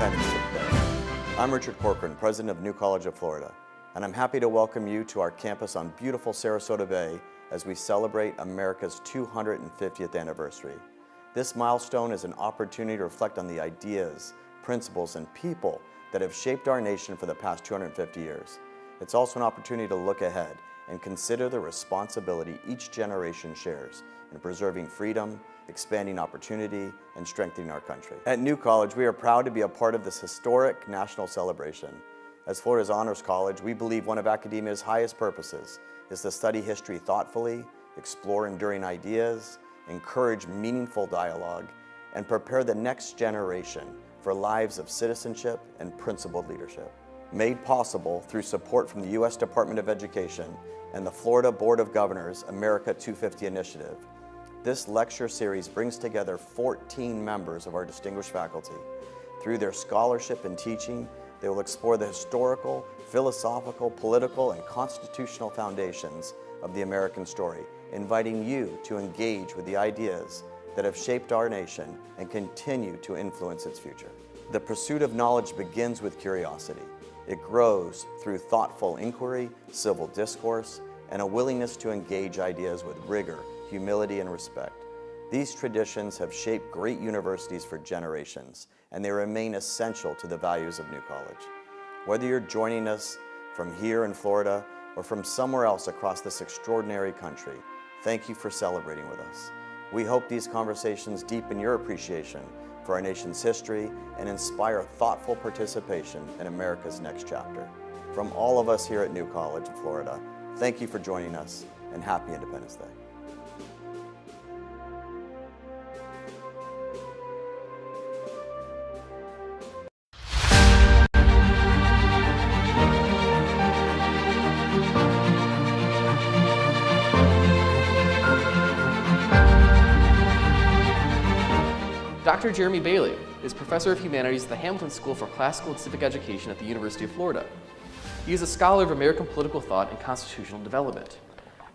Independence Day. I'm Richard Corcoran, President of New College of Florida, and I'm happy to welcome you to our campus on beautiful Sarasota Bay as we celebrate America's 250th anniversary. This milestone is an opportunity to reflect on the ideas, principles, and people that have shaped our nation for the past 250 years. It's also an opportunity to look ahead and consider the responsibility each generation shares in preserving freedom, expanding opportunity, and strengthening our country. At New College, we are proud to be a part of this historic national celebration. As Florida's honors college, we believe one of academia's highest purposes is to study history thoughtfully, explore enduring ideas, encourage meaningful dialogue, and prepare the next generation for lives of citizenship and principled leadership. Made possible through support from the U.S. Department of Education and the Florida Board of Governors America 250 Initiative, this lecture series brings together 14 members of our distinguished faculty. Through their scholarship and teaching, they will explore the historical, philosophical, political, and constitutional foundations of the American story, inviting you to engage with the ideas that have shaped our nation and continue to influence its future. The pursuit of knowledge begins with curiosity. It grows through thoughtful inquiry, civil discourse, and a willingness to engage ideas with rigor, humility, and respect. These traditions have shaped great universities for generations, and they remain essential to the values of New College. Whether you're joining us from here in Florida or from somewhere else across this extraordinary country, thank you for celebrating with us. We hope these conversations deepen your appreciation for our nation's history and inspire thoughtful participation in America's next chapter. From all of us here at New College of Florida, thank you for joining us, and happy Independence Day. Dr. Jeremy Bailey is Professor of Humanities at the Hamilton School for Classical and Civic Education at the University of Florida. He is a scholar of American political thought and constitutional development.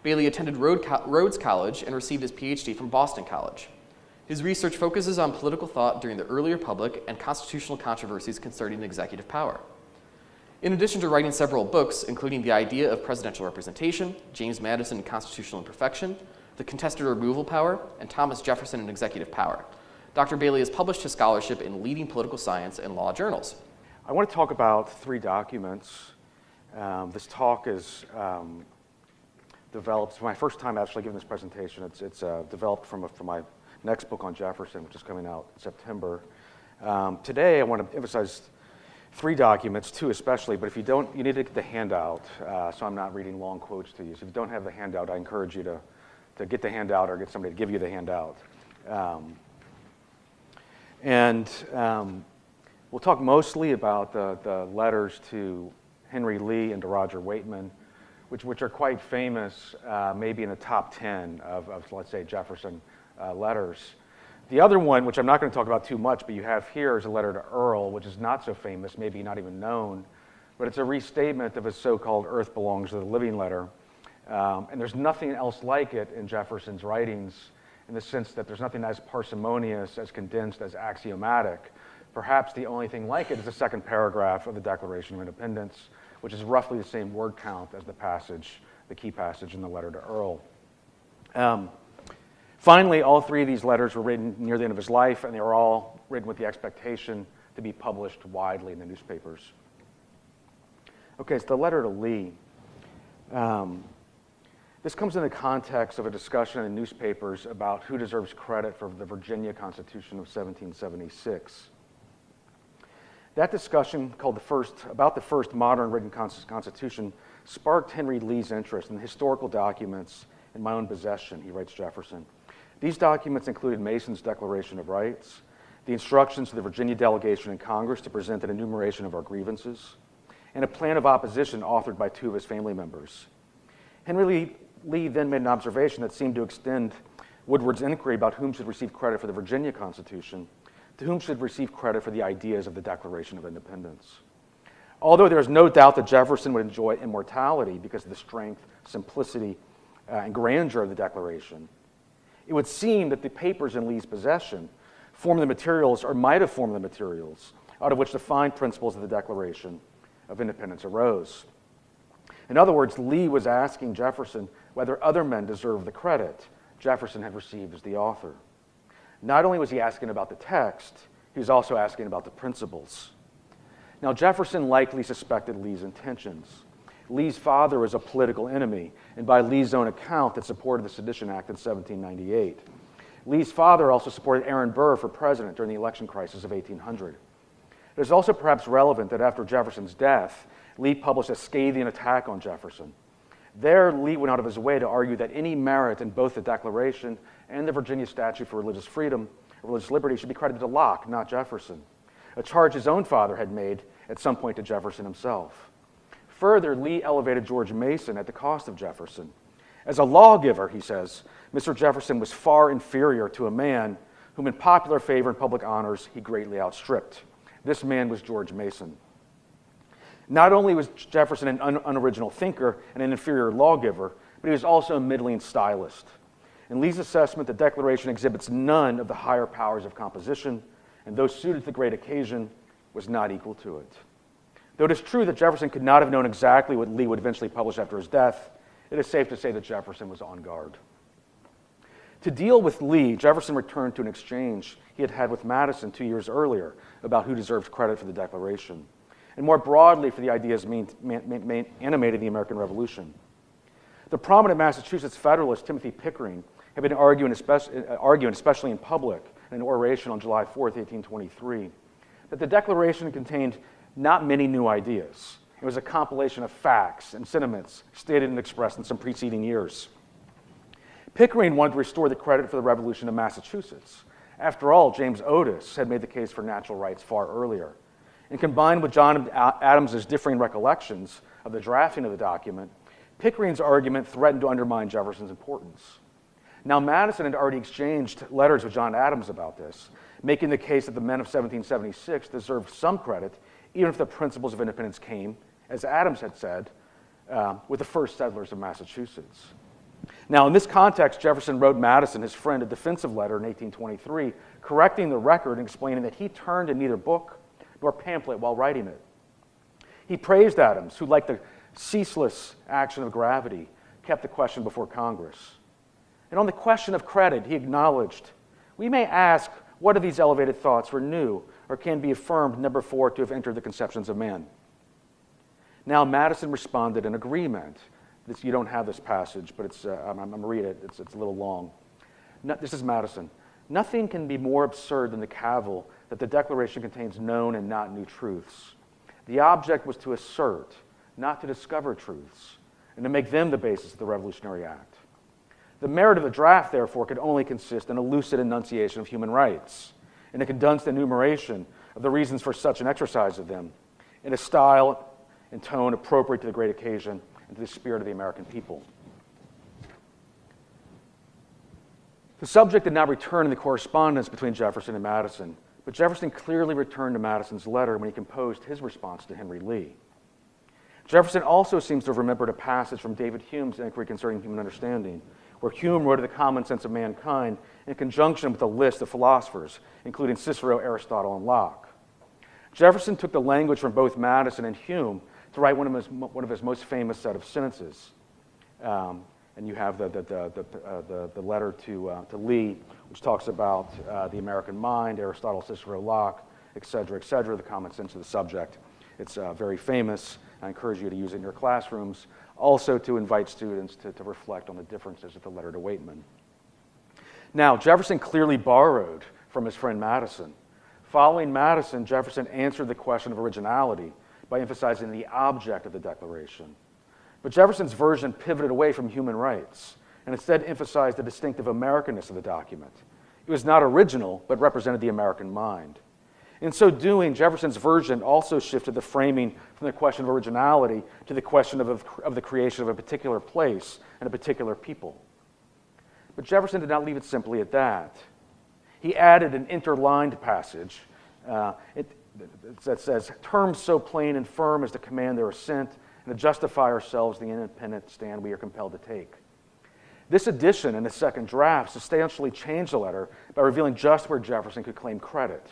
Bailey attended Rhodes College and received his PhD from Boston College. His research focuses on political thought during the early republic and constitutional controversies concerning executive power. In addition to writing several books, including The Idea of Presidential Representation, James Madison and Constitutional Imperfection, The Contested Removal Power, and Thomas Jefferson and Executive Power, Dr. Bailey has published his scholarship in leading political science and law journals. I want to talk about three documents. This talk is developed, it's my first time actually giving this presentation. It's developed from my next book on Jefferson, which is coming out in September. Today I want to emphasize three documents, two especially, but if you don't, you need to get the handout, so I'm not reading long quotes to you. So if you don't have the handout, I encourage you to get the handout or get somebody to give you the handout. We'll talk mostly about the letters to Henry Lee and to Roger Waitman, which are quite famous, maybe in the top 10 of let's say, Jefferson letters. The other one, which I'm not going to talk about too much, but you have here, is a letter to Earl, which is not so famous, maybe not even known, but it's a restatement of his so-called Earth Belongs to the Living letter. And there's nothing else like it in Jefferson's writings, in the sense that there's nothing as parsimonious, as condensed, as axiomatic. Perhaps the only thing like it is the second paragraph of the Declaration of Independence, which is roughly the same word count as the key passage in the letter to Earl. Finally, all three of these letters were written near the end of his life, and they were all written with the expectation to be published widely in the newspapers. Okay, so the letter to Lee. This comes in the context of a discussion in the newspapers about who deserves credit for the Virginia Constitution of 1776. That discussion, called about the first modern written constitution, sparked Henry Lee's interest in historical documents in my own possession, he writes Jefferson. These documents included Mason's Declaration of Rights, the instructions to the Virginia delegation in Congress to present an enumeration of our grievances, and a plan of opposition authored by two of his family members. Henry Lee then made an observation that seemed to extend Woodward's inquiry about whom should receive credit for the Virginia Constitution to whom should receive credit for the ideas of the Declaration of Independence. Although there is no doubt that Jefferson would enjoy immortality because of the strength, simplicity, and grandeur of the Declaration, it would seem that the papers in Lee's possession form the materials, or might have formed the materials, out of which the fine principles of the Declaration of Independence arose. In other words, Lee was asking Jefferson whether other men deserved the credit Jefferson had received as the author. Not only was he asking about the text, he was also asking about the principles. Now, Jefferson likely suspected Lee's intentions. Lee's father was a political enemy, and by Lee's own account, had supported the Sedition Act in 1798. Lee's father also supported Aaron Burr for president during the election crisis of 1800. It is also perhaps relevant that after Jefferson's death, Lee published a scathing attack on Jefferson. There, Lee went out of his way to argue that any merit in both the Declaration and the Virginia Statute for Religious Freedom, religious liberty, should be credited to Locke, not Jefferson, a charge his own father had made at some point to Jefferson himself. Further, Lee elevated George Mason at the cost of Jefferson. As a lawgiver, he says, Mr. Jefferson was far inferior to a man whom in popular favor and public honors he greatly outstripped. This man was George Mason. Not only was Jefferson an unoriginal thinker and an inferior lawgiver, but he was also a middling stylist. In Lee's assessment, the Declaration exhibits none of the higher powers of composition, and though suited to the great occasion, was not equal to it. Though it is true that Jefferson could not have known exactly what Lee would eventually publish after his death, it is safe to say that Jefferson was on guard. To deal with Lee, Jefferson returned to an exchange he had had with Madison 2 years earlier about who deserved credit for the Declaration, and more broadly for the ideas animating the American Revolution. The prominent Massachusetts Federalist Timothy Pickering had been arguing, especially in public, in an oration on July 4th, 1823, that the Declaration contained not many new ideas. It was a compilation of facts and sentiments stated and expressed in some preceding years. Pickering wanted to restore the credit for the Revolution to Massachusetts. After all, James Otis had made the case for natural rights far earlier. And combined with John Adams's differing recollections of the drafting of the document, Pickering's argument threatened to undermine Jefferson's importance. Now, Madison had already exchanged letters with John Adams about this, making the case that the men of 1776 deserved some credit, even if the principles of independence came, as Adams had said, with the first settlers of Massachusetts. Now, in this context, Jefferson wrote Madison, his friend, a defensive letter in 1823, correcting the record and explaining that he turned to neither book nor pamphlet while writing it. He praised Adams, who, like the ceaseless action of gravity, kept the question before Congress. And on the question of credit, he acknowledged, we may ask, what of these elevated thoughts were new or can be affirmed, number 4, to have entered the conceptions of man? Now, Madison responded in agreement. You don't have this passage, but I'm going to read it. It's a little long. This is Madison. Nothing can be more absurd than the cavil that the Declaration contains known and not new truths. The object was to assert, not to discover truths, and to make them the basis of the Revolutionary Act. The merit of the draft, therefore, could only consist in a lucid enunciation of human rights, in a condensed enumeration of the reasons for such an exercise of them, in a style and tone appropriate to the great occasion and to the spirit of the American people. The subject did not return in the correspondence between Jefferson and Madison, but Jefferson clearly returned to Madison's letter when he composed his response to Henry Lee. Jefferson also seems to have remembered a passage from David Hume's Inquiry Concerning Human Understanding, where Hume wrote of the common sense of mankind in conjunction with a list of philosophers, including Cicero, Aristotle, and Locke. Jefferson took the language from both Madison and Hume to write one of his most famous set of sentences. And you have the letter to Lee, which talks about the American mind, Aristotle, Cicero, Locke, et cetera, the common sense of the subject. It's very famous. I encourage you to use it in your classrooms. Also to invite students to reflect on the differences of the letter to Waitman. Now, Jefferson clearly borrowed from his friend Madison. Following Madison, Jefferson answered the question of originality by emphasizing the object of the Declaration. But Jefferson's version pivoted away from human rights and instead emphasized the distinctive Americanness of the document. It was not original, but represented the American mind. In so doing, Jefferson's version also shifted the framing from the question of originality to the question of the creation of a particular place and a particular people. But Jefferson did not leave it simply at that. He added an interlined passage that says, terms so plain and firm as to command their assent and to justify ourselves the independent stand we are compelled to take. This addition in the second draft substantially changed the letter by revealing just where Jefferson could claim credit.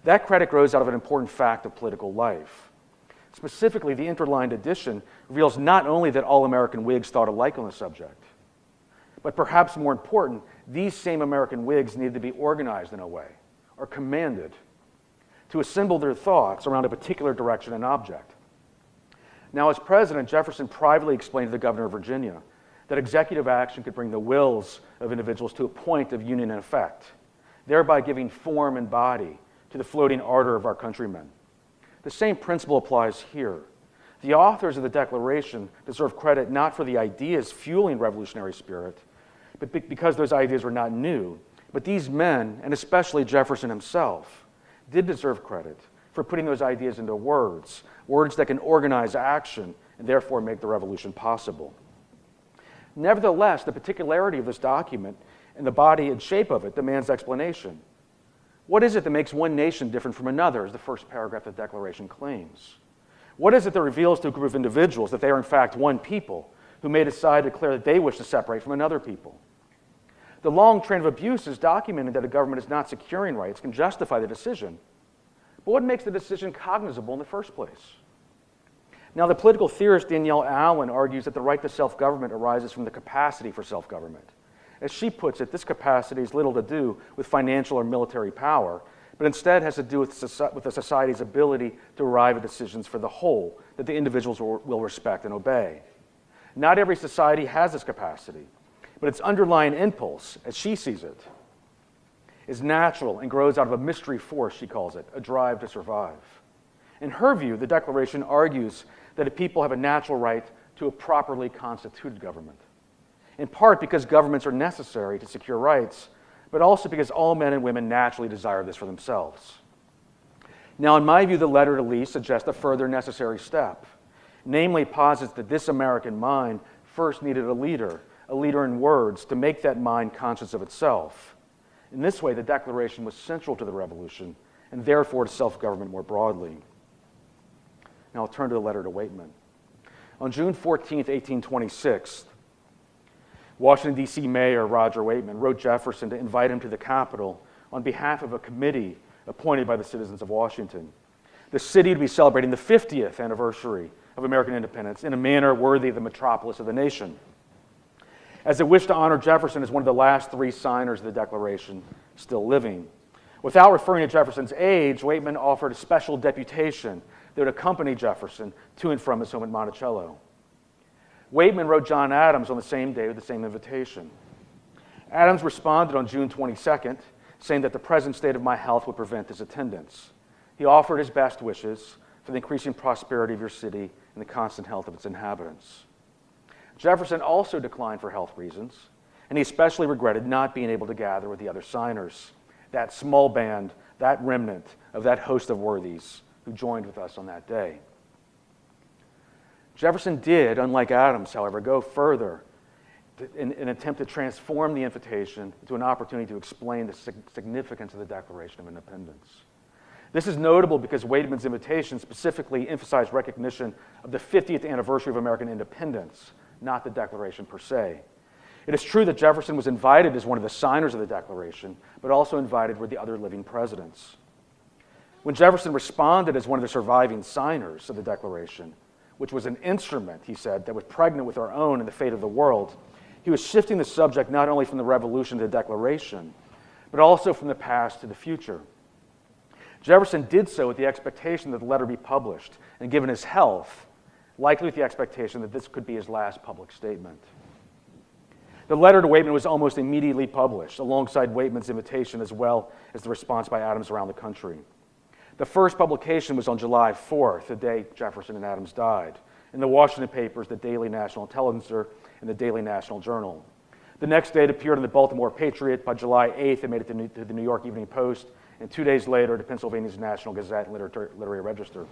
That credit grows out of an important fact of political life. Specifically, the interlined addition reveals not only that all American Whigs thought alike on the subject, but perhaps more important, these same American Whigs needed to be organized in a way, or commanded, to assemble their thoughts around a particular direction and object. Now, as president, Jefferson privately explained to the governor of Virginia that executive action could bring the wills of individuals to a point of union and effect, thereby giving form and body to the floating ardor of our countrymen. The same principle applies here. The authors of the Declaration deserve credit not for the ideas fueling revolutionary spirit, but because those ideas were not new. But these men, and especially Jefferson himself, did deserve credit for putting those ideas into words that can organize action and therefore make the revolution possible. Nevertheless, the particularity of this document and the body and shape of it demands explanation. What is it that makes one nation different from another, as the first paragraph of the Declaration claims? What is it that reveals to a group of individuals that they are in fact one people who may decide to declare that they wish to separate from another people? The long train of abuses documenting that a government is not securing rights can justify the decision. But what makes the decision cognizable in the first place? Now, the political theorist Danielle Allen argues that the right to self-government arises from the capacity for self-government. As she puts it, this capacity has little to do with financial or military power, but instead has to do with a society's ability to arrive at decisions for the whole that the individuals will respect and obey. Not every society has this capacity, but its underlying impulse, as she sees it, is natural and grows out of a mystery force, she calls it, a drive to survive. In her view, the Declaration argues that a people have a natural right to a properly constituted government, in part because governments are necessary to secure rights, but also because all men and women naturally desire this for themselves. Now, in my view, the letter to Lee suggests a further necessary step, namely posits that this American mind first needed a leader in words, to make that mind conscious of itself. In this way, the Declaration was central to the Revolution, and therefore to self-government more broadly. Now I'll turn to the letter to Waitman. On June 14, 1826, Washington, D.C. Mayor Roger Waitman wrote Jefferson to invite him to the Capitol on behalf of a committee appointed by the citizens of Washington. The city would be celebrating the 50th anniversary of American independence in a manner worthy of the metropolis of the nation. As it wished to honor Jefferson as one of the last three signers of the Declaration still living. Without referring to Jefferson's age, Waitman offered a special deputation that would accompany Jefferson to and from his home at Monticello. Waitman wrote John Adams on the same day with the same invitation. Adams responded on June 22nd, saying that the present state of my health would prevent his attendance. He offered his best wishes for the increasing prosperity of your city and the constant health of its inhabitants. Jefferson also declined for health reasons, and he especially regretted not being able to gather with the other signers, that small band, that remnant of that host of worthies who joined with us on that day. Jefferson did, unlike Adams, however, go further in an attempt to transform the invitation into an opportunity to explain the significance of the Declaration of Independence. This is notable because Waitman's invitation specifically emphasized recognition of the 50th anniversary of American independence, not the Declaration per se. It is true that Jefferson was invited as one of the signers of the Declaration, but also invited were the other living presidents. When Jefferson responded as one of the surviving signers of the Declaration, which was an instrument, he said, that was pregnant with our own and the fate of the world, he was shifting the subject not only from the Revolution to the Declaration, but also from the past to the future. Jefferson did so with the expectation that the letter be published, and given his health, likely with the expectation that this could be his last public statement. The letter to Waitman was almost immediately published, alongside Waitman's invitation as well as the response by Adams around the country. The first publication was on July 4th, the day Jefferson and Adams died, in the Washington papers, the Daily National Intelligencer and the Daily National Journal. The next day it appeared in the Baltimore Patriot. By July 8th, it made it to the New York Evening Post, and 2 days later to Pennsylvania's National Gazette and Literary Register.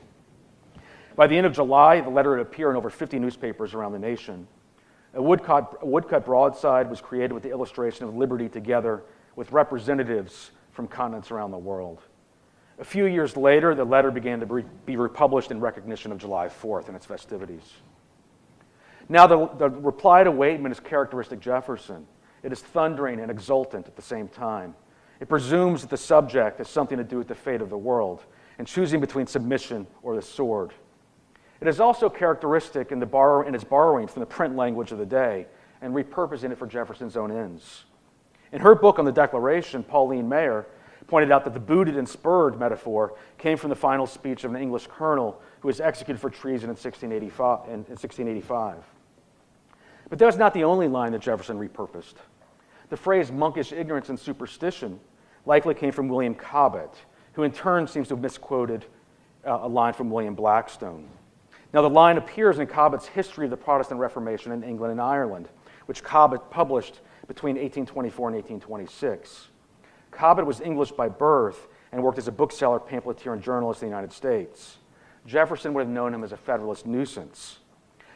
By the end of July, the letter would appear in over 50 newspapers around the nation. A woodcut broadside was created with the illustration of liberty together with representatives from continents around the world. A few years later, the letter began to be republished in recognition of July 4th and its festivities. Now, the reply to Waitman is characteristic Jefferson. It is thundering and exultant at the same time. It presumes that the subject has something to do with the fate of the world and choosing between submission or the sword. It is also characteristic in its borrowing from the print language of the day and repurposing it for Jefferson's own ends. In her book on the Declaration, Pauline Maier pointed out that the booted and spurred metaphor came from the final speech of an English colonel who was executed for treason in 1685. But that was not the only line that Jefferson repurposed. The phrase monkish ignorance and superstition likely came from William Cobbett, who in turn seems to have misquoted a line from William Blackstone. Now, the line appears in Cobbett's History of the Protestant Reformation in England and Ireland, which Cobbett published between 1824 and 1826. Cobbett was English by birth and worked as a bookseller, pamphleteer, and journalist in the United States. Jefferson would have known him as a Federalist nuisance.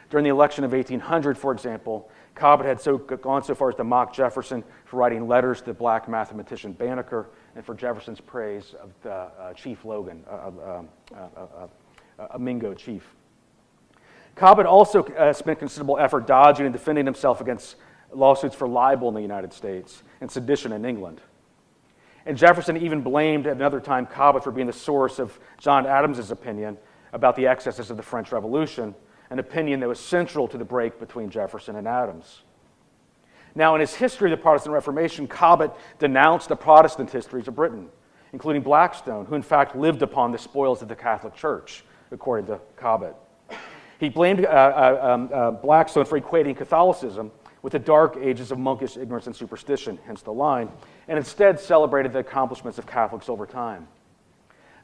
During the election of 1800, for example, Cobbett had gone so far as to mock Jefferson for writing letters to the black mathematician Banneker and for Jefferson's praise of the Chief Logan, a Mingo chief. Cobbett also spent considerable effort dodging and defending himself against lawsuits for libel in the United States and sedition in England. And Jefferson even blamed at another time Cobbett for being the source of John Adams's opinion about the excesses of the French Revolution, an opinion that was central to the break between Jefferson and Adams. Now, in his History of the Protestant Reformation, Cobbett denounced the Protestant histories of Britain, including Blackstone, who in fact lived upon the spoils of the Catholic Church, according to Cobbett. He blamed Blackstone for equating Catholicism with the dark ages of monkish ignorance and superstition, hence the line, and instead celebrated the accomplishments of Catholics over time.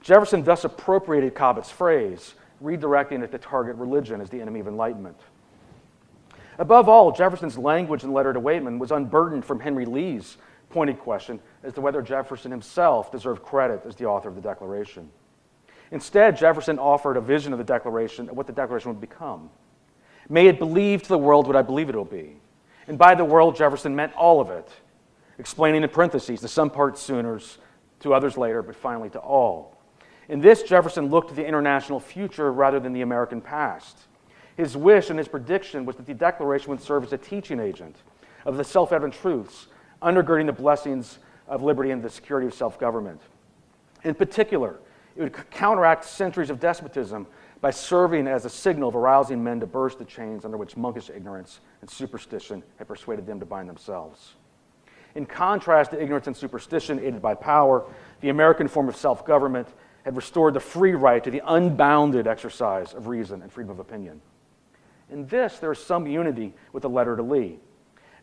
Jefferson thus appropriated Cobbett's phrase, redirecting it to target religion as the enemy of enlightenment. Above all, Jefferson's language in the letter to Waitman was unburdened from Henry Lee's pointed question as to whether Jefferson himself deserved credit as the author of the Declaration. Instead, Jefferson offered a vision of the Declaration, of what the Declaration would become. May it believe to the world what I believe it will be. And by the world, Jefferson meant all of it, explaining in parentheses, to some parts sooners, to others later, but finally to all. In this, Jefferson looked to the international future rather than the American past. His wish and his prediction was that the Declaration would serve as a teaching agent of the self-evident truths, undergirding the blessings of liberty and the security of self-government. In particular, it would counteract centuries of despotism by serving as a signal of arousing men to burst the chains under which monkish ignorance and superstition had persuaded them to bind themselves. In contrast to ignorance and superstition aided by power, the American form of self-government had restored the free right to the unbounded exercise of reason and freedom of opinion. In this, there is some unity with the letter to Lee.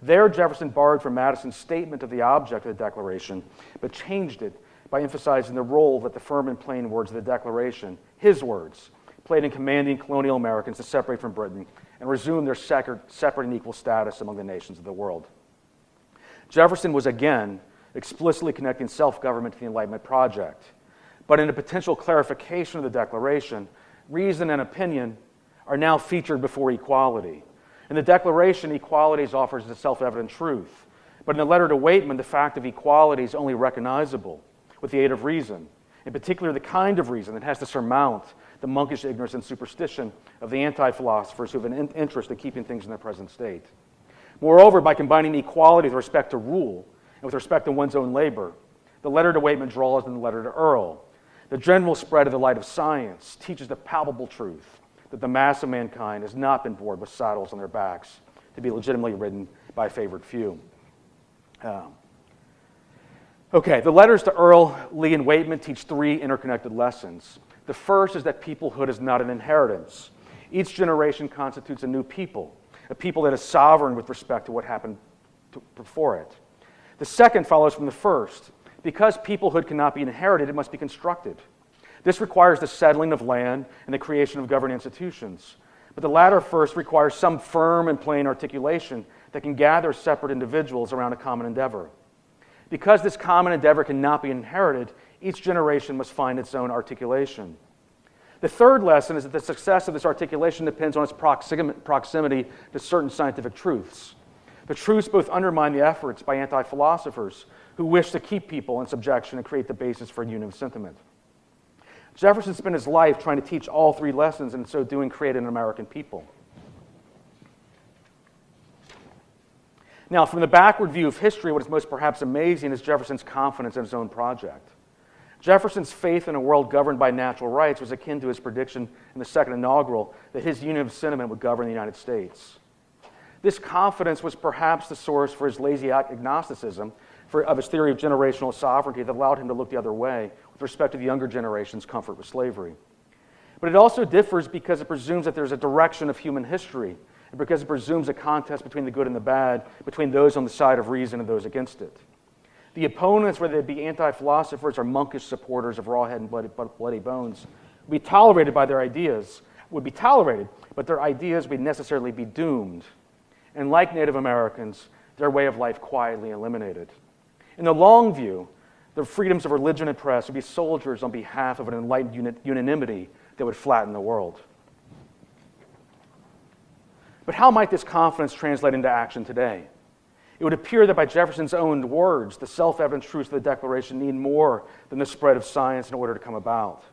There, Jefferson borrowed from Madison's statement of the object of the Declaration, but changed it by emphasizing the role that the firm and plain words of the Declaration, his words, played in commanding colonial Americans to separate from Britain and resume their separate and equal status among the nations of the world. Jefferson was again explicitly connecting self-government to the Enlightenment project. But in a potential clarification of the Declaration, reason and opinion are now featured before equality. In the Declaration, equality is offered as a self-evident truth. But in the letter to Waitman, the fact of equality is only recognizable with the aid of reason, in particular the kind of reason that has to surmount the monkish ignorance and superstition of the anti-philosophers who have an interest in keeping things in their present state. Moreover, by combining equality with respect to rule and with respect to one's own labor, the letter to Waitman draws on the letter to Earl. The general spread of the light of science teaches the palpable truth that the mass of mankind has not been born with saddles on their backs to be legitimately ridden by a favored few. The letters to Earl, Lee, and Waitman teach three interconnected lessons. The first is that peoplehood is not an inheritance. Each generation constitutes a new people, a people that is sovereign with respect to what happened before it. The second follows from the first. Because peoplehood cannot be inherited, it must be constructed. This requires the settling of land and the creation of governing institutions. But the latter first requires some firm and plain articulation that can gather separate individuals around a common endeavor. Because this common endeavor cannot be inherited, each generation must find its own articulation. The third lesson is that the success of this articulation depends on its proximity to certain scientific truths. The truths both undermine the efforts by anti-philosophers who wish to keep people in subjection and create the basis for a union of sentiment. Jefferson spent his life trying to teach all three lessons, and in so doing create an American people. Now, from the backward view of history, what is most perhaps amazing is Jefferson's confidence in his own project. Jefferson's faith in a world governed by natural rights was akin to his prediction in the second inaugural that his union of sentiment would govern the United States. This confidence was perhaps the source for his lazy agnosticism of his theory of generational sovereignty that allowed him to look the other way with respect to the younger generation's comfort with slavery. But it also differs because it presumes that there's a direction of human history, and because it presumes a contest between the good and the bad, between those on the side of reason and those against it. The opponents, whether they be anti-philosophers or monkish supporters of raw head and bloody bones, would be tolerated, but their ideas would necessarily be doomed. And like Native Americans, their way of life quietly eliminated. In the long view, the freedoms of religion and press would be soldiers on behalf of an enlightened unanimity that would flatten the world. But how might this confidence translate into action today? It would appear that by Jefferson's own words, the self-evident truths of the Declaration need more than the spread of science in order to come about.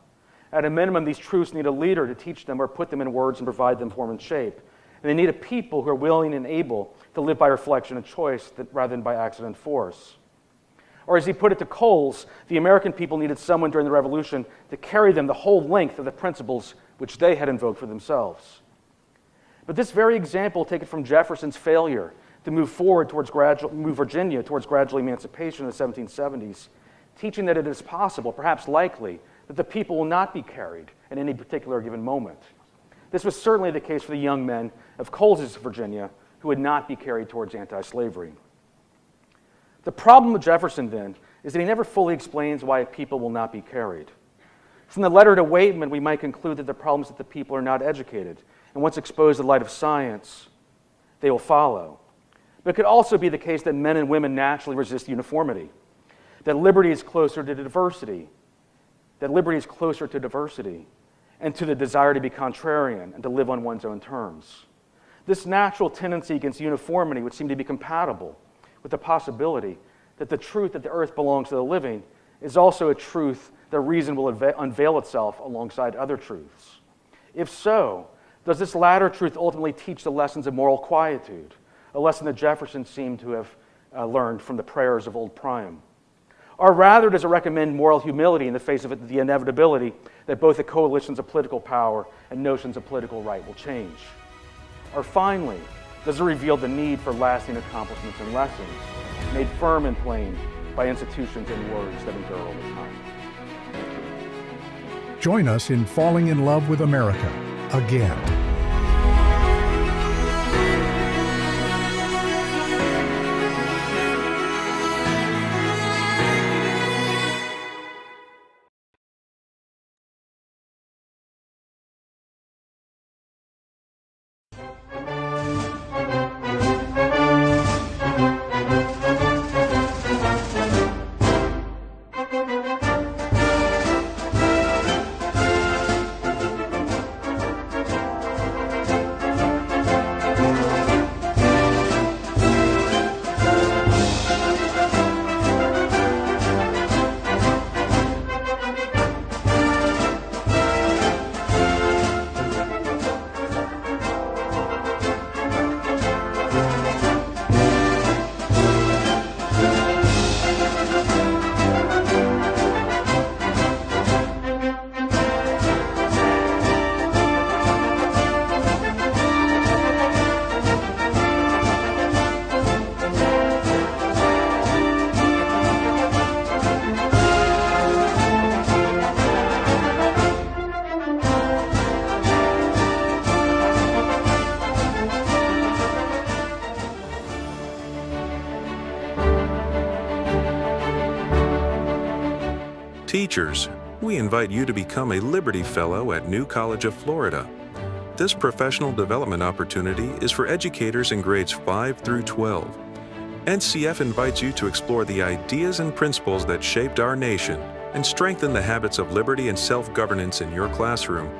At a minimum, these truths need a leader to teach them or put them in words and provide them form and shape. And they need a people who are willing and able to live by reflection and choice rather than by accident and force. Or as he put it to Coles, the American people needed someone during the Revolution to carry them the whole length of the principles which they had invoked for themselves. But this very example, taken from Jefferson's failure to move Virginia towards gradual emancipation in the 1770s, teaching that it is possible, perhaps likely, that the people will not be carried in any particular given moment. This was certainly the case for the young men of Coles's Virginia who would not be carried towards anti-slavery. The problem with Jefferson, then, is that he never fully explains why people will not be carried. From the letter to Waitman, we might conclude that the problem is that the people are not educated, and once exposed to the light of science, they will follow. But it could also be the case that men and women naturally resist uniformity, that liberty is closer to diversity, and to the desire to be contrarian and to live on one's own terms. This natural tendency against uniformity would seem to be compatible with the possibility that the truth that the earth belongs to the living is also a truth that reason will unveil itself alongside other truths. If so, does this latter truth ultimately teach the lessons of moral quietude, a lesson that Jefferson seemed to have learned from the prayers of old Priam? Or rather, does it recommend moral humility in the face of the inevitability that both the coalitions of political power and notions of political right will change? Or finally, does it reveal the need for lasting accomplishments and lessons, made firm and plain by institutions and words that endure over time? Join us in falling in love with America again. Teachers, we invite you to become a Liberty Fellow at New College of Florida. This professional development opportunity is for educators in grades 5 through 12. NCF invites you to explore the ideas and principles that shaped our nation and strengthen the habits of liberty and self-governance in your classroom.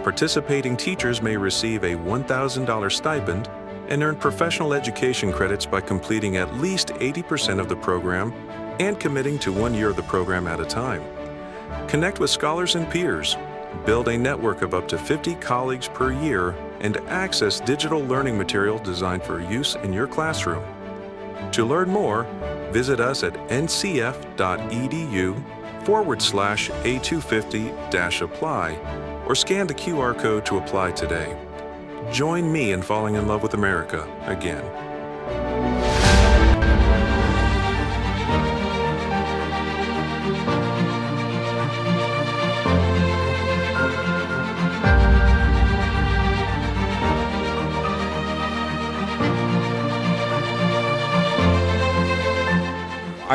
Participating teachers may receive a $1,000 stipend and earn professional education credits by completing at least 80% of the program and committing to 1 year of the program at a time. Connect with scholars and peers, build a network of up to 50 colleagues per year, and access digital learning material designed for use in your classroom. To learn more, visit us at ncf.edu/A250-apply or scan the QR code to apply today. Join me in falling in love with America again.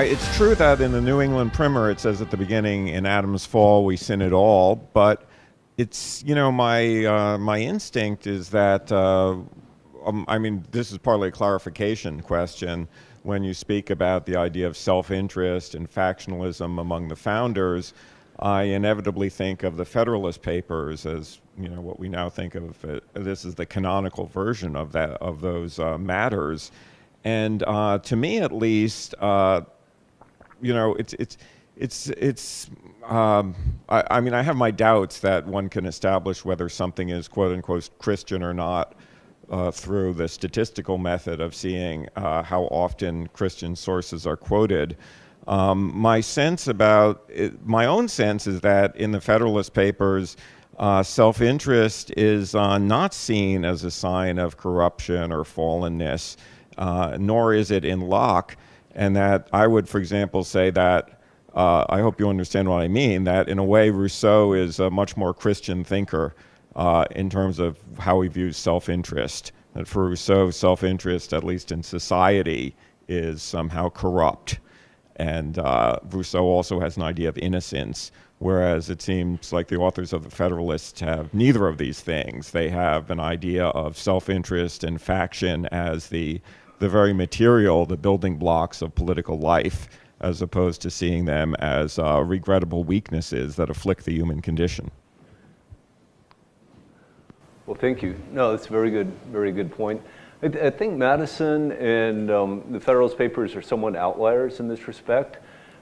It's true that in the New England Primer it says at the beginning, in Adam's fall we sin it all, but it's, my instinct is that, this is partly a clarification question. When you speak about the idea of self-interest and factionalism among the founders, I inevitably think of the Federalist Papers as, what we now think of, this is the canonical version of those matters. And to me at least, I have my doubts that one can establish whether something is quote unquote Christian or not through the statistical method of seeing how often Christian sources are quoted. My own sense is that in the Federalist Papers, self-interest is not seen as a sign of corruption or fallenness, nor is it in Locke. And that I would, for example, say that, I hope you understand what I mean, that in a way Rousseau is a much more Christian thinker in terms of how he views self-interest. That for Rousseau, self-interest, at least in society, is somehow corrupt. And Rousseau also has an idea of innocence, whereas it seems like the authors of the Federalists have neither of these things. They have an idea of self-interest and faction as the very material, the building blocks of political life, as opposed to seeing them as regrettable weaknesses that afflict the human condition. Well, thank you. No, that's a very good point. I think Madison and the Federalist Papers are somewhat outliers in this respect.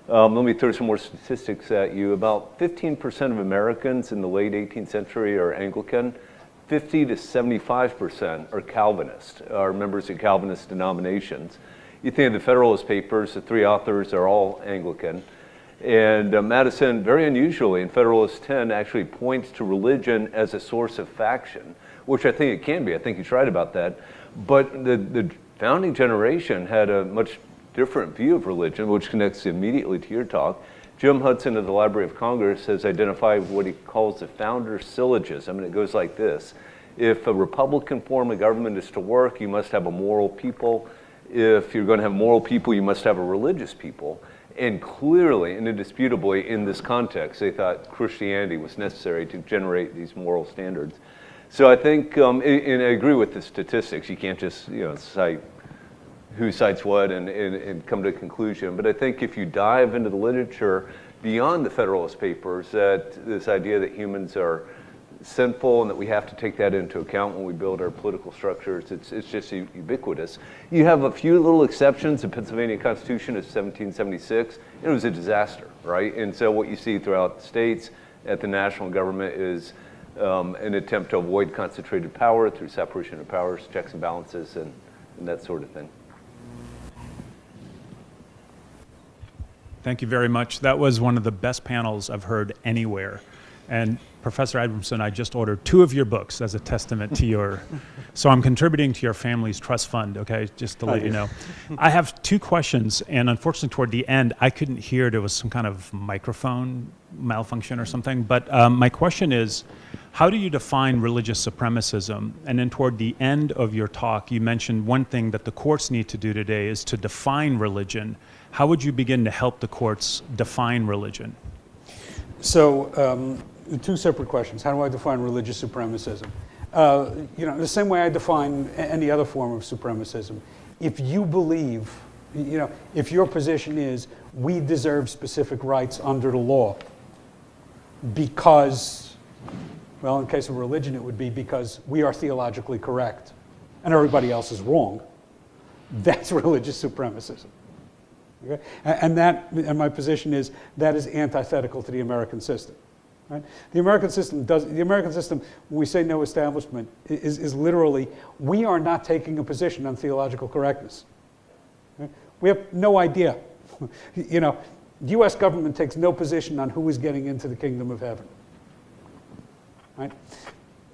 Let me throw some more statistics at you. About 15% of Americans in the late 18th century are Anglican. 50 to 75% are Calvinist, are members of Calvinist denominations. You think of the Federalist Papers, the three authors are all Anglican. And Madison, very unusually, in Federalist 10, actually points to religion as a source of faction, which I think it can be. I think he's right about that. But the founding generation had a much different view of religion, which connects immediately to your talk. Jim Hudson of the Library of Congress has identified what he calls the founder's syllogism, and it goes like this. If a Republican form of government is to work, you must have a moral people. If you're going to have moral people, you must have a religious people. And clearly and indisputably in this context, they thought Christianity was necessary to generate these moral standards. So I think, and I agree with the statistics, you can't just cite who cites what and come to a conclusion. But I think if you dive into the literature beyond the Federalist Papers, that this idea that humans are sinful and that we have to take that into account when we build our political structures, it's just ubiquitous. You have a few little exceptions. The Pennsylvania Constitution is 1776. It was a disaster, right? And so what you see throughout the states at the national government is an attempt to avoid concentrated power through separation of powers, checks and balances, and that sort of thing. Thank you very much. That was one of the best panels I've heard anywhere. And Professor Abramson, I just ordered 2 of your books as a testament to your, so I'm contributing to your family's trust fund, okay, just to let you know. I have 2 questions, and unfortunately toward the end, I couldn't hear, there was some kind of microphone malfunction or something, but my question is, how do you define religious supremacism? And then toward the end of your talk, you mentioned one thing that the courts need to do today is to define religion. How would you begin to help the courts define religion? So, 2 separate questions. How do I define religious supremacism? The same way I define any other form of supremacism. If you believe, if your position is we deserve specific rights under the law because, well, in case of religion, it would be because we are theologically correct and everybody else is wrong, that's religious supremacism. Okay? And my position is that is antithetical to the American system. Right? The American system, when we say no establishment, is literally, we are not taking a position on theological correctness. Okay? We have no idea. You know, the U.S. government takes no position on who is getting into the kingdom of heaven. Right?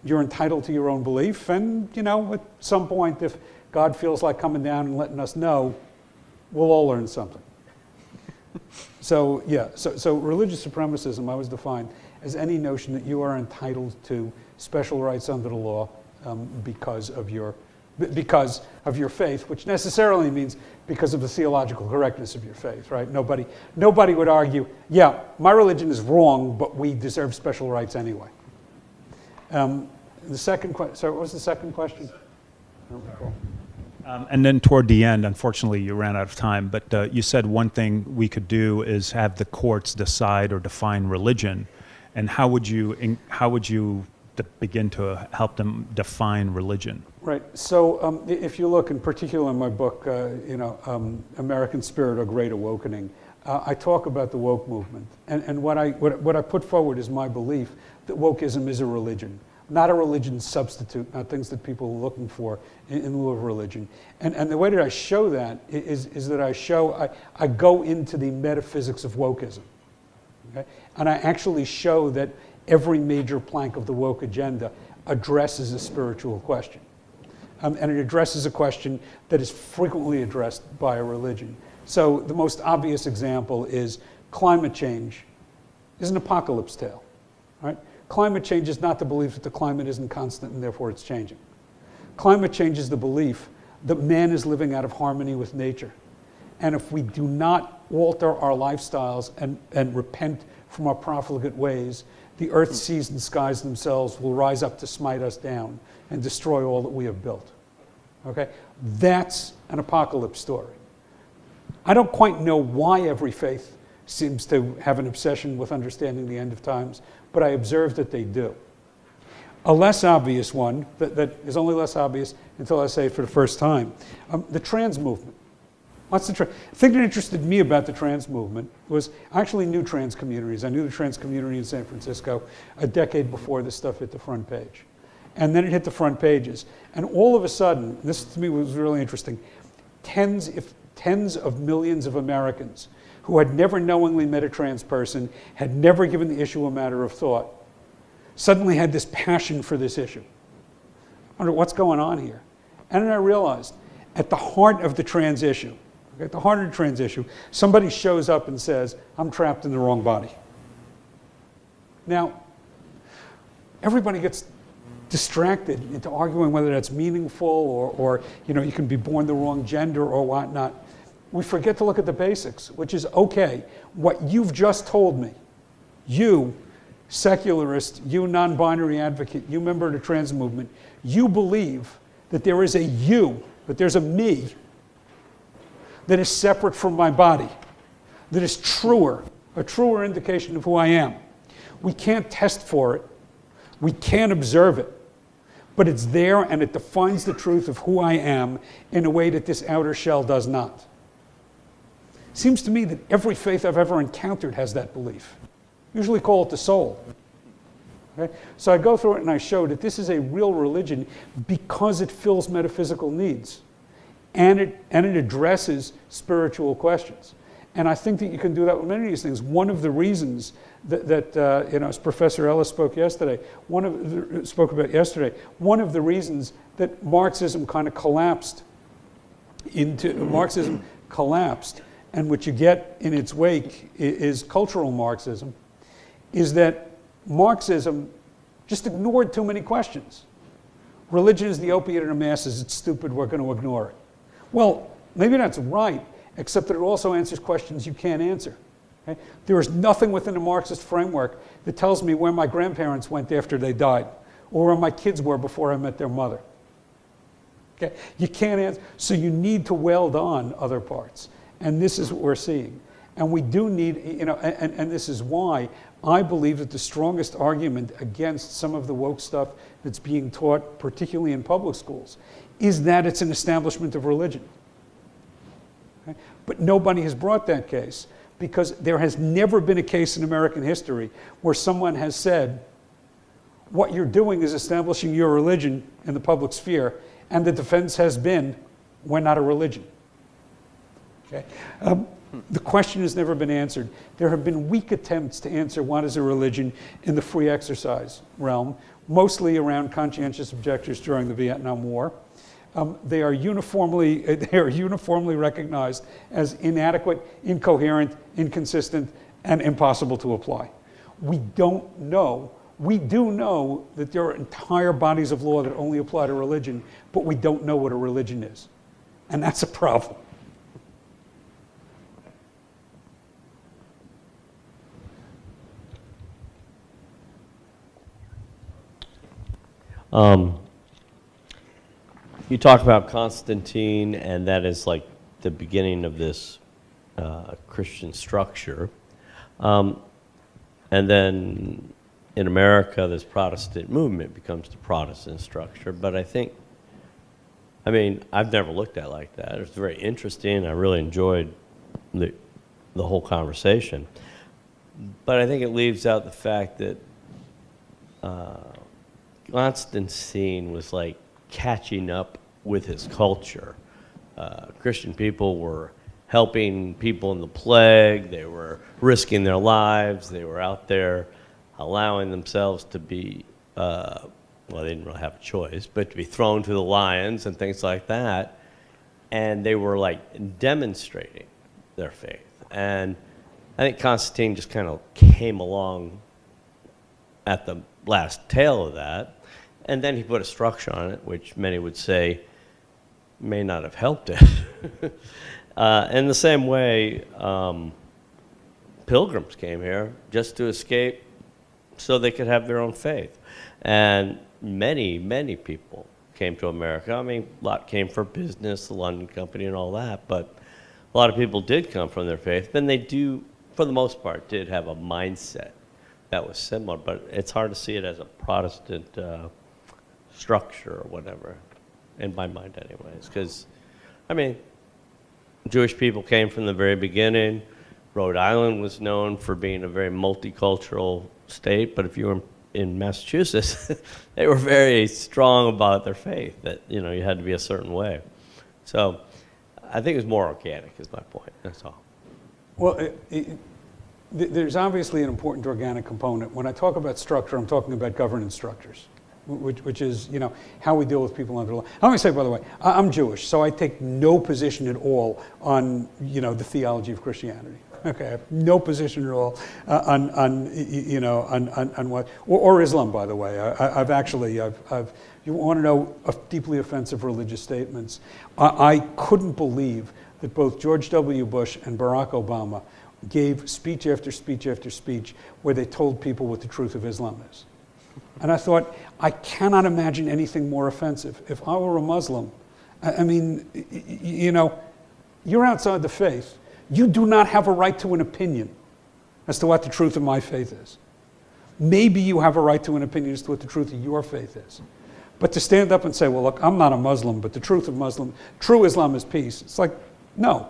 You're entitled to your own belief, and, you know, at some point, if God feels like coming down and letting us know, we'll all learn something. So, yeah, so religious supremacism, I was defined as any notion that you are entitled to special rights under the law because of your faith, which necessarily means because of the theological correctness of your faith, right? Nobody would argue, yeah, my religion is wrong, but we deserve special rights anyway. The second question, sorry, what was the second question? I don't recall. And then toward the end, unfortunately, you ran out of time, but you said one thing we could do is have the courts decide or define religion. And how would you begin to help them define religion? Right. So if you look, in particular in my book, American Spirit or Great Awakening, I talk about the woke movement. And what I put forward is my belief that wokeism is a religion, not a religion substitute, not things that people are looking for in lieu of religion. And the way that I show that is that I go into the metaphysics of wokeism. Okay? And I actually show that every major plank of the woke agenda addresses a spiritual question. And it addresses a question that is frequently addressed by a religion. So the most obvious example is climate change is an apocalypse tale. Right? Climate change is not the belief that the climate isn't constant and therefore it's changing. Climate change is the belief that man is living out of harmony with nature. And if we do not alter our lifestyles and repent from our profligate ways, the earth, seas, and skies themselves will rise up to smite us down and destroy all that we have built. Okay? That's an apocalypse story. I don't quite know why every faith seems to have an obsession with understanding the end of times, but I observe that they do. A less obvious one, that is only less obvious until I say it for the first time, the trans movement. What's the thing that interested me about the trans movement was I actually knew trans communities. I knew the trans community in San Francisco a decade before this stuff hit the front page. And then it hit the front pages. And all of a sudden, this to me was really interesting, tens of millions of Americans who had never knowingly met a trans person, had never given the issue a matter of thought, suddenly had this passion for this issue. I wonder what's going on here. And then I realized at the heart of the trans issue, at the heart of the trans issue, somebody shows up and says, I'm trapped in the wrong body. Now, everybody gets distracted into arguing whether that's meaningful or you can be born the wrong gender or whatnot. We forget to look at the basics, which is, okay, what you've just told me, you secularist, you non-binary advocate, you member of the trans movement, you believe that there is a you, that there's a me that is separate from my body, that is a truer indication of who I am. We can't test for it, we can't observe it, but it's there and it defines the truth of who I am in a way that this outer shell does not. Seems to me that every faith I've ever encountered has that belief. Usually call it the soul. Okay? So I go through it and I show that this is a real religion because it fills metaphysical needs. And it addresses spiritual questions. And I think that you can do that with many of these things. One of the reasons that as Professor Ellis spoke about yesterday, one of the reasons that Marxism kind of collapsed, and what you get in its wake is cultural Marxism, is that Marxism just ignored too many questions. Religion is the opiate of the masses, it's stupid, we're going to ignore it. Well, maybe that's right, except that it also answers questions you can't answer. Okay? There is nothing within the Marxist framework that tells me where my grandparents went after they died, or where my kids were before I met their mother. Okay? You can't answer, so you need to weld on other parts. And this is what we're seeing. And we do need, and this is why I believe that the strongest argument against some of the woke stuff that's being taught, particularly in public schools, is that it's an establishment of religion. Okay? But nobody has brought that case because there has never been a case in American history where someone has said, what you're doing is establishing your religion in the public sphere, and the defense has been, we're not a religion. Okay? The question has never been answered. There have been weak attempts to answer what is a religion in the free exercise realm, mostly around conscientious objectors during the Vietnam War. They are uniformly recognized as inadequate, incoherent, inconsistent, and impossible to apply. We don't know. We do know that there are entire bodies of law that only apply to religion, but we don't know what a religion is. And that's a problem. You talk about Constantine, and that is like the beginning of this Christian structure. And then in America, this Protestant movement becomes the Protestant structure. But I mean, I've never looked at it like that. It was very interesting. I really enjoyed the whole conversation. But I think it leaves out the fact that Constantine was like catching up with his culture. Christian people were helping people in the plague. They were risking their lives. They were out there allowing themselves to be, well, they didn't really have a choice, but to be thrown to the lions and things like that. And they were like demonstrating their faith. And I think Constantine just kind of came along at the last tail of that. And then he put a structure on it, which many would say may not have helped it. In the same way, pilgrims came here just to escape so they could have their own faith. And many, many people came to America. I mean, a lot came for business, the London Company and all that, but a lot of people did come from their faith. Then they do, for the most part, did have a mindset that was similar, but it's hard to see it as a Protestant structure or whatever, in my mind anyways, because, I mean, Jewish people came from the very beginning. Rhode Island was known for being a very multicultural state, but if you were in Massachusetts, they were very strong about their faith, that, you know, you had to be a certain way. So I think it's more organic is my point, that's all. Well, there's obviously an important organic component. When I talk about structure, I'm talking about governance structures, which is, you know, how we deal with people under law. Let me say, by the way, I'm Jewish, so I take no position at all on, you know, the theology of Christianity. Okay, I have no position at all on you know, on what, or Islam, by the way. You want to know deeply offensive religious statements. I couldn't believe that both George W. Bush and Barack Obama gave speech after speech after speech where they told people what the truth of Islam is. And I thought, I cannot imagine anything more offensive. If I were a Muslim, I mean, you know, you're outside the faith. You do not have a right to an opinion as to what the truth of my faith is. Maybe you have a right to an opinion as to what the truth of your faith is. But to stand up and say, well, look, I'm not a Muslim, but the truth of true Islam is peace. It's like, no.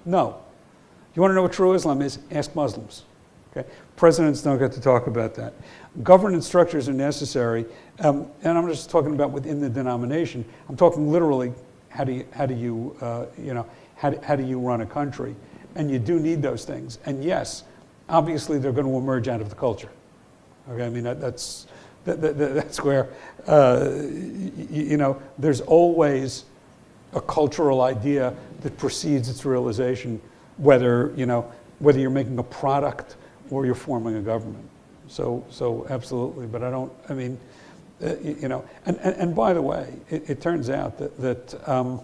You want to know what true Islam is? Ask Muslims. Okay? Presidents don't get to talk about that. Governance structures are necessary, and I'm just talking about within the denomination. I'm talking literally, how do you run a country? And you do need those things. And yes, obviously they're going to emerge out of the culture. Okay, I mean that's where you know, there's always a cultural idea that precedes its realization, whether you're making a product or you're forming a government. So absolutely, but you know, and by the way, it turns out that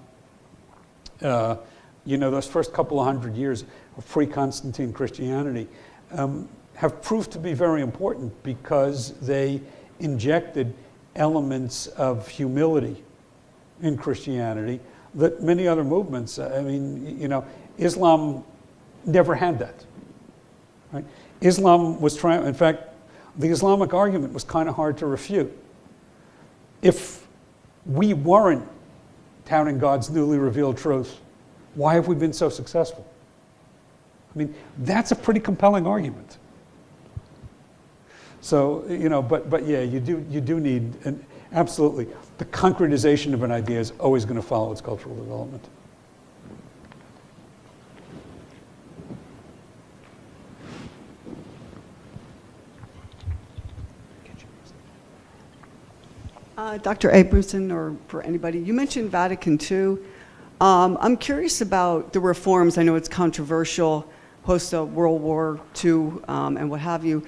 you know, those first couple of hundred years of pre-Constantine Christianity have proved to be very important because they injected elements of humility in Christianity that many other movements, I mean, you know, Islam never had that. Right? Islam was trying, in fact, the Islamic argument was kind of hard to refute. If we weren't touting God's newly revealed truth, why have we been so successful? I mean, that's a pretty compelling argument. So, you know, but yeah, you do need, and absolutely, the concretization of an idea is always going to follow its cultural development. Dr. Abramson, or for anybody, you mentioned Vatican II. I'm curious about the reforms. I know it's controversial post World War II and what have you.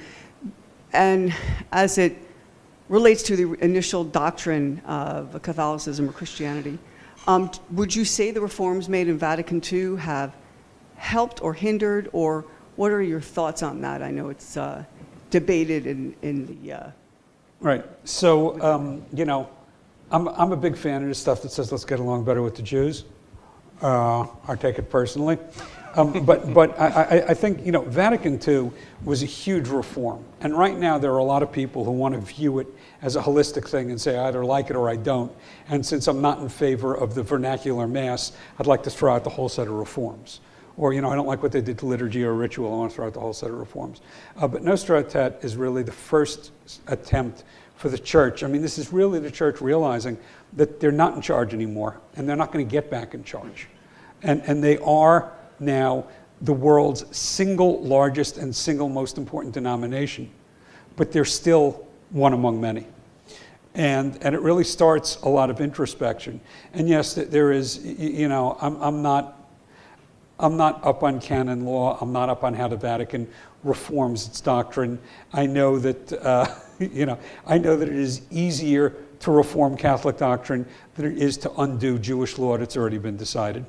And as it relates to the initial doctrine of Catholicism or Christianity, would you say the reforms made in Vatican II have helped or hindered, or what are your thoughts on that? I know it's debated in the... Right. So, you know, I'm a big fan of this stuff that says let's get along better with the Jews. I take it personally. But I think, you know, Vatican II was a huge reform. And right now there are a lot of people who want to view it as a holistic thing and say I either like it or I don't. And since I'm not in favor of the vernacular Mass, I'd like to throw out the whole set of reforms. Or, you know, I don't like what they did to liturgy or ritual, I want to throw out the whole set of reforms. But Nostra Aetate is really the first attempt for the church. I mean, this is really the church realizing that they're not in charge anymore, and they're not going to get back in charge. And they are now the world's single largest and single most important denomination, but they're still one among many. And it really starts a lot of introspection. And yes, there is, you know, I'm not up on canon law. I'm not up on how the Vatican reforms its doctrine. I know that, you know, I know that it is easier to reform Catholic doctrine than it is to undo Jewish law that's already been decided.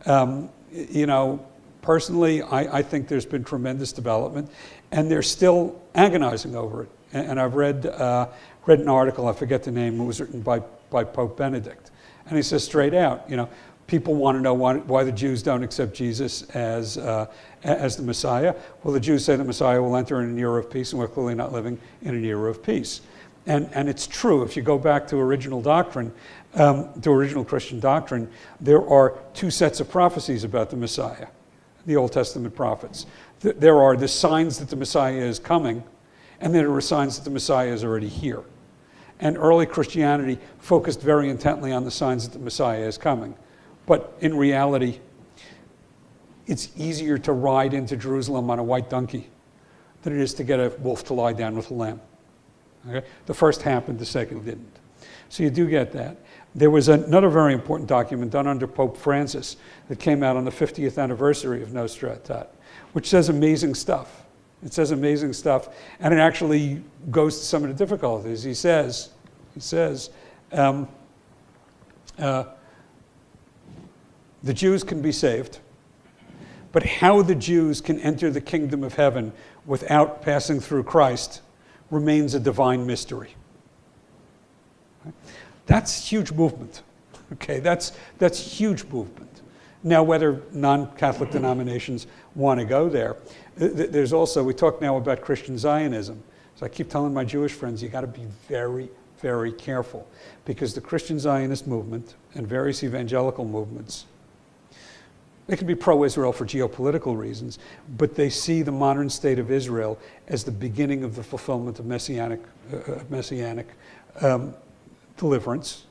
You know, personally, I think there's been tremendous development, and they're still agonizing over it. And I've read an article, I forget the name, it was written by Pope Benedict. And he says straight out, you know, people want to know why the Jews don't accept Jesus as the Messiah. Well, the Jews say the Messiah will enter in an era of peace, and we're clearly not living in an era of peace. And it's true, if you go back to original doctrine, to original Christian doctrine, there are two sets of prophecies about the Messiah, the Old Testament prophets. There are the signs that the Messiah is coming, and there are signs that the Messiah is already here. And early Christianity focused very intently on the signs that the Messiah is coming. But in reality, it's easier to ride into Jerusalem on a white donkey than it is to get a wolf to lie down with a lamb. Okay? The first happened, the second didn't. So you do get that. There was another very important document done under Pope Francis that came out on the 50th anniversary of Nostra Aetate, which says amazing stuff. It says amazing stuff, and it actually goes to some of the difficulties. He says, the Jews can be saved, but how the Jews can enter the kingdom of heaven without passing through Christ remains a divine mystery. That's huge movement. Okay, that's huge movement. Now, whether non-Catholic denominations want to go there, there's also, we talk now about Christian Zionism. So I keep telling my Jewish friends, you got to be very, very careful, because the Christian Zionist movement and various evangelical movements, they can be pro-Israel for geopolitical reasons, but they see the modern state of Israel as the beginning of the fulfillment of messianic deliverance,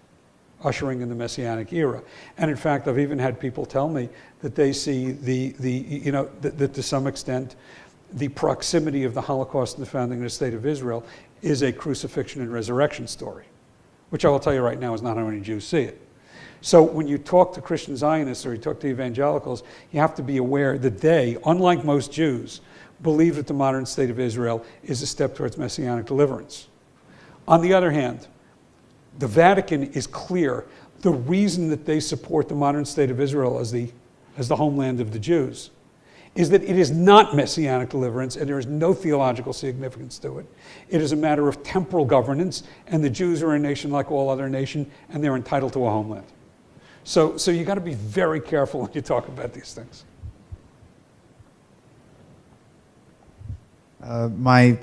ushering in the Messianic era. And in fact, I've even had people tell me that they see that to some extent, the proximity of the Holocaust and the founding of the State of Israel is a crucifixion and resurrection story, which I will tell you right now is not how many Jews see it. So when you talk to Christian Zionists or you talk to evangelicals, you have to be aware that they, unlike most Jews, believe that the modern state of Israel is a step towards Messianic deliverance. On the other hand, the Vatican is clear. The reason that they support the modern state of Israel as the homeland of the Jews is that it is not Messianic deliverance, and there is no theological significance to it. It is a matter of temporal governance, and the Jews are a nation like all other nations, and they're entitled to a homeland. So you got to be very careful when you talk about these things. My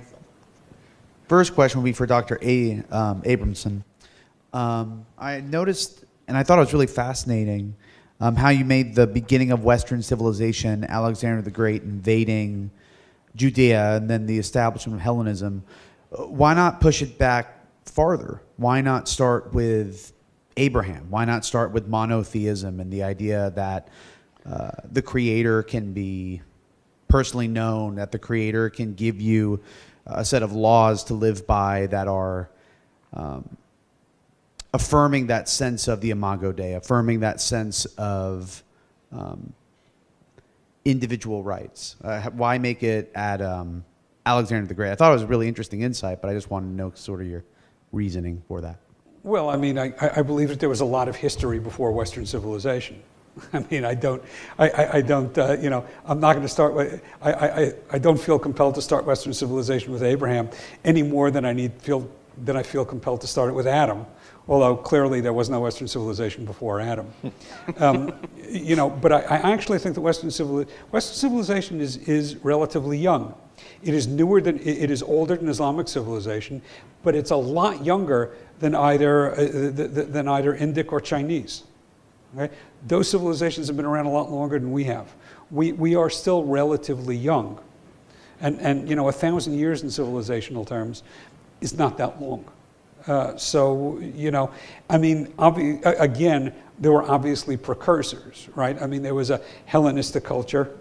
first question will be for Dr. Abramson. I noticed, and I thought it was really fascinating, how you made the beginning of Western civilization, Alexander the Great invading Judea, and then the establishment of Hellenism. Why not push it back farther? Why not start with Abraham? Why not start with monotheism and the idea that the Creator can be personally known, that the Creator can give you a set of laws to live by that are affirming that sense of the Imago Dei, affirming that sense of individual rights? Why make it at Alexander the Great? I thought it was a really interesting insight, but I just wanted to know sort of your reasoning for that. Well, I mean, I believe that there was a lot of history before Western civilization. I mean, I don't, you know, I'm not going to start with, I don't feel compelled to start Western civilization with Abraham any more than I feel compelled to start it with Adam. Although clearly there was no Western civilization before Adam. You know, but I actually think that Western civilization is relatively young. It is it is older than Islamic civilization, but it's a lot younger than either Indic or Chinese. Okay? Those civilizations have been around a lot longer than we have. We are still relatively young, and you know, 1,000 years in civilizational terms is not that long. So, you know, I mean, again, there were obviously precursors, right? I mean, there was a Hellenistic culture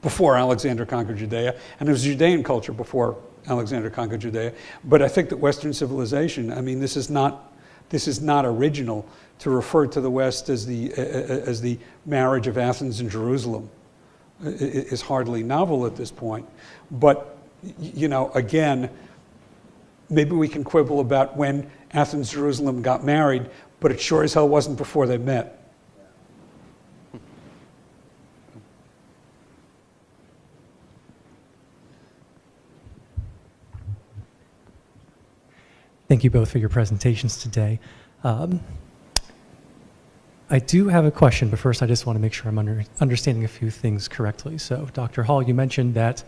before Alexander conquered Judea, and there was a Judean culture before Alexander conquered Judea. But I think that Western civilization, I mean, this is not original to refer to the West as the marriage of Athens and Jerusalem. It is hardly novel at this point. But, you know, again, maybe we can quibble about when Athens and Jerusalem got married, but it sure as hell wasn't before they met. Thank you both for your presentations today. I do have a question, but first I just want to make sure I'm understanding a few things correctly. So, Dr. Hall, you mentioned that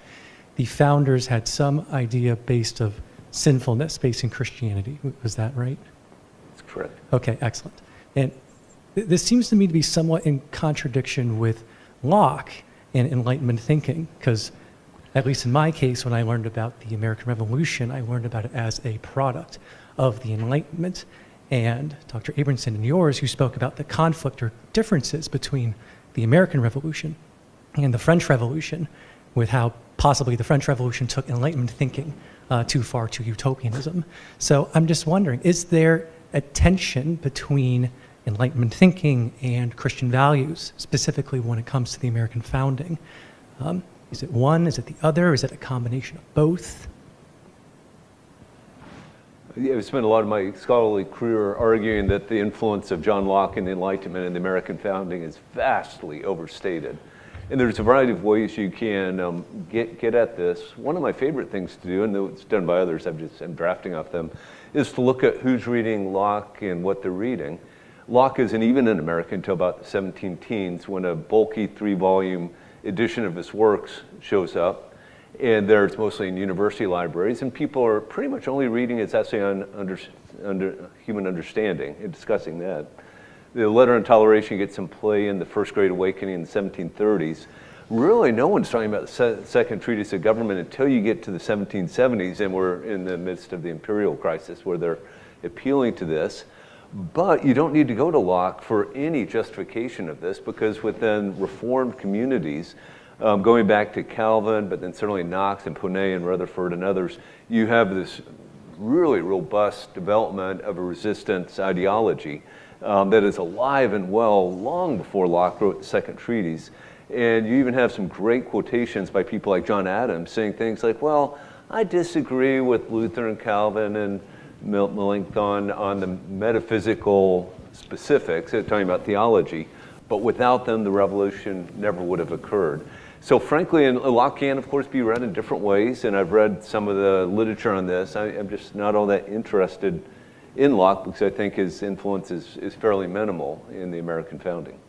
the founders had some idea based of sinfulness based in Christianity. Was that right? That's correct. Okay, excellent. And this seems to me to be somewhat in contradiction with Locke and Enlightenment thinking, because at least in my case, when I learned about the American Revolution, I learned about it as a product of the Enlightenment. And Dr. Abramson, in yours, you spoke about the conflict or differences between the American Revolution and the French Revolution, with how possibly the French Revolution took Enlightenment thinking too far to utopianism. So I'm just wondering, is there a tension between Enlightenment thinking and Christian values, specifically when it comes to the American founding? Is it one? Is it the other? Is it a combination of both? Yeah, I've spent a lot of my scholarly career arguing that the influence of John Locke and the Enlightenment and the American founding is vastly overstated. And there's a variety of ways you can get at this. One of my favorite things to do, and it's done by others, I'm drafting off them, is to look at who's reading Locke and what they're reading. Locke isn't even in America until about the 17 teens, when a bulky 3-volume edition of his works shows up. And there it's mostly in university libraries, and people are pretty much only reading his essay on human understanding and discussing that. The Letter on Toleration gets some play in the First Great Awakening in the 1730s. Really, no one's talking about the Second Treatise of Government until you get to the 1770s, and we're in the midst of the imperial crisis where they're appealing to this. But you don't need to go to Locke for any justification of this, because within Reformed communities, going back to Calvin, but then certainly Knox and Ponet and Rutherford and others, you have this really robust development of a resistance ideology that is alive and well long before Locke wrote the Second Treatise. And you even have some great quotations by people like John Adams saying things like, well, I disagree with Luther and Calvin and Melanchthon on the metaphysical specifics, talking about theology, but without them the revolution never would have occurred. So frankly, and Locke can of course be read in different ways, and I've read some of the literature on this. I'm just not all that interested in Locke because I think his influence is fairly minimal in the American founding.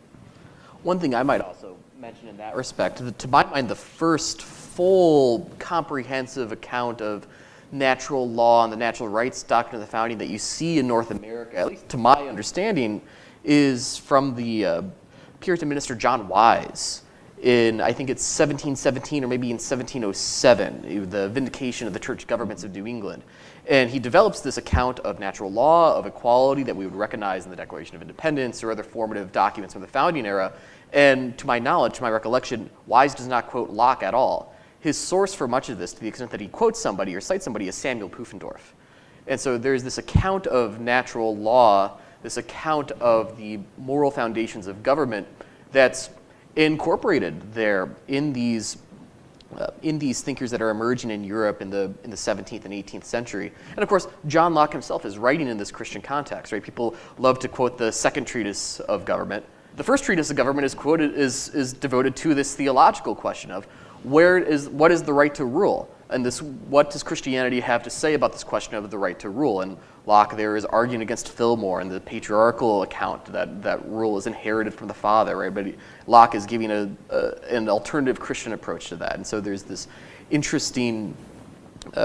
One thing I might also mention in that respect, to my mind, the first full comprehensive account of natural law and the natural rights doctrine of the founding that you see in North America, at least to my understanding, is from the Puritan minister John Wise in, I think it's 1717 or maybe in 1707, the Vindication of the Church Governments of New England. And he develops this account of natural law, of equality that we would recognize in the Declaration of Independence or other formative documents from the founding era. And to my knowledge, to my recollection, Wise does not quote Locke at all. His source for much of this, to the extent that he quotes somebody or cites somebody, is Samuel Pufendorf. And so there's this account of natural law, this account of the moral foundations of government that's incorporated there in these thinkers that are emerging in Europe in the 17th and 18th century. And of course, John Locke himself is writing in this Christian context, right? People love to quote the second treatise of government. The first treatise of government is devoted to this theological question of what is the right to rule? And what does Christianity have to say about this question of the right to rule? And Locke there is arguing against Fillmore and the patriarchal account that rule is inherited from the father, right? But Locke is giving an alternative Christian approach to that. And so there's this interesting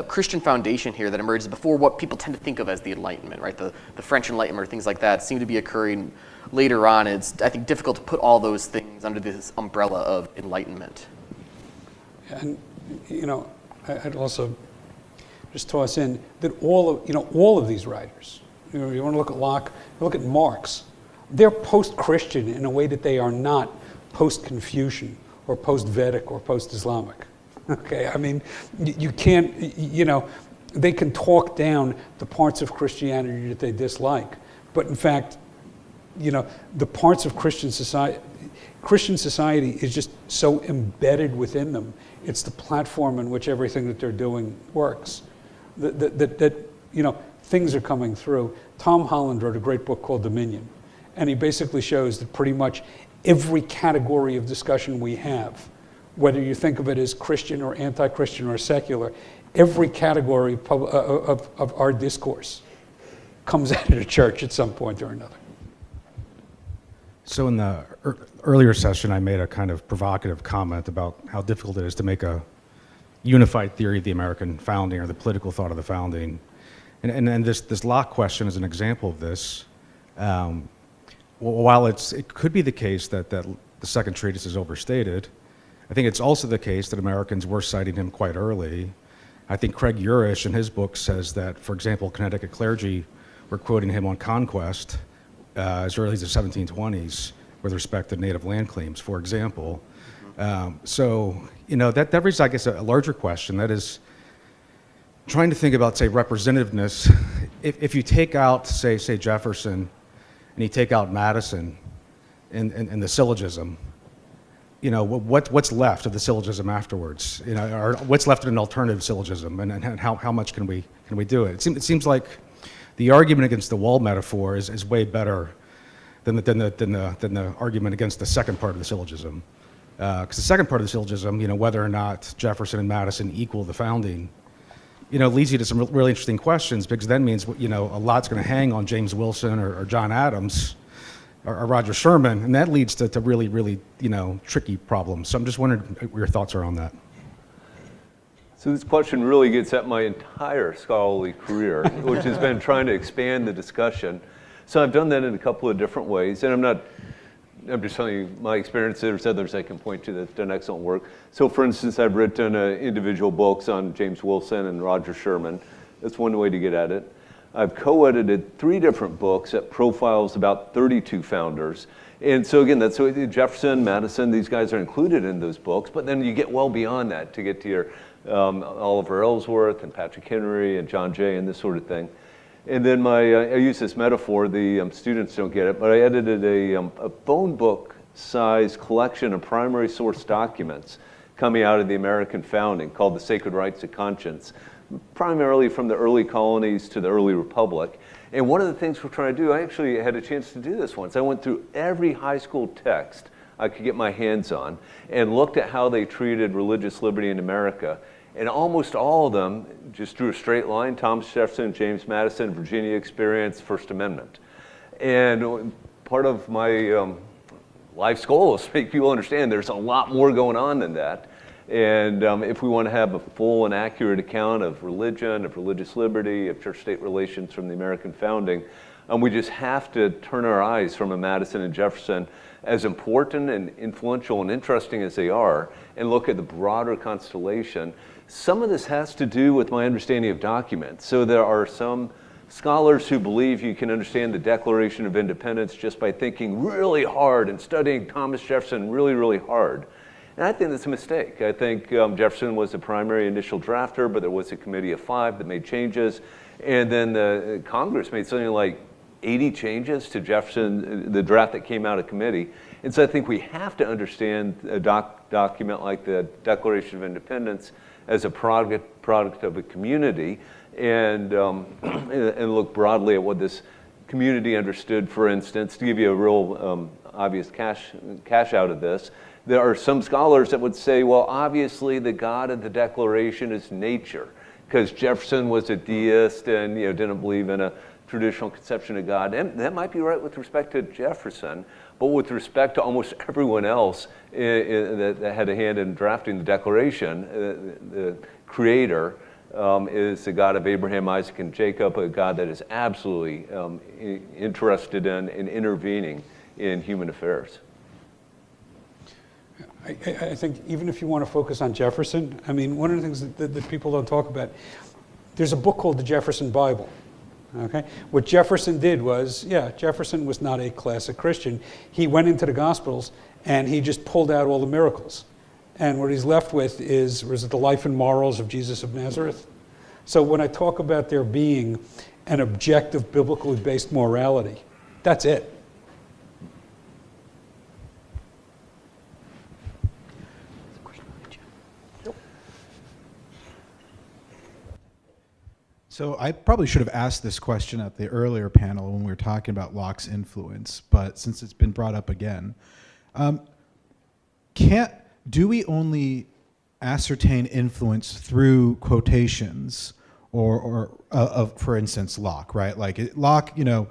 Christian foundation here that emerges before what people tend to think of as the Enlightenment, right? The French Enlightenment or things like that seem to be occurring later on. It's, I think, difficult to put all those things under this umbrella of Enlightenment. And, I'd also just toss in that all of these writers, you want to look at Locke, look at Marx, they're post-Christian in a way that they are not post-Confucian or post-Vedic or post-Islamic. Okay, I mean, you can't, they can talk down the parts of Christianity that they dislike, but in fact, the parts of Christian society is just so embedded within them. It's the platform in which everything that they're doing works. That things are coming through. Tom Holland wrote a great book called Dominion, and he basically shows that pretty much every category of discussion we have, whether you think of it as Christian or anti-Christian or secular, every category of our discourse comes out of the church at some point or another. So in the earlier session, I made a kind of provocative comment about how difficult it is to make a unified theory of the American founding or the political thought of the founding. And this Locke question is an example of this. While it could be the case that the second treatise is overstated, I think it's also the case that Americans were citing him quite early. I think Craig Urish in his book says that, for example, Connecticut clergy were quoting him on conquest as early as the 1720s with respect to native land claims, for example. So, that raises, I guess, a larger question. That is trying to think about, say, representativeness. If you take out, say Jefferson, and you take out Madison and the syllogism, what's left of the syllogism afterwards? Or what's left of an alternative syllogism, and how much can we do it? It seems like the argument against the wall metaphor is way better than the argument against the second part of the syllogism. Because the second part of the syllogism, whether or not Jefferson and Madison equal the founding, leads you to some really interesting questions, because that means, a lot's going to hang on James Wilson or John Adams or Roger Sherman, and that leads to really, really, tricky problems. So I'm just wondering what your thoughts are on that. So this question really gets at my entire scholarly career, which has been trying to expand the discussion. So I've done that in a couple of different ways, and I'm just telling you my experience. There's others I can point to that've done excellent work. So for instance, I've written individual books on James Wilson and Roger Sherman. That's one way to get at it. I've co-edited 3 different books that profiles about 32 founders. And so again, that's Jefferson, Madison, these guys are included in those books, but then you get well beyond that to get to your Oliver Ellsworth and Patrick Henry and John Jay and this sort of thing. And then I use this metaphor, the students don't get it, but I edited a phone book size collection of primary source documents coming out of the American founding called the Sacred Rights of Conscience, primarily from the early colonies to the early republic. And one of the things we're trying to do, I actually had a chance to do this once. I went through every high school text I could get my hands on and looked at how they treated religious liberty in America. And almost all of them just drew a straight line: Thomas Jefferson, James Madison, Virginia experience, First Amendment. And part of my life's goal is to make people understand there's a lot more going on than that. And if we want to have a full and accurate account of religion, of religious liberty, of church-state relations from the American founding, we just have to turn our eyes from a Madison and Jefferson, as important and influential and interesting as they are, and look at the broader constellation. Some of this has to do with my understanding of documents. So there are some scholars who believe you can understand the Declaration of Independence just by thinking really hard and studying Thomas Jefferson really, really hard. And I think that's a mistake. I think Jefferson was the primary initial drafter, but there was a committee of 5 that made changes. And then the Congress made something like 80 changes to Jefferson, the draft that came out of committee. And so I think we have to understand a document like the Declaration of Independence as a product of a community, and look broadly at what this community understood. For instance, to give you a real obvious cash out of this, there are some scholars that would say, well, obviously the God of the Declaration is nature, because Jefferson was a deist and didn't believe in a traditional conception of God. And that might be right with respect to Jefferson, but with respect to almost everyone else that had a hand in drafting the Declaration, the creator is the God of Abraham, Isaac, and Jacob, a God that is absolutely interested in and intervening in human affairs. I think even if you want to focus on Jefferson, I mean, one of the things that people don't talk about, there's a book called the Jefferson Bible. Okay? What Jefferson did was, Jefferson was not a classic Christian. He went into the Gospels and he just pulled out all the miracles. And what he's left with was it the life and morals of Jesus of Nazareth? So when I talk about there being an objective, biblically based morality, that's it. So I probably should have asked this question at the earlier panel when we were talking about Locke's influence, but since it's been brought up again, do we only ascertain influence through quotations or for instance, Locke, right? Like Locke, the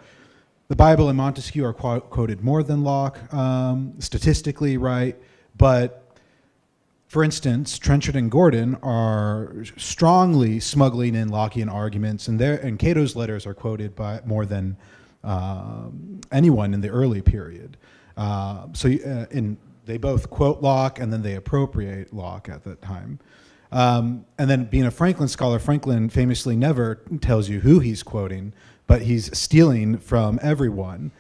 Bible and Montesquieu are quoted more than Locke, statistically, right? But for instance, Trenchard and Gordon are strongly smuggling in Lockean arguments, and Cato's letters are quoted by more than anyone in the early period. They both quote Locke, and then they appropriate Locke at that time. And then being a Franklin scholar, Franklin famously never tells you who he's quoting, but he's stealing from everyone.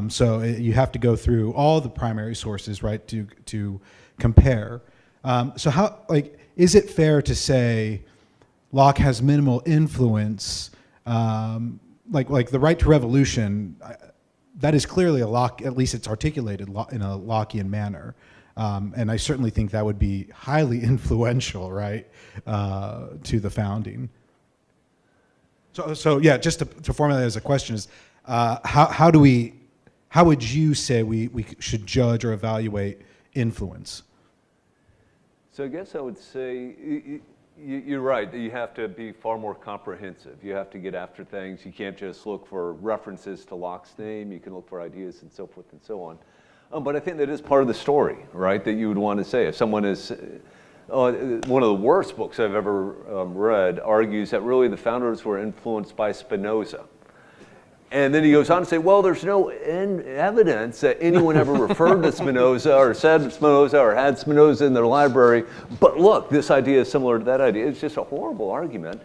So you have to go through all the primary sources, right, to compare. So how, is it fair to say Locke has minimal influence, like the right to revolution, that is clearly a Locke, at least it's articulated in a Lockean manner. And I certainly think that would be highly influential, right, to the founding. So yeah, just to formulate as a question is, how would you say we should judge or evaluate influence? So I guess I would say you're right, that you have to be far more comprehensive. You have to get after things. You can't just look for references to Locke's name. You can look for ideas and so forth and so on. But I think that is part of the story, right, that you would want to say. If someone is, one of the worst books I've ever read argues that really the founders were influenced by Spinoza. And then he goes on to say, well, there's no evidence that anyone ever referred to Spinoza or said Spinoza or had Spinoza in their library. But look, this idea is similar to that idea. It's just a horrible argument.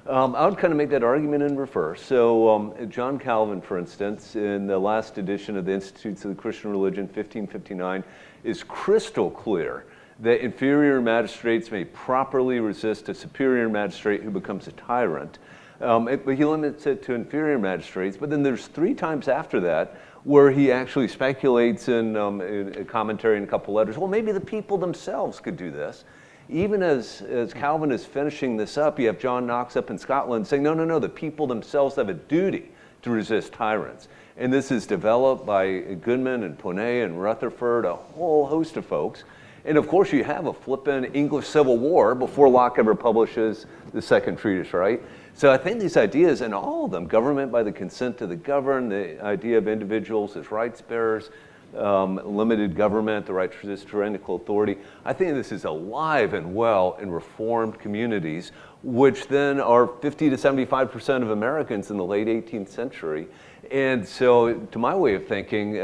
I would kind of make that argument in reverse. So John Calvin, for instance, in the last edition of the Institutes of the Christian Religion, 1559, is crystal clear that inferior magistrates may properly resist a superior magistrate who becomes a tyrant. But he limits it to inferior magistrates. But then there's 3 times after that where he actually speculates in a commentary and a couple letters, well, maybe the people themselves could do this. Even as Calvin is finishing this up, you have John Knox up in Scotland saying, no, the people themselves have a duty to resist tyrants. And this is developed by Goodman and Ponet and Rutherford, a whole host of folks. And of course, you have a flippin' English Civil War before Locke ever publishes the second treatise, right? So I think these ideas, and all of them, government by the consent of the governed, the idea of individuals as rights bearers, limited government, the right to resist tyrannical authority, I think this is alive and well in reformed communities, which then are 50 to 75% of Americans in the late 18th century. And so to my way of thinking,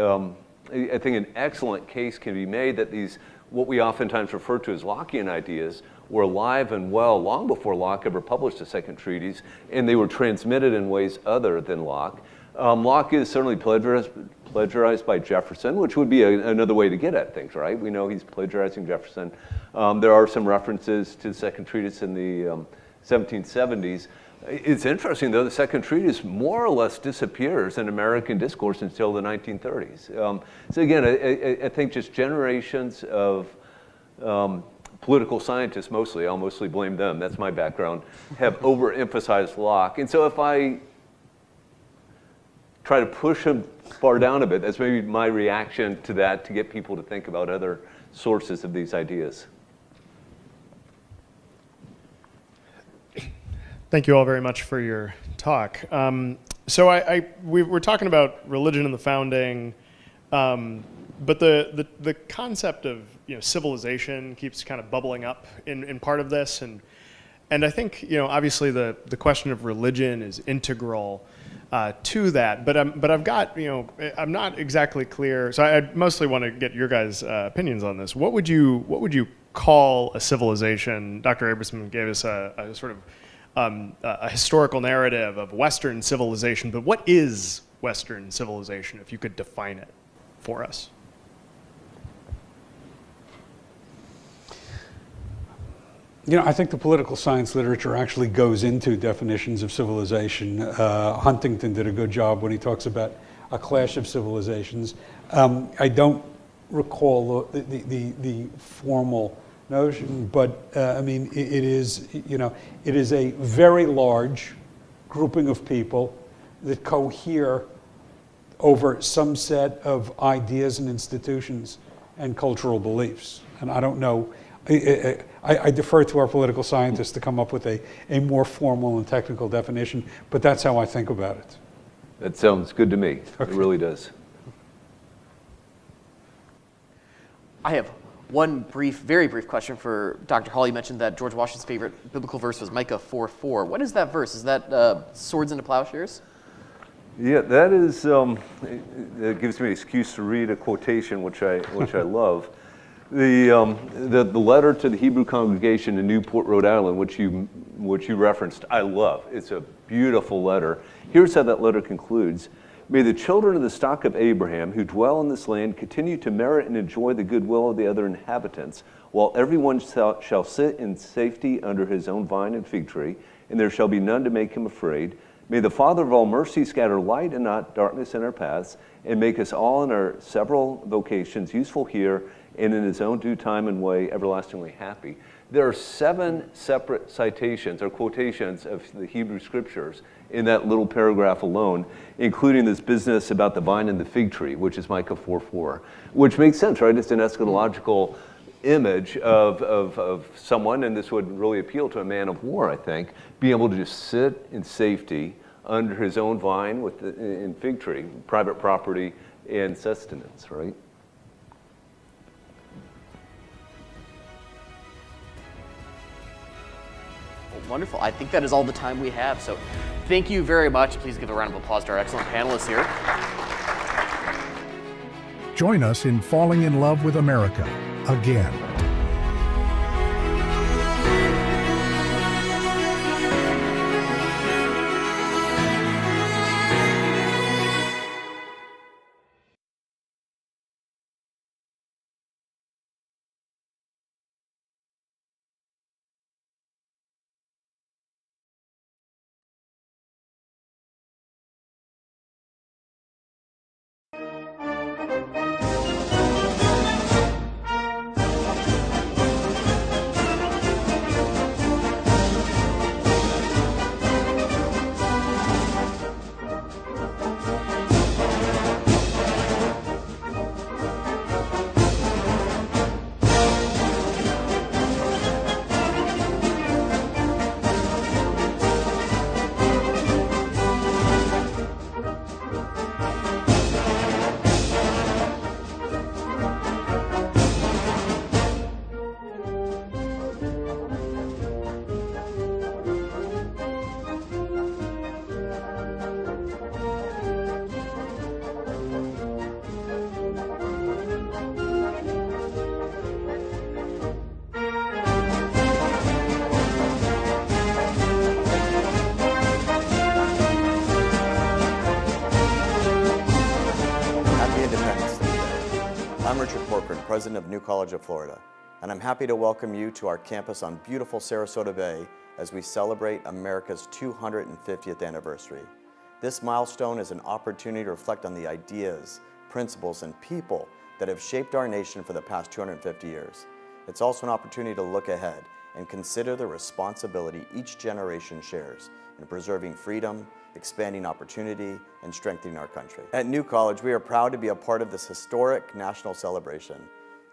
I think an excellent case can be made that these, what we oftentimes refer to as Lockean ideas, were alive and well long before Locke ever published the second treatise, and they were transmitted in ways other than Locke. Locke is certainly plagiarized by Jefferson, which would be another way to get at things, right? We know he's plagiarizing Jefferson. There are some references to the second treatise in the 1770s. It's interesting, though, the second treatise more or less disappears in American discourse until the 1930s. So again, I think just generations of political scientists, mostly, I'll mostly blame them, that's my background, have overemphasized Locke. And so if I try to push him far down a bit, that's maybe my reaction to that, to get people to think about other sources of these ideas. Thank you all very much for your talk. So we're talking about religion and the founding, but the concept of civilization keeps kind of bubbling up in part of this, and I think obviously the question of religion is integral to that, but I've got I'm not exactly clear. So I mostly want to get your guys' opinions on this. What would you call a civilization? Dr. Abramson gave us a sort of a historical narrative of Western civilization, but what is Western civilization, if you could define it for us? I think the political science literature actually goes into definitions of civilization. Huntington did a good job when he talks about a clash of civilizations. I don't recall the formal notion, but I mean, it is a very large grouping of people that cohere over some set of ideas and institutions and cultural beliefs. And I don't know, I defer to our political scientists to come up with a more formal and technical definition, but that's how I think about it. That sounds good to me. Okay. It really does. I have one very brief question for Dr. Hall. You mentioned that George Washington's favorite biblical verse was Micah 4:4. What is that verse? Is that swords into plowshares? Yeah, that is. It gives me an excuse to read a quotation, which I love. The letter to the Hebrew congregation in Newport, Rhode Island, which you referenced, I love. It's a beautiful letter. Here's how that letter concludes. May the children of the stock of Abraham who dwell in this land continue to merit and enjoy the goodwill of the other inhabitants, while everyone shall sit in safety under his own vine and fig tree, and there shall be none to make him afraid. May the Father of all mercy scatter light and not darkness in our paths, and make us all in our several vocations useful here, and in his own due time and way everlastingly happy. There are 7 separate citations or quotations of the Hebrew scriptures in that little paragraph alone, including this business about the vine and the fig tree, which is Micah 4:4, which makes sense, right? It's an eschatological image of someone, and this would really appeal to a man of war, I think, being able to just sit in safety under his own vine in fig tree, private property and sustenance, right? Wonderful. I think that is all the time we have. So thank you very much. Please give a round of applause to our excellent panelists here. Join us in falling in love with America again. president of New College of Florida, and I'm happy to welcome you to our campus on beautiful Sarasota Bay as we celebrate America's 250th anniversary. This milestone is an opportunity to reflect on the ideas, principles, and people that have shaped our nation for the past 250 years. It's also an opportunity to look ahead and consider the responsibility each generation shares in preserving freedom, expanding opportunity, and strengthening our country. At New College, we are proud to be a part of this historic national celebration.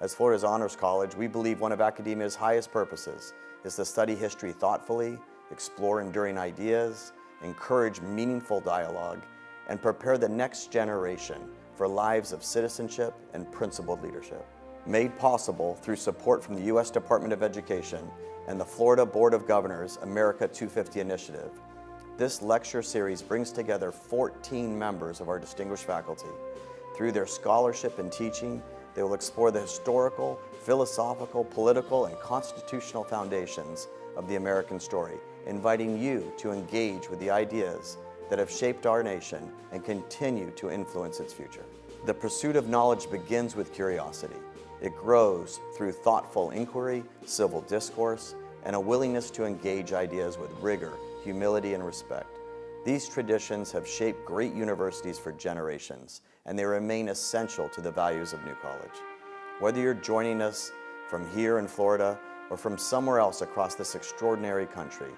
As Florida's honors college, we believe one of academia's highest purposes is to study history thoughtfully, explore enduring ideas, encourage meaningful dialogue, and prepare the next generation for lives of citizenship and principled leadership. Made possible through support from the U.S. Department of Education and the Florida Board of Governors America 250 Initiative, this lecture series brings together 14 members of our distinguished faculty. Through their scholarship and teaching, they will explore the historical, philosophical, political, and constitutional foundations of the American story, inviting you to engage with the ideas that have shaped our nation and continue to influence its future. The pursuit of knowledge begins with curiosity. It grows through thoughtful inquiry, civil discourse, and a willingness to engage ideas with rigor, humility, and respect. These traditions have shaped great universities for generations, and they remain essential to the values of New College. Whether you're joining us from here in Florida or from somewhere else across this extraordinary country,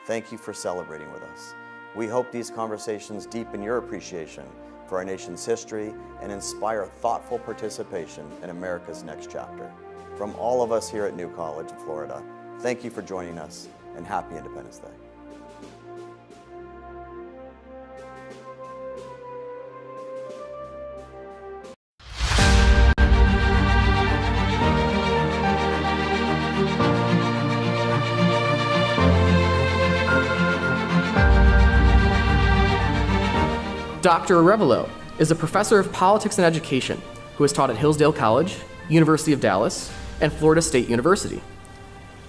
thank you for celebrating with us. We hope these conversations deepen your appreciation for our nation's history and inspire thoughtful participation in America's next chapter. From all of us here at New College of Florida, thank you for joining us, and happy Independence Day. Dr. Arevalo is a professor of politics and education who has taught at Hillsdale College, University of Dallas, and Florida State University.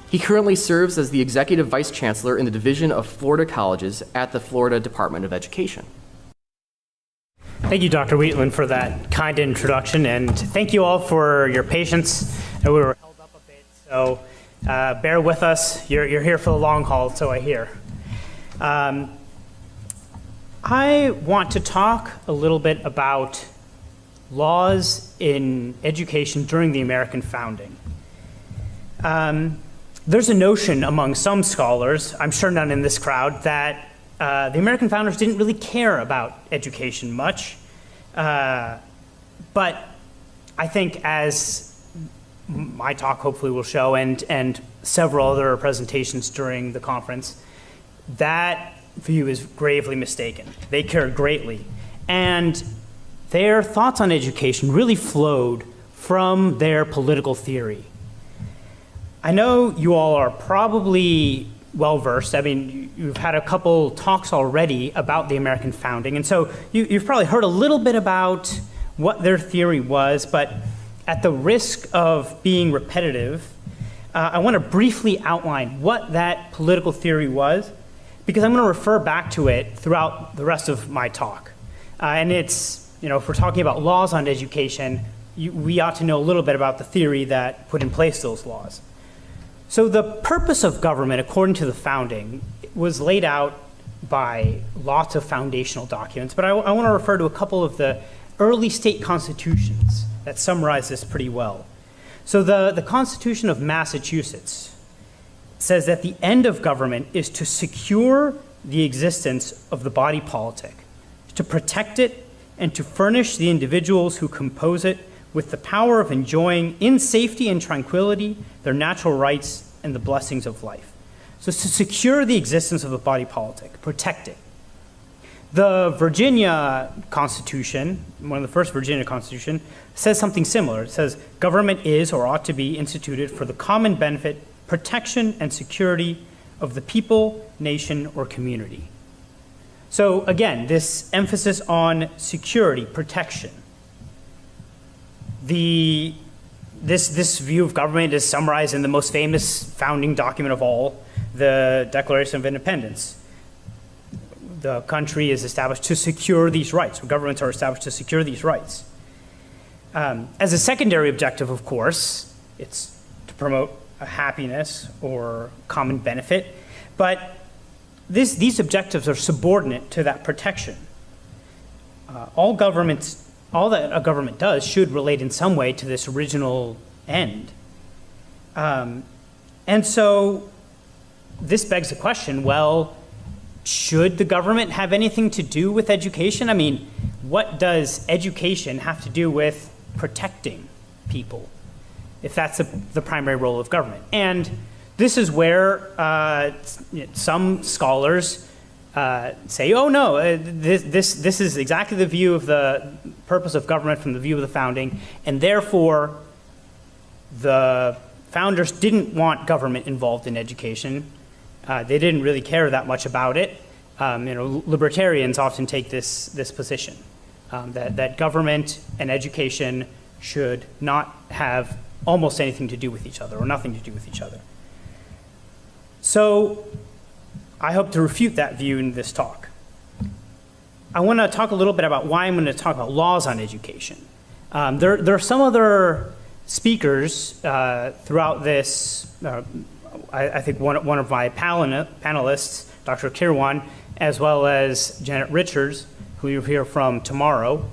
He currently serves as the Executive Vice Chancellor in the Division of Florida Colleges at the Florida Department of Education. Thank you, Dr. Wheatland, for that kind introduction, and thank you all for your patience. We were held up a bit, so bear with us. You're here for the long haul, so I hear. I want to talk a little bit about laws in education during the American founding. There's a notion among some scholars, I'm sure none in this crowd, that the American founders didn't really care about education much. But I think, as my talk hopefully will show, and several other presentations during the conference, that view is gravely mistaken. They cared greatly. And their thoughts on education really flowed from their political theory. I know you all are probably well-versed. I mean, you've had a couple talks already about the American founding, and so you've probably heard a little bit about what their theory was, but at the risk of being repetitive, I want to briefly outline what that political theory was, because I'm going to refer back to it throughout the rest of my talk. And it's, if we're talking about laws on education, we ought to know a little bit about the theory that put in place those laws. So the purpose of government, according to the founding, was laid out by lots of foundational documents, but I want to refer to a couple of the early state constitutions that summarize this pretty well. So the Constitution of Massachusetts says that the end of government is to secure the existence of the body politic, to protect it, and to furnish the individuals who compose it with the power of enjoying in safety and tranquility their natural rights and the blessings of life. So it's to secure the existence of the body politic, protect it. The Virginia Constitution, one of the first Virginia Constitution, says something similar. It says, government is or ought to be instituted for the common benefit, protection, and security of the people, nation, or community. So again, this emphasis on security, protection. This view of government is summarized in the most famous founding document of all, the Declaration of Independence. The country is established to secure these rights. Governments are established to secure these rights. As a secondary objective, of course, it's to promote a happiness or common benefit, but these objectives are subordinate to that protection. All that a government does should relate in some way to this original end. And so this begs the question, well, should the government have anything to do with education? I mean, what does education have to do with protecting people, if that's the primary role of government? And this is where some scholars say, oh no, this is exactly the view of the purpose of government from the view of the founding, and therefore the founders didn't want government involved in education. They didn't really care that much about it. Libertarians often take this position, that government and education should not have almost anything to do with each other, or nothing to do with each other. So I hope to refute that view in this talk. I want to talk a little bit about why I'm going to talk about laws on education. There are some other speakers throughout this. I think one of my panelists, Dr. Kirwan, as well as Janet Richards, who you'll hear from tomorrow,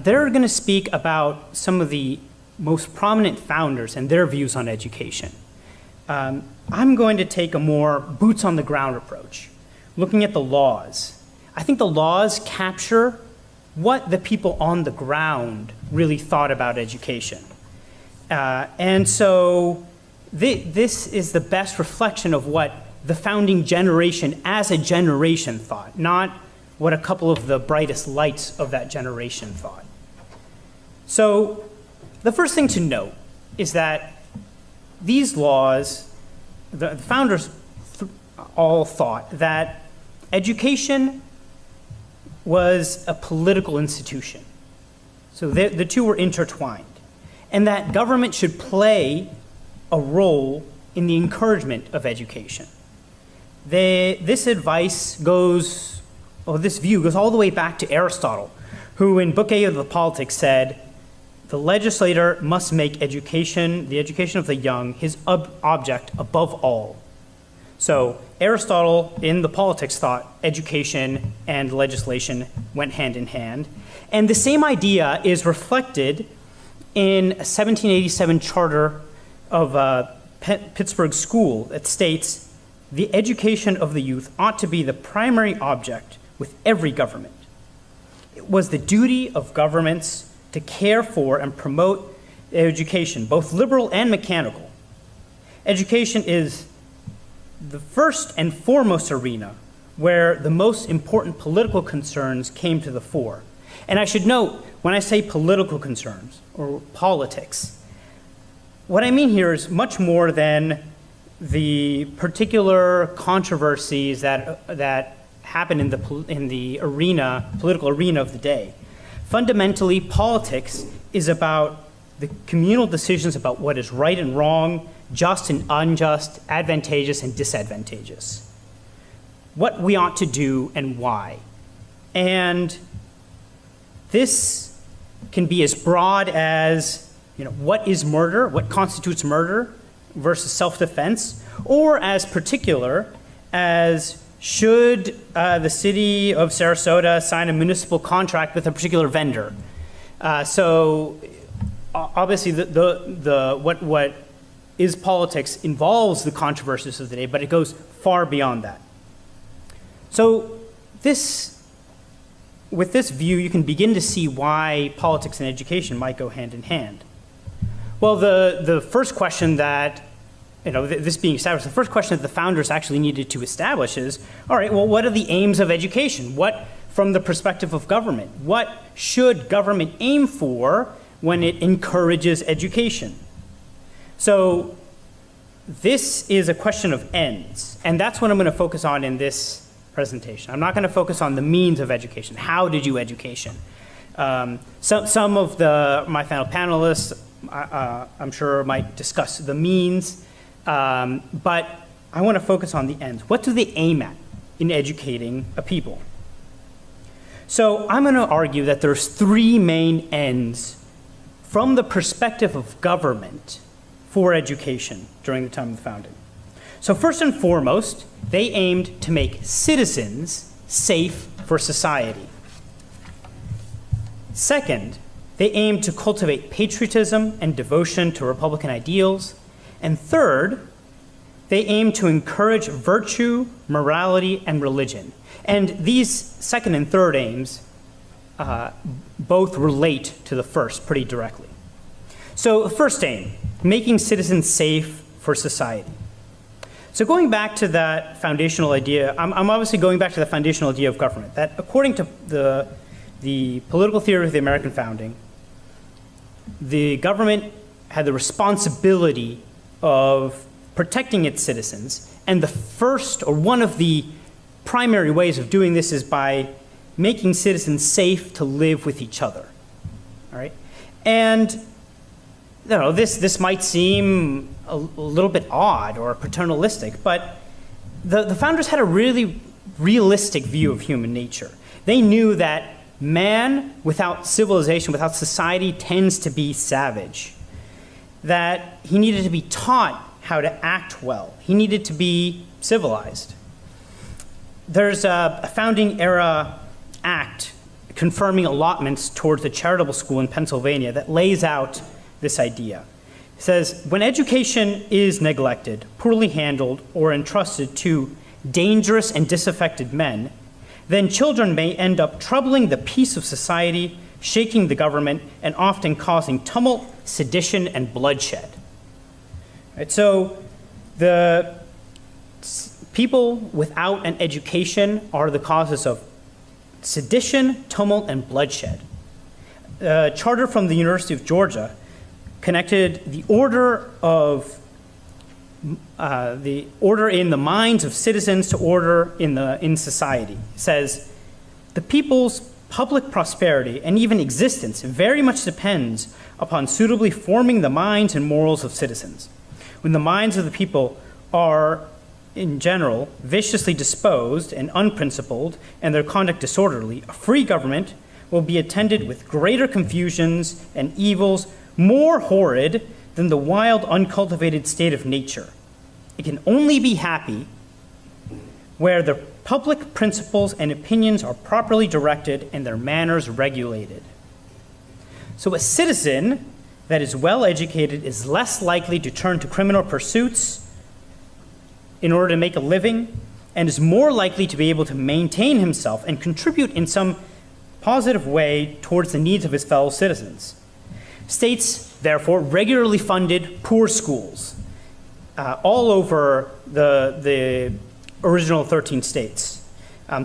they're going to speak about some of the most prominent founders and their views on education. I'm going to take a more boots on the ground approach, looking at the laws. I think the laws capture what the people on the ground really thought about education. And so this is the best reflection of what the founding generation as a generation thought, not what a couple of the brightest lights of that generation thought. So the first thing to note is that these laws, the founders all thought that education was a political institution. So the two were intertwined, and that government should play a role in the encouragement of education. This view goes all the way back to Aristotle, who in Book 8 of the Politics said, the legislator must make education, the education of the young, his object above all. So Aristotle in the Politics thought education and legislation went hand in hand. And the same idea is reflected in a 1787 charter of Pittsburgh School that states, the education of the youth ought to be the primary object with every government. It was the duty of governments to care for and promote education, both liberal and mechanical. Education is the first and foremost arena where the most important political concerns came to the fore. And I should note, when I say political concerns or politics, what I mean here is much more than the particular controversies that happen in the political arena of the day. Fundamentally, politics is about the communal decisions about what is right and wrong, just and unjust, advantageous and disadvantageous. What we ought to do and why. And this can be as broad as, what is murder, what constitutes murder versus self-defense, or as particular as should the city of Sarasota sign a municipal contract with a particular vendor. So obviously what is politics involves the controversies of the day, but it goes far beyond that. So with this view, you can begin to see why politics and education might go hand in hand. Well, the first question that, this being established, the first question that the founders actually needed to establish is, all right, well, what are the aims of education? What, from the perspective of government, what should government aim for when it encourages education? So this is a question of ends, and that's what I'm going to focus on in this presentation. I'm not going to focus on the means of education. How to do education. Some of my panelists, I'm sure, might discuss the means, but I want to focus on the ends. What do they aim at in educating a people? So I'm going to argue that there's three main ends from the perspective of government for education during the time of the founding. So first and foremost, they aimed to make citizens safe for society. Second, they aimed to cultivate patriotism and devotion to Republican ideals. And third, they aimed to encourage virtue, morality, and religion. And these second and third aims both relate to the first pretty directly. So the first aim, making citizens safe for society. So going back to that foundational idea, I'm obviously going back to the foundational idea of government, that according to the political theory of the American founding, the government had the responsibility of protecting its citizens, and the first, or one of the primary ways of doing this is by making citizens safe to live with each other, all right? And you know, this might seem a little bit odd or paternalistic, but the founders had a really realistic view of human nature. They knew that man without civilization, without society, tends to be savage, that he needed to be taught how to act well. He needed to be civilized. There's a founding era act confirming allotments towards a charitable school in Pennsylvania that lays out this idea. It says, when education is neglected, poorly handled, or entrusted to dangerous and disaffected men, then children may end up troubling the peace of society, shaking the government, and often causing tumult, sedition, and bloodshed. Right, so the people without an education are the causes of sedition, tumult, and bloodshed. A charter from the University of Georgia connected the order in the minds of citizens to order in society. It says, the people's public prosperity and even existence very much depends upon suitably forming the minds and morals of citizens. When the minds of the people are, in general, viciously disposed and unprincipled, and their conduct disorderly, a free government will be attended with greater confusions and evils more horrid than the wild, uncultivated state of nature. It can only be happy where the public principles and opinions are properly directed and their manners regulated. So a citizen that is well educated is less likely to turn to criminal pursuits in order to make a living, and is more likely to be able to maintain himself and contribute in some positive way towards the needs of his fellow citizens. States, therefore, regularly funded poor schools all over the original 13 states.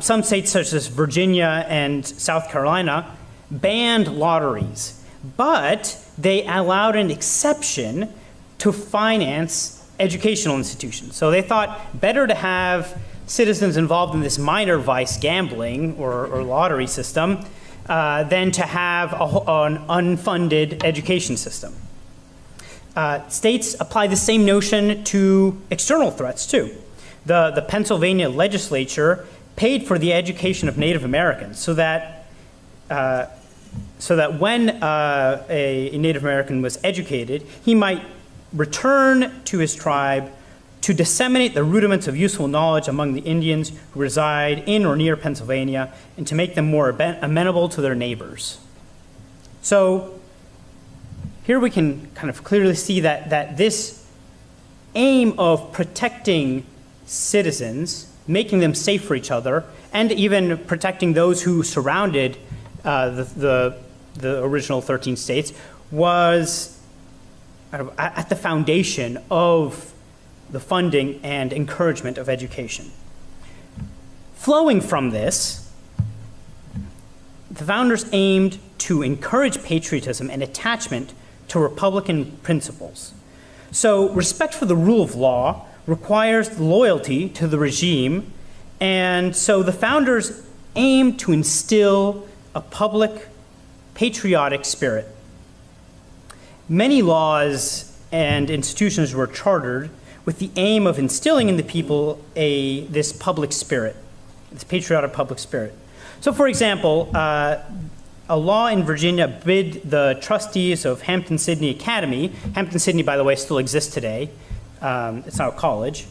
Some states, such as Virginia and South Carolina, banned lotteries, but they allowed an exception to finance educational institutions. So they thought better to have citizens involved in this minor vice, gambling or lottery system, than to have an unfunded education system. States apply the same notion to external threats too. The Pennsylvania legislature paid for the education of Native Americans so that when a Native American was educated, he might return to his tribe to disseminate the rudiments of useful knowledge among the Indians who reside in or near Pennsylvania, and to make them more amenable to their neighbors. So here we can kind of clearly see that this aim of protecting citizens, making them safe for each other, and even protecting those who surrounded the original 13 states was at the foundation of the funding and encouragement of education. Flowing from this, the founders aimed to encourage patriotism and attachment to Republican principles. So respect for the rule of law requires loyalty to the regime, and so the founders aimed to instill a public patriotic spirit. Many laws and institutions were chartered with the aim of instilling in the people this public spirit, this patriotic public spirit. So for example, a law in Virginia bid the trustees of Hampton-Sydney Academy, Hampton-Sydney, by the way, still exists today. It's now a college.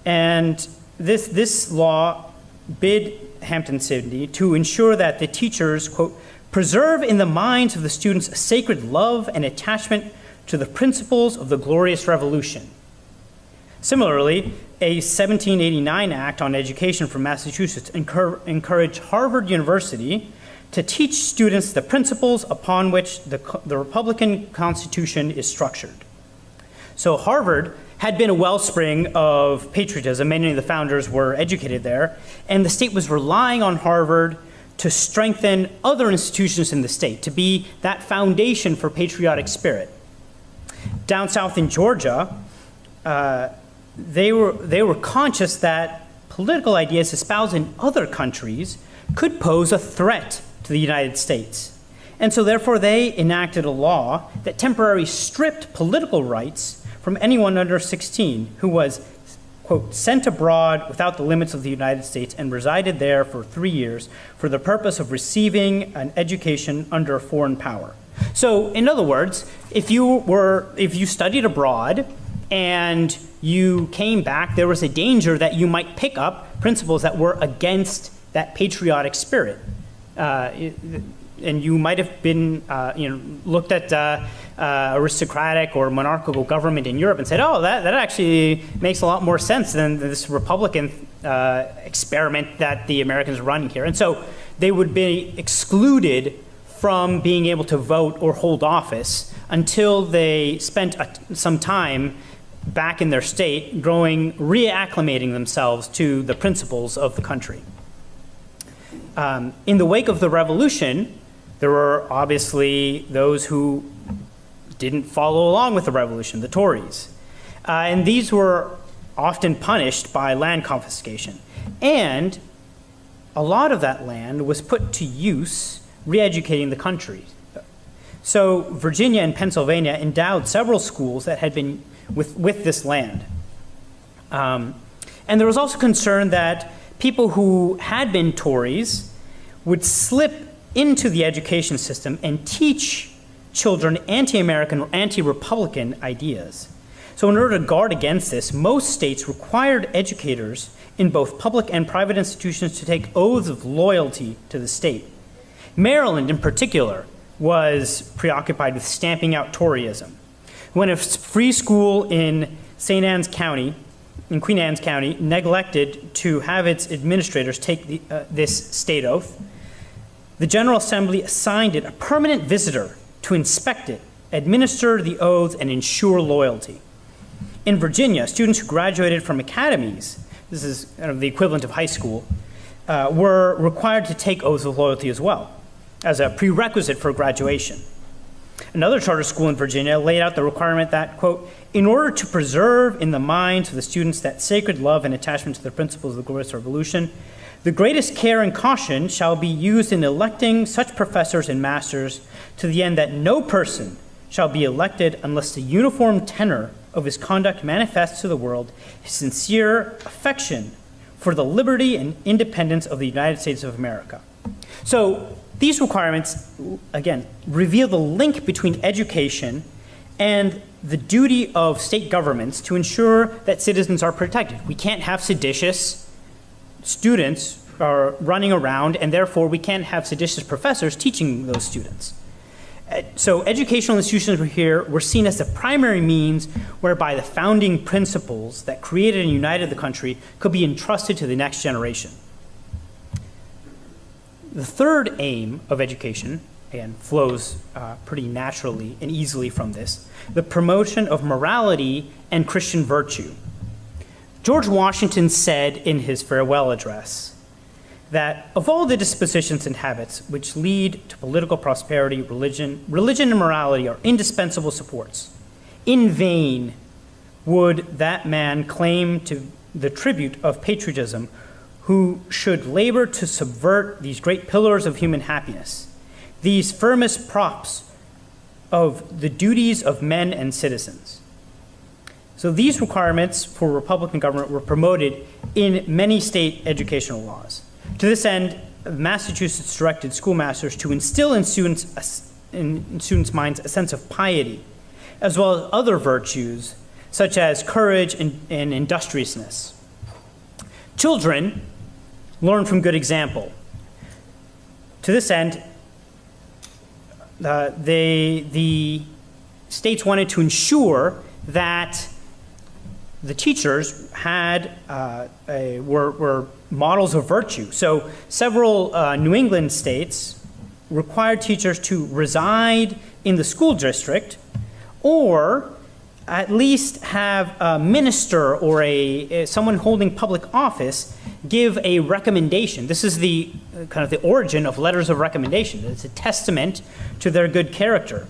And this law bid Hampton-Sydney to ensure that the teachers, quote, preserve in the minds of the students a sacred love and attachment to the principles of the glorious revolution. Similarly, a 1789 Act on Education from Massachusetts encouraged Harvard University to teach students the principles upon which the Republican Constitution is structured. So Harvard had been a wellspring of patriotism. Many of the founders were educated there, and the state was relying on Harvard to strengthen other institutions in the state, to be that foundation for patriotic spirit. Down south in Georgia, they were conscious that political ideas espoused in other countries could pose a threat to the United States. And so therefore they enacted a law that temporarily stripped political rights from anyone under 16 who was, quote, sent abroad without the limits of the United States and resided there for 3 years for the purpose of receiving an education under a foreign power. So in other words, if you studied abroad and you came back, there was a danger that you might pick up principles that were against that patriotic spirit. And you might have been, looked at aristocratic or monarchical government in Europe and said, oh, that actually makes a lot more sense than this Republican experiment that the Americans are running here. And so they would be excluded from being able to vote or hold office until they spent some time back in their state reacclimating themselves to the principles of the country. In the wake of the revolution, there were obviously those who didn't follow along with the revolution, the Tories. And these were often punished by land confiscation. And a lot of that land was put to use re-educating the country. So Virginia and Pennsylvania endowed several schools that had been with this land. And there was also concern that people who had been Tories would slip into the education system and teach children anti-American or anti-Republican ideas. So in order to guard against this, most states required educators in both public and private institutions to take oaths of loyalty to the state. Maryland, in particular, was preoccupied with stamping out Toryism. When a free school in St. Anne's County, in Queen Anne's County, neglected to have its administrators take this state oath, the General Assembly assigned it a permanent visitor to inspect it, administer the oaths, and ensure loyalty. In Virginia, students who graduated from academies, this is kind of the equivalent of high school, were required to take oaths of loyalty as well, as a prerequisite for graduation. Another charter school in Virginia laid out the requirement that, quote, in order to preserve in the minds of the students that sacred love and attachment to the principles of the glorious revolution, the greatest care and caution shall be used in electing such professors and masters to the end that no person shall be elected unless the uniform tenor of his conduct manifests to the world his sincere affection for the liberty and independence of the United States of America. So these requirements, again, reveal the link between education and the duty of state governments to ensure that citizens are protected. We can't have seditious students are running around, and therefore we can't have seditious professors teaching those students. So educational institutions were seen as the primary means whereby the founding principles that created and united the country could be entrusted to the next generation. The third aim of education, again, flows pretty naturally and easily from this, the promotion of morality and Christian virtue. George Washington said in his farewell address that of all the dispositions and habits which lead to political prosperity, religion and morality are indispensable supports. In vain would that man claim to the tribute of patriotism who should labor to subvert these great pillars of human happiness, these firmest props of the duties of men and citizens. So these requirements for Republican government were promoted in many state educational laws. To this end, Massachusetts directed schoolmasters to instill in students' minds a sense of piety, as well as other virtues such as courage and industriousness. Children learn from good example. To this end, the states wanted to ensure that the teachers had were models of virtue. So several New England states required teachers to reside in the school district, or at least have a minister or someone holding public office give a recommendation. This is the kind of the origin of letters of recommendation. It's a testament to their good character.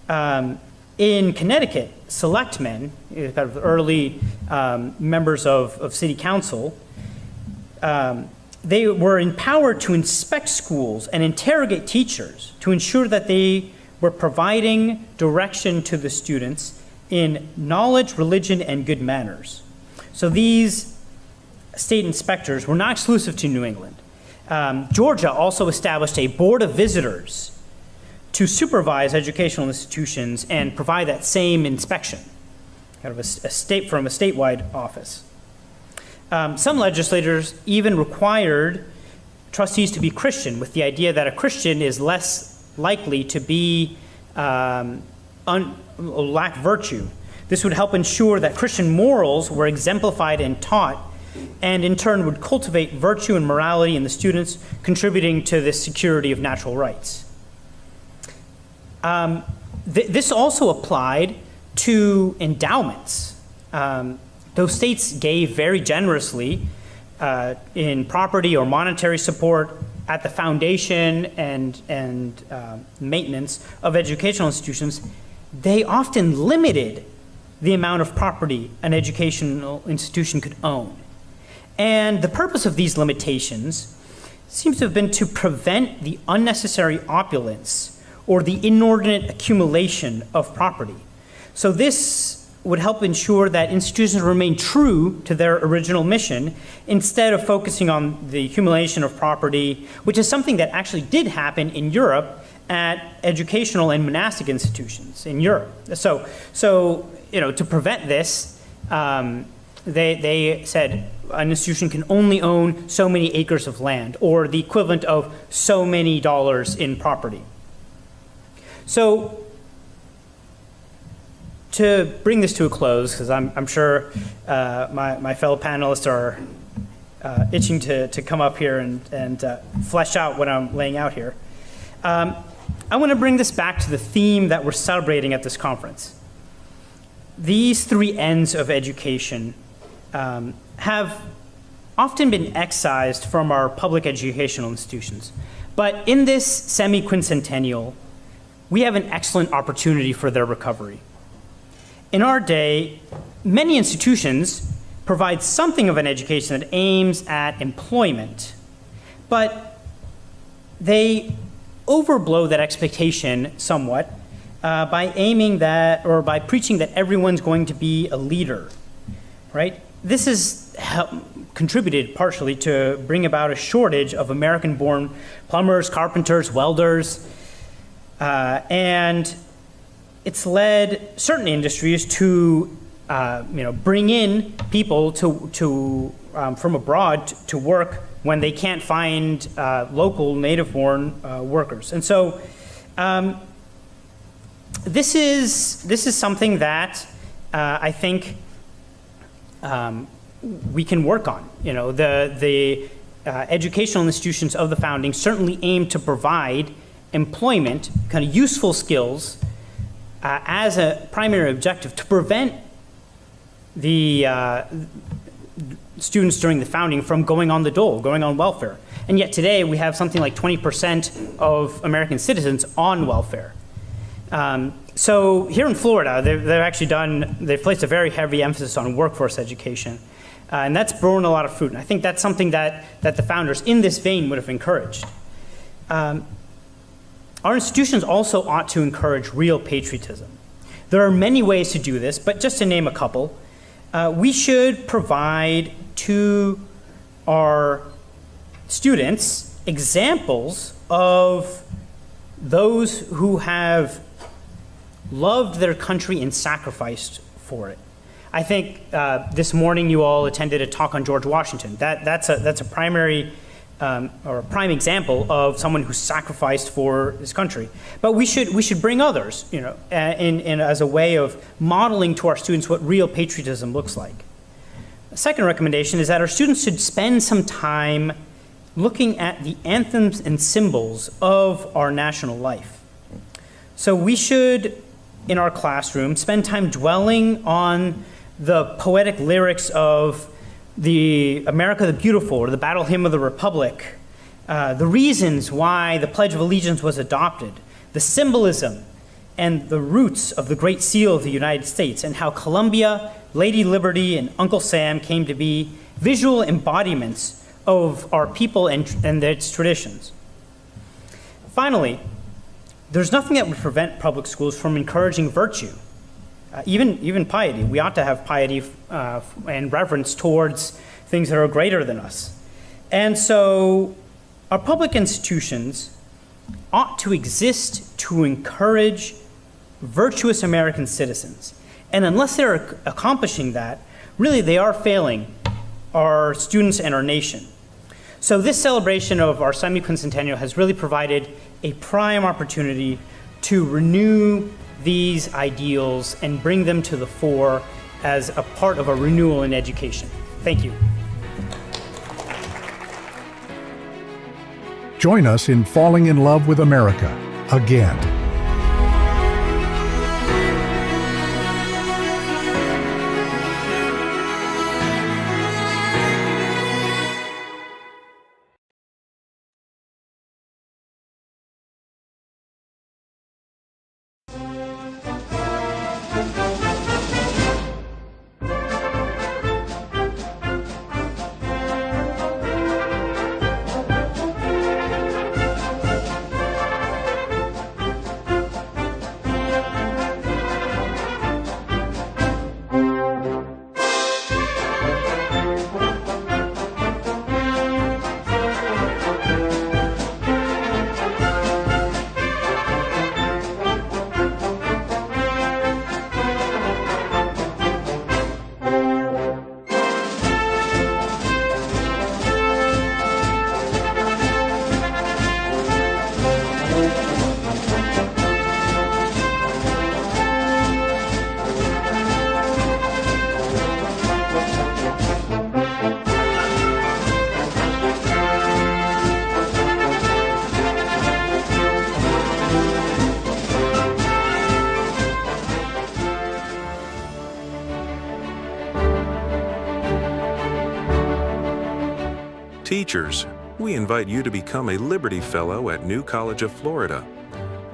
In Connecticut, selectmen, kind of early members of city council, they were empowered to inspect schools and interrogate teachers to ensure that they were providing direction to the students in knowledge, religion, and good manners. So these state inspectors were not exclusive to New England. Georgia also established a board of visitors to supervise educational institutions and provide that same inspection, kind of from a statewide office. Some legislators even required trustees to be Christian, with the idea that a Christian is less likely to be lack virtue. This would help ensure that Christian morals were exemplified and taught, and in turn would cultivate virtue and morality in the students, contributing to the security of natural rights. This also applied to endowments. Those states gave very generously in property or monetary support at the foundation and maintenance of educational institutions. They often limited the amount of property an educational institution could own. And the purpose of these limitations seems to have been to prevent the unnecessary opulence or the inordinate accumulation of property. So this would help ensure that institutions remain true to their original mission instead of focusing on the accumulation of property, which is something that actually did happen in Europe at educational and monastic institutions in Europe. So to prevent this, they said an institution can only own so many acres of land, or the equivalent of so many dollars in property. So to bring this to a close, because I'm sure my fellow panelists are itching to come up here and flesh out what I'm laying out here. I want to bring this back to the theme that we're celebrating at this conference. These three ends of education have often been excised from our public educational institutions. But in this semi-quincentennial, we have an excellent opportunity for their recovery. In our day, many institutions provide something of an education that aims at employment, but they overblow that expectation somewhat by aiming that, or by preaching that everyone's going to be a leader, right? This has contributed partially to bring about a shortage of American-born plumbers, carpenters, welders, and it's led certain industries to bring in people from abroad to work when they can't find local native-born workers. And so this is something that I think we can work on. The educational institutions of the founding certainly aim to provide employment, kind of useful skills, as a primary objective to prevent the students during the founding from going on the dole, going on welfare. And yet today we have something like 20% of American citizens on welfare. So here in Florida, they've placed a very heavy emphasis on workforce education. And that's borne a lot of fruit. And I think that's something that the founders in this vein would have encouraged. Our institutions also ought to encourage real patriotism. There are many ways to do this, but just to name a couple, we should provide to our students examples of those who have loved their country and sacrificed for it. I think this morning you all attended a talk on George Washington. That's a primary or a prime example of someone who sacrificed for his country. But we should bring others, in as a way of modeling to our students what real patriotism looks like. The second recommendation is that our students should spend some time looking at the anthems and symbols of our national life. So we should, in our classroom, spend time dwelling on the poetic lyrics of the America the Beautiful or the Battle Hymn of the Republic, the reasons why the Pledge of Allegiance was adopted, the symbolism and the roots of the Great Seal of the United States, and how Columbia, Lady Liberty, and Uncle Sam came to be visual embodiments of our people and its traditions. Finally, there's nothing that would prevent public schools from encouraging virtue, even piety. We ought to have piety and reverence towards things that are greater than us. And so our public institutions ought to exist to encourage virtuous American citizens. And unless they're accomplishing that, really they are failing our students and our nation. So this celebration of our semi-quincentennial has really provided a prime opportunity to renew these ideals and bring them to the fore as a part of a renewal in education. Thank you. Join us in falling in love with America again. Teachers, we invite you to become a Liberty Fellow at New College of Florida.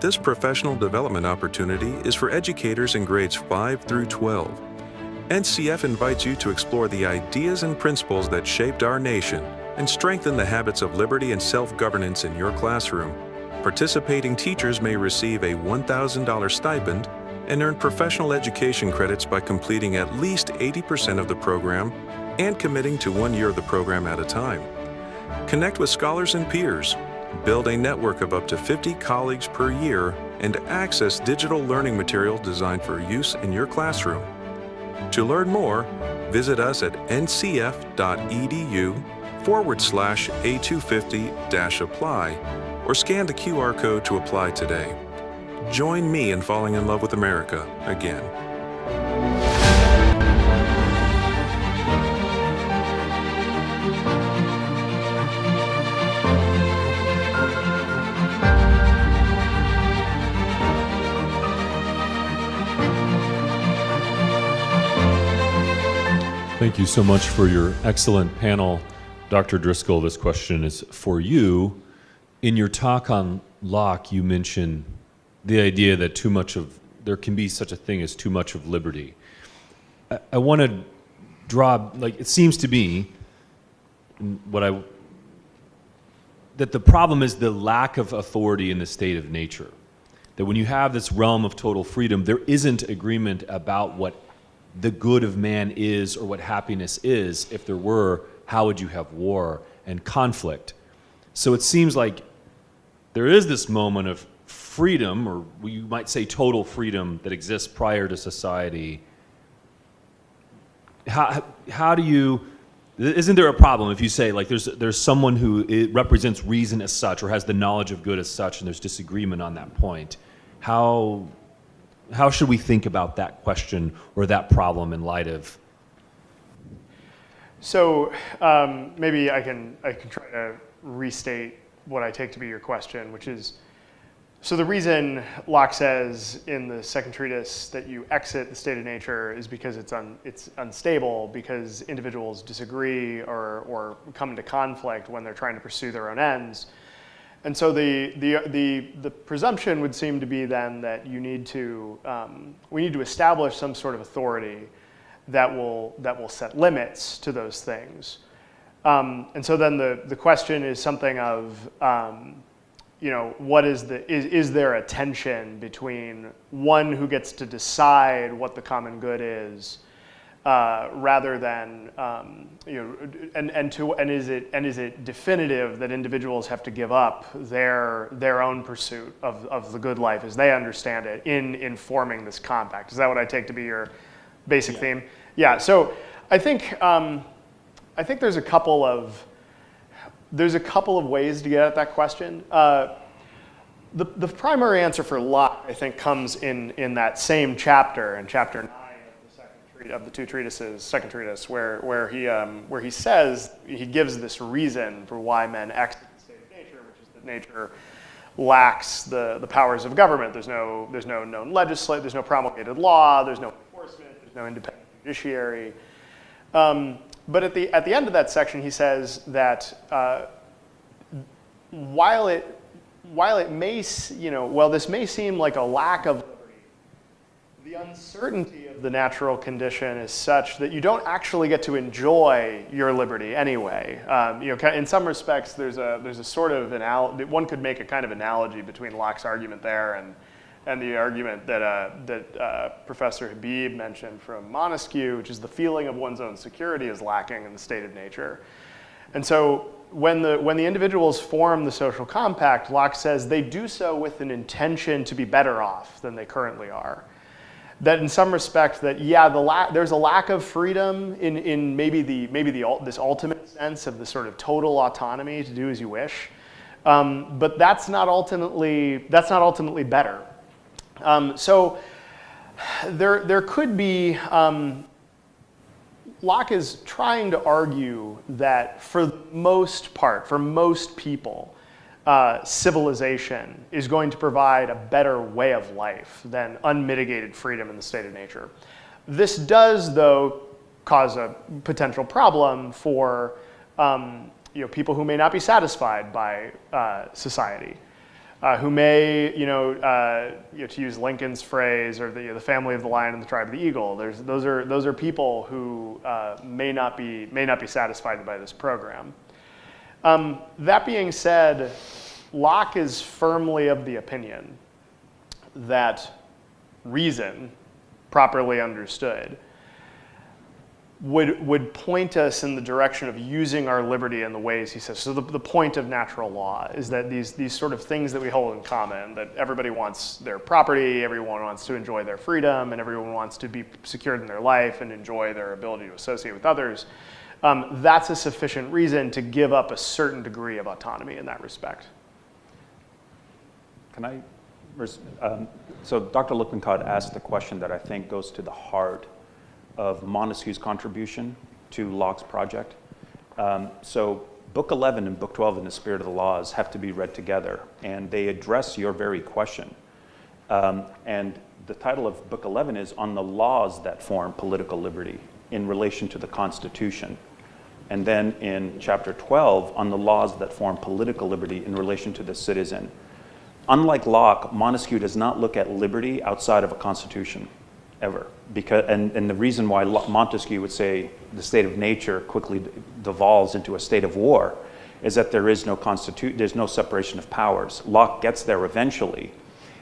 This professional development opportunity is for educators in grades 5 through 12. NCF invites you to explore the ideas and principles that shaped our nation and strengthen the habits of liberty and self-governance in your classroom. Participating teachers may receive a $1,000 stipend and earn professional education credits by completing at least 80% of the program and committing to 1 year of the program at a time. Connect with scholars and peers, build a network of up to 50 colleagues per year, and access digital learning material designed for use in your classroom. To learn more, visit us at ncf.edu/A250-apply or scan the QR code to apply today. Join me in falling in love with America again. Thank you so much for your excellent panel. Dr. Driscoll, this question is for you. In your talk on Locke, you mentioned the idea that there can be such a thing as too much of liberty. I want to draw, it seems to be, that the problem is the lack of authority in the state of nature. That when you have this realm of total freedom, there isn't agreement about what the good of man is or what happiness is. If there were, how would you have war and conflict? So it seems like there is this moment of freedom, or you might say total freedom, that exists prior to society. How do you, isn't there a problem if you say, like, there's someone who represents reason as such or has the knowledge of good as such, and there's disagreement on that point? How should we think about that question or that problem in light of? So maybe I can try to restate what I take to be your question, which is, so the reason Locke says in the second treatise that you exit the state of nature is because it's unstable, because individuals disagree or come into conflict when they're trying to pursue their own ends. And so the presumption would seem to be then that we need to establish some sort of authority that will set limits to those things. And so then the question is something of, what is there a tension between one who gets to decide what the common good is, rather than and is it definitive that individuals have to give up their own pursuit of the good life as they understand it in forming this compact? Is that what I take to be your basic theme? Yeah. So I think there's a couple of ways to get at that question. The primary answer for Locke, I think, comes in that same chapter, in chapter 9 of the two treatises, second treatise, where he says, he gives this reason for why men exit the state of nature, which is that nature lacks the powers of government. There's no known legislation, there's no promulgated law, there's no enforcement, there's no independent judiciary. But at the end of that section, he says that while this may seem like a lack of liberty, the uncertainty of the natural condition is such that you don't actually get to enjoy your liberty anyway. In some respects, there's a sort of one could make a kind of analogy between Locke's argument there and the argument that Professor Habib mentioned from Montesquieu, which is the feeling of one's own security is lacking in the state of nature. And so when the individuals form the social compact, Locke says they do so with an intention to be better off than they currently are. That in some respect, that there's a lack of freedom in maybe this ultimate sense of the sort of total autonomy to do as you wish, but that's not ultimately better. So there could be, Locke is trying to argue that for the most part, for most people, civilization is going to provide a better way of life than unmitigated freedom in the state of nature. This does, though, cause a potential problem for people who may not be satisfied by society. Who may, to use Lincoln's phrase, or the family of the lion and the tribe of the eagle. Those are people who may not be satisfied by this program. That being said, Locke is firmly of the opinion that reason, properly understood, would point us in the direction of using our liberty in the ways he says. So the point of natural law is that these sort of things that we hold in common, that everybody wants their property, everyone wants to enjoy their freedom, and everyone wants to be secured in their life and enjoy their ability to associate with others, that's a sufficient reason to give up a certain degree of autonomy in that respect. Can I? So Dr. Lippincott asked a question that I think goes to the heart of Montesquieu's contribution to Locke's project. So Book 11 and Book 12 in the Spirit of the Laws have to be read together, and they address your very question. And the title of Book 11 is On the Laws That Form Political Liberty in relation to the Constitution. And then in chapter 12, on the laws that form political liberty in relation to the citizen. Unlike Locke, Montesquieu does not look at liberty outside of a constitution, ever. And the reason why Montesquieu would say the state of nature quickly devolves into a state of war is that there is no there's no separation of powers. Locke gets there eventually.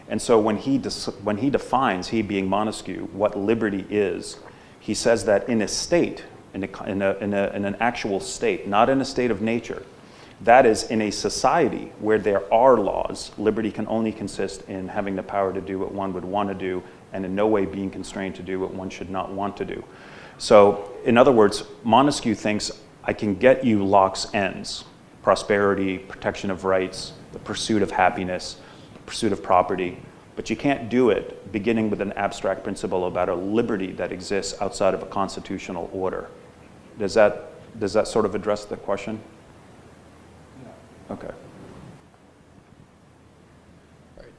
And so when he defines, he being Montesquieu, what liberty is, he says that in a state, in an actual state, not in a state of nature, That is, in a society where there are laws, liberty can only consist in having the power to do what one would want to do, and in no way being constrained to do what one should not want to do. So, in other words, Montesquieu thinks I can get you Locke's ends: prosperity, protection of rights, the pursuit of happiness, the pursuit of property, but you can't do it beginning with an abstract principle about a liberty that exists outside of a constitutional order. Does that sort of address the question? Okay. All right.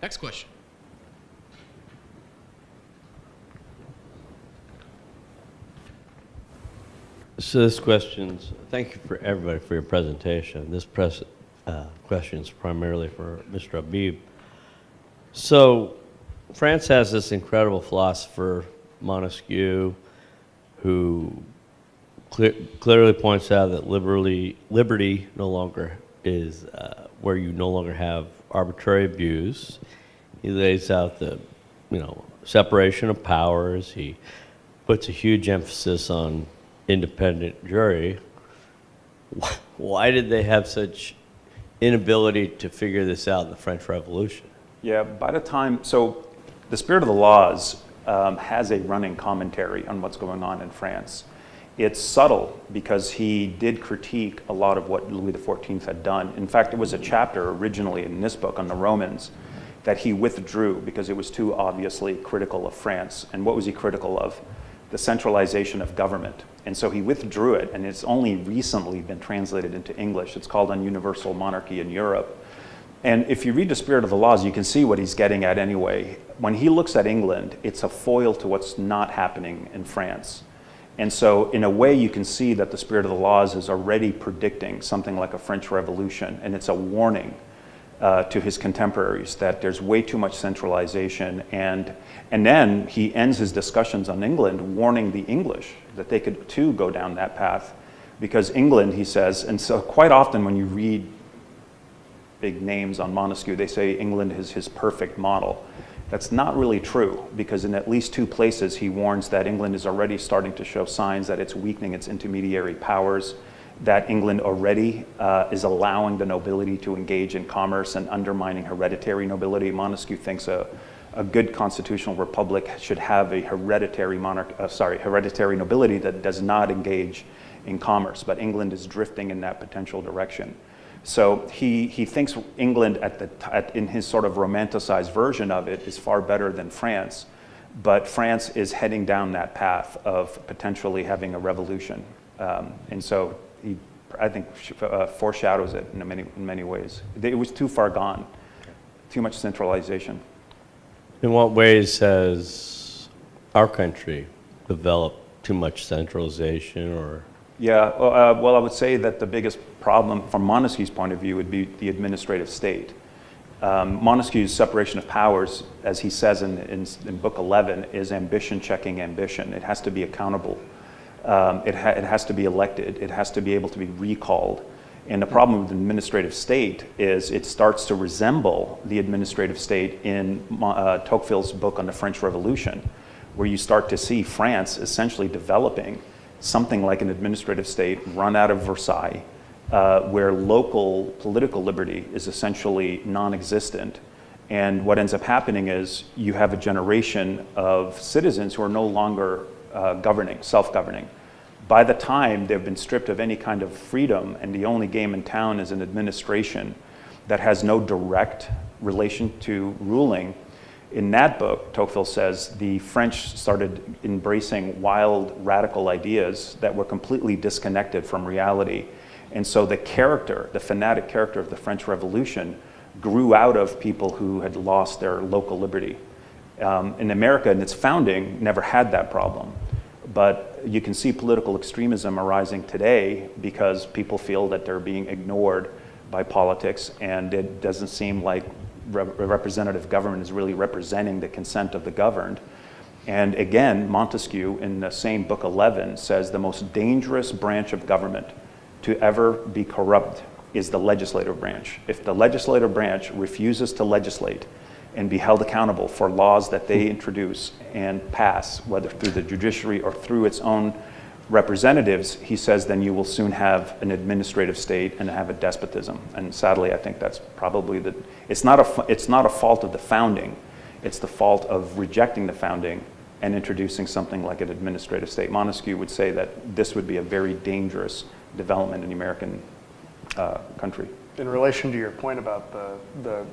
Next question. So this question's, thank you for everybody for your presentation. This question's primarily for Mr. Habib. So France has this incredible philosopher, Montesquieu, who clearly points out that liberty no longer is where you no longer have arbitrary abuse. He lays out the, separation of powers. He puts a huge emphasis on independent jury. Why did they have such inability to figure this out in the French Revolution? Yeah, by the time, so the Spirit of the Laws has a running commentary on what's going on in France. It's subtle because he did critique a lot of what Louis XIV had done. In fact, it was a chapter originally in this book on the Romans that he withdrew because it was too obviously critical of France. And what was he critical of? The centralization of government. And so he withdrew it, and it's only recently been translated into English. It's called On Universal Monarchy in Europe. And if you read the Spirit of the Laws, you can see what he's getting at anyway. When he looks at England, it's a foil to what's not happening in France. And so in a way, you can see that the Spirit of the Laws is already predicting something like a French Revolution, and it's a warning to his contemporaries that there's way too much centralization. And then he ends his discussions on England warning the English that they could too go down that path. Because England, he says, and so quite often when you read big names on Montesquieu, they say England is his perfect model. That's not really true, because in at least two places he warns that England is already starting to show signs that it's weakening its intermediary powers, that England already is allowing the nobility to engage in commerce and undermining hereditary nobility. Montesquieu thinks a good constitutional republic should have a hereditary hereditary nobility that does not engage in commerce, but England is drifting in that potential direction. So he thinks England in his sort of romanticized version of it is far better than France, but France is heading down that path of potentially having a revolution. And so he, I think, foreshadows it in many ways. It was too far gone, too much centralization. In what ways has our country developed too much centralization or? Yeah, well, I would say that the biggest problem from Montesquieu's point of view would be the administrative state. Montesquieu's separation of powers, as he says in Book 11, is ambition checking ambition. It has to be accountable. It has to be elected. It has to be able to be recalled. And the problem with the administrative state is it starts to resemble the administrative state in Tocqueville's book on the French Revolution, where you start to see France essentially developing something like an administrative state run out of Versailles, where local political liberty is essentially non-existent. And what ends up happening is you have a generation of citizens who are no longer self-governing. By the time they've been stripped of any kind of freedom and the only game in town is an administration that has no direct relation to ruling, in that book, Tocqueville says, the French started embracing wild, radical ideas that were completely disconnected from reality. And so the fanatic character of the French Revolution grew out of people who had lost their local liberty. In America, in its founding, never had that problem. But you can see political extremism arising today because people feel that they're being ignored by politics, and it doesn't seem like representative government is really representing the consent of the governed. And again, Montesquieu in the same book 11 says the most dangerous branch of government to ever be corrupt is the legislative branch. If the legislative branch refuses to legislate and be held accountable for laws that they introduce and pass, whether through the judiciary or through its own representatives, he says then you will soon have an administrative state and have a despotism. And sadly, I think that's probably it's not a fault of the founding, it's the fault of rejecting the founding and introducing something like an administrative state. Montesquieu would say that this would be a very dangerous development in the American country. In relation to your point about the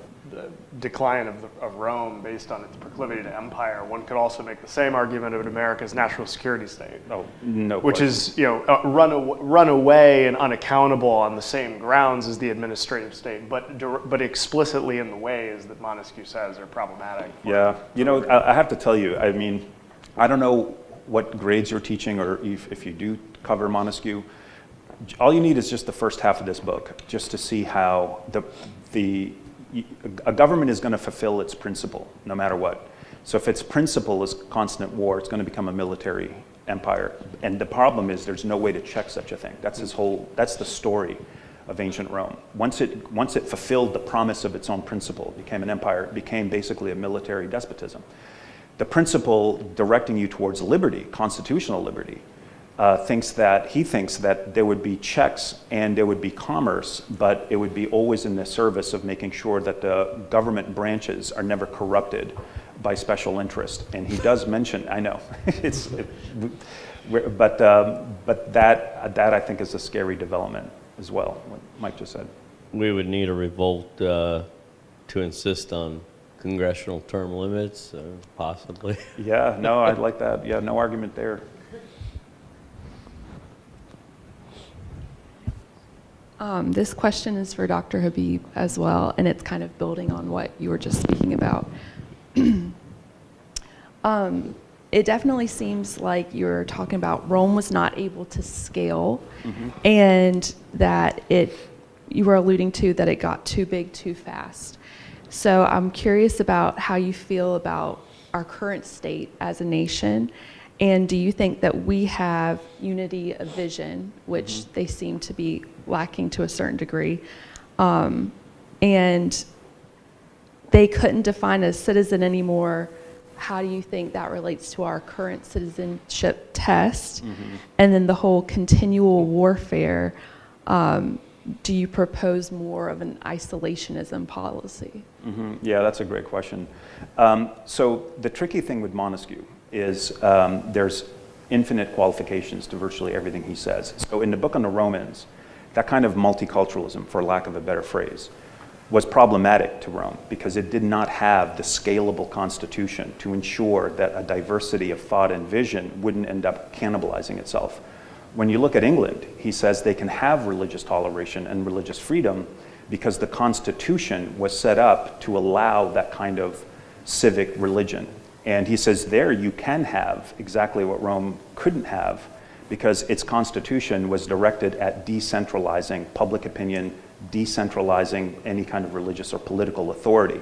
decline of Rome based on its proclivity to empire, one could also make the same argument of America's national security state. Oh, no which question. is, run away and unaccountable on the same grounds as the administrative state, but explicitly in the ways that Montesquieu says are problematic. Yeah, I have to tell you, I mean, I don't know what grades you're teaching or if you do cover Montesquieu. All you need is just the first half of this book, just to see how a government is going to fulfill its principle, no matter what. So if its principle is constant war, it's going to become a military empire. And the problem is there's no way to check such a thing. That's the story of ancient Rome. Once it fulfilled the promise of its own principle, it became an empire, it became basically a military despotism. The principle directing you towards liberty, constitutional liberty, he thinks that there would be checks and there would be commerce, but it would be always in the service of making sure that the government branches are never corrupted by special interest. And he does mention, I know, but that I think is a scary development as well, what Mike just said. We would need a revolt to insist on congressional term limits, possibly. Yeah, no, I'd like that. Yeah, no argument there. This question is for Dr. Habib as well, and it's kind of building on what you were just speaking about. It definitely seems like you're talking about Rome was not able to scale, and that you were alluding to that it got too big too fast. So I'm curious about how you feel about our current state as a nation, and do you think that we have unity of vision, which they seem to be lacking to a certain degree, and they couldn't define a citizen anymore? How do you think that relates to our current citizenship test? And then the whole continual warfare, do you propose more of an isolationism policy? Yeah, that's a great question. So the tricky thing with Montesquieu is there's infinite qualifications to virtually everything he says. So in the book on the Romans, that kind of multiculturalism, for lack of a better phrase, was problematic to Rome because it did not have the scalable constitution to ensure that a diversity of thought and vision wouldn't end up cannibalizing itself. When you look at England, he says they can have religious toleration and religious freedom because the Constitution was set up to allow that kind of civic religion. And he says there you can have exactly what Rome couldn't have because its Constitution was directed at decentralizing public opinion, decentralizing any kind of religious or political authority.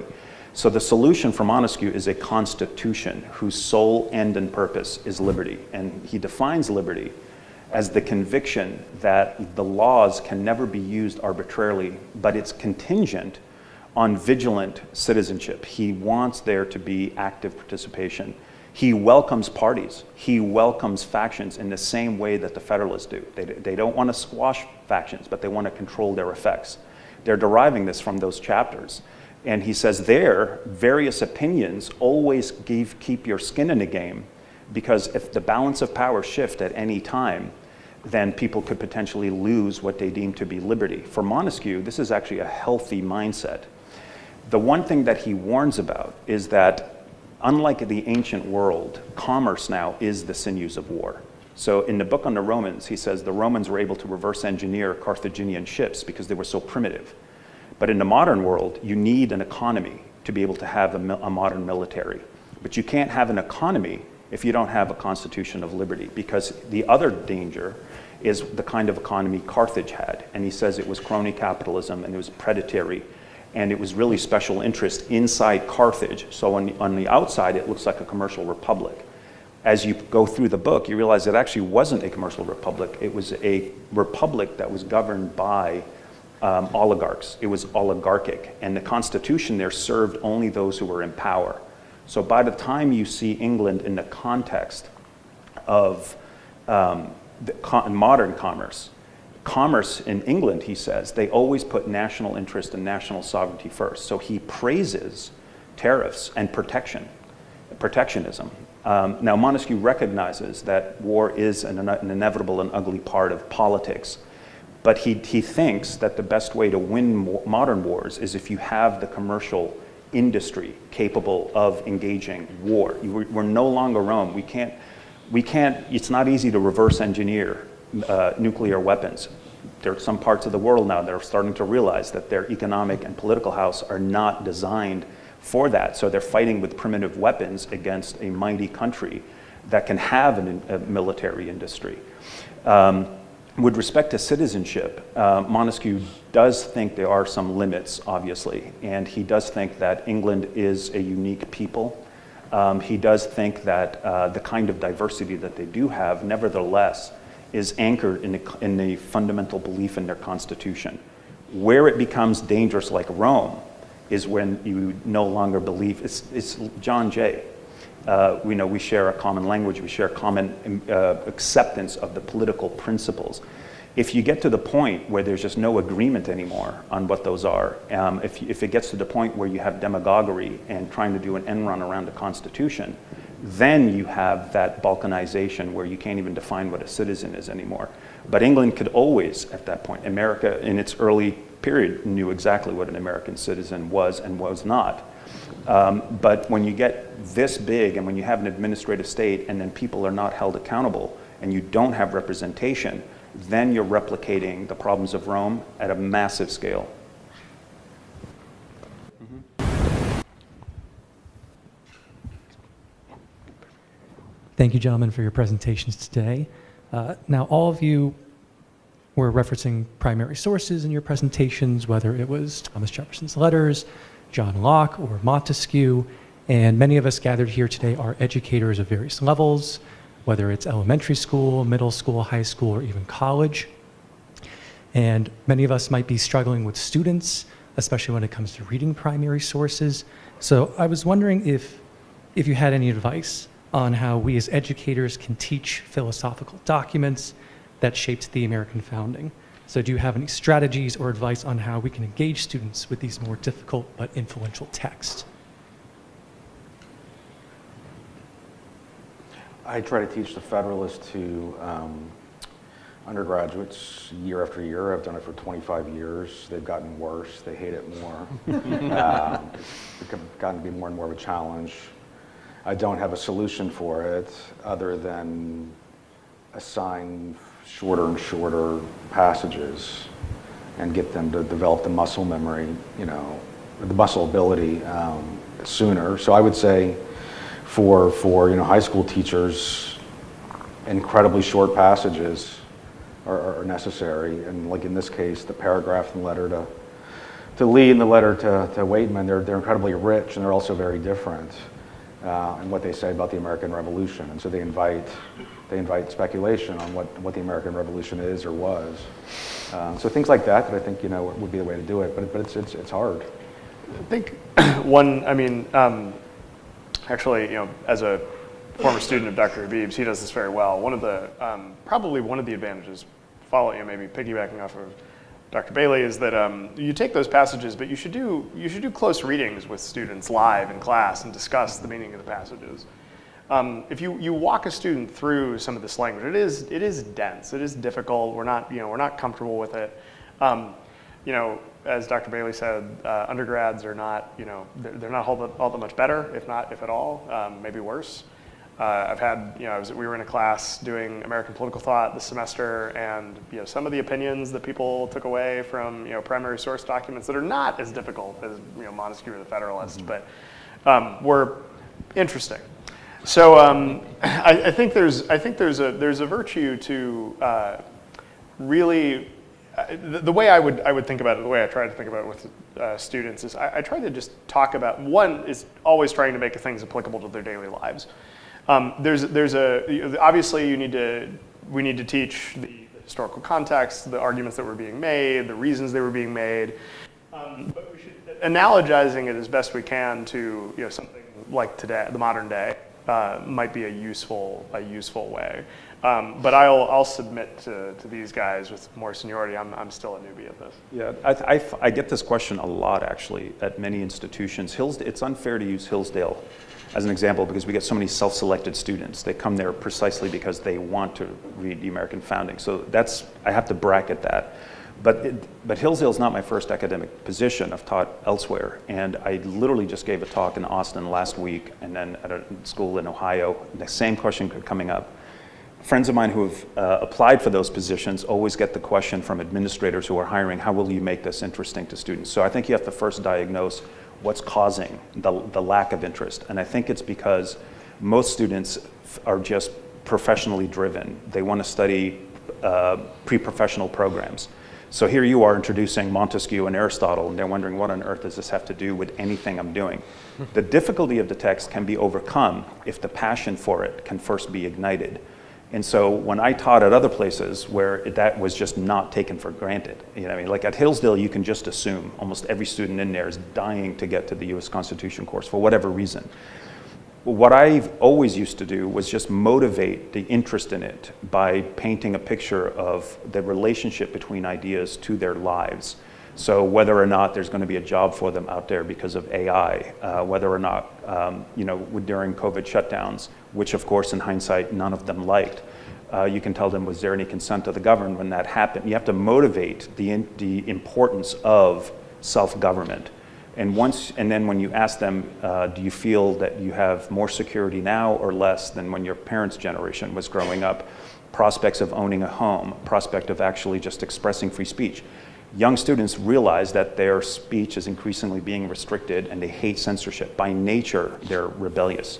So the solution for Montesquieu is a constitution whose sole end and purpose is liberty. And he defines liberty as the conviction that the laws can never be used arbitrarily, but it's contingent on vigilant citizenship. He wants there to be active participation. He welcomes parties. He welcomes factions in the same way that the Federalists do. They don't want to squash factions, but they want to control their effects. They're deriving this from those chapters. And he says there, various opinions always keep your skin in the game, because if the balance of power shift at any time, then people could potentially lose what they deem to be liberty. For Montesquieu, this is actually a healthy mindset. The one thing that he warns about is that, unlike the ancient world, commerce now is the sinews of war. So in the book on the Romans, he says the Romans were able to reverse engineer Carthaginian ships because they were so primitive. But in the modern world, you need an economy to be able to have a modern military. But you can't have an economy if you don't have a constitution of liberty, because the other danger is the kind of economy Carthage had. And he says it was crony capitalism and it was predatory, and it was really special interest inside Carthage. So on the outside, it looks like a commercial republic. As you go through the book, you realize it actually wasn't a commercial republic. It was a republic that was governed by oligarchs. It was oligarchic. And the constitution there served only those who were in power. So by the time you see England in the context of modern commerce. Commerce in England, he says, they always put national interest and national sovereignty first. So he praises tariffs and protectionism. Now, Montesquieu recognizes that war is an inevitable and ugly part of politics, but he thinks that the best way to win modern wars is if you have the commercial industry capable of engaging war. We're no longer Rome. We can't, it's not easy to reverse engineer nuclear weapons. There are some parts of the world now that are starting to realize that their economic and political house are not designed for that. So they're fighting with primitive weapons against a mighty country that can have a military industry. With respect to citizenship, Montesquieu does think there are some limits, obviously, and he does think that England is a unique people. He does think that the kind of diversity that they do have, nevertheless, is anchored in the fundamental belief in their constitution. Where it becomes dangerous, like Rome, is when you no longer believe, it's John Jay. We know we share a common language, we share common acceptance of the political principles. If you get to the point where there's just no agreement anymore on what those are, if it gets to the point where you have demagoguery and trying to do an end run around the Constitution, then you have that balkanization where you can't even define what a citizen is anymore. But England could always, at that point, America in its early period knew exactly what an American citizen was and was not. But when you get this big and when you have an administrative state and then people are not held accountable and you don't have representation, then you're replicating the problems of Rome at a massive scale. Thank you, gentlemen, for your presentations today. Now, all of you were referencing primary sources in your presentations, whether it was Thomas Jefferson's letters, John Locke, or Montesquieu, and many of us gathered here today are educators of various levels, whether it's elementary school, middle school, high school, or even college. And many of us might be struggling with students, especially when it comes to reading primary sources. So I was wondering if you had any advice on how we as educators can teach philosophical documents that shaped the American founding. So do you have any strategies or advice on how we can engage students with these more difficult but influential texts? I try to teach the Federalist to undergraduates year after year. I've done it for 25 years. They've gotten worse. They hate it more. It's gotten to be more and more of a challenge. I don't have a solution for it other than assign shorter and shorter passages and get them to develop the muscle memory, the muscle ability sooner. So I would say for high school teachers, incredibly short passages are necessary. And like in this case, the paragraph in the letter to Lee and the letter to Waitman, they're incredibly rich and they're also very different. And what they say about the American Revolution, and so they invite speculation on what the American Revolution is or was. So things like that I think would be the way to do it, but it's hard. I think actually, as a former student of Dr. Habib's, he does this very well. One of the probably one of the advantages, maybe piggybacking off of Dr. Bailey, is that you take those passages, but you should do close readings with students live in class and discuss the meaning of the passages. If you walk a student through some of this language, it is dense, it is difficult. We're not comfortable with it. As Dr. Bailey said, undergrads are not they're not all that much better, if at all, maybe worse. I've had, we were in a class doing American political thought this semester, and some of the opinions that people took away from primary source documents that are not as difficult as Montesquieu or the Federalist, but were interesting. So I think there's a virtue to really the way I would think about it, the way I try to think about it with students is I try to just talk about, one is always trying to make things applicable to their daily lives. Obviously we need to teach the historical context, the arguments that were being made, the reasons they were being made, but we should, analogizing it as best we can to something like today, the modern day, might be a useful way. But I'll submit to these guys with more seniority. I'm still a newbie at this. Yeah, I get this question a lot, actually, at many institutions. It's unfair to use Hillsdale as an example because we get so many self-selected students. They come there precisely because they want to read the American founding. So I have to bracket that. But Hillsdale's not my first academic position. I've taught elsewhere. And I literally just gave a talk in Austin last week and then at a school in Ohio. The same question coming up. Friends of mine who have applied for those positions always get the question from administrators who are hiring, how will you make this interesting to students? So I think you have to first diagnose what's causing the lack of interest. And I think it's because most students are just professionally driven. They want to study pre-professional programs. So here you are introducing Montesquieu and Aristotle, and they're wondering what on earth does this have to do with anything I'm doing? The difficulty of the text can be overcome if the passion for it can first be ignited. And so when I taught at other places where that was just not taken for granted, like at Hillsdale, you can just assume almost every student in there is dying to get to the US Constitution course for whatever reason. What I've always used to do was just motivate the interest in it by painting a picture of the relationship between ideas to their lives. So whether or not there's going to be a job for them out there because of AI, whether or not, during COVID shutdowns, which of course in hindsight none of them liked, you can tell them, was there any consent of the governed when that happened? You have to motivate the importance of self-government. And then when you ask them, do you feel that you have more security now or less than when your parents' generation was growing up? Prospects of owning a home, prospect of actually just expressing free speech. Young students realize that their speech is increasingly being restricted and they hate censorship. By nature, they're rebellious.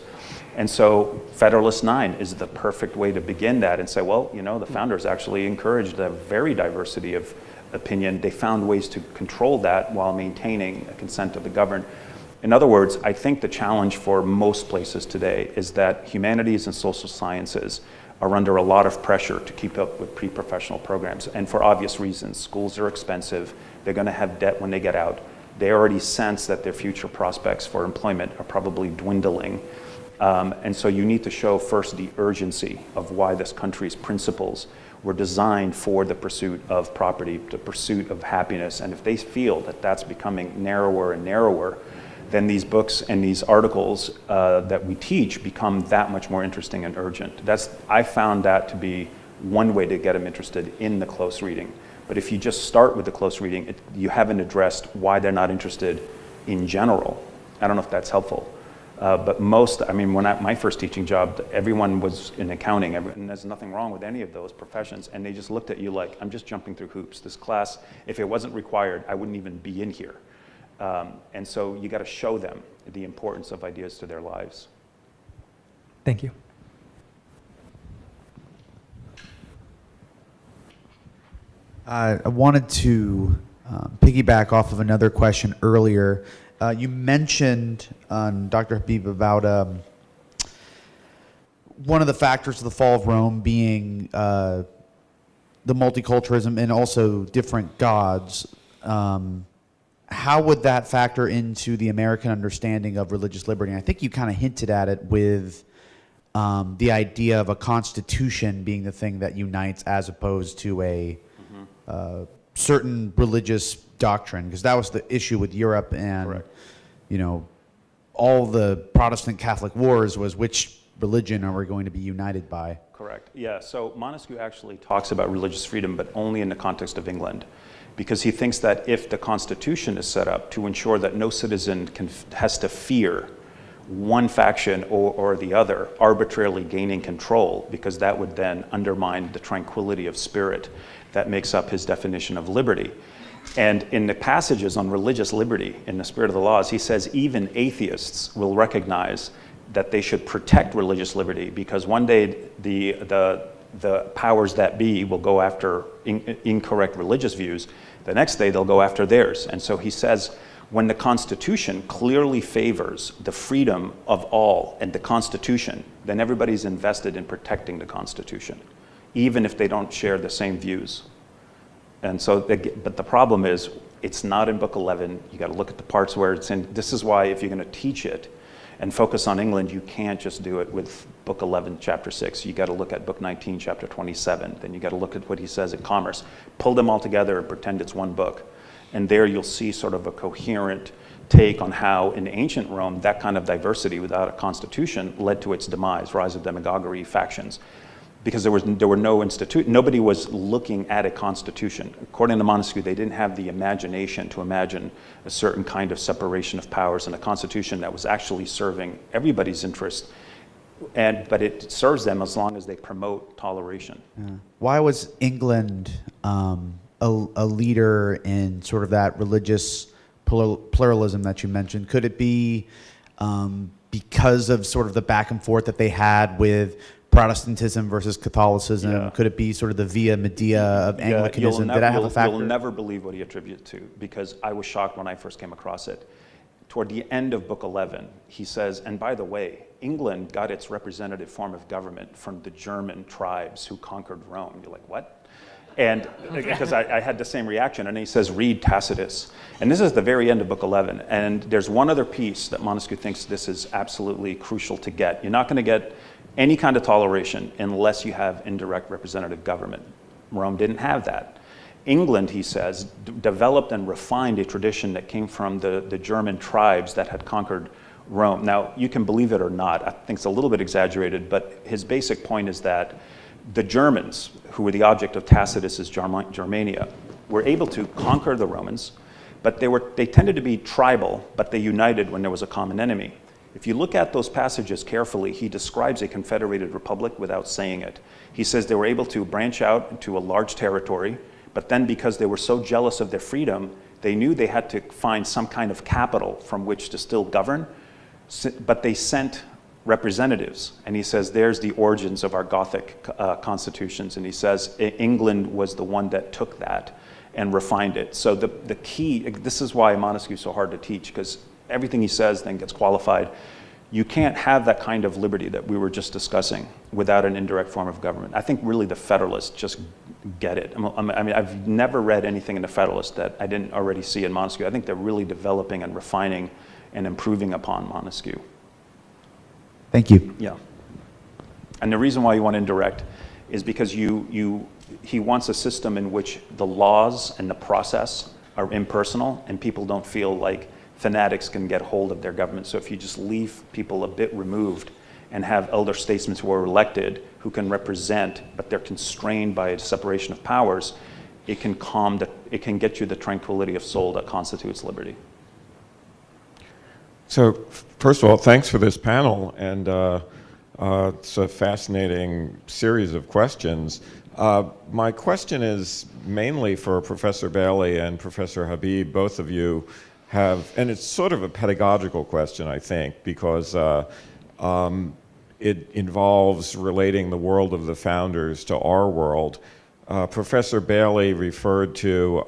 And so Federalist 9 is the perfect way to begin that and say, well, the founders actually encouraged a very diversity of opinion. They found ways to control that while maintaining a consent of the governed. In other words, I think the challenge for most places today is that humanities and social sciences are under a lot of pressure to keep up with pre-professional programs. And for obvious reasons, schools are expensive, they're gonna have debt when they get out. They already sense that their future prospects for employment are probably dwindling. And so you need to show first the urgency of why this country's principles were designed for the pursuit of property, the pursuit of happiness. And if they feel that that's becoming narrower and narrower, then these books and these articles that we teach become that much more interesting and urgent. I found that to be one way to get them interested in the close reading. But if you just start with the close reading, you haven't addressed why they're not interested in general. I don't know if that's helpful. But my first teaching job, everyone was in accounting, and there's nothing wrong with any of those professions, and they just looked at you like, I'm just jumping through hoops. This class, if it wasn't required, I wouldn't even be in here. And so you got to show them the importance of ideas to their lives. Thank you. I wanted to piggyback off of another question earlier. You mentioned, Dr. Habib, about one of the factors of the fall of Rome being the multiculturalism and also different gods. How would that factor into the American understanding of religious liberty? And I think you kind of hinted at it with the idea of a constitution being the thing that unites as opposed to a certain religious doctrine, because that was the issue with Europe and, Correct. All the Protestant Catholic wars was which religion are we going to be united by? Correct. Yeah, so Montesquieu actually talks about religious freedom, but only in the context of England, because he thinks that if the Constitution is set up to ensure that no citizen has to fear one faction or the other arbitrarily gaining control, because that would then undermine the tranquility of spirit that makes up his definition of liberty. And in the passages on religious liberty in the spirit of the laws, he says even atheists will recognize that they should protect religious liberty, because one day the powers that be will go after incorrect religious views. The next day they'll go after theirs. And so he says, when the Constitution clearly favors the freedom of all and the Constitution, then everybody's invested in protecting the Constitution, even if they don't share the same views. And so, but the problem is, it's not in Book 11. You got to look at the parts where it's in. This is why if you're going to teach it, and focus on England, you can't just do it with book 11, chapter 6. You got to look at book 19, chapter 27. Then you got to look at what he says in commerce. Pull them all together and pretend it's one book. And there you'll see sort of a coherent take on how in ancient Rome, that kind of diversity without a constitution led to its demise, rise of demagoguery, factions. Because there were no nobody was looking at a constitution. According to Montesquieu, they didn't have the imagination to imagine a certain kind of separation of powers in a constitution that was actually serving everybody's interest, but it serves them as long as they promote toleration. Yeah. Why was England a leader in sort of that religious pluralism that you mentioned? Could it be because of sort of the back and forth that they had with Protestantism versus Catholicism? Yeah. Could it be sort of the via media of Anglicanism? Did that have a factor? You'll never believe what he attributes to, because I was shocked when I first came across it. Toward the end of book 11, he says, and by the way, England got its representative form of government from the German tribes who conquered Rome. You're like, what? And because I had the same reaction, and he says, read Tacitus. And this is the very end of book 11. And there's one other piece that Montesquieu thinks this is absolutely crucial to get. You're not going to get any kind of toleration unless you have indirect representative government. Rome didn't have that. England, he says, developed and refined a tradition that came from the German tribes that had conquered Rome. Now, you can believe it or not. I think it's a little bit exaggerated, but his basic point is that the Germans, who were the object of Tacitus's Germania, were able to conquer the Romans, but they tended to be tribal, but they united when there was a common enemy. If you look at those passages carefully, he describes a confederated republic without saying it. He says they were able to branch out into a large territory, but then because they were so jealous of their freedom, they knew they had to find some kind of capital from which to still govern, but they sent representatives. And he says, there's the origins of our Gothic constitutions. And he says, England was the one that took that and refined it. So the key, this is why Montesquieu is so hard to teach, because everything he says then gets qualified. You can't have that kind of liberty that we were just discussing without an indirect form of government. I think really the Federalists just get it. I mean, I've never read anything in the Federalists that I didn't already see in Montesquieu. I think they're really developing and refining and improving upon Montesquieu. Thank you. Yeah. And the reason why you want indirect is because he wants a system in which the laws and the process are impersonal and people don't feel like fanatics can get hold of their government. So if you just leave people a bit removed and have elder statesmen who are elected who can represent, but they're constrained by a separation of powers, it can get you the tranquility of soul that constitutes liberty. So, first of all, thanks for this panel, and it's a fascinating series of questions. My question is mainly for Professor Bailey and Professor Habib. Both of you have, and it's sort of a pedagogical question, I think, because it involves relating the world of the founders to our world. Professor Bailey referred to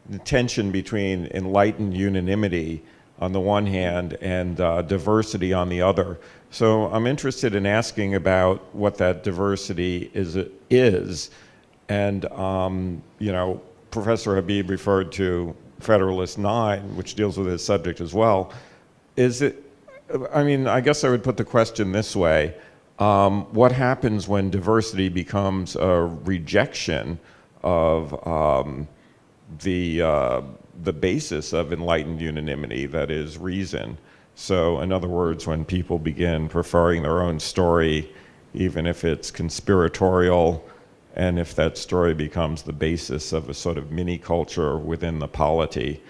the tension between enlightened unanimity on the one hand and diversity on the other. So I'm interested in asking about what that diversity is. And you know, Professor Habib referred to Federalist 9, which deals with this subject as well. I mean, I guess I would put the question this way. What happens when diversity becomes a rejection of the basis of enlightened unanimity, that is reason? So in other words, when people begin preferring their own story, even if it's conspiratorial, and if that story becomes the basis of a sort of mini culture within the polity,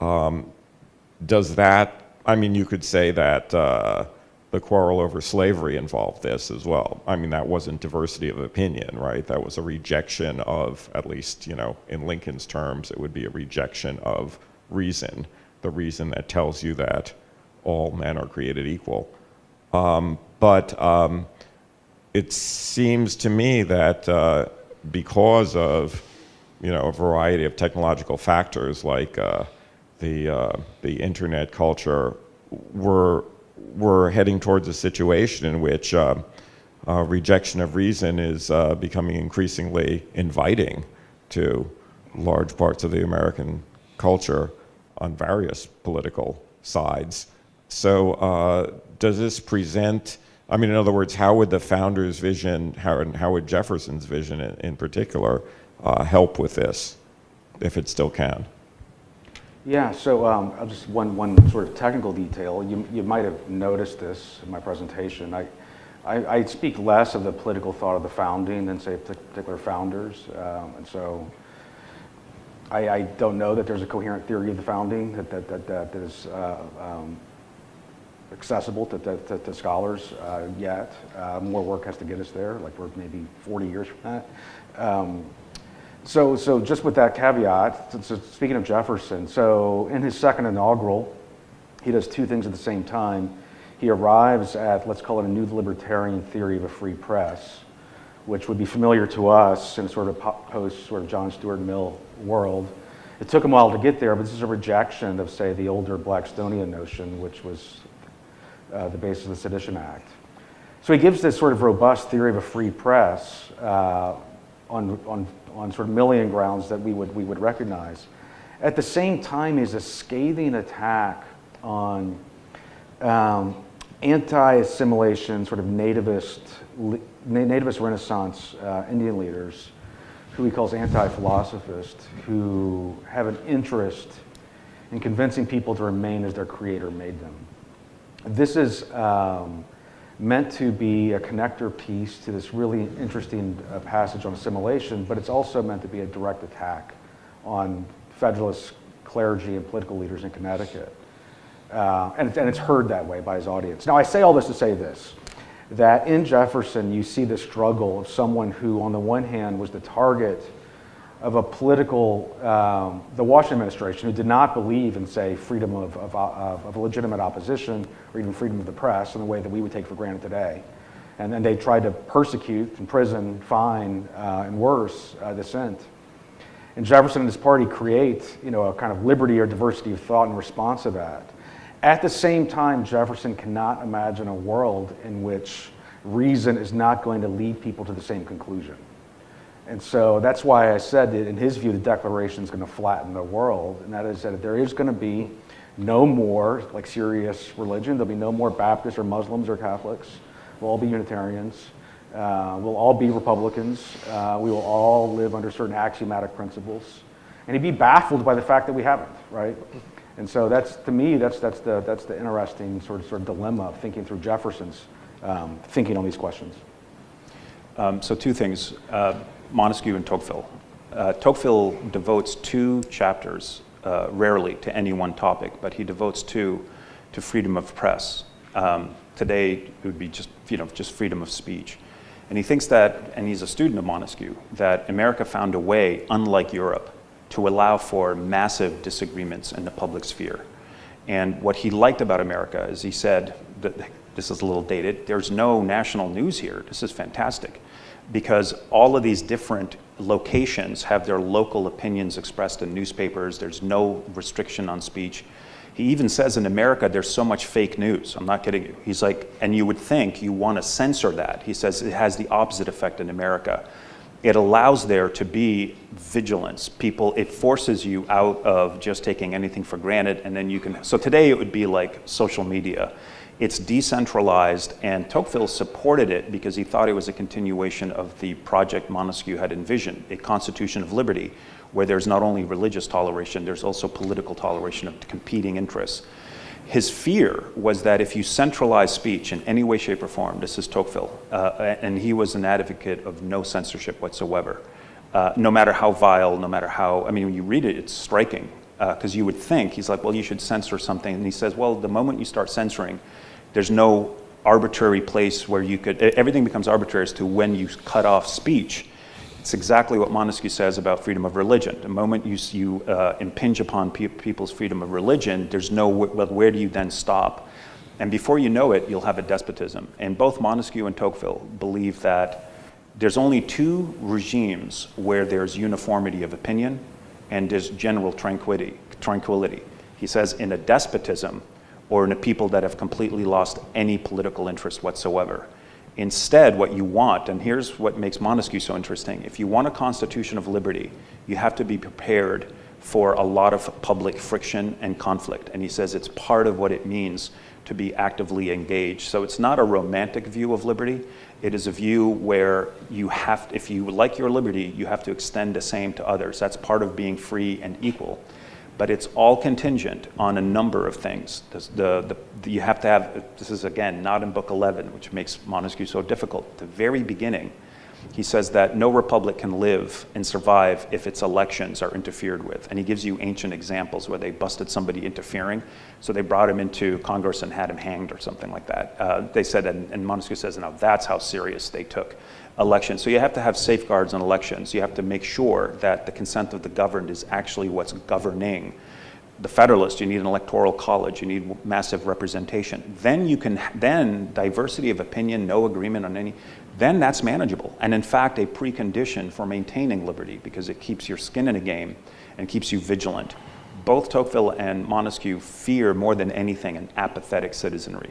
does that, I mean, you could say that the quarrel over slavery involved this as well. I mean, that wasn't diversity of opinion, right? That was a rejection of, at least, you know, in Lincoln's terms, it would be a rejection of reason, the reason that tells you that all men are created equal. But it seems to me that because of, you know, a variety of technological factors like the internet culture, we're heading towards a situation in which rejection of reason is becoming increasingly inviting to large parts of the American culture on various political sides. So does this present, I mean, in other words, how would the founders' vision, how would Jefferson's vision in particular help with this, if it still can? Yeah, so I'll just one sort of technical detail. You might have noticed this in my presentation. I speak less of the political thought of the founding than, say, particular founders. And so I don't know that there's a coherent theory of the founding that is accessible to scholars yet. More work has to get us there, like we're maybe 40 years from that. So just with that caveat, so speaking of Jefferson, so in his second inaugural, he does two things at the same time. He arrives at, let's call it a new libertarian theory of a free press, which would be familiar to us in a sort of post sort of John Stuart Mill world. It took him a while to get there, but this is a rejection of, say, the older Blackstonian notion, which was the basis of the Sedition Act. So he gives this sort of robust theory of a free press on sort of Millian grounds that we would recognize. At the same time, he's a scathing attack on anti-assimilation, sort of nativist Renaissance Indian leaders, who he calls anti-philosophists, who have an interest in convincing people to remain as their creator made them. This is meant to be a connector piece to this really interesting passage on assimilation, but it's also meant to be a direct attack on Federalist clergy and political leaders in Connecticut. And it's heard that way by his audience. Now, I say all this to say this, that in Jefferson, you see the struggle of someone who, on the one hand, was the target of a political, the Washington administration, who did not believe in, say, freedom of legitimate opposition or even freedom of the press in the way that we would take for granted today. And then they tried to persecute, imprison, fine, and worse, dissent. And Jefferson and his party create, a kind of liberty or diversity of thought in response to that. At the same time, Jefferson cannot imagine a world in which reason is not going to lead people to the same conclusion. And so that's why I said that in his view, the Declaration is going to flatten the world, and that is that there is going to be no more like serious religion. There'll be no more Baptists or Muslims or Catholics. We'll all be Unitarians. We'll all be Republicans. We will all live under certain axiomatic principles. And he'd be baffled by the fact that we haven't, right? And so that's, to me, that's the interesting sort of dilemma of thinking through Jefferson's thinking on these questions. So two things, Montesquieu and Tocqueville. Tocqueville devotes 2 chapters, rarely to any one topic, but he devotes 2 to freedom of press. Today, it would be just freedom of speech. And he thinks that, and he's a student of Montesquieu, that America found a way, unlike Europe, to allow for massive disagreements in the public sphere. And what he liked about America is he said, this is a little dated, there's no national news here. This is fantastic. Because all of these different locations have their local opinions expressed in newspapers. There's no restriction on speech. He even says in America, there's so much fake news. I'm not kidding you. He's like, and you would think you want to censor that. He says it has the opposite effect in America. It allows there to be vigilance. It forces you out of just taking anything for granted, and then you can, so today it would be like social media. It's decentralized, and Tocqueville supported it because he thought it was a continuation of the project Montesquieu had envisioned, a constitution of liberty, where there's not only religious toleration, there's also political toleration of competing interests. His fear was that if you centralize speech in any way, shape, or form, this is Tocqueville, and he was an advocate of no censorship whatsoever, no matter how vile, no matter how, I mean, when you read it, it's striking, because you would think, he's like, well, you should censor something, and he says, well, the moment you start censoring, there's no arbitrary place where you could, everything becomes arbitrary as to when you cut off speech. It's exactly what Montesquieu says about freedom of religion. The moment you impinge upon people's freedom of religion, there's no, well, where do you then stop? And before you know it, you'll have a despotism. And both Montesquieu and Tocqueville believe that there's only 2 regimes where there's uniformity of opinion and there's general tranquility. He says in a despotism, or in a people that have completely lost any political interest whatsoever. Instead, what you want, and here's what makes Montesquieu so interesting, if you want a constitution of liberty, you have to be prepared for a lot of public friction and conflict. And he says it's part of what it means to be actively engaged. So it's not a romantic view of liberty. It is a view where you have, if you like your liberty, you have to extend the same to others. That's part of being free and equal. But it's all contingent on a number of things. You have to have, this is again not in Book 11, which makes Montesquieu so difficult. At the very beginning, he says that no republic can live and survive if its elections are interfered with. And he gives you ancient examples where they busted somebody interfering. So they brought him into Congress and had him hanged or something like that. They said, and Montesquieu says, now that's how serious they took elections. So you have to have safeguards on elections. You have to make sure that the consent of the governed is actually what's governing. The Federalist, you need an electoral college, you need massive representation. Then you can, then diversity of opinion, no agreement on any, then that's manageable. And in fact, a precondition for maintaining liberty, because it keeps your skin in the game and keeps you vigilant. Both Tocqueville and Montesquieu fear more than anything an apathetic citizenry.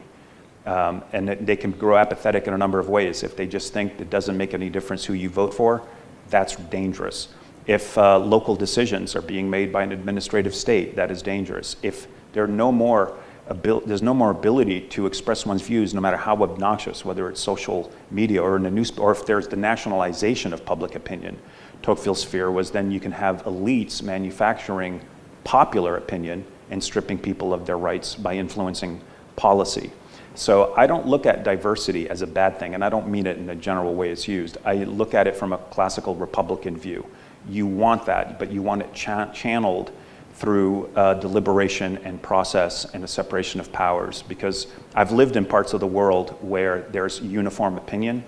And they can grow apathetic in a number of ways. If they just think it doesn't make any difference who you vote for, that's dangerous. If local decisions are being made by an administrative state, that is dangerous. If there's no more ability to express one's views, no matter how obnoxious, whether it's social media or in the news, or if there's the nationalization of public opinion, Tocqueville's fear was then you can have elites manufacturing popular opinion and stripping people of their rights by influencing policy. So I don't look at diversity as a bad thing, and I don't mean it in the general way it's used. I look at it from a classical Republican view. You want that, but you want it channeled through deliberation and process and a separation of powers, because I've lived in parts of the world where there's uniform opinion,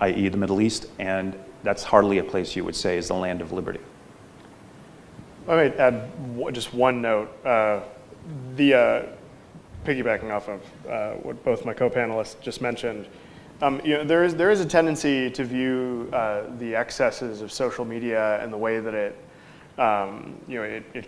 i.e. the Middle East, and that's hardly a place you would say is the land of liberty. I might add just one note. Piggybacking off of what both my co-panelists just mentioned, there is a tendency to view the excesses of social media and the way that it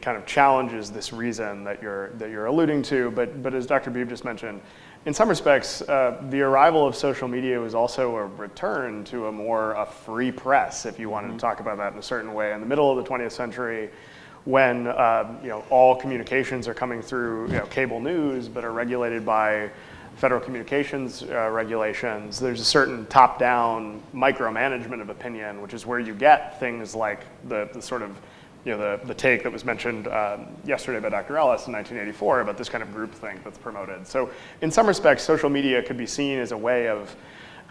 kind of challenges this reason that you're alluding to. But as Dr. Beebe just mentioned, in some respects, the arrival of social media was also a return to a free press, if you wanted to talk about that in a certain way. In the middle of the 20th century, when all communications are coming through cable news, but are regulated by federal communications regulations, there's a certain top-down micromanagement of opinion, which is where you get things like the sort of the take that was mentioned yesterday by Dr. Ellis in 1984 about this kind of groupthink that's promoted. So in some respects, social media could be seen as a way of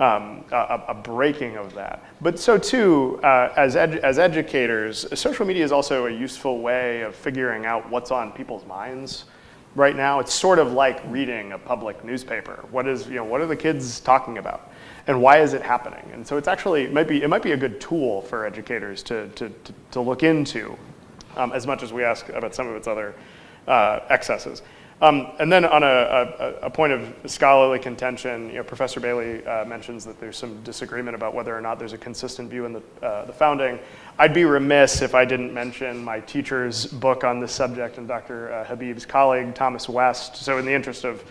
a breaking of that. But so too, as educators, social media is also a useful way of figuring out what's on people's minds right now. It's sort of like reading a public newspaper. What are the kids talking about? And why is it happening? And so it's actually, it might be a good tool for educators to look into, as much as we ask about some of its other excesses. And then on a point of scholarly contention, Professor Bailey mentions that there's some disagreement about whether or not there's a consistent view in the founding. I'd be remiss if I didn't mention my teacher's book on this subject and Dr. Habib's colleague, Thomas West. So in the interest of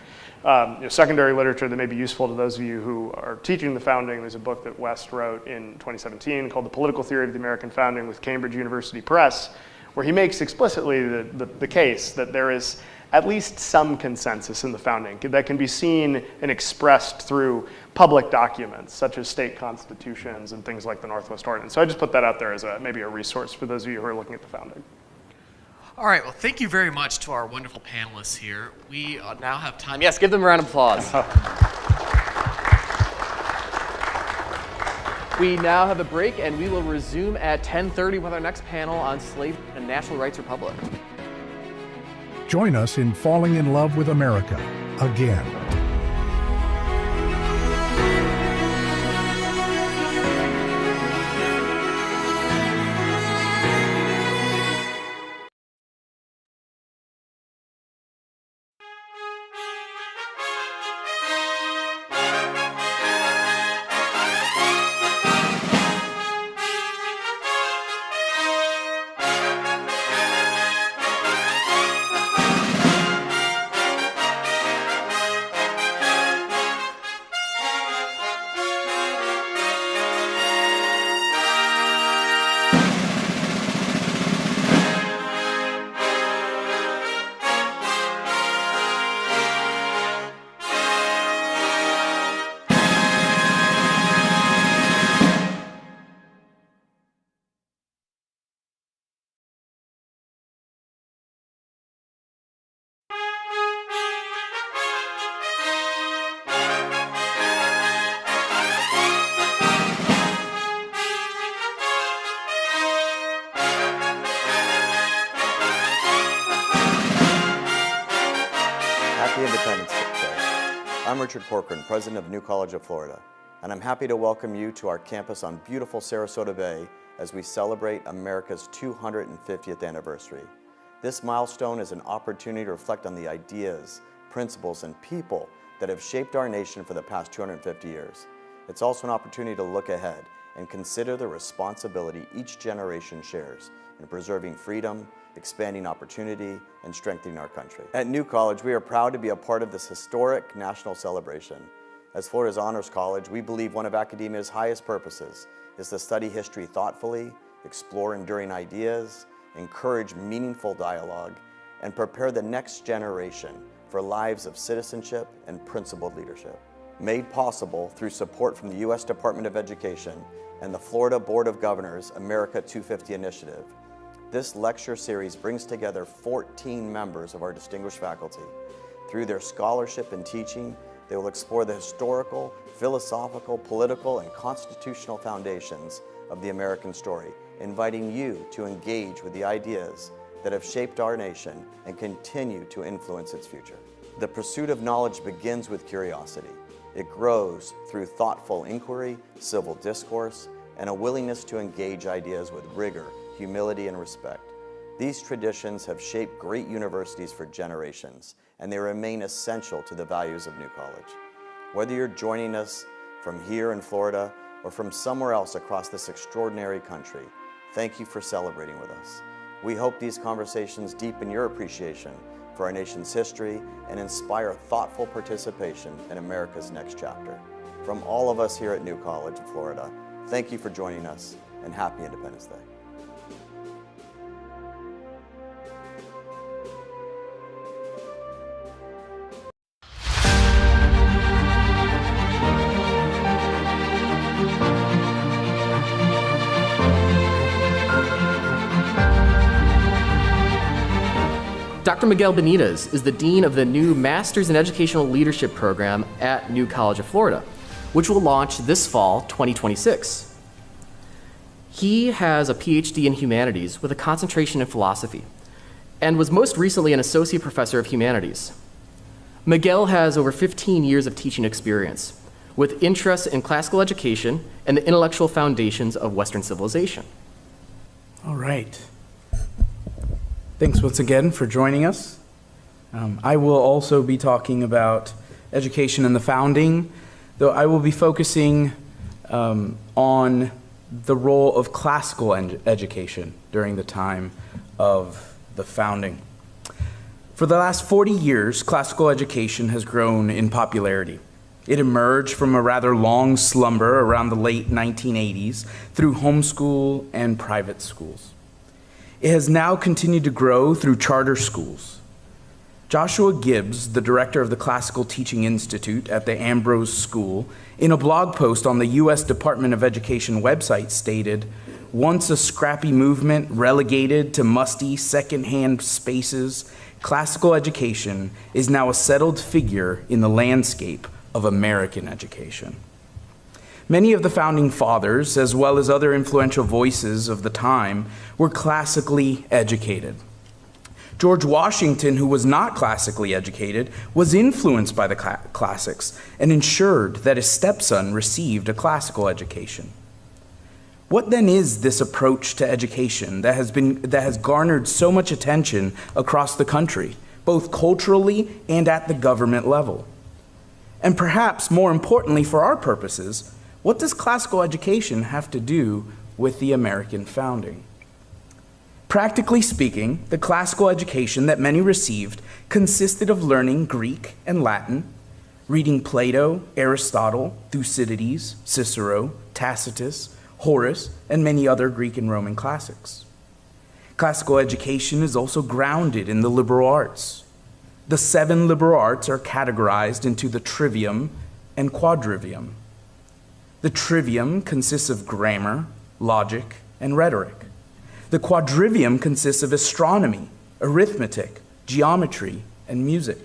secondary literature that may be useful to those of you who are teaching the founding, there's a book that West wrote in 2017 called The Political Theory of the American Founding with Cambridge University Press, where he makes explicitly the case that there is at least some consensus in the founding that can be seen and expressed through public documents, such as state constitutions and things like the Northwest Ordinance. So I just put that out there as maybe a resource for those of you who are looking at the founding. All right, well, thank you very much to our wonderful panelists here. We now have time. Yes, give them a round of applause. We now have a break, and we will resume at 10:30 with our next panel on slavery and National Rights Republic. Join us in falling in love with America again. Happy Independence Day. I'm Richard Corcoran, President of New College of Florida, and I'm happy to welcome you to our campus on beautiful Sarasota Bay as we celebrate America's 250th anniversary. This milestone is an opportunity to reflect on the ideas, principles, and people that have shaped our nation for the past 250 years. It's also an opportunity to look ahead and consider the responsibility each generation shares in preserving freedom, expanding opportunity, and strengthening our country. At New College, we are proud to be a part of this historic national celebration. As Florida's honors college, we believe one of academia's highest purposes is to study history thoughtfully, explore enduring ideas, encourage meaningful dialogue, and prepare the next generation for lives of citizenship and principled leadership. Made possible through support from the U.S. Department of Education and the Florida Board of Governors America 250 Initiative, this lecture series brings together 14 members of our distinguished faculty. Through their scholarship and teaching, they will explore the historical, philosophical, political, and constitutional foundations of the American story, inviting you to engage with the ideas that have shaped our nation and continue to influence its future. The pursuit of knowledge begins with curiosity. It grows through thoughtful inquiry, civil discourse, and a willingness to engage ideas with rigor, humility, and respect. These traditions have shaped great universities for generations, and they remain essential to the values of New College. Whether you're joining us from here in Florida or from somewhere else across this extraordinary country, thank you for celebrating with us. We hope these conversations deepen your appreciation for our nation's history and inspire thoughtful participation in America's next chapter. From all of us here at New College of Florida, thank you for joining us, and happy Independence Day. Dr. Miguel Benitez is the Dean of the new Masters in Educational Leadership program at New College of Florida, which will launch this fall, 2026. He has a PhD in humanities with a concentration in philosophy and was most recently an associate professor of humanities. Miguel has over 15 years of teaching experience with interests in classical education and the intellectual foundations of Western civilization. All right. Thanks once again for joining us. I will also be talking about education and the founding, though I will be focusing on the role of classical education during the time of the founding. For the last 40 years, classical education has grown in popularity. It emerged from a rather long slumber around the late 1980s through homeschool and private schools. It has now continued to grow through charter schools. Joshua Gibbs, the director of the Classical Teaching Institute at the Ambrose School, in a blog post on the U.S. Department of Education website stated, "Once a scrappy movement relegated to musty secondhand spaces, classical education is now a settled figure in the landscape of American education." Many of the founding fathers, as well as other influential voices of the time, were classically educated. George Washington, who was not classically educated, was influenced by the classics and ensured that his stepson received a classical education. What then is this approach to education that has garnered so much attention across the country, both culturally and at the government level? And perhaps more importantly for our purposes, what does classical education have to do with the American founding? Practically speaking, the classical education that many received consisted of learning Greek and Latin, reading Plato, Aristotle, Thucydides, Cicero, Tacitus, Horace, and many other Greek and Roman classics. Classical education is also grounded in the liberal arts. The 7 liberal arts are categorized into the trivium and quadrivium. The trivium consists of grammar, logic, and rhetoric. The quadrivium consists of astronomy, arithmetic, geometry, and music.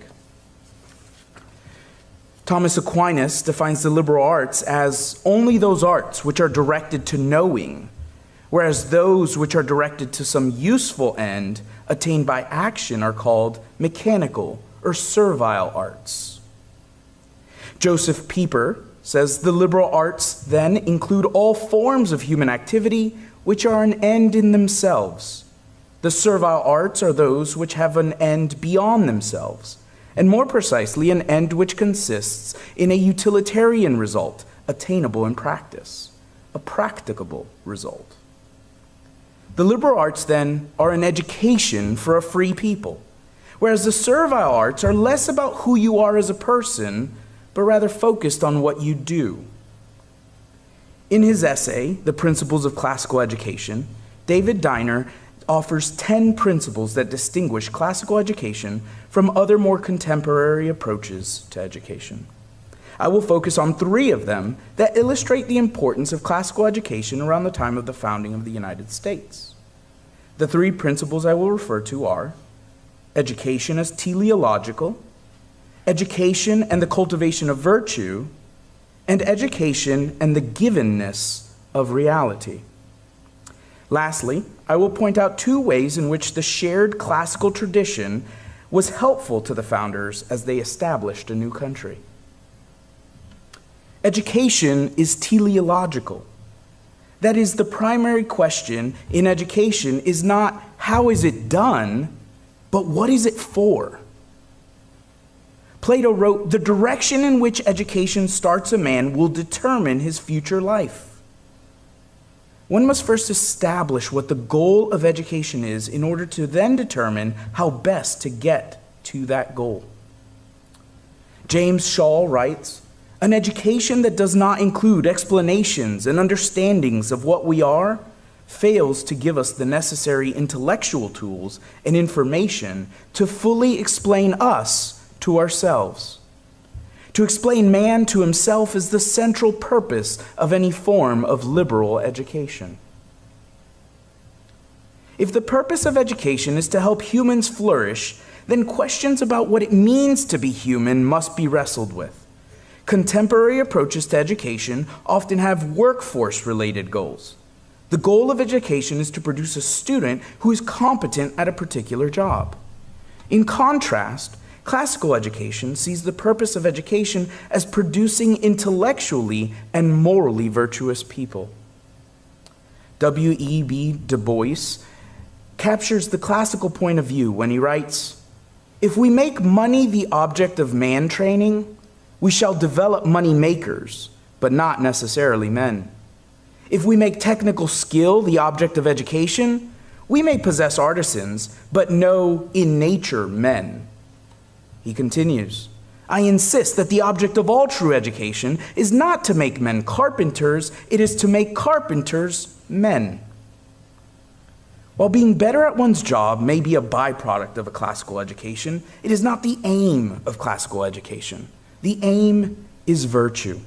Thomas Aquinas defines the liberal arts as only those arts which are directed to knowing, whereas those which are directed to some useful end attained by action are called mechanical or servile arts. Joseph Pieper says the liberal arts then include all forms of human activity which are an end in themselves. The servile arts are those which have an end beyond themselves, and more precisely, an end which consists in a utilitarian result, attainable in practice, a practicable result. The liberal arts, then, are an education for a free people, whereas the servile arts are less about who you are as a person, but rather focused on what you do. In his essay, The Principles of Classical Education, David Diner offers 10 principles that distinguish classical education from other more contemporary approaches to education. I will focus on 3 of them that illustrate the importance of classical education around the time of the founding of the United States. The 3 principles I will refer to are education as teleological, education and the cultivation of virtue, and education and the givenness of reality. Lastly, I will point out 2 ways in which the shared classical tradition was helpful to the founders as they established a new country. Education is teleological. That is, the primary question in education is not how is it done, but what is it for? Plato wrote, "The direction in which education starts a man will determine his future life." One must first establish what the goal of education is in order to then determine how best to get to that goal. James Shaw writes, "An education that does not include explanations and understandings of what we are fails to give us the necessary intellectual tools and information to fully explain us to ourselves. To explain man to himself is the central purpose of any form of liberal education." If the purpose of education is to help humans flourish, then questions about what it means to be human must be wrestled with. Contemporary approaches to education often have workforce-related goals. The goal of education is to produce a student who is competent at a particular job. In contrast, classical education sees the purpose of education as producing intellectually and morally virtuous people. W.E.B. Du Bois captures the classical point of view when he writes, "If we make money the object of man training, we shall develop money makers, but not necessarily men. If we make technical skill the object of education, we may possess artisans, but no in nature men." He continues, "I insist that the object of all true education is not to make men carpenters, it is to make carpenters men." While being better at one's job may be a byproduct of a classical education, it is not the aim of classical education. The aim is virtue.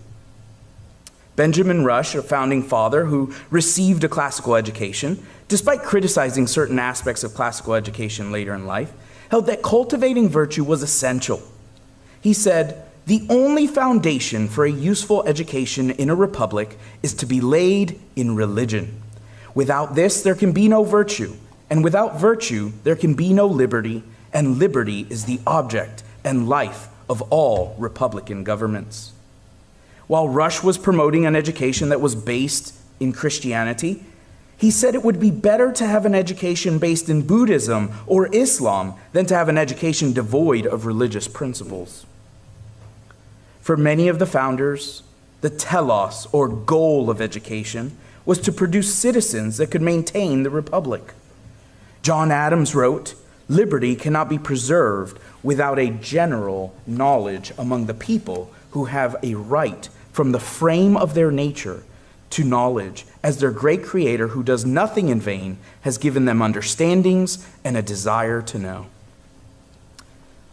Benjamin Rush, a founding father who received a classical education, despite criticizing certain aspects of classical education later in life, held that cultivating virtue was essential. He said, "The only foundation for a useful education in a republic is to be laid in religion. Without this, there can be no virtue, and without virtue, there can be no liberty, and liberty is the object and life of all republican governments." While Rush was promoting an education that was based in Christianity, he said it would be better to have an education based in Buddhism or Islam than to have an education devoid of religious principles. For many of the founders, the telos, or goal of education, was to produce citizens that could maintain the republic. John Adams wrote, "Liberty cannot be preserved without a general knowledge among the people who have a right from the frame of their nature to knowledge, as their great Creator, who does nothing in vain, has given them understandings and a desire to know."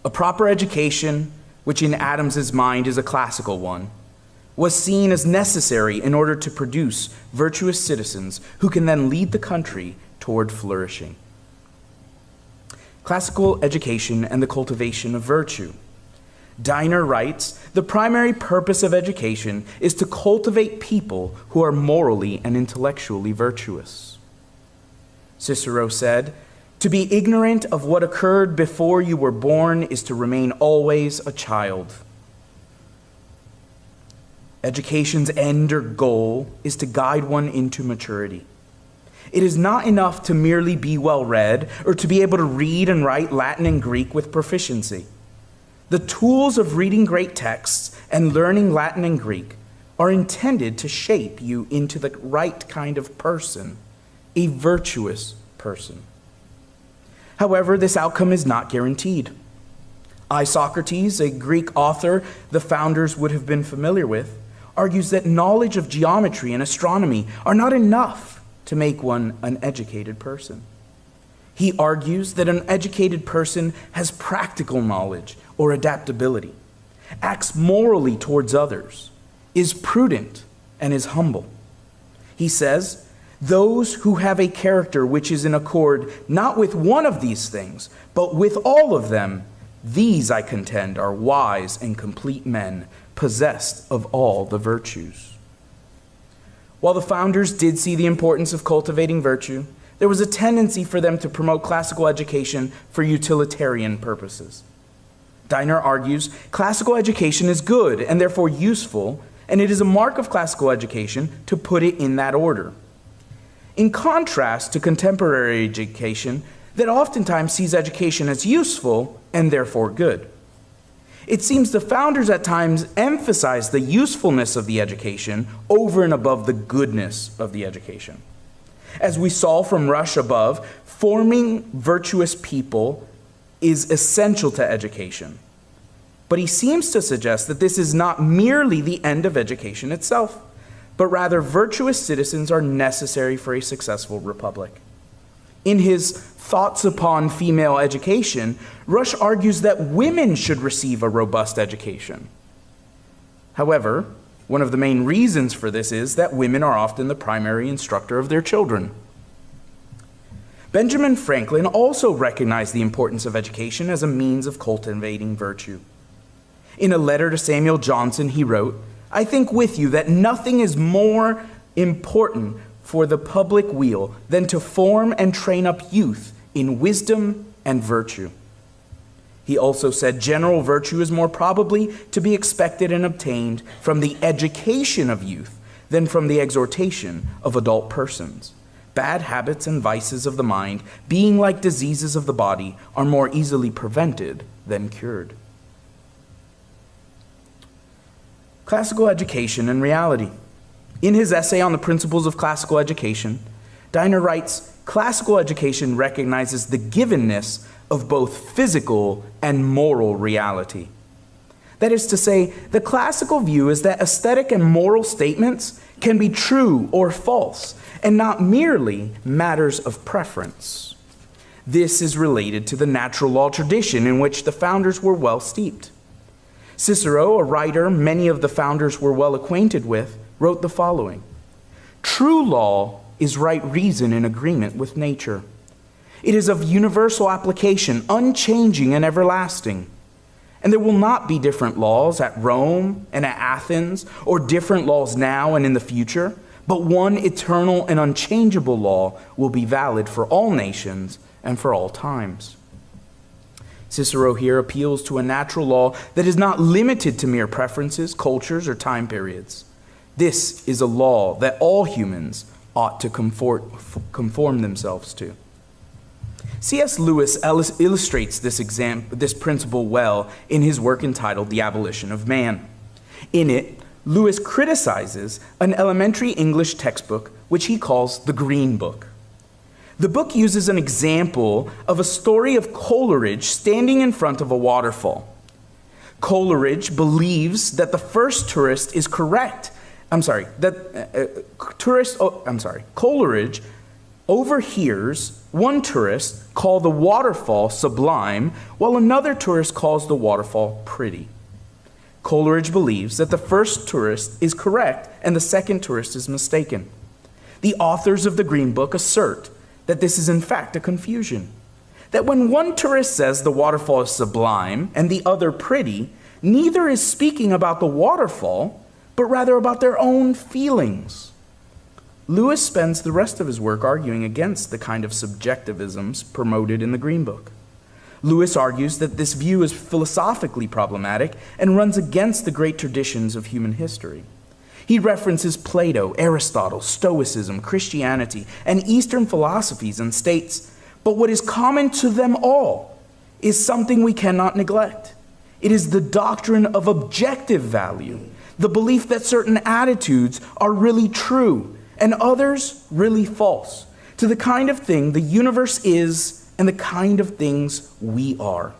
A proper education, which in Adams's mind is a classical one, was seen as necessary in order to produce virtuous citizens who can then lead the country toward flourishing. Classical education and the cultivation of virtue. Diner writes, "The primary purpose of education is to cultivate people who are morally and intellectually virtuous." Cicero said, To be ignorant of what occurred before you were born is to remain always a child. Education's end or goal is to guide one into maturity. It is not enough to merely be well-read or to be able to read and write Latin and Greek with proficiency. The tools of reading great texts and learning Latin and Greek are intended to shape you into the right kind of person, a virtuous person. However, this outcome is not guaranteed. Isocrates, a Greek author the founders would have been familiar with, argues that knowledge of geometry and astronomy are not enough to make one an educated person. He argues that an educated person has practical knowledge or adaptability, acts morally towards others, is prudent, and is humble. He says, those who have a character which is in accord not with one of these things, but with all of them, these, I contend, are wise and complete men, possessed of all the virtues. While the founders did see the importance of cultivating virtue, there was a tendency for them to promote classical education for utilitarian purposes. Diner argues classical education is good and therefore useful, and it is a mark of classical education to put it in that order. In contrast to contemporary education that oftentimes sees education as useful and therefore good. It seems the founders at times emphasized the usefulness of the education over and above the goodness of the education. As we saw from Rush above, forming virtuous people is essential to education. But he seems to suggest that this is not merely the end of education itself, but rather virtuous citizens are necessary for a successful republic. In his Thoughts Upon Female Education, Rush argues that women should receive a robust education. However, one of the main reasons for this is that women are often the primary instructor of their children. Benjamin Franklin also recognized the importance of education as a means of cultivating virtue. In a letter to Samuel Johnson, he wrote, "I think with you that nothing is more important for the public weal than to form and train up youth in wisdom and virtue." He also said general virtue is more probably to be expected and obtained from the education of youth than from the exhortation of adult persons. Bad habits and vices of the mind, being like diseases of the body, are more easily prevented than cured. Classical education and reality. In his essay on the principles of classical education, Diner writes, classical education recognizes the givenness of both physical and moral reality. That is to say, the classical view is that aesthetic and moral statements can be true or false, and not merely matters of preference. This is related to the natural law tradition in which the founders were well steeped. Cicero, a writer many of the founders were well acquainted with, wrote the following: "True law is right reason in agreement with nature. It is of universal application, unchanging and everlasting. And there will not be different laws at Rome and at Athens, or different laws now and in the future, but one eternal and unchangeable law will be valid for all nations and for all times." Cicero here appeals to a natural law that is not limited to mere preferences, cultures, or time periods. This is a law that all humans ought to conform themselves to. C.S. Lewis illustrates this principle well in his work entitled The Abolition of Man. In it, Lewis criticizes an elementary English textbook which he calls the Green Book. The book uses an example of a story of Coleridge standing in front of a waterfall. Coleridge believes that the first tourist is correct. Coleridge overhears one tourist call the waterfall sublime, while another tourist calls the waterfall pretty. Coleridge believes that the first tourist is correct and the second tourist is mistaken. The authors of the Green Book assert that this is in fact a confusion. That when one tourist says the waterfall is sublime and the other pretty, neither is speaking about the waterfall, but rather about their own feelings. Lewis spends the rest of his work arguing against the kind of subjectivisms promoted in the Green Book. Lewis argues that this view is philosophically problematic and runs against the great traditions of human history. He references Plato, Aristotle, Stoicism, Christianity, and Eastern philosophies and states, but what is common to them all is something we cannot neglect. It is the doctrine of objective value, the belief that certain attitudes are really true and others really false, to the kind of thing the universe is and the kind of things we are.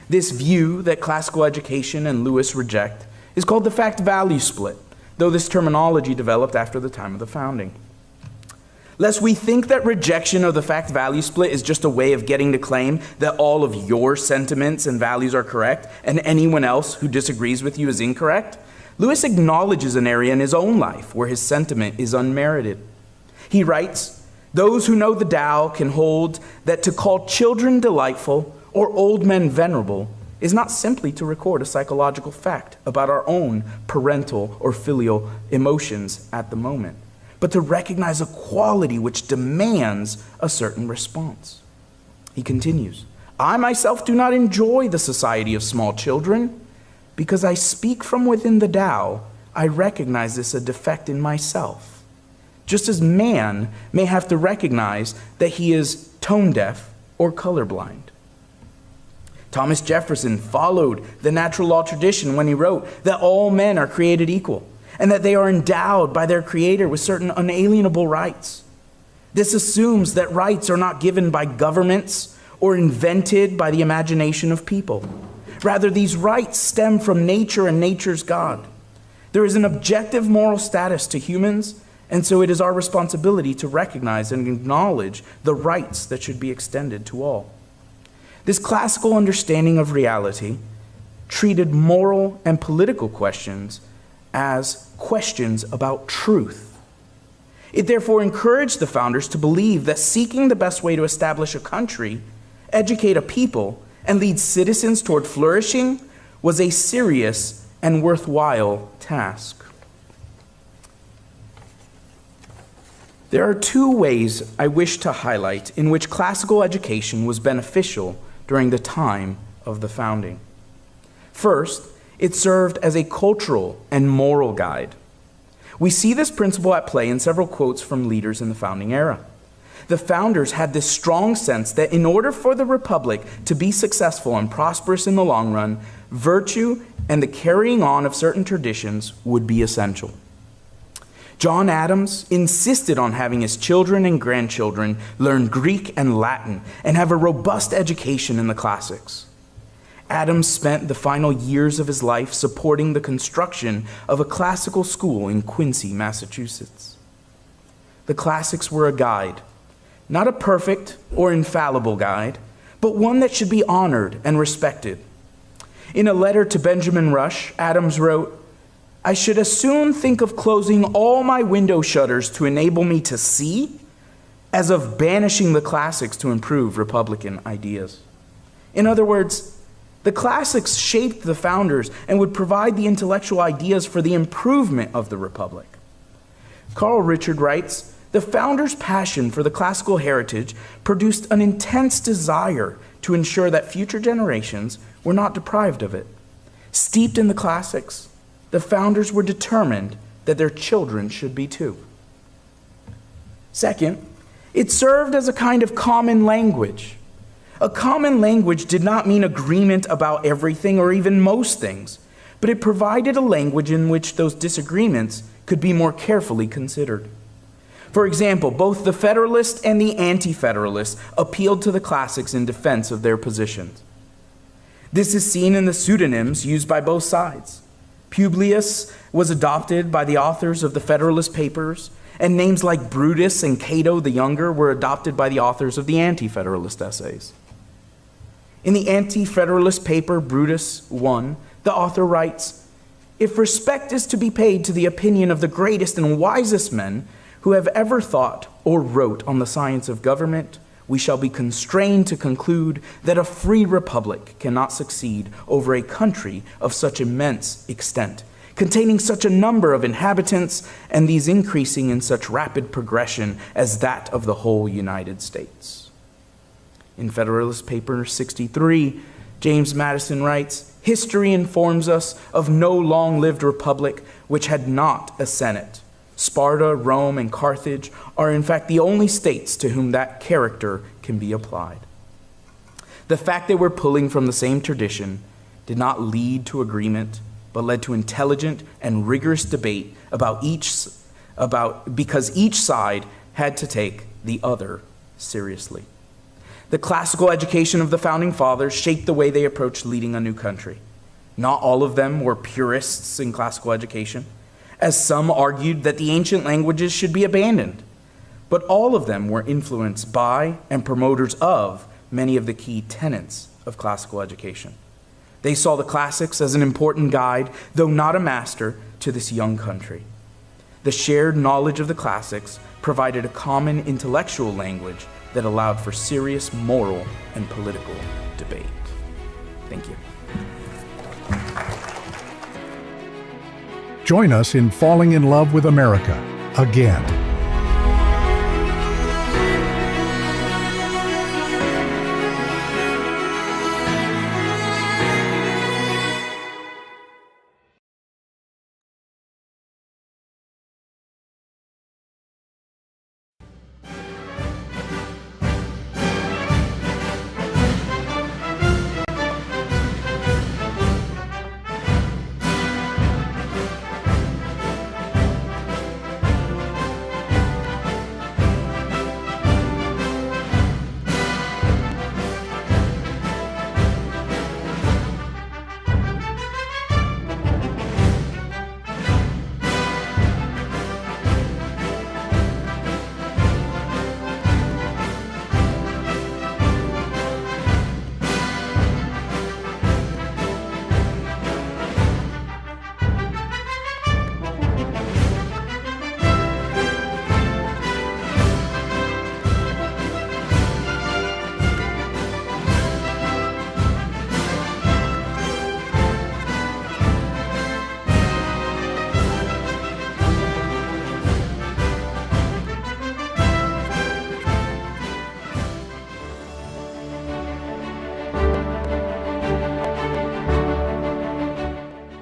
This view that classical education and Lewis reject is called the fact-value split, though this terminology developed after the time of the founding. Lest we think that rejection of the fact-value split is just a way of getting to claim that all of your sentiments and values are correct and anyone else who disagrees with you is incorrect, Lewis acknowledges an area in his own life where his sentiment is unmerited. He writes, "Those who know the Tao can hold that to call children delightful or old men venerable is not simply to record a psychological fact about our own parental or filial emotions at the moment, but to recognize a quality which demands a certain response." He continues, "I myself do not enjoy the society of small children. Because I speak from within the Tao, I recognize this a defect in myself, just as man may have to recognize that he is tone deaf or colorblind." Thomas Jefferson followed the natural law tradition when he wrote that all men are created equal and that they are endowed by their Creator with certain unalienable rights. This assumes that rights are not given by governments or invented by the imagination of people. Rather, these rights stem from nature and nature's God. There is an objective moral status to humans, and so it is our responsibility to recognize and acknowledge the rights that should be extended to all. This classical understanding of reality treated moral and political questions as questions about truth. It therefore encouraged the founders to believe that seeking the best way to establish a country, educate a people, and lead citizens toward flourishing was a serious and worthwhile task. There are two ways I wish to highlight in which classical education was beneficial during the time of the founding. First, it served as a cultural and moral guide. We see this principle at play in several quotes from leaders in the founding era. The founders had this strong sense that in order for the Republic to be successful and prosperous in the long run, virtue and the carrying on of certain traditions would be essential. John Adams insisted on having his children and grandchildren learn Greek and Latin and have a robust education in the classics. Adams spent the final years of his life supporting the construction of a classical school in Quincy, Massachusetts. The classics were a guide, not a perfect or infallible guide, but one that should be honored and respected. In a letter to Benjamin Rush, Adams wrote, "I should as soon think of closing all my window shutters to enable me to see, as of banishing the classics to improve Republican ideas." In other words, the classics shaped the founders and would provide the intellectual ideas for the improvement of the Republic. Carl Richard writes, "The founders' passion for the classical heritage produced an intense desire to ensure that future generations were not deprived of it. Steeped in the classics, the founders were determined that their children should be too." Second, it served as a kind of common language. A common language did not mean agreement about everything or even most things, but it provided a language in which those disagreements could be more carefully considered. For example, both the Federalists and the Anti-Federalists appealed to the classics in defense of their positions. This is seen in the pseudonyms used by both sides. Publius was adopted by the authors of the Federalist Papers, and names like Brutus and Cato the Younger were adopted by the authors of the Anti-Federalist essays. In the Anti-Federalist paper, Brutus I, the author writes, "If respect is to be paid to the opinion of the greatest and wisest men who have ever thought or wrote on the science of government, we shall be constrained to conclude that a free republic cannot succeed over a country of such immense extent, containing such a number of inhabitants, and these increasing in such rapid progression as that of the whole United States. In Federalist Paper 63, James Madison writes, "History informs us of no long-lived republic which had not a Senate. Sparta, Rome, and Carthage are in fact the only states to whom that character can be applied." The fact they were pulling from the same tradition did not lead to agreement, but led to intelligent and rigorous debate because each side had to take the other seriously. The classical education of the Founding Fathers shaped the way they approached leading a new country. Not all of them were purists in classical education, as some argued that the ancient languages should be abandoned, but all of them were influenced by and promoters of many of the key tenets of classical education. They saw the classics as an important guide, though not a master, to this young country. The shared knowledge of the classics provided a common intellectual language that allowed for serious moral and political debate. Thank you. Join us in falling in love with America again.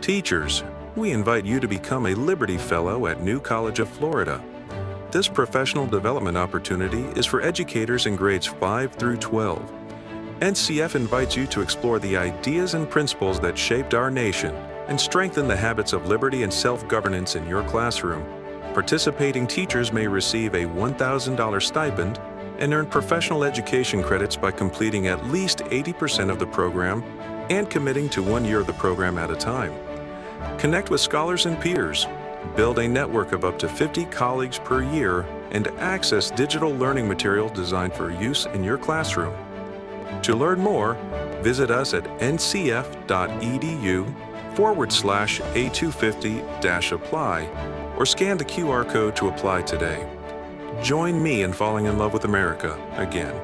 Teachers, we invite you to become a Liberty Fellow at New College of Florida. This professional development opportunity is for educators in grades 5 through 12. NCF invites you to explore the ideas and principles that shaped our nation and strengthen the habits of liberty and self-governance in your classroom. Participating teachers may receive a $1,000 stipend and earn professional education credits by completing at least 80% of the program and committing to 1 year of the program at a time. Connect with scholars and peers, build a network of up to 50 colleagues per year, and access digital learning material designed for use in your classroom. To learn more, visit us at ncf.edu/A250-apply or scan the QR code to apply today. Join me in falling in love with America again.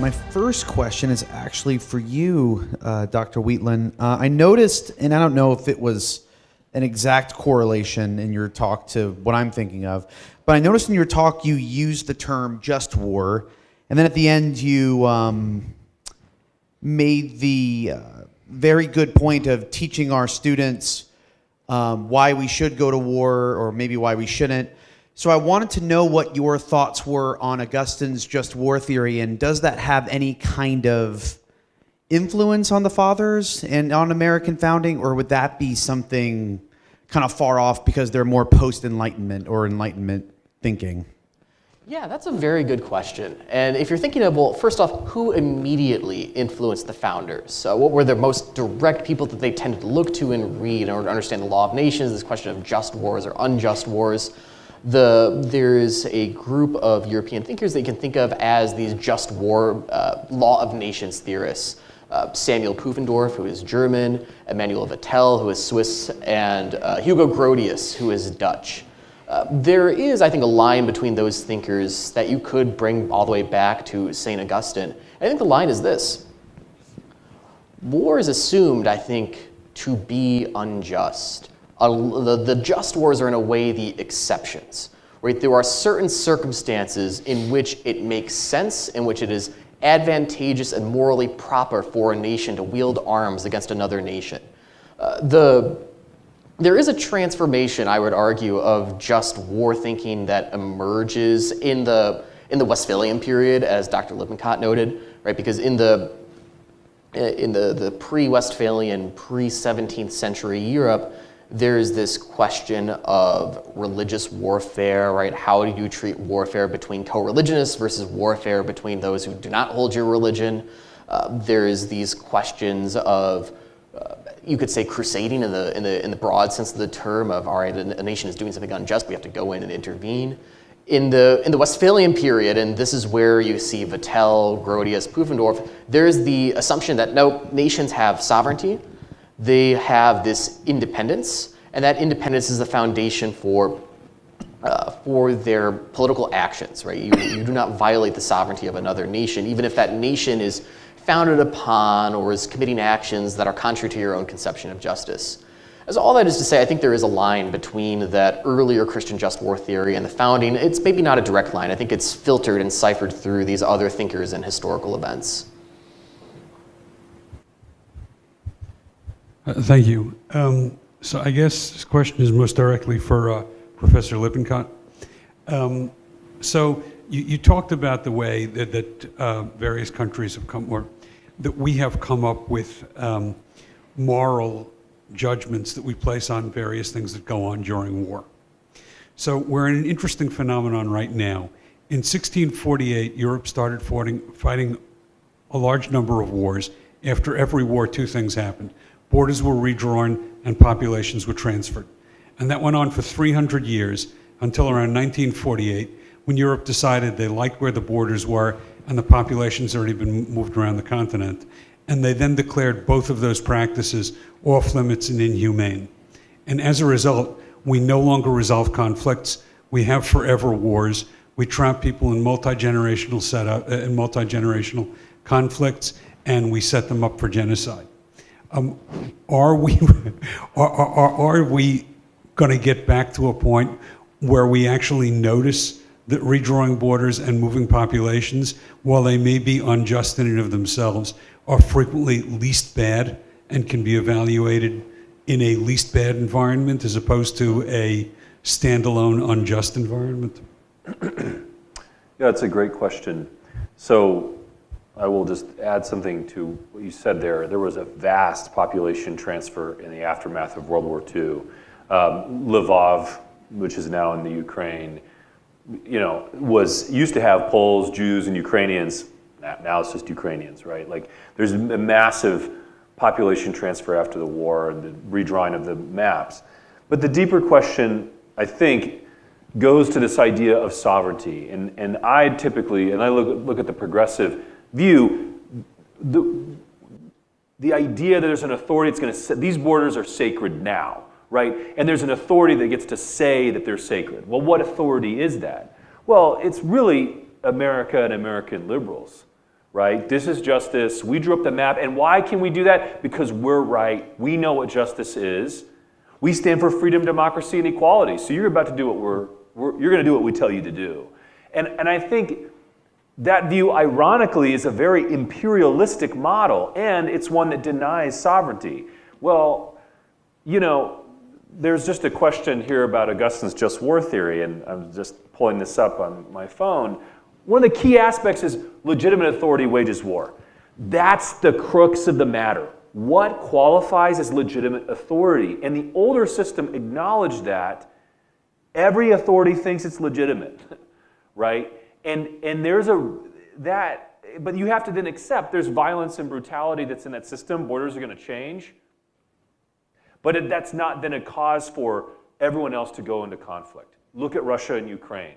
My first question is actually for you, Dr. Wheatland. I noticed, and I don't know if it was an exact correlation in your talk to what I'm thinking of, but I noticed in your talk you used the term just war, and then at the end you made the very good point of teaching our students why we should go to war or maybe why we shouldn't. So I wanted to know what your thoughts were on Augustine's just war theory, and does that have any kind of influence on the fathers and on American founding, or would that be something kind of far off because they're more post-Enlightenment or Enlightenment thinking? Yeah, that's a very good question. And if you're thinking of, well, first off, who immediately influenced the founders? So what were the most direct people that they tended to look to and read in order to understand the law of nations, this question of just wars or unjust wars? There's a group of European thinkers that you can think of as these just war law of nations theorists. Samuel Pufendorf, who is German, Emmanuel Vattel, who is Swiss, and Hugo Grotius, who is Dutch. There is, I think, a line between those thinkers that you could bring all the way back to St. Augustine. I think the line is this. War is assumed, I think, to be unjust. The just wars are, in a way, the exceptions. Right? There are certain circumstances in which it makes sense, in which it is advantageous and morally proper for a nation to wield arms against another nation. There is a transformation, I would argue, of just war thinking that emerges in the Westphalian period, as Dr. Lippincott noted, right? Because in the pre-Westphalian, pre-17th century Europe, there's this question of religious warfare, right? How do you treat warfare between co-religionists versus warfare between those who do not hold your religion? There's these questions of, you could say, crusading in the broad sense of the term of, all right, a nation is doing something unjust, we have to go in and intervene. In the Westphalian period, and this is where you see Vattel, Grotius, Pufendorf, there's the assumption that no, nations have sovereignty. They have this independence, and that independence is the foundation for their political actions, right? You do not violate the sovereignty of another nation, even if that nation is founded upon or is committing actions that are contrary to your own conception of justice. As all that is to say, I think there is a line between that earlier Christian just war theory and the founding. It's maybe not a direct line. I think it's filtered and ciphered through these other thinkers and historical events. Thank you. So I guess this question is most directly for Professor Lippincott. So you talked about the way that various countries have come, or that we have come up with moral judgments that we place on various things that go on during war. So we're in an interesting phenomenon right now. In 1648, Europe started fighting a large number of wars. After every war, two things happened. Borders were redrawn and populations were transferred. And that went on for 300 years until around 1948, when Europe decided they liked where the borders were and the populations had already been moved around the continent. And they then declared both of those practices off limits and inhumane. And as a result, we no longer resolve conflicts. We have forever wars. We trap people in multi-generational conflicts, and we set them up for genocide. Are we going to get back to a point where we actually notice that redrawing borders and moving populations, while they may be unjust in and of themselves, are frequently least bad and can be evaluated in a least bad environment as opposed to a standalone unjust environment? Yeah, it's a great question. So I will just add something to what you said there. There was a vast population transfer in the aftermath of World War II. Lvov, which is now in the Ukraine, used to have Poles, Jews, and Ukrainians. Now it's just Ukrainians, right? Like, there's a massive population transfer after the war and the redrawing of the maps. But the deeper question, I think, goes to this idea of sovereignty. And I typically, and I look at the progressive view, the idea that there's an authority that's going to say, these borders are sacred now, right? And there's an authority that gets to say that they're sacred. Well, what authority is that? Well, it's really America and American liberals, right? This is justice. We drew up the map. And why can we do that? Because we're right. We know what justice is. We stand for freedom, democracy, and equality. So you're about to do what you're going to do what we tell you to do. And I think that view, ironically, is a very imperialistic model, and it's one that denies sovereignty. Well, there's just a question here about Augustine's just war theory, and I'm just pulling this up on my phone. One of the key aspects is legitimate authority wages war. That's the crux of the matter. What qualifies as legitimate authority? And the older system acknowledged that every authority thinks it's legitimate, right? And there's but you have to then accept there's violence and brutality that's in that system. Borders are going to change. But that's not then a cause for everyone else to go into conflict. Look at Russia and Ukraine.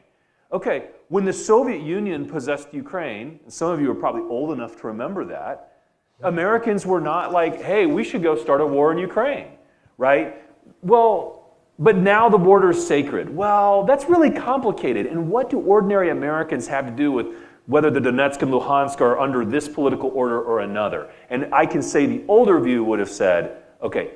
Okay, when the Soviet Union possessed Ukraine, and some of you are probably old enough to remember that, Americans were not like, hey, we should go start a war in Ukraine, right? Well, but now the border is sacred. Well, that's really complicated. And what do ordinary Americans have to do with whether the Donetsk and Luhansk are under this political order or another? And I can say the older view would have said, okay,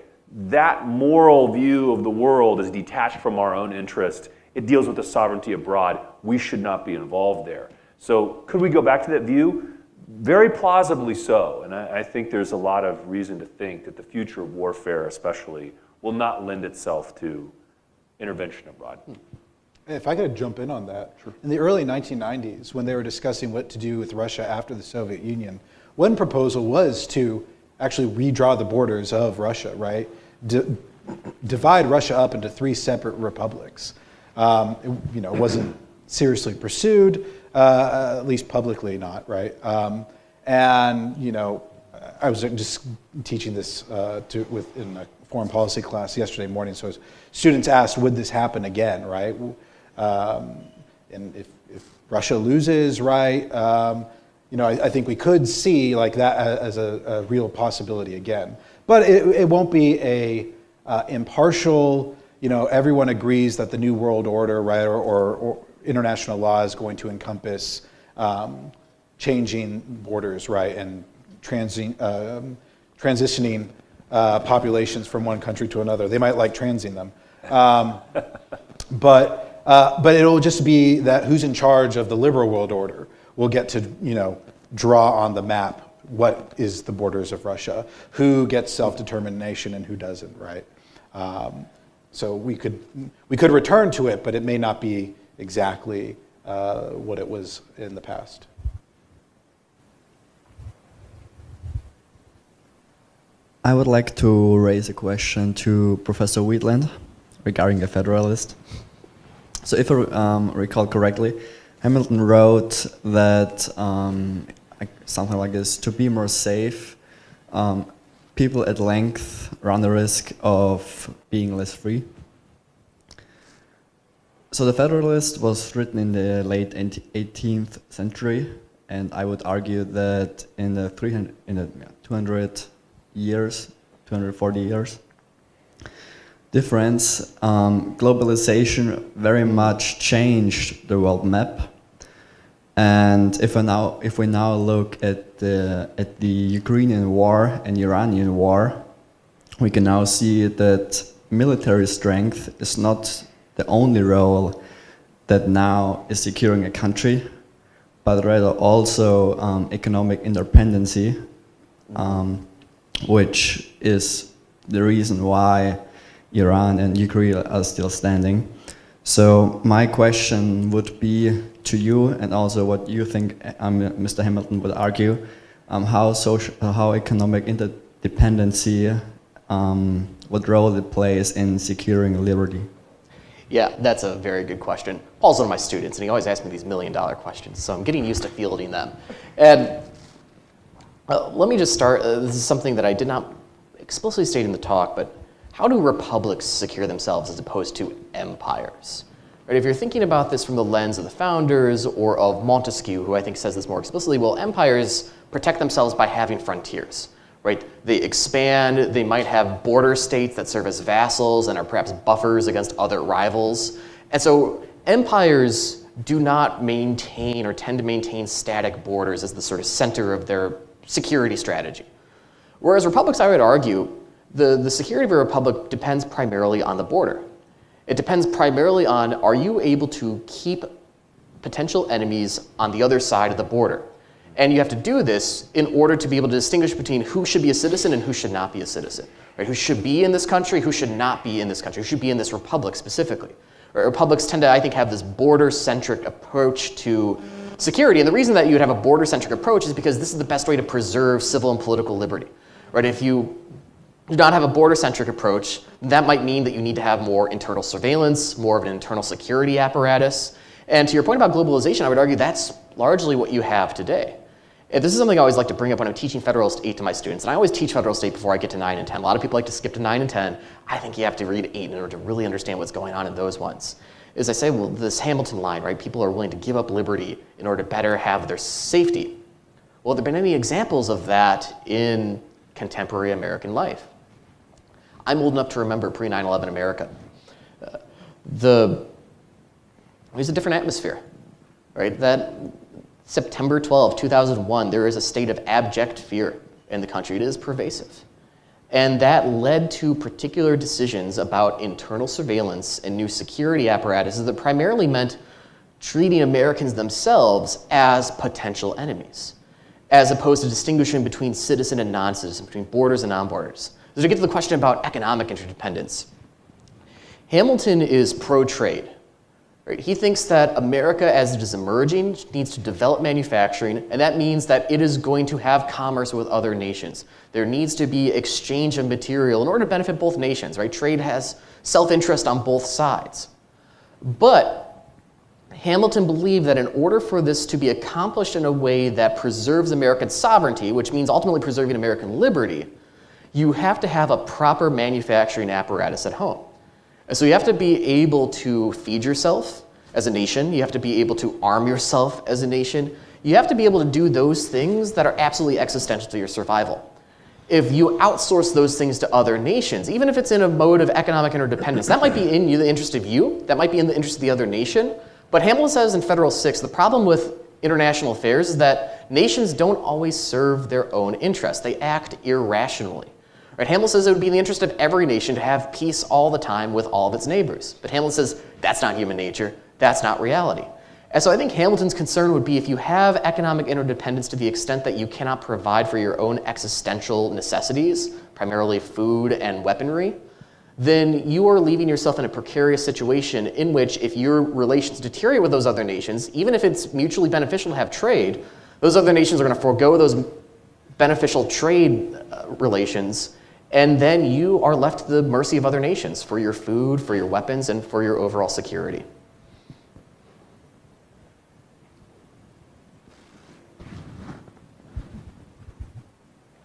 that moral view of the world is detached from our own interest. It deals with the sovereignty abroad. We should not be involved there. So could we go back to that view? Very plausibly so. And I think there's a lot of reason to think that the future of warfare especially will not lend itself to intervention abroad. If I could jump in on that. Sure. In the early 1990s, when they were discussing what to do with Russia after the Soviet Union, one proposal was to actually redraw the borders of Russia, right? Divide Russia up into 3 separate republics. It wasn't seriously pursued, at least publicly not, right? I was just teaching this in a foreign policy class yesterday morning, so students asked, would this happen again, right? And if Russia loses, right, I think we could see like that as a real possibility again. But it won't be a impartial, everyone agrees that the new world order, right, or international law is going to encompass changing borders, right, and transitioning populations from one country to another. They might like transing them. But it'll just be that who's in charge of the liberal world order will get to, draw on the map what is the borders of Russia, who gets self-determination and who doesn't, right? So we could return to it, but it may not be exactly what it was in the past. I would like to raise a question to Professor Wheatland regarding a federalist. So if I recall correctly, Hamilton wrote that something like this: to be more safe, people at length run the risk of being less free. So the Federalist was written in the late 18th century, and I would argue that in the 240 years difference, globalization very much changed the world map. And if we now look at the Ukrainian war and Iranian war, we can now see that military strength is not the only role that now is securing a country, but rather also economic independency, which is the reason why Iran and Ukraine are still standing. So my question would be to you, and also what you think Mr. Hamilton would argue, how economic interdependency, what role it plays in securing liberty. Yeah, that's a very good question. Paul's one of my students, and he always asks me these $1 million questions, so I'm getting used to fielding them. And let me just start. This is something that I did not explicitly state in the talk, but how do republics secure themselves as opposed to empires? Right, if you're thinking about this from the lens of the founders or of Montesquieu, who I think says this more explicitly, well, empires protect themselves by having frontiers. Right? They expand, they might have border states that serve as vassals and are perhaps buffers against other rivals. And so empires do not maintain or tend to maintain static borders as the sort of center of their security strategy. Whereas republics, I would argue, the security of a republic depends primarily on the border. It depends primarily on, are you able to keep potential enemies on the other side of the border? And you have to do this in order to be able to distinguish between who should be a citizen and who should not be a citizen. Right? Who should be in this country, who should not be in this country, who should be in this republic specifically. Right? Republics tend to, I think, have this border-centric approach to security. And the reason that you would have a border-centric approach is because this is the best way to preserve civil and political liberty. Right? If you do not have a border-centric approach, that might mean that you need to have more internal surveillance, more of an internal security apparatus. And to your point about globalization, I would argue that's largely what you have today. And this is something I always like to bring up when I'm teaching Federalist 8 to my students. And I always teach Federalist 8 before I get to 9 and 10. A lot of people like to skip to 9 and 10. I think you have to read 8 in order to really understand what's going on in those ones. As I say, well, this Hamilton line, right? People are willing to give up liberty in order to better have their safety. Well, there have been any examples of that in contemporary American life. I'm old enough to remember pre-9/11 America. There's a different atmosphere, right? That September 12, 2001, there is a state of abject fear in the country. It is pervasive. And that led to particular decisions about internal surveillance and new security apparatuses that primarily meant treating Americans themselves as potential enemies, as opposed to distinguishing between citizen and non-citizen, between borders and non-borders. As we get to the question about economic interdependence, Hamilton is pro-trade. Right? He thinks that America, as it is emerging, needs to develop manufacturing, and that means that it is going to have commerce with other nations. There needs to be exchange of material in order to benefit both nations. Right? Trade has self-interest on both sides. But Hamilton believed that in order for this to be accomplished in a way that preserves American sovereignty, which means ultimately preserving American liberty, you have to have a proper manufacturing apparatus at home. And so you have to be able to feed yourself as a nation. You have to be able to arm yourself as a nation. You have to be able to do those things that are absolutely existential to your survival. If you outsource those things to other nations, even if it's in a mode of economic interdependence, that might be in the interest of you, that might be in the interest of the other nation. But Hamilton says in Federal 6, the problem with international affairs is that nations don't always serve their own interests. They act irrationally. Right? Hamilton says it would be in the interest of every nation to have peace all the time with all of its neighbors. But Hamilton says that's not human nature, that's not reality. And so I think Hamilton's concern would be if you have economic interdependence to the extent that you cannot provide for your own existential necessities, primarily food and weaponry, then you are leaving yourself in a precarious situation in which if your relations deteriorate with those other nations, even if it's mutually beneficial to have trade, those other nations are going to forego those beneficial trade relations, and then you are left to the mercy of other nations for your food, for your weapons, and for your overall security.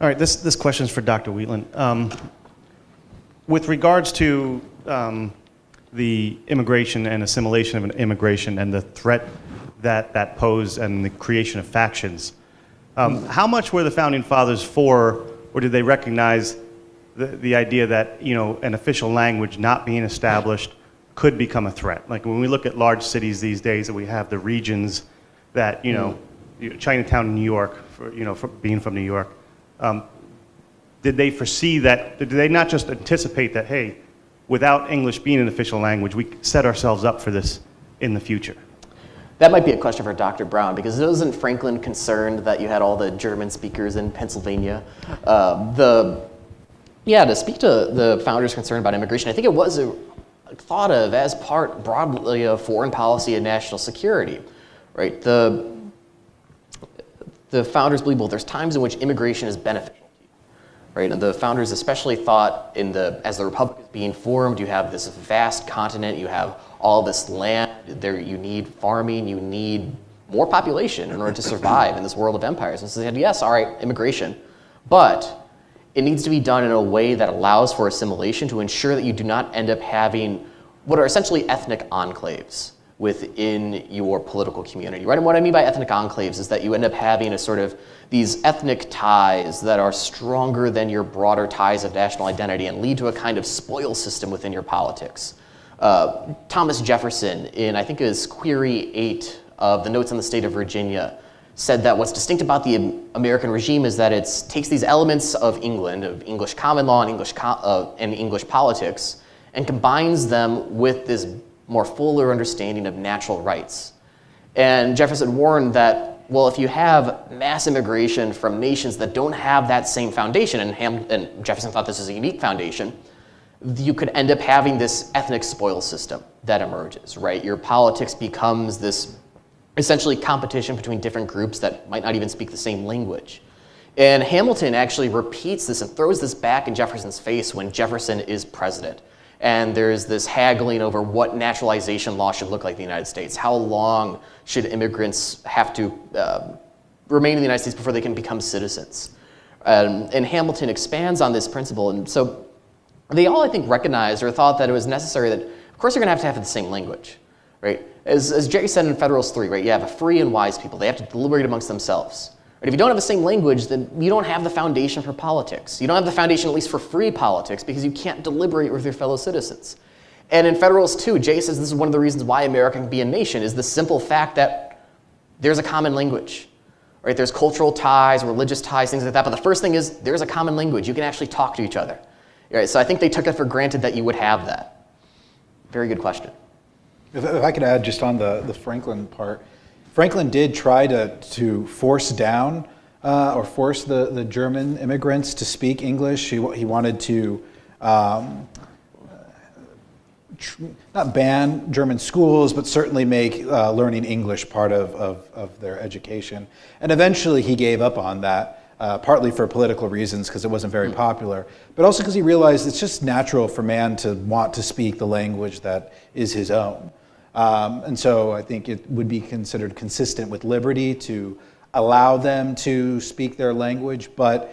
All right, this question is for Dr. Wheatland. With regards to the immigration and assimilation of an immigration and the threat that posed and the creation of factions, how much were the Founding Fathers for, or did they recognize the idea that, you know, an official language not being established could become a threat? Like when we look at large cities these days, that we have the regions that, you know, Chinatown in New York, for being from New York, did they foresee that? Did they not just anticipate that, hey, without English being an official language, we set ourselves up for this in the future? That might be a question for Dr. Brown, because wasn't Franklin concerned that you had all the German speakers in Pennsylvania? To speak to the founders' concern about immigration, I think it was thought of as part broadly of foreign policy and national security, right? The founders believe, well, there's times in which immigration is beneficial to you, right? And the founders especially thought as the Republic is being formed, you have this vast continent, you have all this land, there you need farming, you need more population in order to survive in this world of empires. And so they said, yes, all right, immigration, but it needs to be done in a way that allows for assimilation to ensure that you do not end up having what are essentially ethnic enclaves within your political community, right? And what I mean by ethnic enclaves is that you end up having a sort of these ethnic ties that are stronger than your broader ties of national identity and lead to a kind of spoil system within your politics. Thomas Jefferson, in I think it was Query 8 of the Notes on the State of Virginia, said that what's distinct about the American regime is that it takes these elements of England, of English common law and English politics, and combines them with this more fuller understanding of natural rights. And Jefferson warned that, well, if you have mass immigration from nations that don't have that same foundation, and Jefferson thought this is a unique foundation, you could end up having this ethnic spoil system that emerges, right? Your politics becomes this essentially competition between different groups that might not even speak the same language. And Hamilton actually repeats this and throws this back in Jefferson's face when Jefferson is president. And there's this haggling over what naturalization law should look like in the United States. How long should immigrants have to remain in the United States before they can become citizens? And Hamilton expands on this principle. And so they all, I think, recognized or thought that it was necessary that, of course, you're going to have the same language, right? As Jerry said in Federalist 3, right, you have a free and wise people. They have to deliberate amongst themselves, Right? If you don't have the same language, then you don't have the foundation for politics. You don't have the foundation, at least for free politics, because you can't deliberate with your fellow citizens. And in Federalist 2, Jay says this is one of the reasons why America can be a nation, is the simple fact that there's a common language. Right? There's cultural ties, religious ties, things like that. But the first thing is there's a common language. You can actually talk to each other. Right? So I think they took it for granted that you would have that. Very good question. If I could add just on the Franklin part, Franklin did try to force down or force the German immigrants to speak English. He wanted to not ban German schools, but certainly make learning English part of their education. And eventually he gave up on that, partly for political reasons because it wasn't very popular, but also because he realized it's just natural for man to want to speak the language that is his own. And so I think it would be considered consistent with liberty to allow them to speak their language, but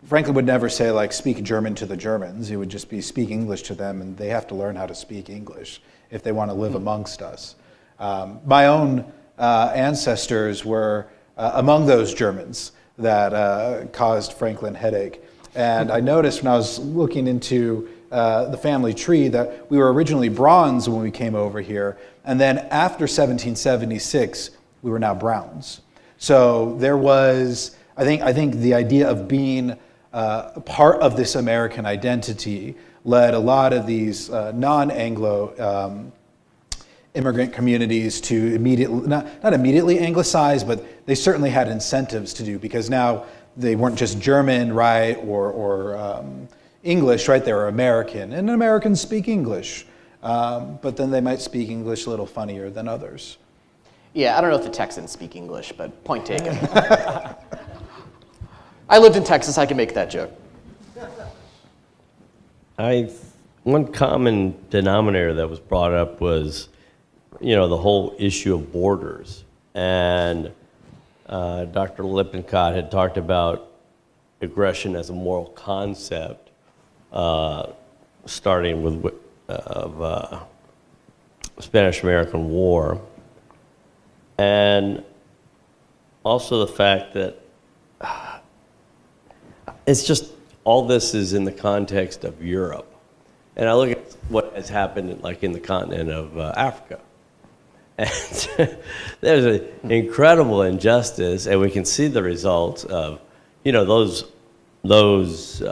Franklin would never say, like, speak German to the Germans. He would just be speak English to them, and they have to learn how to speak English if they want to live amongst us. My own ancestors were among those Germans that caused Franklin headache. And I noticed when I was looking into the family tree that we were originally bronze when we came over here, and then after 1776, we were now browns. So there was, I think the idea of being part of this American identity led a lot of these non-Anglo immigrant communities to immediately, not immediately anglicize, but they certainly had incentives to do, because now they weren't just German, right, or English, right, they were American, and Americans speak English, but then they might speak English a little funnier than others. Yeah, I don't know if the Texans speak English, but point taken. I lived in Texas, I can make that joke. One common denominator that was brought up was, the whole issue of borders. And Dr. Lippincott had talked about aggression as a moral concept, starting with Spanish-American War. And also the fact that it's just, all this is in the context of Europe. And I look at what has happened like in the continent of Africa. And there's an incredible injustice, and we can see the results of, those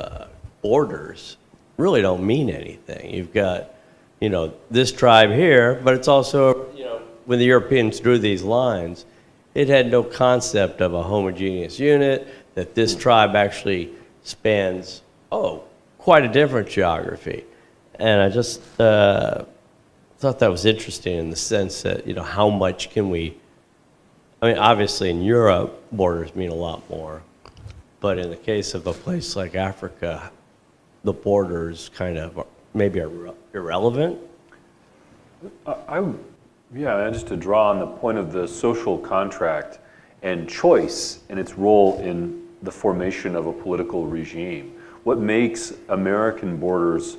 borders really don't mean anything. You've got, this tribe here, but it's also, when the Europeans drew these lines, it had no concept of a homogeneous unit, that this tribe actually spans, quite a different geography. And I just thought that was interesting in the sense that, how much can we, obviously in Europe, borders mean a lot more. But in the case of a place like Africa, the borders kind of maybe are irrelevant. Just to draw on the point of the social contract and choice and its role in the formation of a political regime. What makes American borders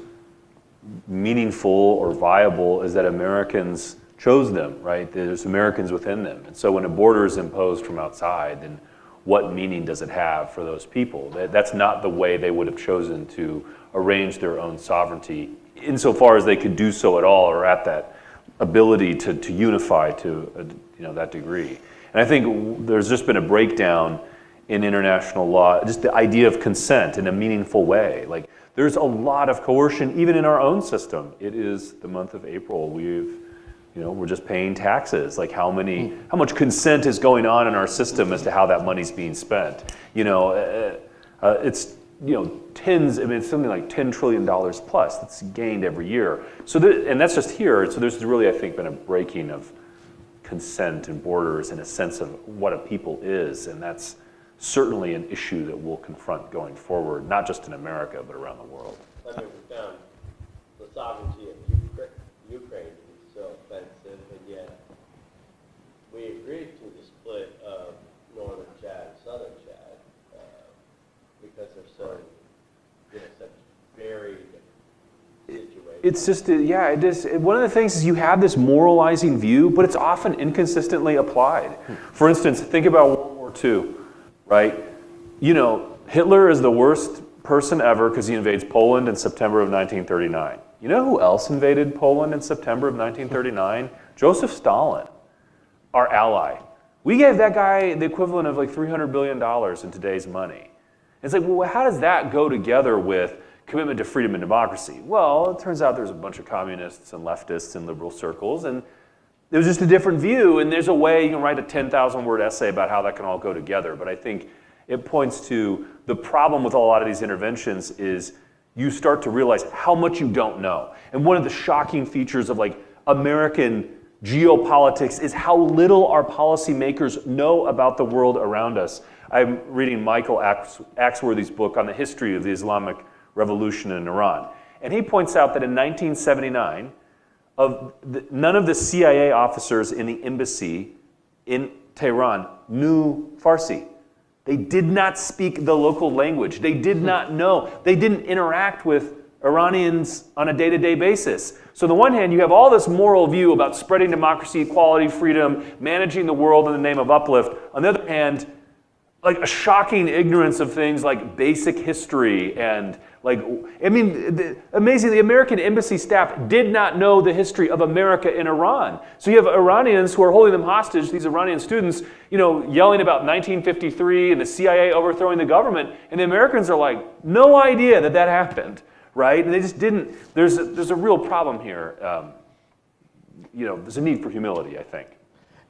meaningful or viable is that Americans chose them, right? There's Americans within them. And so when a border is imposed from outside, then what meaning does it have for those people? That's not the way they would have chosen to arrange their own sovereignty, insofar as they could do so at all, or at that ability to unify to that degree. And I think there's just been a breakdown in international law, just the idea of consent in a meaningful way. Like, there's a lot of coercion even in our own system. It is the month of April. We're just paying taxes. Like, how much consent is going on in our system as to how that money's being spent? It's tens. It's something like $10 trillion plus that's gained every year. So and that's just here. So there's really, I think, been a breaking of consent and borders in a sense of what a people is, and that's certainly an issue that we'll confront going forward, not just in America, but around the world. I mean, we found the sovereignty of Ukraine to be so offensive, and yet we agreed to the split of northern Chad and southern Chad because they're so, such varied situations. It's just, it is. One of the things is you have this moralizing view, but it's often inconsistently applied. For instance, think about World War II, right? You know, Hitler is the worst person ever because he invades Poland in September of 1939. You know who else invaded Poland in September of 1939? Joseph Stalin, our ally. We gave that guy the equivalent of like $300 billion in today's money. It's like, well, how does that go together with commitment to freedom and democracy? Well, it turns out there's a bunch of communists and leftists in liberal circles, and it was just a different view, and there's a way you can write a 10,000-word essay about how that can all go together. But I think it points to the problem with a lot of these interventions is you start to realize how much you don't know. And one of the shocking features of like American geopolitics is how little our policymakers know about the world around us. I'm reading Michael Axworthy's book on the history of the Islamic Revolution in Iran. And he points out that in 1979, none of the CIA officers in the embassy in Tehran knew Farsi. They did not speak the local language. They did not know. They didn't interact with Iranians on a day-to-day basis. So on the one hand, you have all this moral view about spreading democracy, equality, freedom, managing the world in the name of uplift. On the other hand, like a shocking ignorance of things like basic history and amazing, the American embassy staff did not know the history of America in Iran. So you have Iranians who are holding them hostage, these Iranian students, yelling about 1953 and the CIA overthrowing the government, and the Americans are like, no idea that happened, right? And they just didn't, there's a real problem here. There's a need for humility, I think.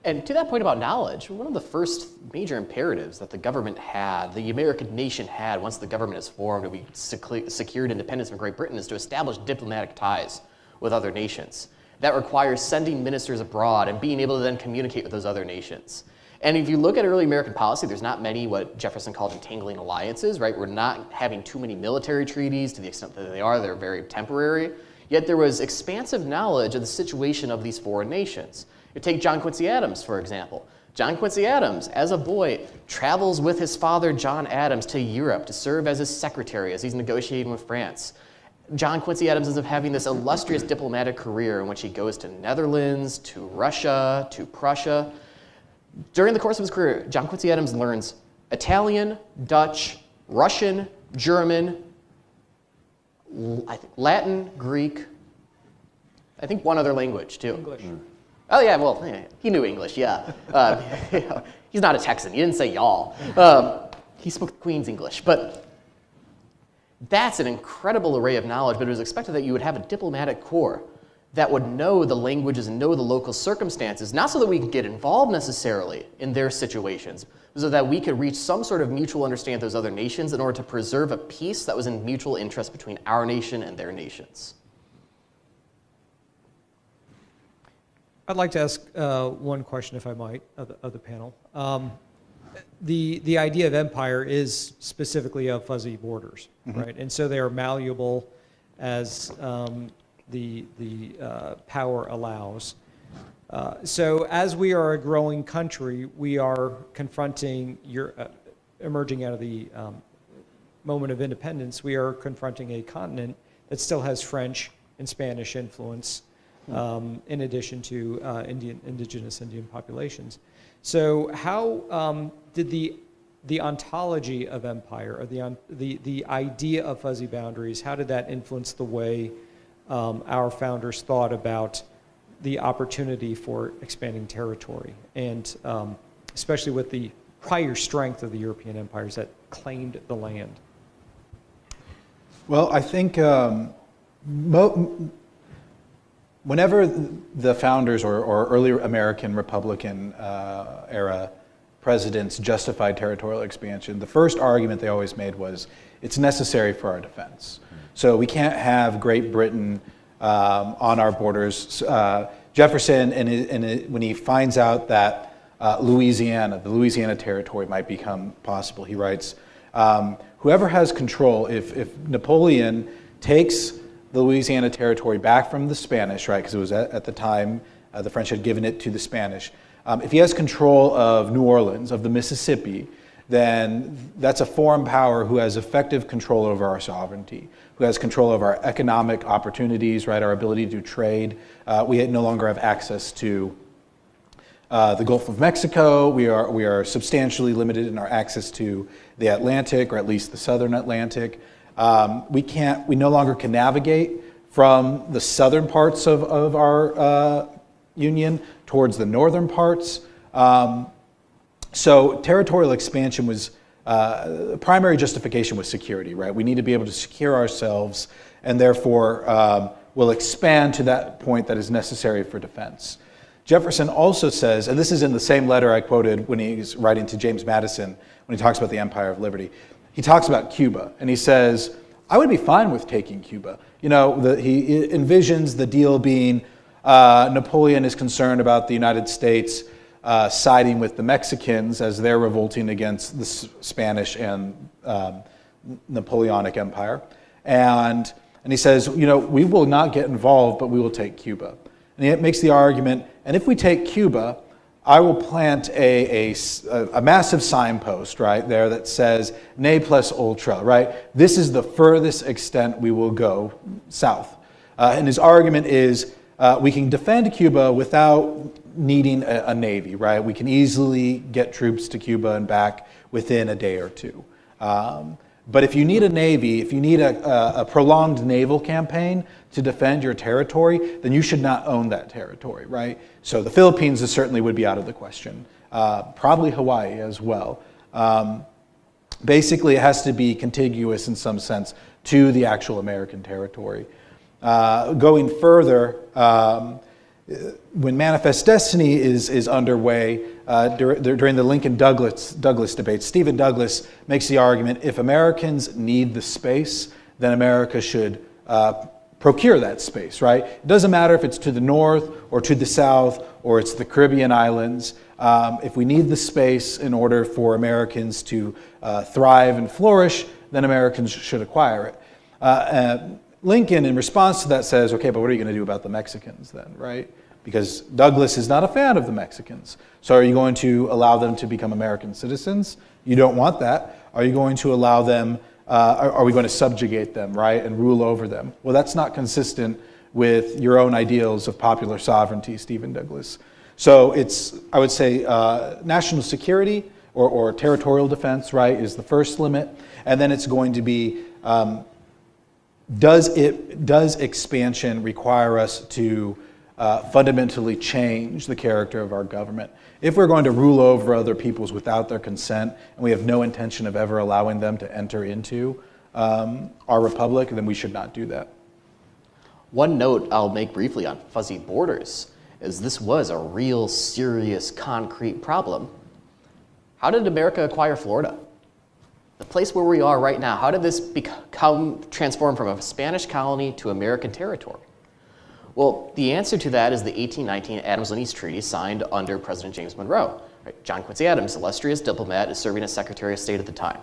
And to that point about knowledge, one of the first major imperatives that the government had, the American nation had once the government is formed and we secured independence from Great Britain, is to establish diplomatic ties with other nations. That requires sending ministers abroad and being able to then communicate with those other nations. And if you look at early American policy, there's not many what Jefferson called entangling alliances, right? We're not having too many military treaties. To the extent that they're very temporary. Yet there was expansive knowledge of the situation of these foreign nations. You take John Quincy Adams, for example. John Quincy Adams, as a boy, travels with his father, John Adams, to Europe to serve as his secretary as he's negotiating with France. John Quincy Adams ends up having this illustrious diplomatic career in which he goes to Netherlands, to Russia, to Prussia. During the course of his career, John Quincy Adams learns Italian, Dutch, Russian, German, I think Latin, Greek, I think one other language too. English. Oh yeah, well, he knew English, yeah. He's not a Texan, he didn't say y'all. He spoke the Queen's English, but that's an incredible array of knowledge, but it was expected that you would have a diplomatic corps that would know the languages and know the local circumstances, not so that we could get involved necessarily in their situations, so that we could reach some sort of mutual understanding with those other nations in order to preserve a peace that was in mutual interest between our nation and their nations. I'd like to ask one question, if I might, of the panel. The idea of empire is specifically of fuzzy borders, right? And so they are malleable as the power allows. So as we are a growing country, we are confronting emerging out of the moment of independence, we are confronting a continent that still has French and Spanish influence, in addition to indigenous Indian populations. So how did the ontology of empire, or the idea of fuzzy boundaries, how did that influence the way our founders thought about the opportunity for expanding territory, and especially with the prior strength of the European empires that claimed the land? Well, I think whenever the founders or early American Republican era presidents justified territorial expansion, the first argument they always made was it's necessary for our defense. So we can't have Great Britain on our borders. Jefferson, when he finds out that the Louisiana territory might become possible, he writes, whoever has control, if Napoleon takes the Louisiana territory back from the Spanish, right, because it was at the time the French had given it to the Spanish, if he has control of New Orleans, of the Mississippi, then that's a foreign power who has effective control over our sovereignty, who has control over our economic opportunities, right, our ability to trade. We no longer have access to the Gulf of Mexico. We are substantially limited in our access to the Atlantic, or at least the southern Atlantic. We no longer can navigate from the southern parts of our union towards the northern parts. So territorial expansion was, the primary justification was security, right? We need to be able to secure ourselves, and therefore will expand to that point that is necessary for defense. Jefferson also says, and this is in the same letter I quoted when he's writing to James Madison, when he talks about the Empire of Liberty. He talks about Cuba, and he says, I would be fine with taking Cuba. You know, he envisions the deal being Napoleon is concerned about the United States siding with the Mexicans as they're revolting against the Spanish and Napoleonic Empire. And he says, you know, we will not get involved, but we will take Cuba. And he makes the argument, and if we take Cuba, I will plant a massive signpost right there that says ne plus ultra, right? This is the furthest extent we will go south. And his argument is we can defend Cuba without needing a navy, right? We can easily get troops to Cuba and back within a day or two. But if you need a navy, if you need a prolonged naval campaign to defend your territory, then you should not own that territory, right? So the Philippines certainly would be out of the question. Probably Hawaii as well. Basically, it has to be contiguous in some sense to the actual American territory. Going further, when Manifest Destiny is underway, during the Lincoln-Douglas debate, Stephen Douglas makes the argument, if Americans need the space, then America should procure that space, right? It doesn't matter if it's to the north or to the south or it's the Caribbean islands. If we need the space in order for Americans to thrive and flourish, then Americans should acquire it. Lincoln, in response to that, says, okay, but what are you going to do about the Mexicans then, right? Because Douglas is not a fan of the Mexicans. So are you going to allow them to become American citizens? You don't want that. Are you going to allow them, are we going to subjugate them, right, and rule over them? Well, that's not consistent with your own ideals of popular sovereignty, Stephen Douglas. So it's, I would say, national security or territorial defense, right, is the first limit. And then it's going to be, does expansion require us to fundamentally change the character of our government? If we're going to rule over other peoples without their consent, and we have no intention of ever allowing them to enter into our republic, then we should not do that. One note I'll make briefly on fuzzy borders is this was a real serious concrete problem. How did America acquire Florida? The place where we are right now, how did this transform from a Spanish colony to American territory? Well, the answer to that is the 1819 Adams-Lenease Treaty signed under President James Monroe. Right? John Quincy Adams, illustrious diplomat, is serving as Secretary of State at the time.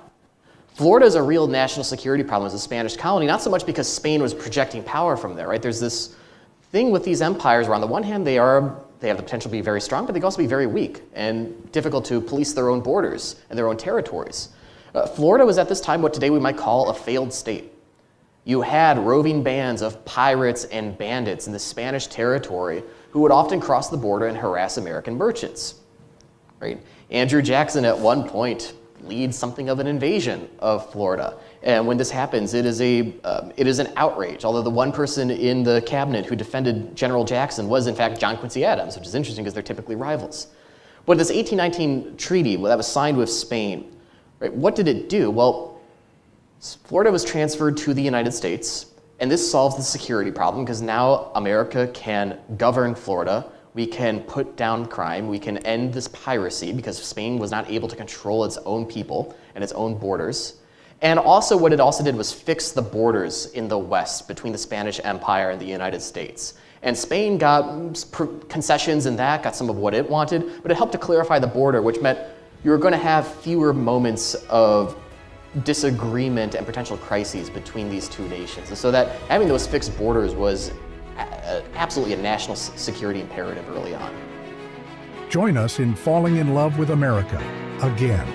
Florida is a real national security problem as a Spanish colony, not so much because Spain was projecting power from there. Right? There's this thing with these empires where on the one hand they have the potential to be very strong, but they can also be very weak and difficult to police their own borders and their own territories. Florida was at this time what today we might call a failed state. You had roving bands of pirates and bandits in the Spanish territory who would often cross the border and harass American merchants. Right? Andrew Jackson at one point leads something of an invasion of Florida. And when this happens, it is an outrage, although the one person in the cabinet who defended General Jackson was in fact John Quincy Adams, which is interesting because they're typically rivals. But this 1819 treaty that was signed with Spain, right, what did it do? Well, Florida was transferred to the United States, and this solves the security problem because now America can govern Florida. We can put down crime. We can end this piracy because Spain was not able to control its own people and its own borders. And also what it also did was fix the borders in the West between the Spanish Empire and the United States. And Spain got concessions in that, got some of what it wanted, but it helped to clarify the border, which meant you were going to have fewer moments of disagreement and potential crises between these two nations. And so that having those fixed borders was absolutely a national security imperative early on. Join us in falling in love with America again.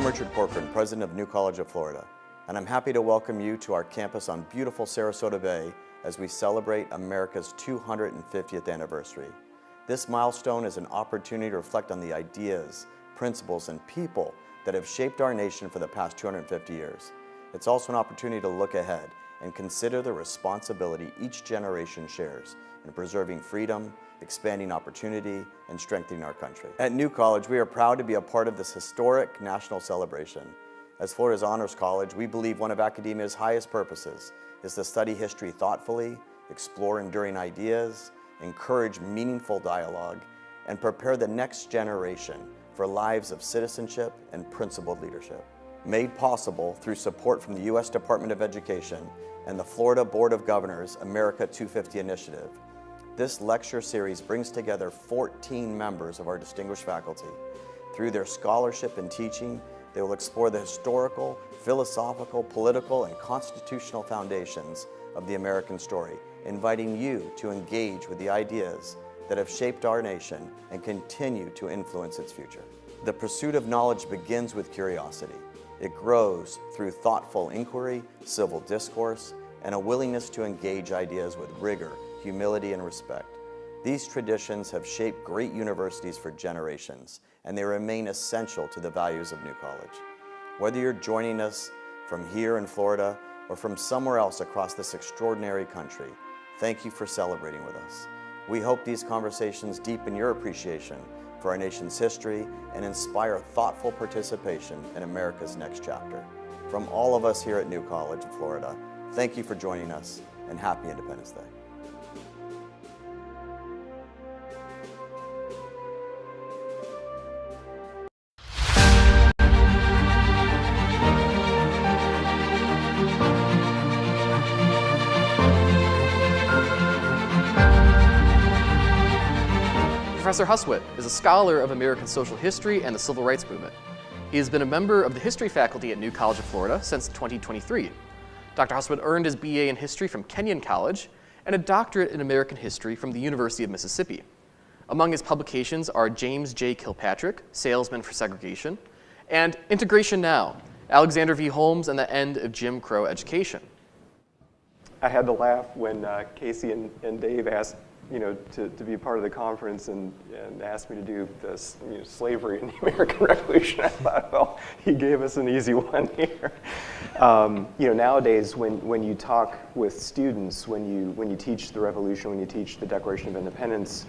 I'm Richard Corcoran, President of New College of Florida, and I'm happy to welcome you to our campus on beautiful Sarasota Bay as we celebrate America's 250th anniversary. This milestone is an opportunity to reflect on the ideas, principles, and people that have shaped our nation for the past 250 years. It's also an opportunity to look ahead and consider the responsibility each generation shares in preserving freedom, expanding opportunity, and strengthening our country. At New College, we are proud to be a part of this historic national celebration. As Florida's honors college, we believe one of academia's highest purposes is to study history thoughtfully, explore enduring ideas, encourage meaningful dialogue, and prepare the next generation for lives of citizenship and principled leadership. Made possible through support from the U.S. Department of Education and the Florida Board of Governors America 250 Initiative, this lecture series brings together 14 members of our distinguished faculty. Through their scholarship and teaching, they will explore the historical, philosophical, political, and constitutional foundations of the American story, inviting you to engage with the ideas that have shaped our nation and continue to influence its future. The pursuit of knowledge begins with curiosity. It grows through thoughtful inquiry, civil discourse, and a willingness to engage ideas with rigor, humility, and respect. These traditions have shaped great universities for generations, and they remain essential to the values of New College. Whether you're joining us from here in Florida or from somewhere else across this extraordinary country, thank you for celebrating with us. We hope these conversations deepen your appreciation for our nation's history and inspire thoughtful participation in America's next chapter. From all of us here at New College of Florida, thank you for joining us, and happy Independence Day. Professor Huswit is a scholar of American social history and the civil rights movement. He has been a member of the history faculty at New College of Florida since 2023. Dr. Huswit earned his BA in history from Kenyon College and a doctorate in American history from the University of Mississippi. Among his publications are James J. Kilpatrick, Salesman for Segregation, and Integration Now, Alexander V. Holmes and the End of Jim Crow Education. I had to laugh when Casey and Dave asked to be a part of the conference and asked me to do this, slavery in the American Revolution. I thought, well, he gave us an easy one here. Nowadays, when you talk with students, when you teach the Revolution, when you teach the Declaration of Independence,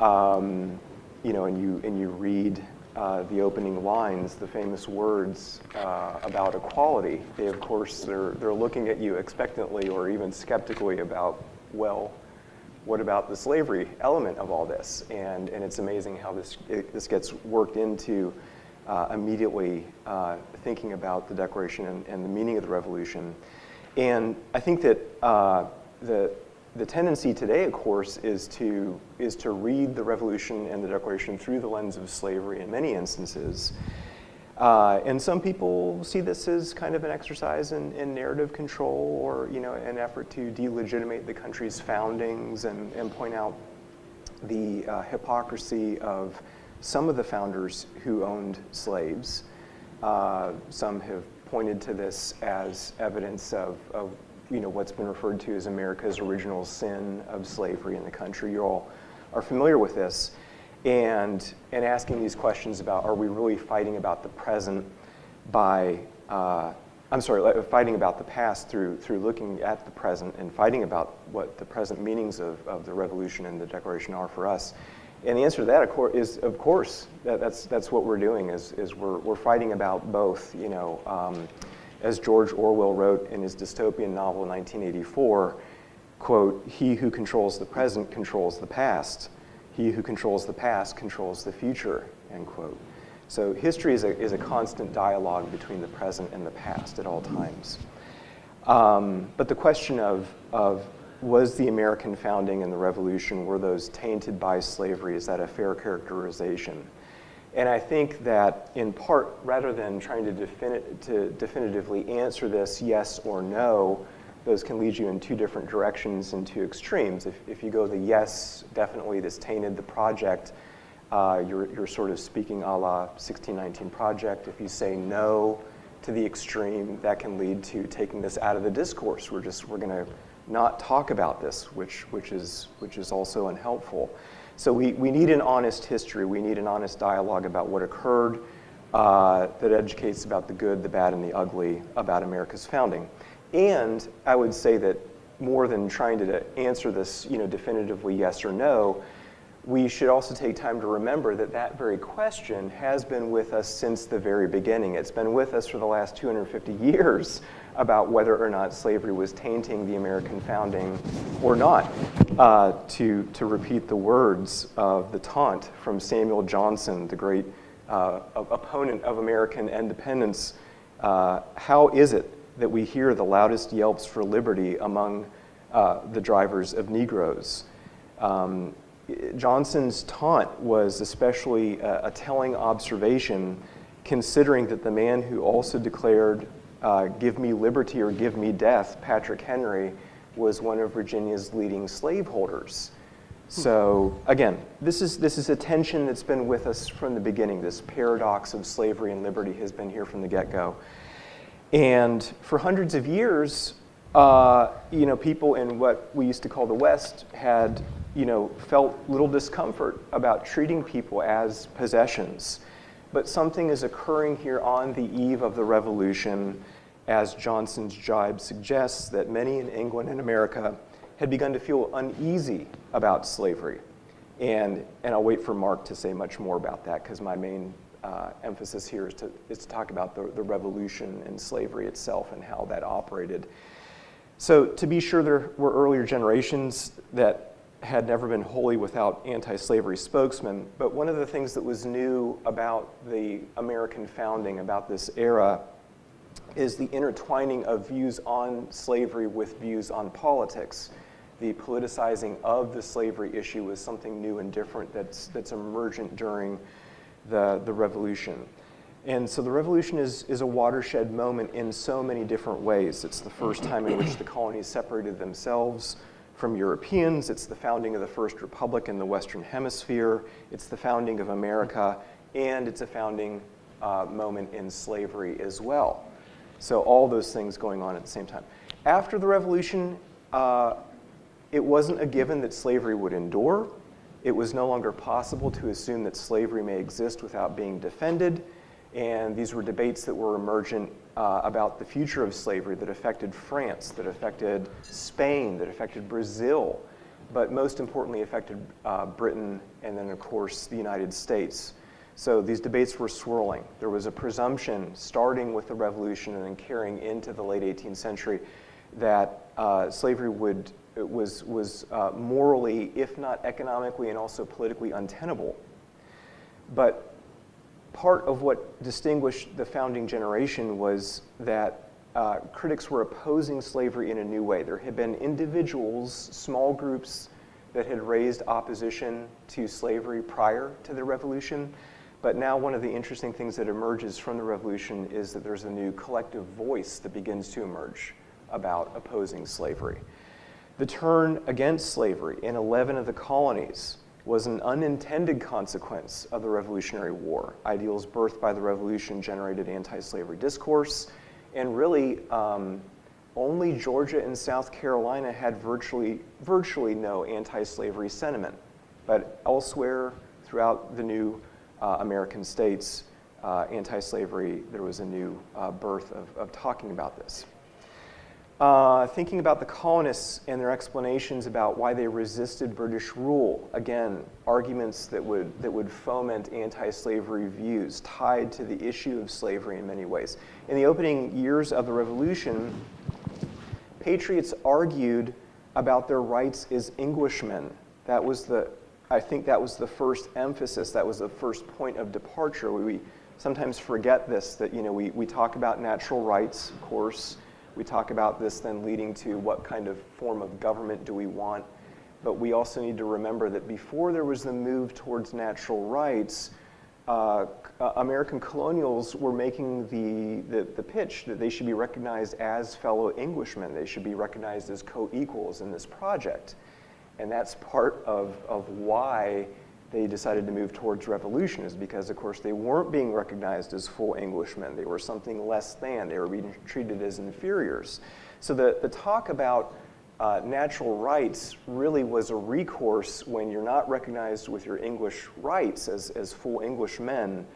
and you read the opening lines, the famous words about equality, they of course they're looking at you expectantly or even skeptically about, well, what about the slavery element of all this? And it's amazing how this gets worked into immediately thinking about the Declaration and the meaning of the Revolution. And I think that the tendency today, of course, is to read the Revolution and the Declaration through the lens of slavery in many instances. And some people see this as kind of an exercise in narrative control or, an effort to delegitimate the country's foundings and point out the hypocrisy of some of the founders who owned slaves. Some have pointed to this as evidence of what's been referred to as America's original sin of slavery in the country. You all are familiar with this. And asking these questions about, are we really fighting about the present fighting about the past through looking at the present and fighting about what the present meanings of the Revolution and the Declaration are for us. And the answer to that, of course, that's what we're doing, is we're fighting about both, as George Orwell wrote in his dystopian novel 1984, quote, "He who controls the present controls the past. He who controls the past controls the future," end quote. So history is a constant dialogue between the present and the past at all times. But the question of was the American founding and the Revolution, were those tainted by slavery? Is that a fair characterization? And I think that in part, rather than trying to definitively answer this yes or no, those can lead you in two different directions and two extremes. If you go the yes, definitely this tainted the project, you're sort of speaking a la 1619 Project. If you say no to the extreme, that can lead to taking this out of the discourse. We're going to not talk about this, which is also unhelpful. So we need an honest history. We need an honest dialogue about what occurred that educates about the good, the bad, and the ugly about America's founding. And I would say that more than trying to answer this, definitively yes or no, we should also take time to remember that that very question has been with us since the very beginning. It's been with us for the last 250 years about whether or not slavery was tainting the American founding or not. To repeat the words of the taunt from Samuel Johnson, the great opponent of American independence, how is it that we hear the loudest yelps for liberty among the drivers of Negroes? Johnson's taunt was especially a telling observation, considering that the man who also declared, "Give me liberty or give me death," Patrick Henry, was one of Virginia's leading slaveholders. So again, this is a tension that's been with us from the beginning. This paradox of slavery and liberty has been here from the get-go. And for hundreds of years, people in what we used to call the West had, felt little discomfort about treating people as possessions. But something is occurring here on the eve of the Revolution, as Johnson's jibe suggests, that many in England and America had begun to feel uneasy about slavery. And I'll wait for Mark to say much more about that, because my main emphasis here is to talk about the revolution and slavery itself and how that operated. So to be sure, there were earlier generations that had never been wholly without anti-slavery spokesmen, but one of the things that was new about the American founding, about this era, is the intertwining of views on slavery with views on politics. The politicizing of the slavery issue was something new and different that's emergent during the Revolution. And so the Revolution is a watershed moment in so many different ways. It's the first time in which the colonies separated themselves from Europeans. It's the founding of the first republic in the Western Hemisphere. It's the founding of America, and it's a founding moment in slavery as well. So all those things going on at the same time. After the Revolution, it wasn't a given that slavery would endure. It was no longer possible to assume that slavery may exist without being defended. And these were debates that were emergent about the future of slavery that affected France, that affected Spain, that affected Brazil, but most importantly affected Britain and then, of course, the United States. So these debates were swirling. There was a presumption, starting with the Revolution and then carrying into the late 18th century, that slavery was morally, if not economically and also politically untenable. But part of what distinguished the founding generation was that critics were opposing slavery in a new way. There had been individuals, small groups, that had raised opposition to slavery prior to the Revolution. But now one of the interesting things that emerges from the Revolution is that there's a new collective voice that begins to emerge about opposing slavery. The turn against slavery in 11 of the colonies was an unintended consequence of the Revolutionary War. Ideals birthed by the Revolution generated anti-slavery discourse, and really only Georgia and South Carolina had virtually no anti-slavery sentiment. But elsewhere throughout the new American states, anti-slavery, there was a new birth of talking about this. Thinking about the colonists and their explanations about why they resisted British rule. Again, arguments that would foment anti-slavery views tied to the issue of slavery in many ways. In the opening years of the Revolution, patriots argued about their rights as Englishmen. I think that was the first emphasis. That was the first point of departure. We sometimes forget this, that we talk about natural rights, of course. We talk about this then leading to what kind of form of government do we want. But we also need to remember that before there was the move towards natural rights, American colonials were making the pitch that they should be recognized as fellow Englishmen. They should be recognized as co-equals in this project. And that's part of why they decided to move towards revolution is because, of course, they weren't being recognized as full Englishmen. They were something less than. They were being treated as inferiors. So the talk about natural rights really was a recourse when you're not recognized with your English rights as full Englishmen.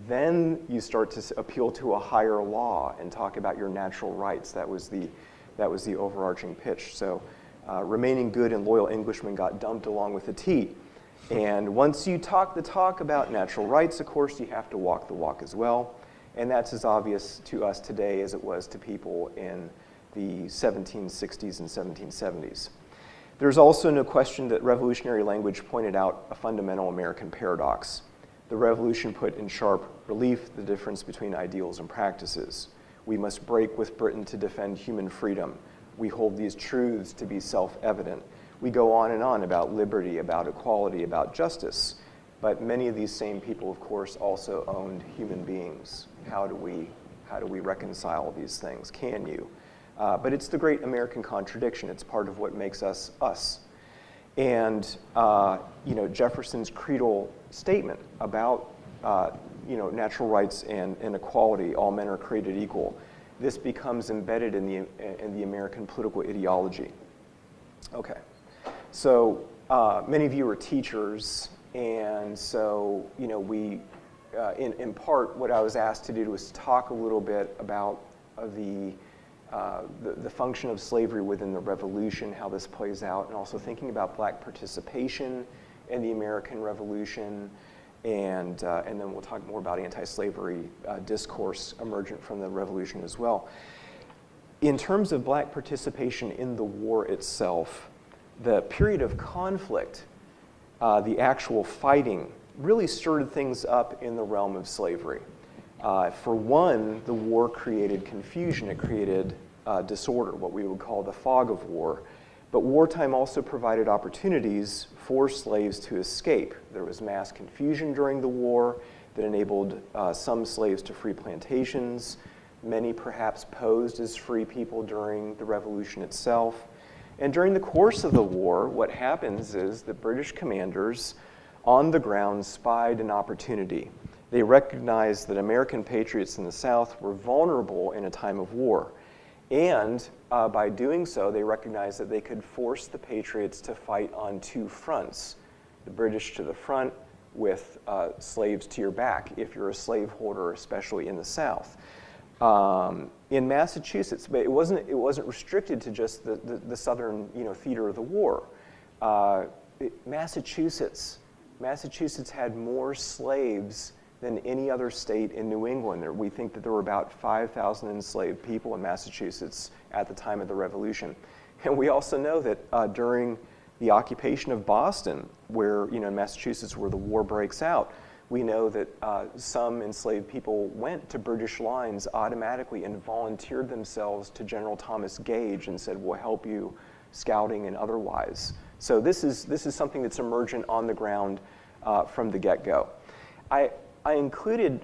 Then you start to appeal to a higher law and talk about your natural rights. That was the overarching pitch. So remaining good and loyal Englishmen got dumped along with the tea. And once you talk the talk about natural rights, of course, you have to walk the walk as well. And that's as obvious to us today as it was to people in the 1760s and 1770s. There's also no question that revolutionary language pointed out a fundamental American paradox. The revolution put in sharp relief the difference between ideals and practices. We must break with Britain to defend human freedom. We hold these truths to be self-evident. We go on and on about liberty, about equality, about justice. But many of these same people, of course, also owned human beings. How do we reconcile these things? Can you? But it's the great American contradiction. It's part of what makes us us. And Jefferson's creedal statement about natural rights and equality, all men are created equal, this becomes embedded in the American political ideology. Okay, so many of you are teachers, and so we, in part, what I was asked to do was talk a little bit about the function of slavery within the Revolution, how this plays out, and also thinking about Black participation in the American Revolution, and then we'll talk more about anti-slavery discourse emergent from the Revolution as well. In terms of Black participation in the war itself, the period of conflict, the actual fighting, really stirred things up in the realm of slavery. For one, the war created confusion. It created disorder, what we would call the fog of war. But wartime also provided opportunities for slaves to escape. There was mass confusion during the war that enabled some slaves to free plantations. Many perhaps posed as free people during the Revolution itself. And during the course of the war, what happens is the British commanders on the ground spied an opportunity. They recognized that American patriots in the South were vulnerable in a time of war. And by doing so, they recognized that they could force the patriots to fight on two fronts. The British to the front with slaves to your back, if you're a slaveholder, especially in the South. In Massachusetts, but it wasn't restricted to just the southern theater of the war. Massachusetts had more slaves than any other state in New England. We think that there were about 5,000 enslaved people in Massachusetts at the time of the Revolution. And we also know that during the occupation of Boston, where, in Massachusetts, where the war breaks out, we know that some enslaved people went to British lines automatically and volunteered themselves to General Thomas Gage and said, we'll help you scouting and otherwise. So this is something that's emergent on the ground from the get-go. I included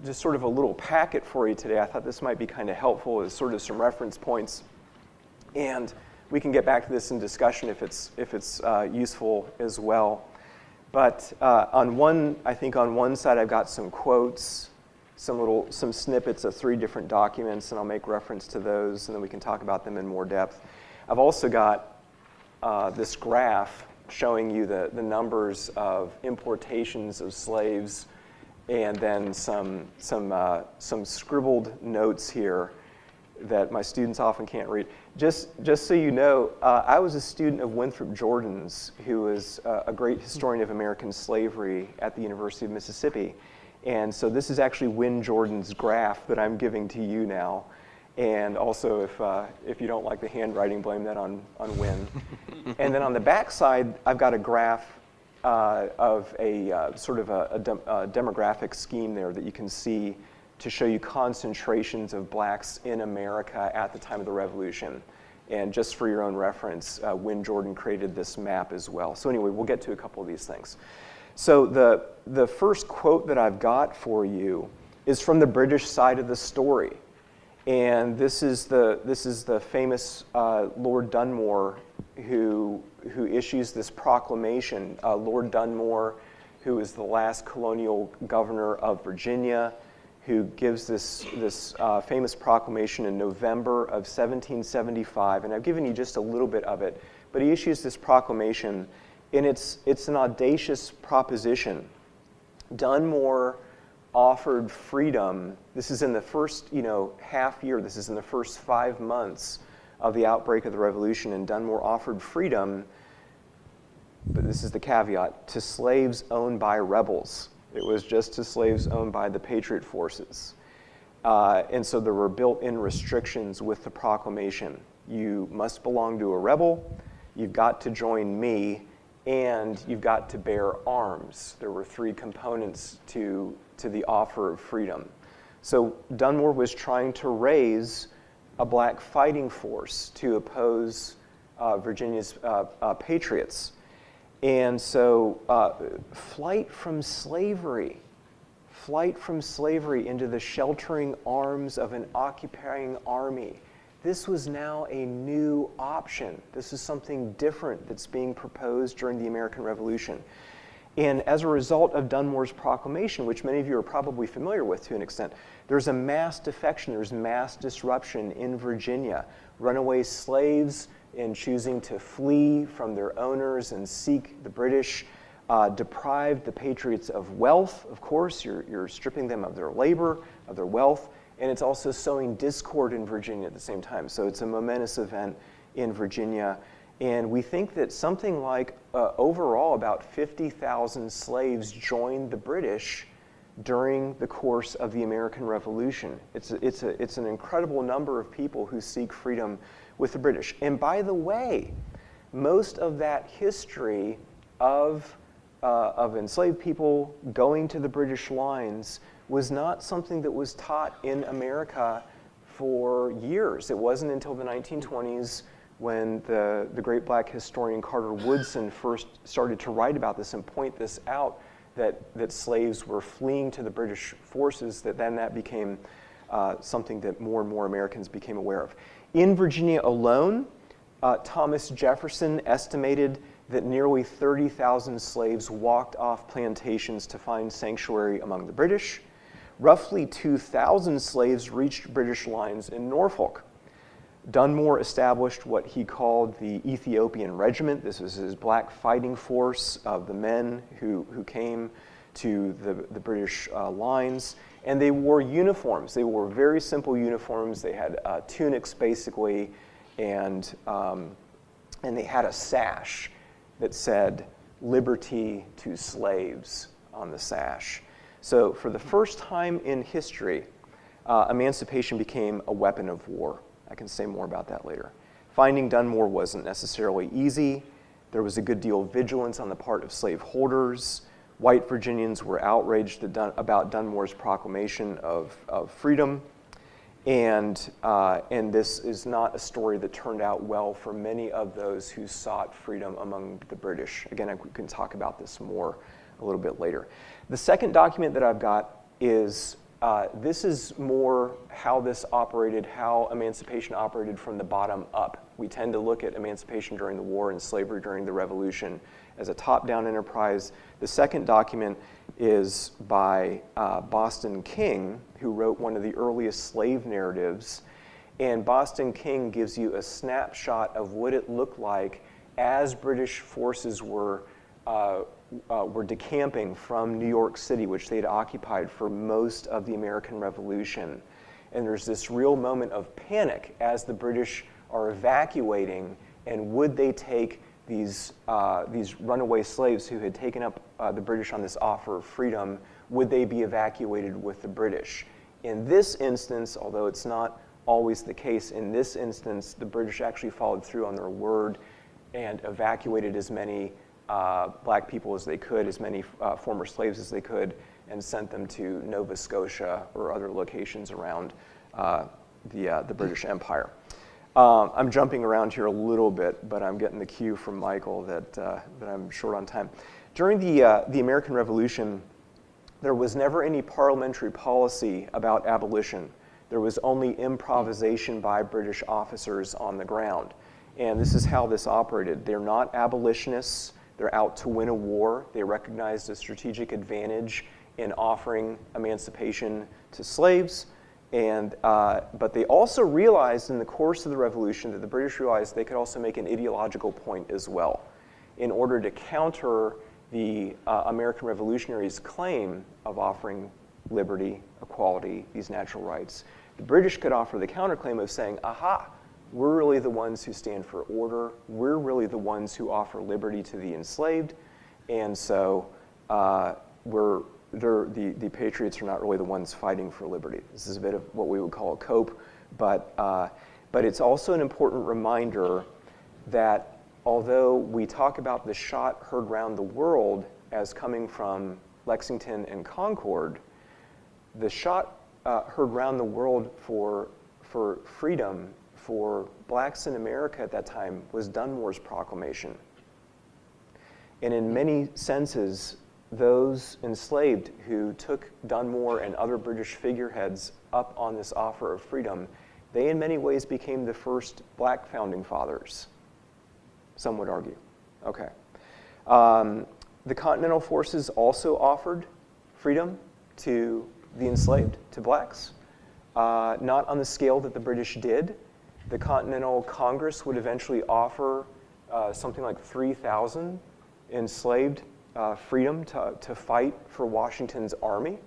just sort of a little packet for you today. I thought this might be kind of helpful as sort of some reference points. And we can get back to this in discussion if it's useful as well. But I think on one side I've got some quotes, some snippets of 3 different documents, and I'll make reference to those, and then we can talk about them in more depth. I've also got this graph showing you the numbers of importations of slaves, and then some scribbled notes here that my students often can't read. Just so you know, I was a student of Winthrop Jordan's, who is a great historian of American slavery at the University of Mississippi. And so this is actually Win Jordan's graph that I'm giving to you now. And also, if you don't like the handwriting, blame that on Win. And then on the back side, I've got a graph of a sort of a demographic scheme there that you can see to show you concentrations of blacks in America at the time of the Revolution. And just for your own reference, Win Jordan created this map as well. So anyway, we'll get to a couple of these things. So the first quote that I've got for you is from the British side of the story. And this is the famous Lord Dunmore who issues this proclamation. Lord Dunmore who is the last colonial governor of Virginia, who gives this famous proclamation in November of 1775. And I've given you just a little bit of it, but he issues this proclamation, and it's an audacious proposition. Dunmore offered freedom. This is in the first, half year. This is in the first 5 months of the outbreak of the Revolution, and Dunmore offered freedom, but this is the caveat, to slaves owned by rebels. It was just to slaves owned by the Patriot forces. And so there were built-in restrictions with the proclamation. You must belong to a rebel, you've got to join me, and you've got to bear arms. There were 3 components to the offer of freedom. So Dunmore was trying to raise a black fighting force to oppose Virginia's patriots. And so flight from slavery into the sheltering arms of an occupying army. This was now a new option. This is something different that's being proposed during the American Revolution. And as a result of Dunmore's proclamation, which many of you are probably familiar with to an extent, there's a mass defection, there's mass disruption in Virginia. Runaway slaves, in choosing to flee from their owners and seek the British, deprived the Patriots of wealth. Of course, you're stripping them of their labor, of their wealth, and it's also sowing discord in Virginia at the same time. So it's a momentous event in Virginia. And we think that something like overall about 50,000 slaves joined the British during the course of the American Revolution. It's an incredible number of people who seek freedom with the British. And by the way, most of that history of enslaved people going to the British lines was not something that was taught in America for years. It wasn't until the 1920s when the great black historian Carter Woodson first started to write about this and point this out, that slaves were fleeing to the British forces, that became something that more and more Americans became aware of. In Virginia alone, Thomas Jefferson estimated that nearly 30,000 slaves walked off plantations to find sanctuary among the British. Roughly 2,000 slaves reached British lines in Norfolk. Dunmore established what he called the Ethiopian Regiment. This was his black fighting force of the men who came to the British lines. And they wore uniforms. They wore very simple uniforms. They had tunics, basically, and they had a sash that said, "Liberty to slaves," on the sash. So for the first time in history, emancipation became a weapon of war. I can say more about that later. Finding Dunmore wasn't necessarily easy. There was a good deal of vigilance on the part of slaveholders. White Virginians were outraged about Dunmore's proclamation of freedom. And this is not a story that turned out well for many of those who sought freedom among the British. Again, we can talk about this more a little bit later. The second document that I've got is, this is more how this operated, how emancipation operated from the bottom up. We tend to look at emancipation during the war and slavery during the Revolution as a top-down enterprise. The second document is by Boston King, who wrote one of the earliest slave narratives. And Boston King gives you a snapshot of what it looked like as British forces were decamping from New York City, which they'd occupied for most of the American Revolution. And there's this real moment of panic as the British are evacuating, and would they take these runaway slaves who had taken up the British on this offer of freedom, would they be evacuated with the British? In this instance, although it's not always the case, in this instance, the British actually followed through on their word and evacuated as many black people as they could, as many former slaves as they could, and sent them to Nova Scotia or other locations around the British Empire. I'm jumping around here a little bit, but I'm getting the cue from Michael that I'm short on time. During the American Revolution, there was never any parliamentary policy about abolition. There was only improvisation by British officers on the ground. And this is how this operated. They're not abolitionists. They're out to win a war. They recognized a strategic advantage in offering emancipation to slaves. But they also realized in the course of the revolution that the British realized they could also make an ideological point as well in order to counter the American revolutionaries' claim of offering liberty, equality, these natural rights. The British could offer the counterclaim of saying, aha, we're really the ones who stand for order. We're really the ones who offer liberty to the enslaved. And so the patriots are not really the ones fighting for liberty. This is a bit of what we would call a cope. But it's also an important reminder that although we talk about the shot heard round the world as coming from Lexington and Concord, the shot heard round the world for freedom for blacks in America at that time was Dunmore's proclamation. And in many senses, those enslaved who took Dunmore and other British figureheads up on this offer of freedom, they in many ways became the first black founding fathers, some would argue. Okay. The Continental Forces also offered freedom to the enslaved, to blacks, not on the scale that the British did. The Continental Congress would eventually offer something like 3,000 enslaved freedom to fight for Washington's army.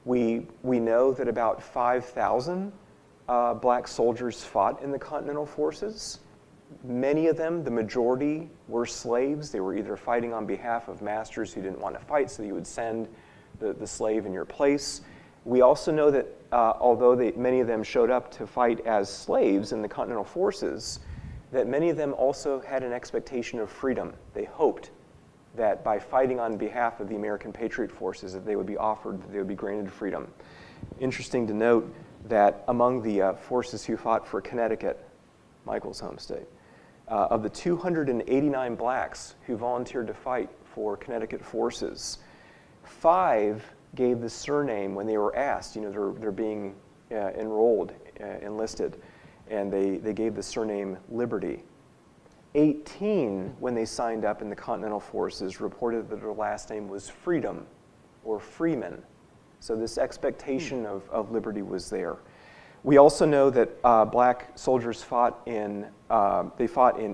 We know that about 5,000 black soldiers fought in the Continental Forces. Many of them, the majority, were slaves. They were either fighting on behalf of masters who didn't want to fight, so you would send the slave in your place. We also know that although many of them showed up to fight as slaves in the Continental Forces, that many of them also had an expectation of freedom. They hoped that by fighting on behalf of the American Patriot Forces that they would be granted freedom. Interesting to note that among the forces who fought for Connecticut, Michael's home state, of the 289 blacks who volunteered to fight for Connecticut forces, 5 gave the surname when they were asked, they're being enrolled, enlisted, and they gave the surname Liberty. 18, when they signed up in the Continental Forces, reported that their last name was Freedom or Freeman. So this expectation of liberty was there. We also know that black soldiers fought in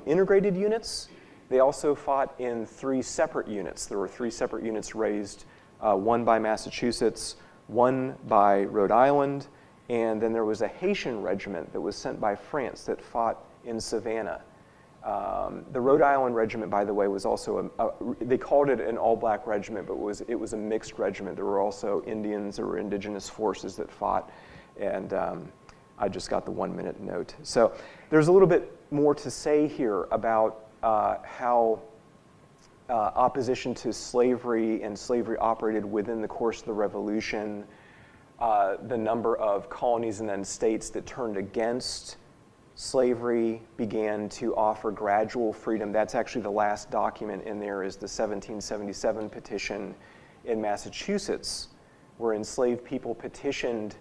integrated units. They also fought in 3 separate units. There were 3 separate units raised, one by Massachusetts, one by Rhode Island, and then there was a Haitian regiment that was sent by France that fought in Savannah. The Rhode Island regiment, by the way, was also they called it an all-black regiment, but it was a mixed regiment. There were also Indians, there were indigenous forces that fought, and I just got the 1-minute note. So there's a little bit more to say here about how opposition to slavery and slavery operated within the course of the Revolution, the number of colonies and then states that turned against slavery began to offer gradual freedom. That's actually the last document in there is the 1777 petition in Massachusetts, where enslaved people petitioned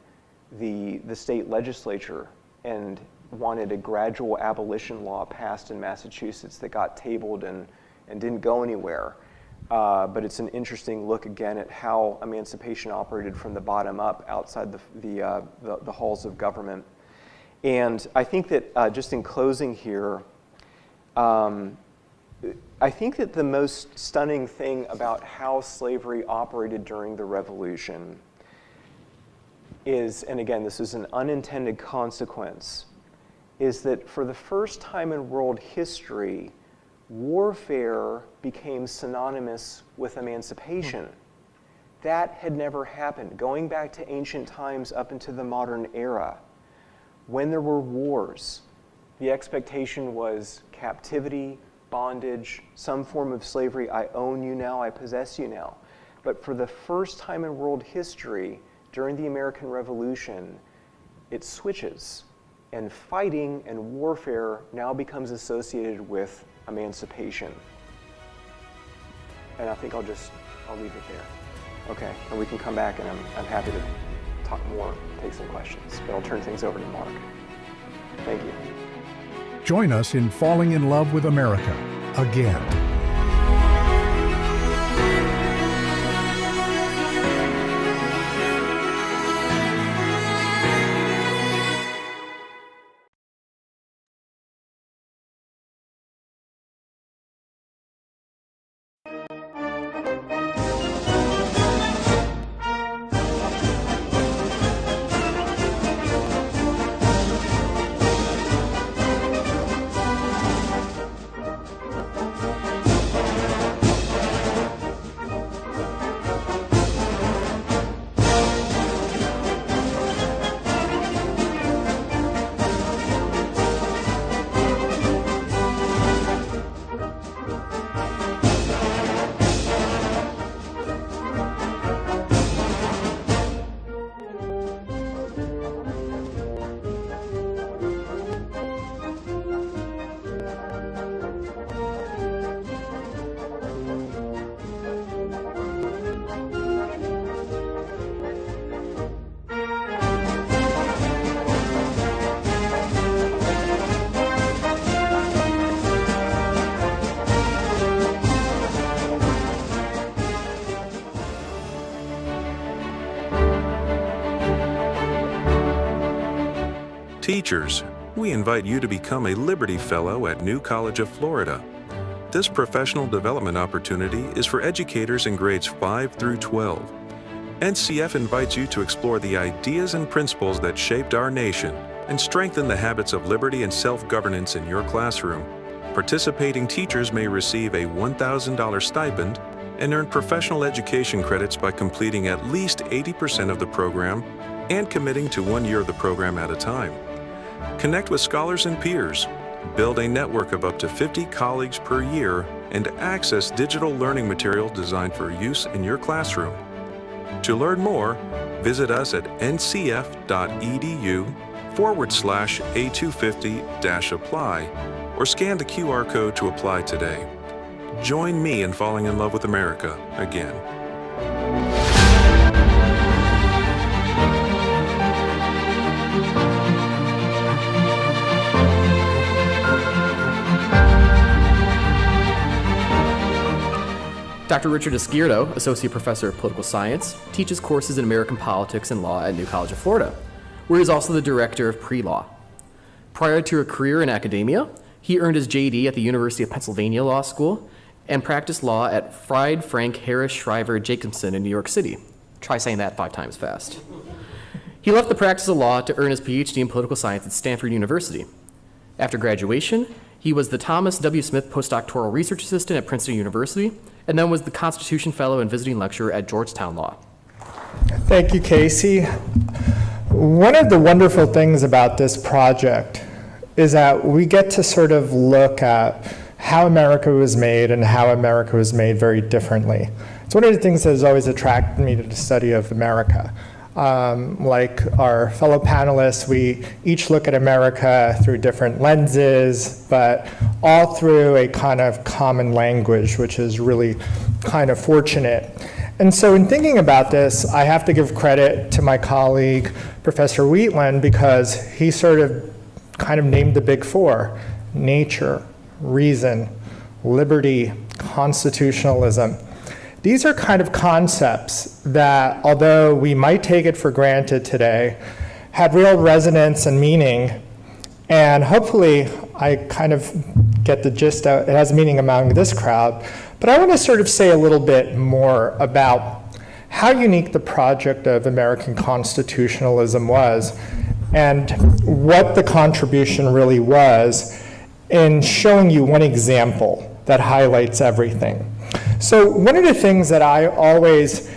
the state legislature and wanted a gradual abolition law passed in Massachusetts that got tabled and didn't go anywhere. But it's an interesting look again at how emancipation operated from the bottom up outside the halls of government. And I think that just in closing here, I think that the most stunning thing about how slavery operated during the Revolution is, and again, this is an unintended consequence, is that for the first time in world history, warfare became synonymous with emancipation. That had never happened. Going back to ancient times up into the modern era, when there were wars, the expectation was captivity, bondage, some form of slavery. I own you now, I possess you now. But for the first time in world history, during the American Revolution, it switches. And fighting and warfare now becomes associated with emancipation. And I think I'll leave it there. Okay, and we can come back and I'm happy to talk more, take some questions. But I'll turn things over to Mark. Thank you. Join us in falling in love with America again. Teachers, we invite you to become a Liberty Fellow at New College of Florida. This professional development opportunity is for educators in grades 5 through 12. NCF invites you to explore the ideas and principles that shaped our nation and strengthen the habits of liberty and self-governance in your classroom. Participating teachers may receive a $1,000 stipend and earn professional education credits by completing at least 80% of the program and committing to 1 year of the program at a time. Connect with scholars and peers, build a network of up to 50 colleagues per year, and access digital learning material designed for use in your classroom. To learn more, visit us at ncf.edu/A250-apply or scan the QR code to apply today. Join me in falling in love with America again. Dr. Richard Corcoran, Associate Professor of Political Science, teaches courses in American politics and law at New College of Florida, where he is also the Director of Pre-Law. Prior to a career in academia, he earned his JD at the University of Pennsylvania Law School and practiced law at Fried, Frank, Harris, Shriver, Jacobson in New York City. Try saying that 5 times fast. He left the practice of law to earn his PhD in political science at Stanford University. After graduation, he was the Thomas W. Smith Postdoctoral Research Assistant at Princeton University, and then was the Constitution Fellow and Visiting Lecturer at Georgetown Law. Thank you, Casey. One of the wonderful things about this project is that we get to sort of look at how America was made and how America was made very differently. It's one of the things that has always attracted me to the study of America. Like our fellow panelists, we each look at America through different lenses, but all through a kind of common language, which is really kind of fortunate. And so in thinking about this, I have to give credit to my colleague, Professor Wheatland, because he sort of kind of named the big 4: nature, reason, liberty, constitutionalism. These are kind of concepts that, although we might take it for granted today, had real resonance and meaning. And hopefully, I kind of get the gist out, it has meaning among this crowd. But I want to sort of say a little bit more about how unique the project of American constitutionalism was and what the contribution really was in showing you one example that highlights everything. So one of the things that I always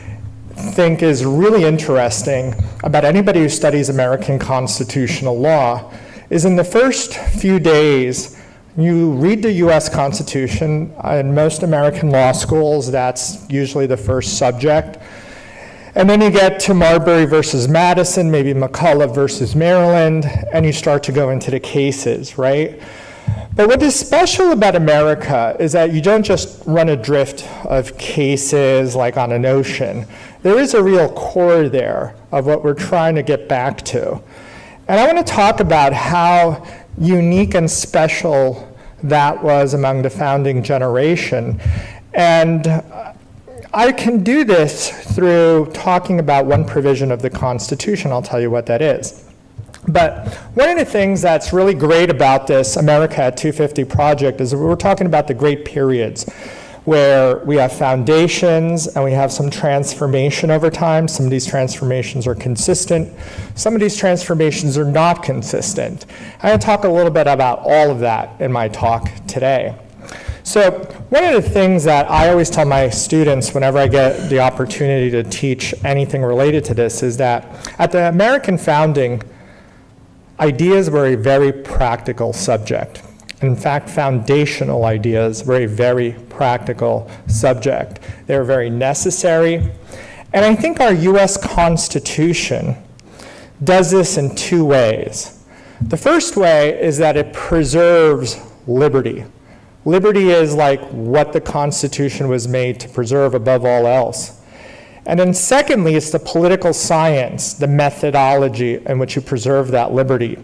think is really interesting about anybody who studies American constitutional law is in the first few days, you read the US Constitution. In most American law schools, that's usually the first subject. And then you get to Marbury versus Madison, maybe McCulloch versus Maryland, and you start to go into the cases, right? But what is special about America is that you don't just run a drift of cases like on an ocean. There is a real core there of what we're trying to get back to. And I want to talk about how unique and special that was among the founding generation. And I can do this through talking about one provision of the Constitution. I'll tell you what that is. But one of the things that's really great about this America at 250 project is that we're talking about the great periods where we have foundations and we have some transformation over time. Some of these transformations are consistent. Some of these transformations are not consistent. I'm going to talk a little bit about all of that in my talk today. So one of the things that I always tell my students whenever I get the opportunity to teach anything related to this is that at the American founding, ideas were a very practical subject. In fact, foundational ideas were a very practical subject. They were very necessary. And I think our US Constitution does this in 2 ways. The first way is that it preserves liberty. Liberty is like what the Constitution was made to preserve above all else. And then secondly, it's the political science, the methodology in which you preserve that liberty.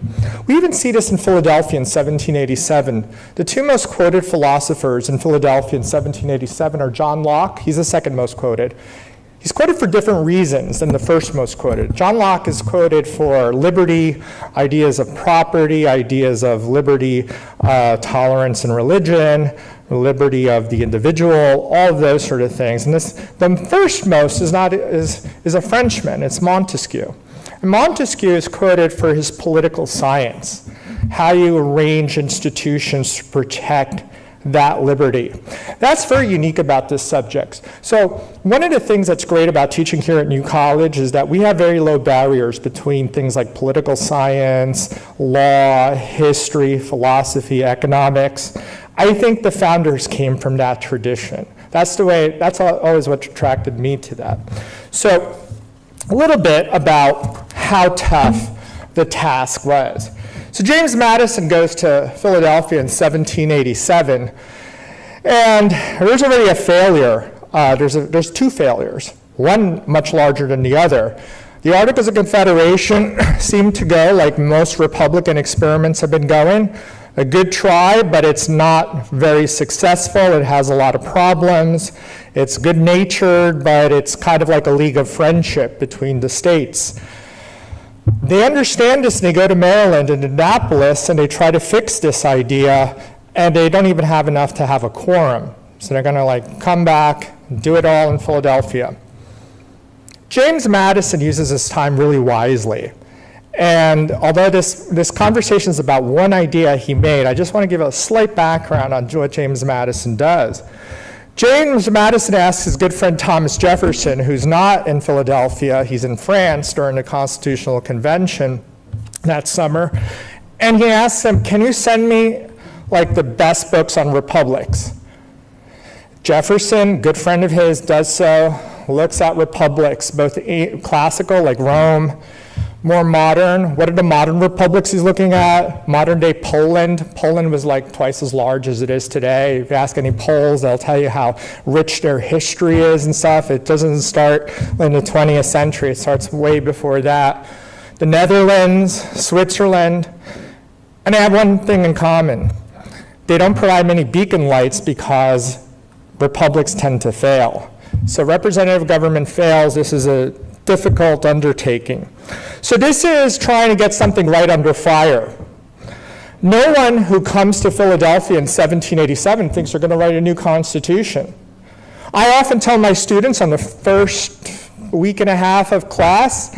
We even see this in Philadelphia in 1787. The 2 most quoted philosophers in Philadelphia in 1787 are John Locke, he's the second most quoted. He's quoted for different reasons than the first most quoted. John Locke is quoted for liberty, ideas of property, ideas of liberty, tolerance and religion, liberty of the individual, all of those sort of things. And the first most is a Frenchman, it's Montesquieu. And Montesquieu is quoted for his political science, how you arrange institutions to protect that liberty. That's very unique about this subject. So one of the things that's great about teaching here at New College is that we have very low barriers between things like political science, law, history, philosophy, economics. I think the founders came from that tradition. That's always what attracted me to that. So a little bit about how tough the task was. So James Madison goes to Philadelphia in 1787, and there's already a failure. There's two failures, one much larger than the other. The Articles of Confederation seem to go like most Republican experiments have been going. A good try, but it's not very successful. It has a lot of problems. It's good-natured, but it's kind of like a league of friendship between the states. They understand this and they go to Maryland and Annapolis and they try to fix this idea, and they don't even have enough to have a quorum. So they're gonna come back and do it all in Philadelphia. James Madison uses his time really wisely. And although this conversation is about one idea he made, I just want to give a slight background on what James Madison does. James Madison asks his good friend Thomas Jefferson, who's not in Philadelphia, he's in France during the Constitutional Convention that summer, and he asks him, can you send me the best books on republics? Jefferson, good friend of his, does so, looks at republics, both classical like Rome, more modern. What are the modern republics he's looking at? Modern day Poland. Poland was twice as large as it is today. If you ask any Poles, they'll tell you how rich their history is and stuff. It doesn't start in the 20th century. It starts way before that. The Netherlands, Switzerland, and they have one thing in common. They don't provide many beacon lights because republics tend to fail. So representative government fails. This is a difficult undertaking. So this is trying to get something right under fire. No one who comes to Philadelphia in 1787 thinks they're going to write a new constitution. I often tell my students on the first week and a half of class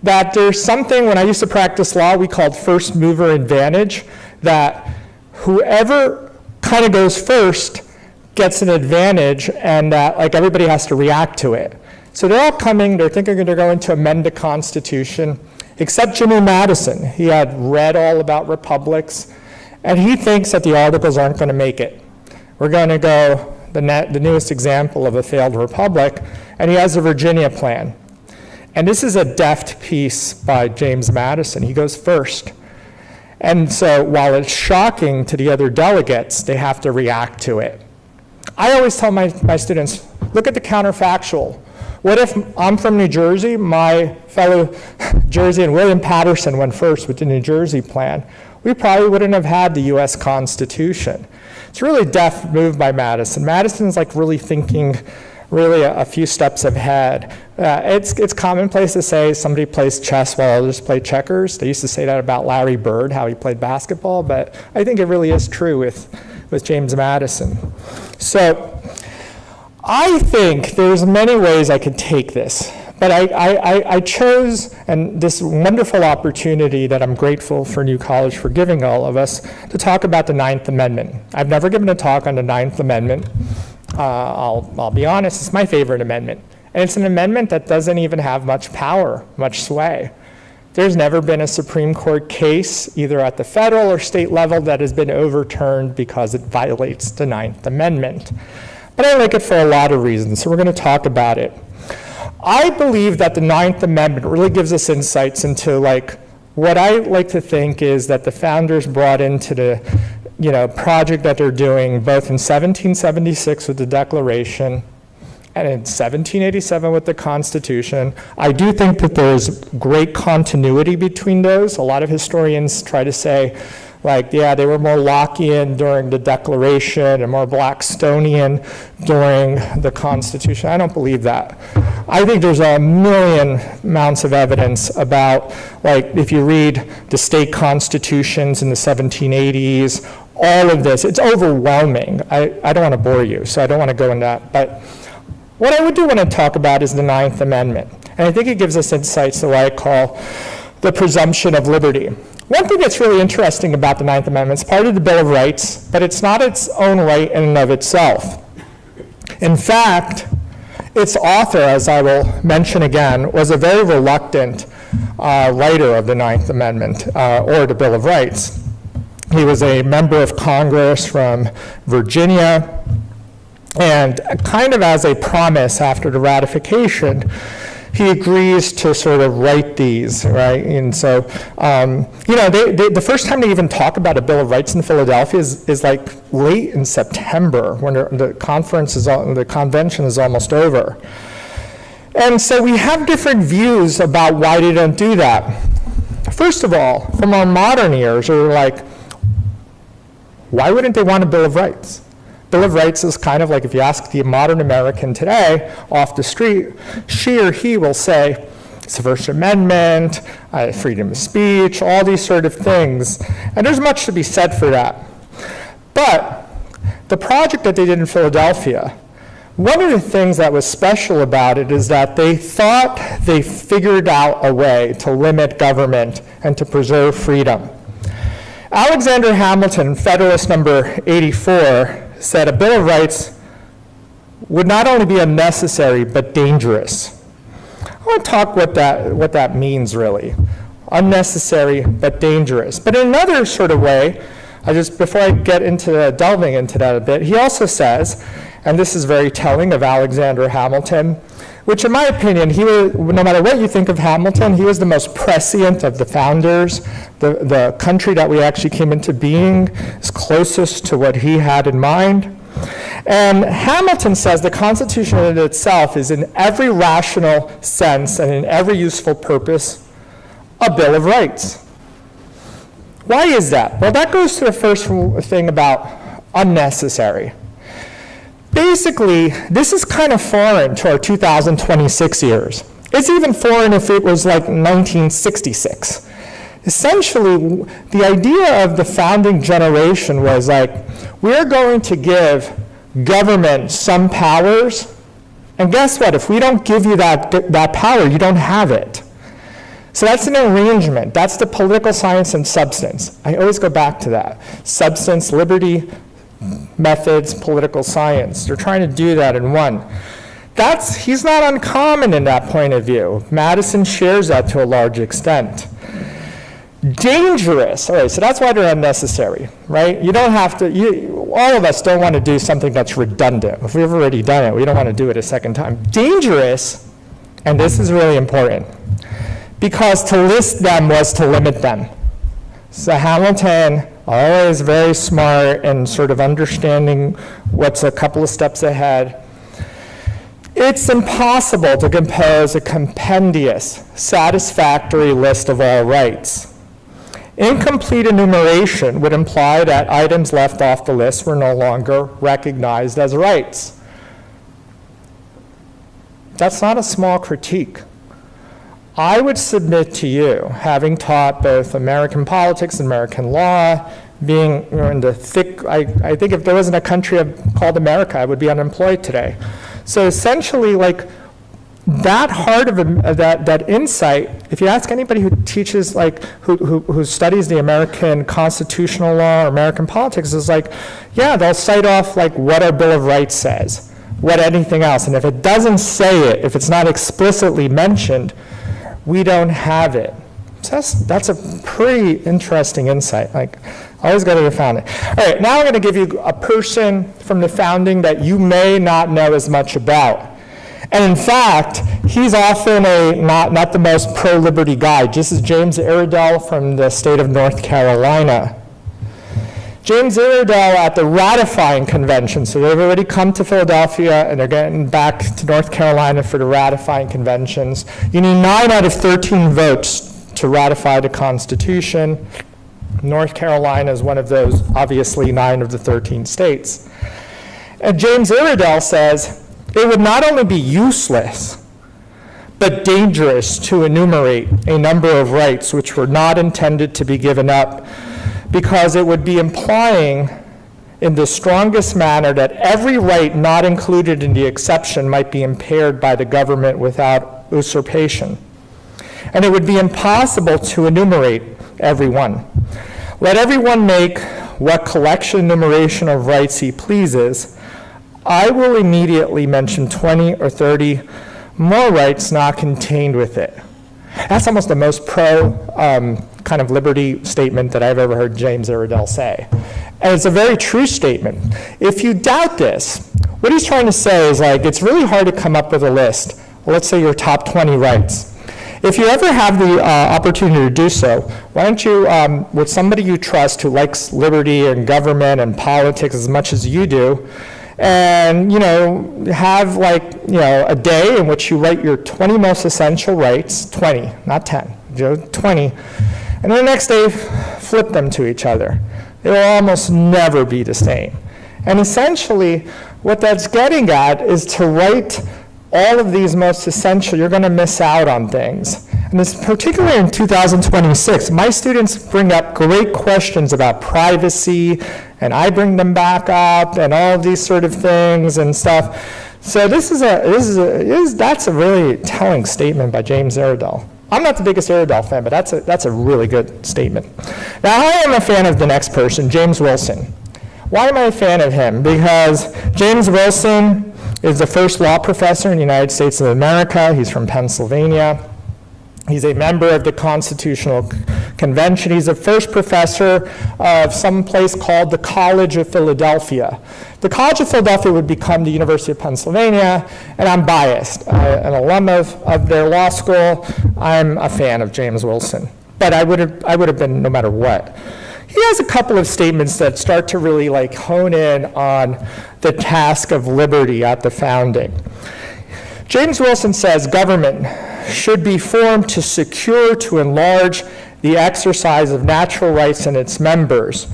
that there's something, when I used to practice law, we called first mover advantage, that whoever kind of goes first gets an advantage, and that everybody has to react to it. So they're all coming, they're thinking they're going to amend the Constitution, except Jimmy Madison. He had read all about republics, and he thinks that the Articles aren't going to make it. We're going to go the newest example of a failed republic, and he has a Virginia plan. And this is a deft piece by James Madison. He goes first. And so while it's shocking to the other delegates, they have to react to it. I always tell my students, look at the counterfactual. What if I'm from New Jersey, my fellow Jerseyan William Patterson went first with the New Jersey plan? We probably wouldn't have had the US Constitution. It's a really deft move by Madison. Madison's really thinking a few steps ahead. It's commonplace to say somebody plays chess while others play checkers. They used to say that about Larry Bird, how he played basketball, but I think it really is true with James Madison. So I think there's many ways I could take this, but I chose this wonderful opportunity that I'm grateful for New College for giving all of us to talk about the Ninth Amendment. I've never given a talk on the Ninth Amendment. I'll be honest, it's my favorite amendment. And it's an amendment that doesn't even have much power, much sway. There's never been a Supreme Court case, either at the federal or state level, that has been overturned because it violates the Ninth Amendment. But I like it for a lot of reasons, so we're going to talk about it. I believe that the Ninth Amendment really gives us insights into what I like to think is that the founders brought into the project that they're doing, both in 1776 with the Declaration and in 1787 with the Constitution. I do think that there's great continuity between those. A lot of historians try to say, like, yeah, they were more Lockean during the Declaration and more Blackstonian during the Constitution. I don't believe that. I think there's a million amounts of evidence about, like, if you read the state constitutions in the 1780s, all of this, it's overwhelming. I don't want to bore you, so I don't want to go into that. But what I do want to talk about is the 9th Amendment. And I think it gives us insights to what I call the presumption of liberty. One thing that's really interesting about the 9th Amendment, it's part of the Bill of Rights, but it's not its own right in and of itself. In fact, its author, as I will mention again, was a very reluctant writer of the 9th Amendment or the Bill of Rights. He was a member of Congress from Virginia, and kind of as a promise after the ratification, he agrees to sort of write these, right? And so, the first time they even talk about a Bill of Rights in Philadelphia is like late in September, when the convention is almost over. And so we have different views about why they don't do that. First of all, from our modern ears, we're like, why wouldn't they want a Bill of Rights? Bill of Rights is kind of like if you ask the modern American today off the street, she or he will say, it's the First Amendment, freedom of speech, all these sort of things. And there's much to be said for that. But the project that they did in Philadelphia, one of the things that was special about it is that they thought they figured out a way to limit government and to preserve freedom. Alexander Hamilton, Federalist number 84, said a Bill of Rights would not only be unnecessary, but dangerous. I want to talk what that means, really. Unnecessary, but dangerous. But in another sort of way, before I get into delving into that a bit, he also says, and this is very telling of Alexander Hamilton, which in my opinion, no matter what you think of Hamilton, he was the most prescient of the founders. The country that we actually came into being is closest to what he had in mind. And Hamilton says the Constitution in itself is in every rational sense and in every useful purpose a Bill of Rights. Why is that? Well, that goes to the first thing about unnecessary. Basically, this is kind of foreign to our 2026 years. It's even foreign if it was like 1966. Essentially, the idea of the founding generation was like, we're going to give government some powers, and guess what? If we don't give you that power, you don't have it. So that's an arrangement. That's the political science and substance. I always go back to that. Substance, liberty, methods, political science. They're trying to do that in one. He's not uncommon in that point of view. Madison shares that to a large extent. Dangerous. All right, so that's why they're unnecessary, right? You don't have to, all of us don't want to do something that's redundant. If we've already done it, we don't want to do it a second time. Dangerous, and this is really important, because to list them was to limit them. So Hamilton, always very smart and sort of understanding what's a couple of steps ahead. It's impossible to compose a compendious, satisfactory list of all rights. Incomplete enumeration would imply that items left off the list were no longer recognized as rights. That's not a small critique. I would submit to you, having taught both American politics and American law, being in the thick, I think if there wasn't a country called America, I would be unemployed today. So essentially, like, that heart of that insight, if you ask anybody who teaches, like, who studies the American constitutional law or American politics, is like, yeah, they'll cite off, like, what our Bill of Rights says, what anything else. And if it doesn't say it, if it's not explicitly mentioned, we don't have it. So that's a pretty interesting insight. Like, I always go to the founding. All right, now I'm going to give you a person from the founding that you may not know as much about. And in fact, he's often not the most pro-liberty guy. This is James Iredell from the state of North Carolina. James Iredell at the ratifying convention, so they've already come to Philadelphia and they're getting back to North Carolina for the ratifying conventions. You need 9 out of 13 votes to ratify the Constitution. North Carolina is one of those, obviously 9 of the 13 states. And James Iredell says, it would not only be useless, but dangerous to enumerate a number of rights which were not intended to be given up, because it would be implying in the strongest manner that every right not included in the exception might be impaired by the government without usurpation. And it would be impossible to enumerate every one. Let everyone make what collection enumeration of rights he pleases. I will immediately mention 20 or 30 more rights not contained with it. That's almost the most pro kind of liberty statement that I've ever heard James Iredell say. And it's a very true statement. If you doubt this, what he's trying to say is like, it's really hard to come up with a list. Well, let's say your top 20 rights. If you ever have the opportunity to do so, why don't you, with somebody you trust who likes liberty and government and politics as much as you do, and have a day in which you write your 20 most essential rights, 20, not 10, 20, and then the next day flip them to each other. They will almost never be the same. And essentially, what that's getting at is to write all of these most essential, you're going to miss out on things. And this, particularly in 2026, my students bring up great questions about privacy, and I bring them back up, and all of these sort of things and stuff. So that's a really telling statement by James Iredell. I'm not the biggest Iredell fan, but that's a really good statement. Now, I am a fan of the next person, James Wilson. Why am I a fan of him? Because James Wilson is the first law professor in the United States of America. He's from Pennsylvania. He's a member of the Constitutional Convention. He's the first professor of some place called the College of Philadelphia. The College of Philadelphia would become the University of Pennsylvania, and I'm biased. An alum of their law school, I'm a fan of James Wilson. But I would have been no matter what. He has a couple of statements that start to really hone in on the task of liberty at the founding. James Wilson says government should be formed to secure, to enlarge the exercise of natural rights in its members,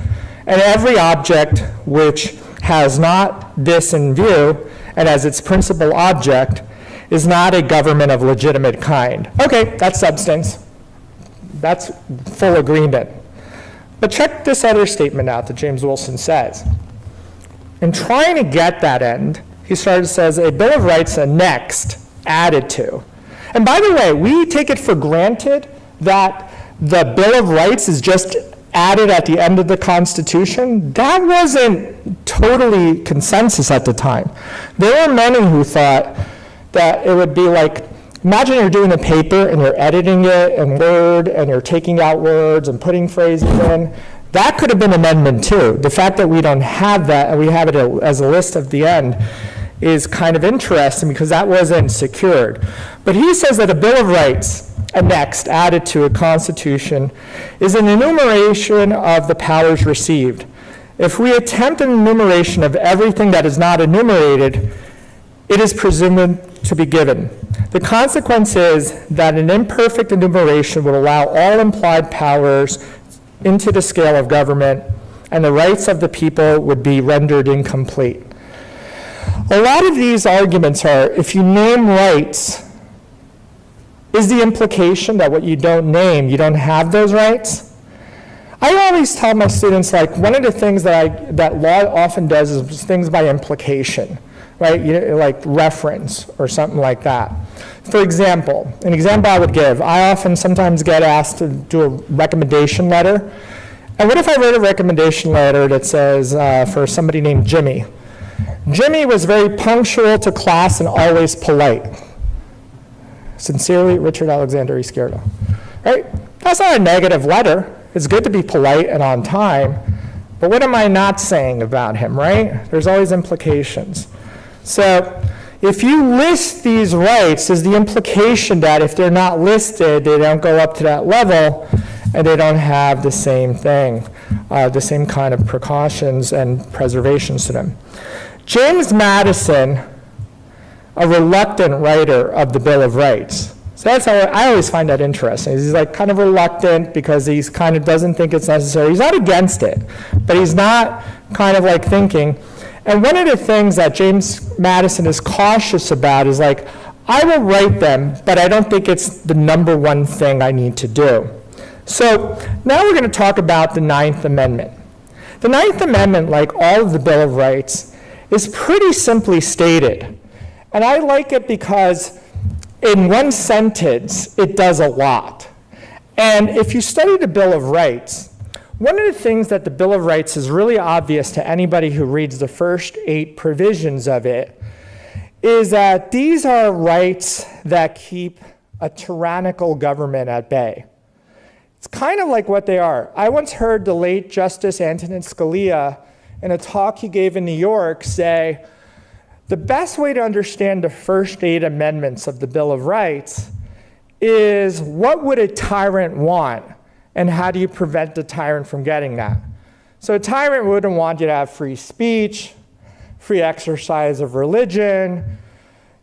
and every object which has not this in view and as its principal object is not a government of legitimate kind. Okay, that's substance. That's full agreement. But check this other statement out that James Wilson says. In trying to get that end, he says, a Bill of Rights annexed, added to. And by the way, we take it for granted that the Bill of Rights is just added at the end of the Constitution. That wasn't totally consensus at the time. There were many who thought that it would be like, imagine you're doing a paper and you're editing it in Word and you're taking out words and putting phrases in. That could have been Amendment 2. The fact that we don't have that and we have it as a list at the end is kind of interesting because that wasn't secured. But he says that a Bill of Rights annexed, added to a Constitution, is an enumeration of the powers received. If we attempt an enumeration of everything that is not enumerated, it is presumed to be given. The consequence is that an imperfect enumeration would allow all implied powers into the scale of government, and the rights of the people would be rendered incomplete. A lot of these arguments are, if you name rights, is the implication that what you don't name, you don't have those rights? I always tell my students, one of the things that law often does is things by implication, right? Like reference or something like that. For example, an example I would give, I often sometimes get asked to do a recommendation letter. And what if I wrote a recommendation letter that says, for somebody named Jimmy, Jimmy was very punctual to class and always polite. Sincerely, Richard Alexander Izquierdo. Right? That's not a negative letter. It's good to be polite and on time. But what am I not saying about him, right? There's always implications. So if you list these rights, is the implication that if they're not listed, they don't go up to that level and they don't have the same thing. the same kind of precautions and preservations to them. James Madison, a reluctant writer of the Bill of Rights. So that's how I always find that interesting. He's like kind of reluctant because he's kind of doesn't think it's necessary. He's not against it, but he's not kind of like thinking. And one of the things that James Madison is cautious about is like, I will write them, but I don't think it's the number one thing I need to do. So now we're going to talk about the Ninth Amendment. The Ninth Amendment, like all of the Bill of Rights, is pretty simply stated. And I like it because in one sentence, it does a lot. And if you study the Bill of Rights, one of the things that the Bill of Rights is really obvious to anybody who reads the first 8 provisions of it is that these are rights that keep a tyrannical government at bay. It's kind of like what they are. I once heard the late Justice Antonin Scalia in a talk he gave in New York say, the best way to understand the first 8 amendments of the Bill of Rights is what would a tyrant want and how do you prevent the tyrant from getting that? So a tyrant wouldn't want you to have free speech, free exercise of religion,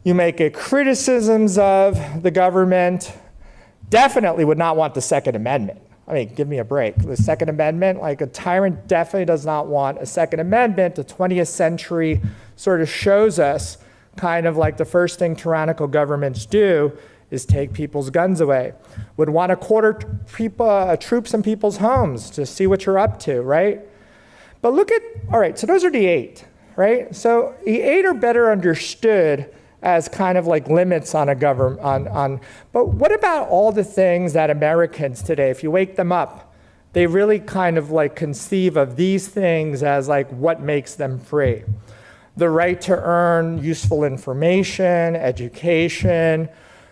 you make it criticisms of the government, definitely would not want the Second Amendment. I mean, give me a break. The Second Amendment, like a tyrant definitely does not want a Second Amendment. The 20th century sort of shows us kind of like the first thing tyrannical governments do is take people's guns away. Would want to quarter troops in people's homes to see what you're up to, right? But look at, all right, so those are the 8, right? So the 8 are better understood as kind of like limits on a government, but what about all the things that Americans today, if you wake them up, they really kind of like conceive of these things as like what makes them free. The right to earn useful information, education,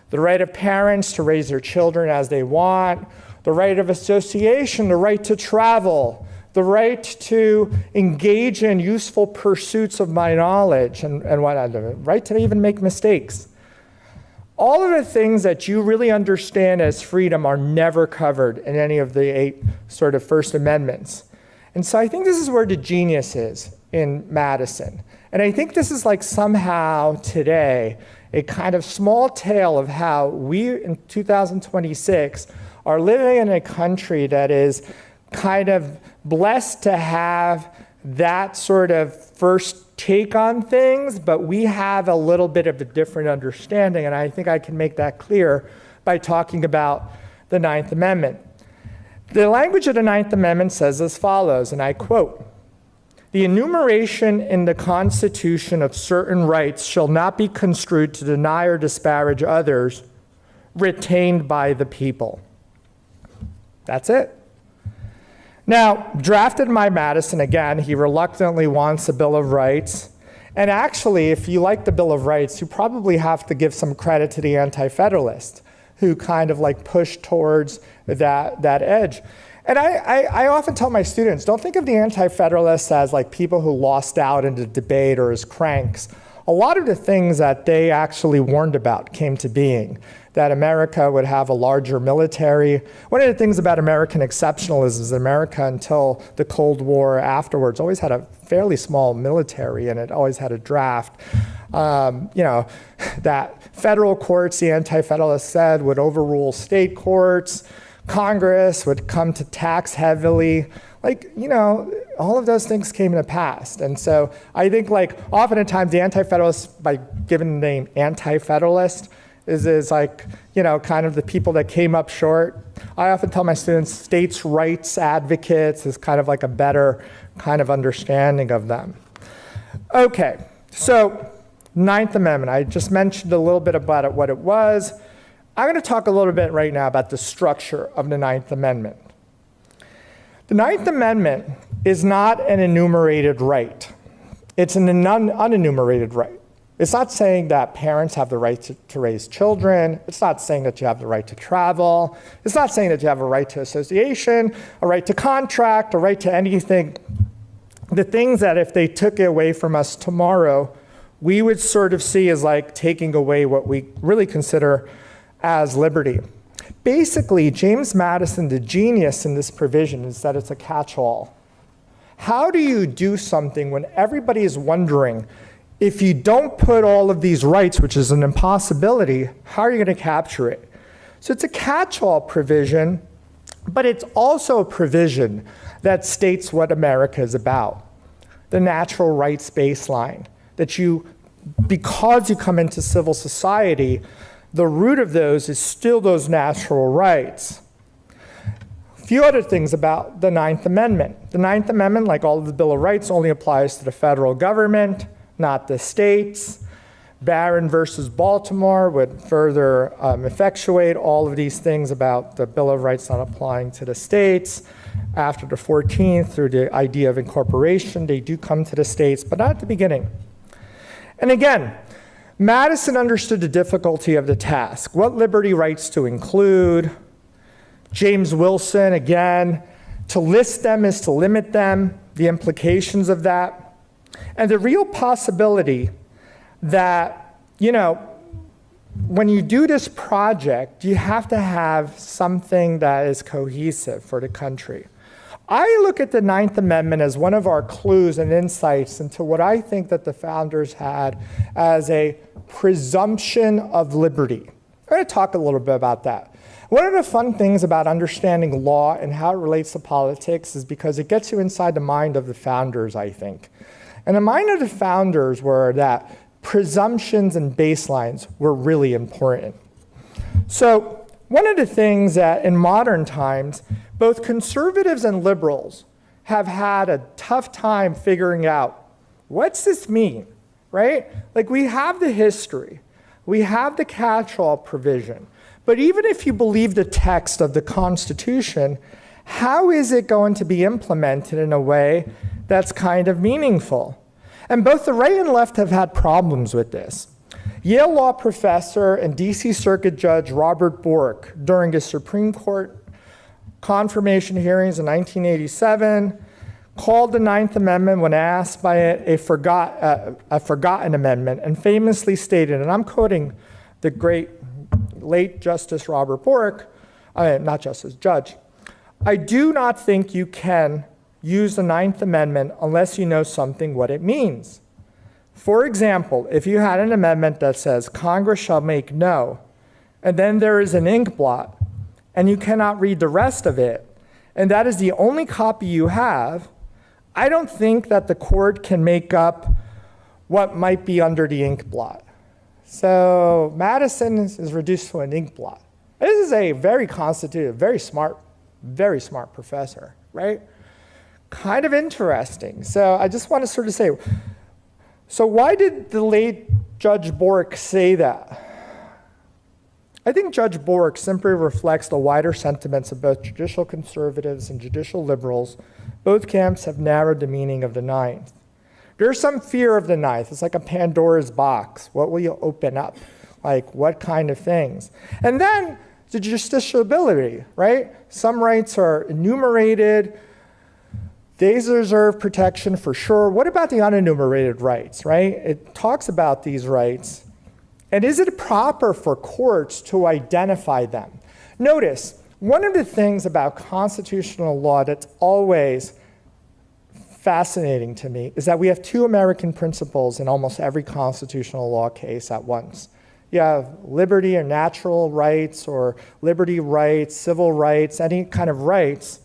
the right of parents to raise their children as they want, the right of association, the right to travel, the right to engage in useful pursuits of my knowledge and whatnot, the right to even make mistakes. All of the things that you really understand as freedom are never covered in any of the 8 sort of First Amendments. And so I think this is where the genius is in Madison. And I think this is like somehow today a kind of small tale of how we in 2026 are living in a country that is kind of blessed to have that sort of first take on things, but we have a little bit of a different understanding, and I think I can make that clear by talking about the Ninth Amendment. The language of the Ninth Amendment says as follows, and I quote, "The enumeration in the Constitution of certain rights shall not be construed to deny or disparage others retained by the people." That's it. Now, drafted by Madison, again, he reluctantly wants a Bill of Rights. And actually, if you like the Bill of Rights, you probably have to give some credit to the Anti-Federalists who kind of like pushed towards that edge. And I often tell my students, don't think of the Anti-Federalists as like people who lost out in the debate or as cranks. A lot of the things that they actually warned about came to being, that America would have a larger military. One of the things about American exceptionalism is America, until the Cold War afterwards, always had a fairly small military, and it always had a draft. That federal courts, the Anti-Federalists said, would overrule state courts. Congress would come to tax heavily. All of those things came in the past. And so I think oftentimes the Anti-Federalists, by giving the name Anti-Federalist, is kind of the people that came up short. I often tell my students states' rights advocates is kind of like a better kind of understanding of them. Okay, so Ninth Amendment. I just mentioned a little bit about it, what it was. I'm going to talk a little bit right now about the structure of the Ninth Amendment. The Ninth Amendment is not an enumerated right. It's an unenumerated right. It's not saying that parents have the right to raise children. It's not saying that you have the right to travel. It's not saying that you have a right to association, a right to contract, a right to anything. The things that if they took it away from us tomorrow, we would sort of see as like taking away what we really consider as liberty. basically, James Madison, the genius in this provision is that it's a catch-all. How do you do something when everybody is wondering, if you don't put all of these rights, which is an impossibility, how are you going to capture it? So it's a catch-all provision, but it's also a provision that states what America is about. The natural rights baseline, that because you come into civil society, the root of those is still those natural rights. A few other things about the Ninth Amendment. The Ninth Amendment, like all of the Bill of Rights, only applies to the federal government, not the states. Barron versus Baltimore would further effectuate all of these things about the Bill of Rights not applying to the states. After the 14th, through the idea of incorporation, they do come to the states, but not at the beginning. And again, Madison understood the difficulty of the task, what liberty rights to include. James Wilson, again, to list them is to limit them, the implications of that. And the real possibility that, when you do this project, you have to have something that is cohesive for the country. I look at the Ninth Amendment as one of our clues and insights into what I think that the founders had as a presumption of liberty. I'm going to talk a little bit about that. One of the fun things about understanding law and how it relates to politics is because it gets you inside the mind of the founders, I think. And the mind of the founders were that presumptions and baselines were really important. So one of the things that in modern times, both conservatives and liberals have had a tough time figuring out, what's this mean, right? Like, we have the history, we have the catch-all provision, but even if you believe the text of the Constitution, how is it going to be implemented in a way that's kind of meaningful? And both the right and left have had problems with this. Yale law professor and DC Circuit Judge Robert Bork, during his Supreme Court confirmation hearings in 1987, called the Ninth Amendment, when asked by it, a forgotten amendment, and famously stated, and I'm quoting the great late Justice Robert Bork, Judge, "I do not think you can use the Ninth Amendment unless you know something what it means. For example, if you had an amendment that says Congress shall make no, and then there is an ink blot, and you cannot read the rest of it, and that is the only copy you have, I don't think that the court can make up what might be under the ink blot." So Madison is reduced to an ink blot. This is a very constituted, very smart professor, right? Kind of interesting. So I just want to sort of say, so why did the late Judge Bork say that? I think Judge Bork simply reflects the wider sentiments of both judicial conservatives and judicial liberals. Both camps have narrowed the meaning of the Ninth. There's some fear of the Ninth. It's like a Pandora's box. What will you open up? Like, what kind of things? And then the justiciability, right? Some rights are enumerated. They deserve protection for sure. What about the unenumerated rights, right? It talks about these rights. And is it proper for courts to identify them? Notice, one of the things about constitutional law that's always fascinating to me is that we have two American principles in almost every constitutional law case at once. You have liberty or natural rights, or liberty rights, civil rights, any kind of rights,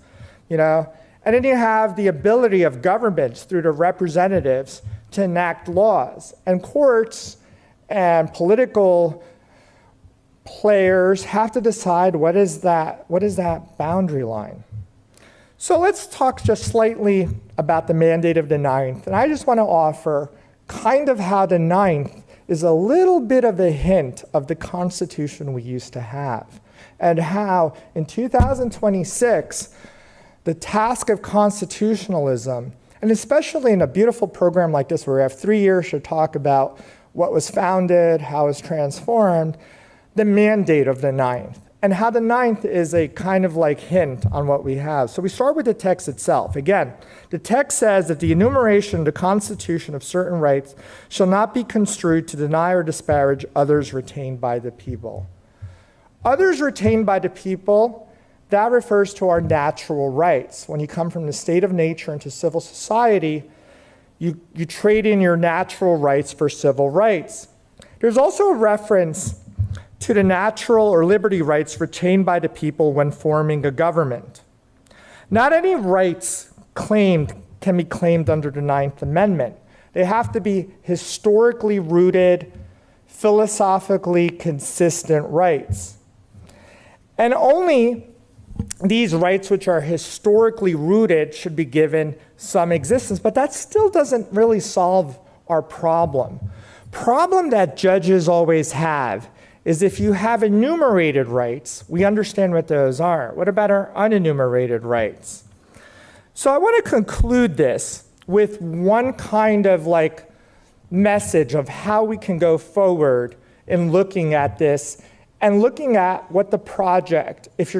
and then you have the ability of governments through the representatives to enact laws. And courts and political players have to decide what is that boundary line. So let's talk just slightly about the mandate of the Ninth. And I just want to offer kind of how the Ninth is a little bit of a hint of the Constitution we used to have, and how in 2026, the task of constitutionalism, and especially in a beautiful program like this where we have 3 years to talk about what was founded, how it's transformed, the mandate of the Ninth, and how the Ninth is a kind of like hint on what we have. So we start with the text itself. Again, the text says that the enumeration of the Constitution of certain rights shall not be construed to deny or disparage others retained by the people. Others retained by the people, that refers to our natural rights. When you come from the state of nature into civil society, you trade in your natural rights for civil rights. There's also a reference to the natural or liberty rights retained by the people when forming a government. Not any rights claimed can be claimed under the Ninth Amendment. They have to be historically rooted, philosophically consistent rights. And only these rights which are historically rooted should be given some existence, but that still doesn't really solve our problem. Problem that judges always have is if you have enumerated rights, we understand what those are. What about our unenumerated rights? So I want to conclude this with one kind of like message of how we can go forward in looking at this and looking at what the project, if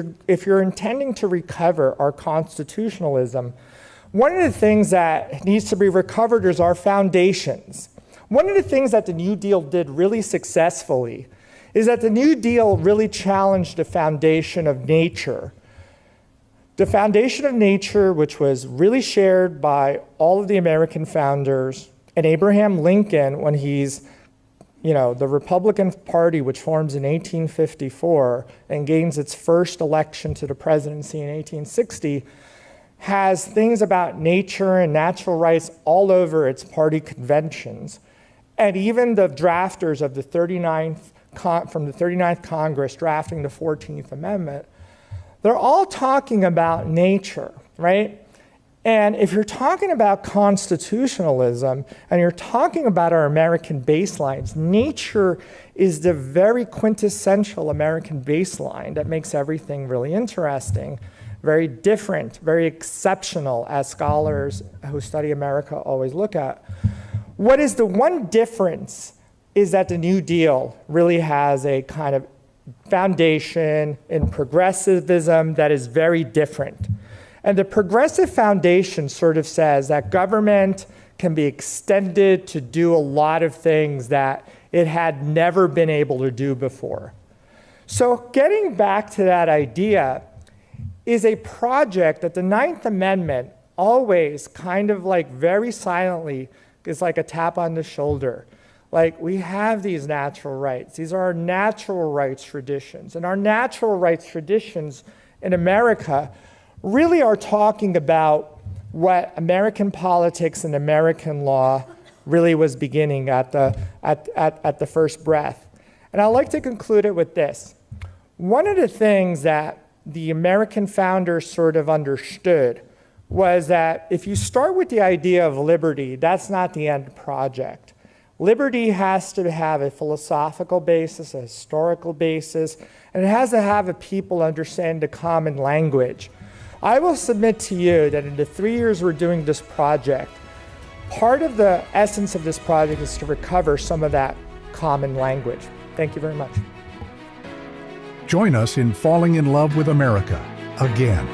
you're intending to recover our constitutionalism, one of the things that needs to be recovered is our foundations. One of the things that the New Deal did really successfully is that the New Deal really challenged the foundation of nature. The foundation of nature, which was really shared by all of the American founders, and Abraham Lincoln, when he's, the Republican Party, which forms in 1854 and gains its first election to the presidency in 1860, has things about nature and natural rights all over its party conventions. And even the drafters of the 39th Congress drafting the 14th Amendment, they're all talking about nature, right? And if you're talking about constitutionalism and you're talking about our American baselines, nature is the very quintessential American baseline that makes everything really interesting, very different, very exceptional, as scholars who study America always look at. What is the one difference is that the New Deal really has a kind of foundation in progressivism that is very different. And the progressive foundation sort of says that government can be extended to do a lot of things that it had never been able to do before. So getting back to that idea is a project that the Ninth Amendment always kind of like very silently is like a tap on the shoulder. Like, we have these natural rights. These are our natural rights traditions. And our natural rights traditions in America really are talking about what American politics and American law really was beginning at the first breath. And I'd like to conclude it with this. One of the things that the American founders sort of understood was that if you start with the idea of liberty, that's not the end project. Liberty has to have a philosophical basis, a historical basis, and it has to have a people understand the common language. I will submit to you that in the 3 years we're doing this project, part of the essence of this project is to recover some of that common language. Thank you very much. Join us in falling in love with America again.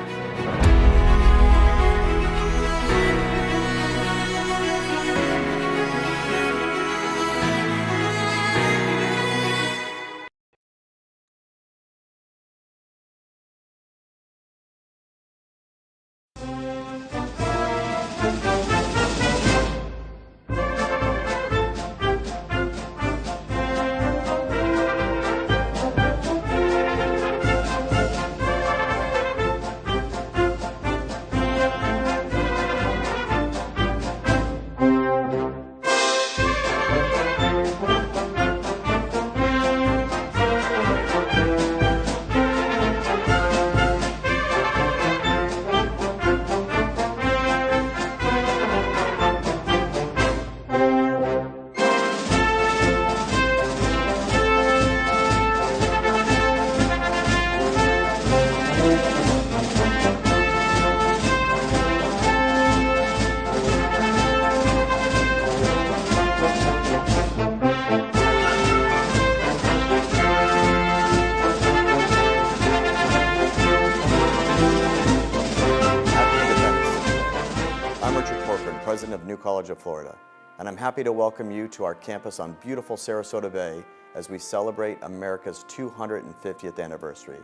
President of New College of Florida, and I'm happy to welcome you to our campus on beautiful Sarasota Bay as we celebrate America's 250th anniversary.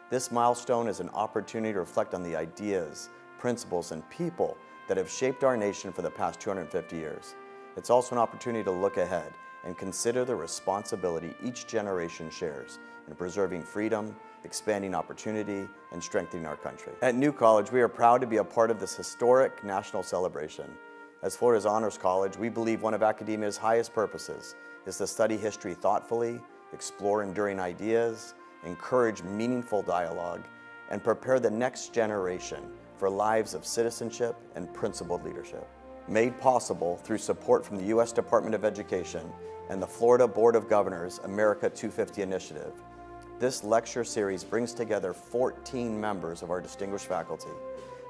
This milestone is an opportunity to reflect on the ideas, principles, and people that have shaped our nation for the past 250 years. It's also an opportunity to look ahead and consider the responsibility each generation shares in preserving freedom, expanding opportunity, and strengthening our country. At New College, we are proud to be a part of this historic national celebration. As Florida's Honors College, we believe one of academia's highest purposes is to study history thoughtfully, explore enduring ideas, encourage meaningful dialogue, and prepare the next generation for lives of citizenship and principled leadership. Made possible through support from the U.S. Department of Education and the Florida Board of Governors America 250 Initiative, this lecture series brings together 14 members of our distinguished faculty.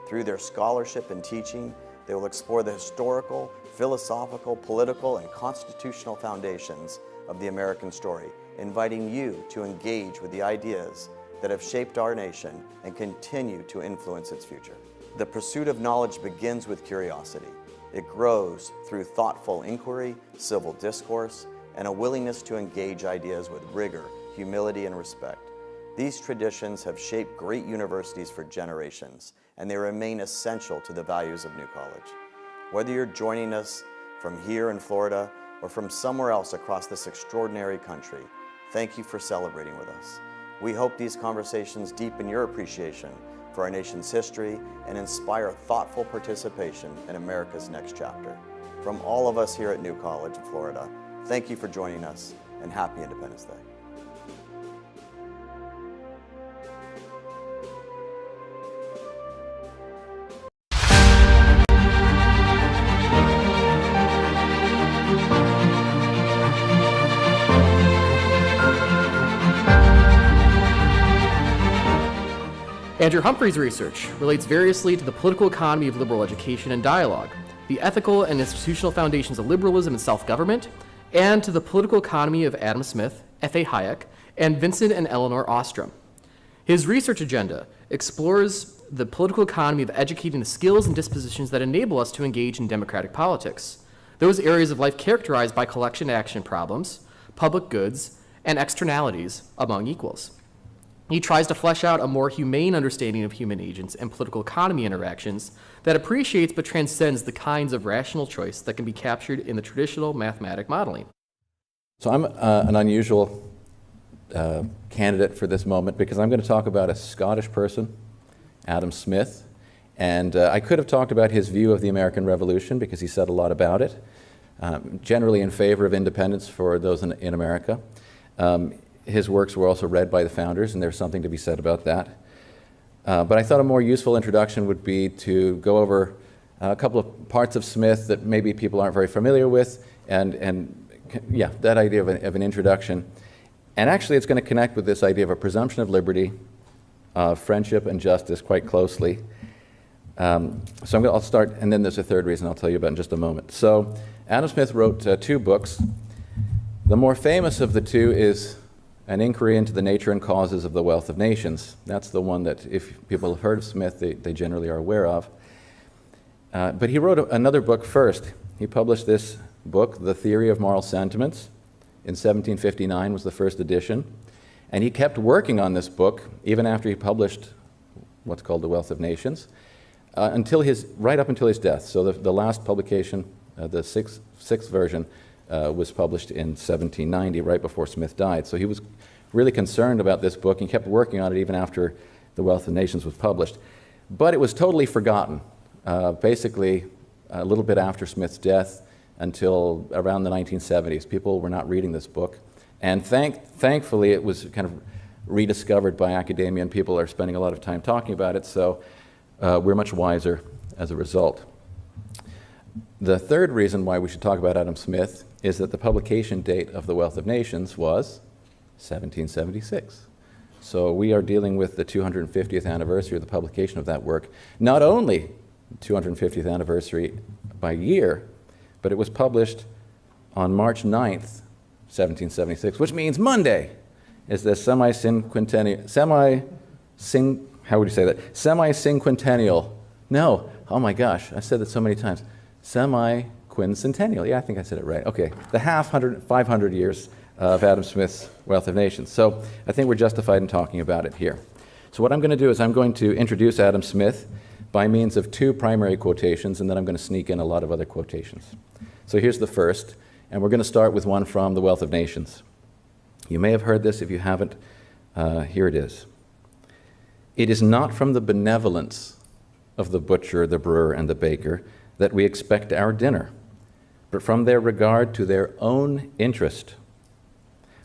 Through their scholarship and teaching, they will explore the historical, philosophical, political, and constitutional foundations of the American story, inviting you to engage with the ideas that have shaped our nation and continue to influence its future. The pursuit of knowledge begins with curiosity. It grows through thoughtful inquiry, civil discourse, and a willingness to engage ideas with rigor, humility, and respect. These traditions have shaped great universities for generations, and they remain essential to the values of New College. Whether you're joining us from here in Florida or from somewhere else across this extraordinary country, thank you for celebrating with us. We hope these conversations deepen your appreciation for our nation's history and inspire thoughtful participation in America's next chapter. From all of us here at New College of Florida, thank you for joining us, and happy Independence Day. Andrew Humphrey's research relates variously to the political economy of liberal education and dialogue, the ethical and institutional foundations of liberalism and self-government, and to the political economy of Adam Smith, F.A. Hayek, and Vincent and Eleanor Ostrom. His research agenda explores the political economy of educating the skills and dispositions that enable us to engage in democratic politics, those areas of life characterized by collection-action problems, public goods, and externalities among equals. He tries to flesh out a more humane understanding of human agents and political economy interactions that appreciates but transcends the kinds of rational choice that can be captured in the traditional mathematic modeling. So I'm an unusual candidate for this moment because I'm going to talk about a Scottish person, Adam Smith, and I could have talked about his view of the American Revolution because he said a lot about it, generally in favor of independence for those in America. His works were also read by the founders, and there's something to be said about that. But I thought a more useful introduction would be to go over a couple of parts of Smith that maybe people aren't very familiar with, and yeah, that idea of an introduction. And actually, it's going to connect with this idea of a presumption of liberty, friendship, and justice quite closely. So I'll start, and then there's a third reason I'll tell you about in just a moment. So Adam Smith wrote two books. The more famous of the two is An Inquiry into the Nature and Causes of the Wealth of Nations. That's the one that, if people have heard of Smith, they generally are aware of. But he wrote another book first. He published this book, The Theory of Moral Sentiments, in 1759 was the first edition. And he kept working on this book, even after he published what's called The Wealth of Nations, right up until his death. So the last publication, the sixth version, was published in 1790, right before Smith died. So he was really concerned about this book and kept working on it even after The Wealth of Nations was published. But it was totally forgotten, basically a little bit after Smith's death until around the 1970s. People were not reading this book. And thankfully, it was kind of rediscovered by academia, and people are spending a lot of time talking about it, so we're much wiser as a result. The third reason why we should talk about Adam Smith is that the publication date of The Wealth of Nations was 1776. So we are dealing with the 250th anniversary of the publication of that work. Not only 250th anniversary by year, but it was published on March 9th, 1776, which means Monday is the semi-cinquentennial. No, oh my gosh, I've said that so many times. Semi-quincentennial. Yeah, I think I said it right. Okay, the 500 years of Adam Smith's Wealth of Nations. So I think we're justified in talking about it here. So what I'm going to do is I'm going to introduce Adam Smith by means of two primary quotations, and then I'm going to sneak in a lot of other quotations. So here's the first, and we're going to start with one from The Wealth of Nations. You may have heard this. If you haven't, here it is. It is not from the benevolence of the butcher, the brewer, and the baker that we expect our dinner, but from their regard to their own interest.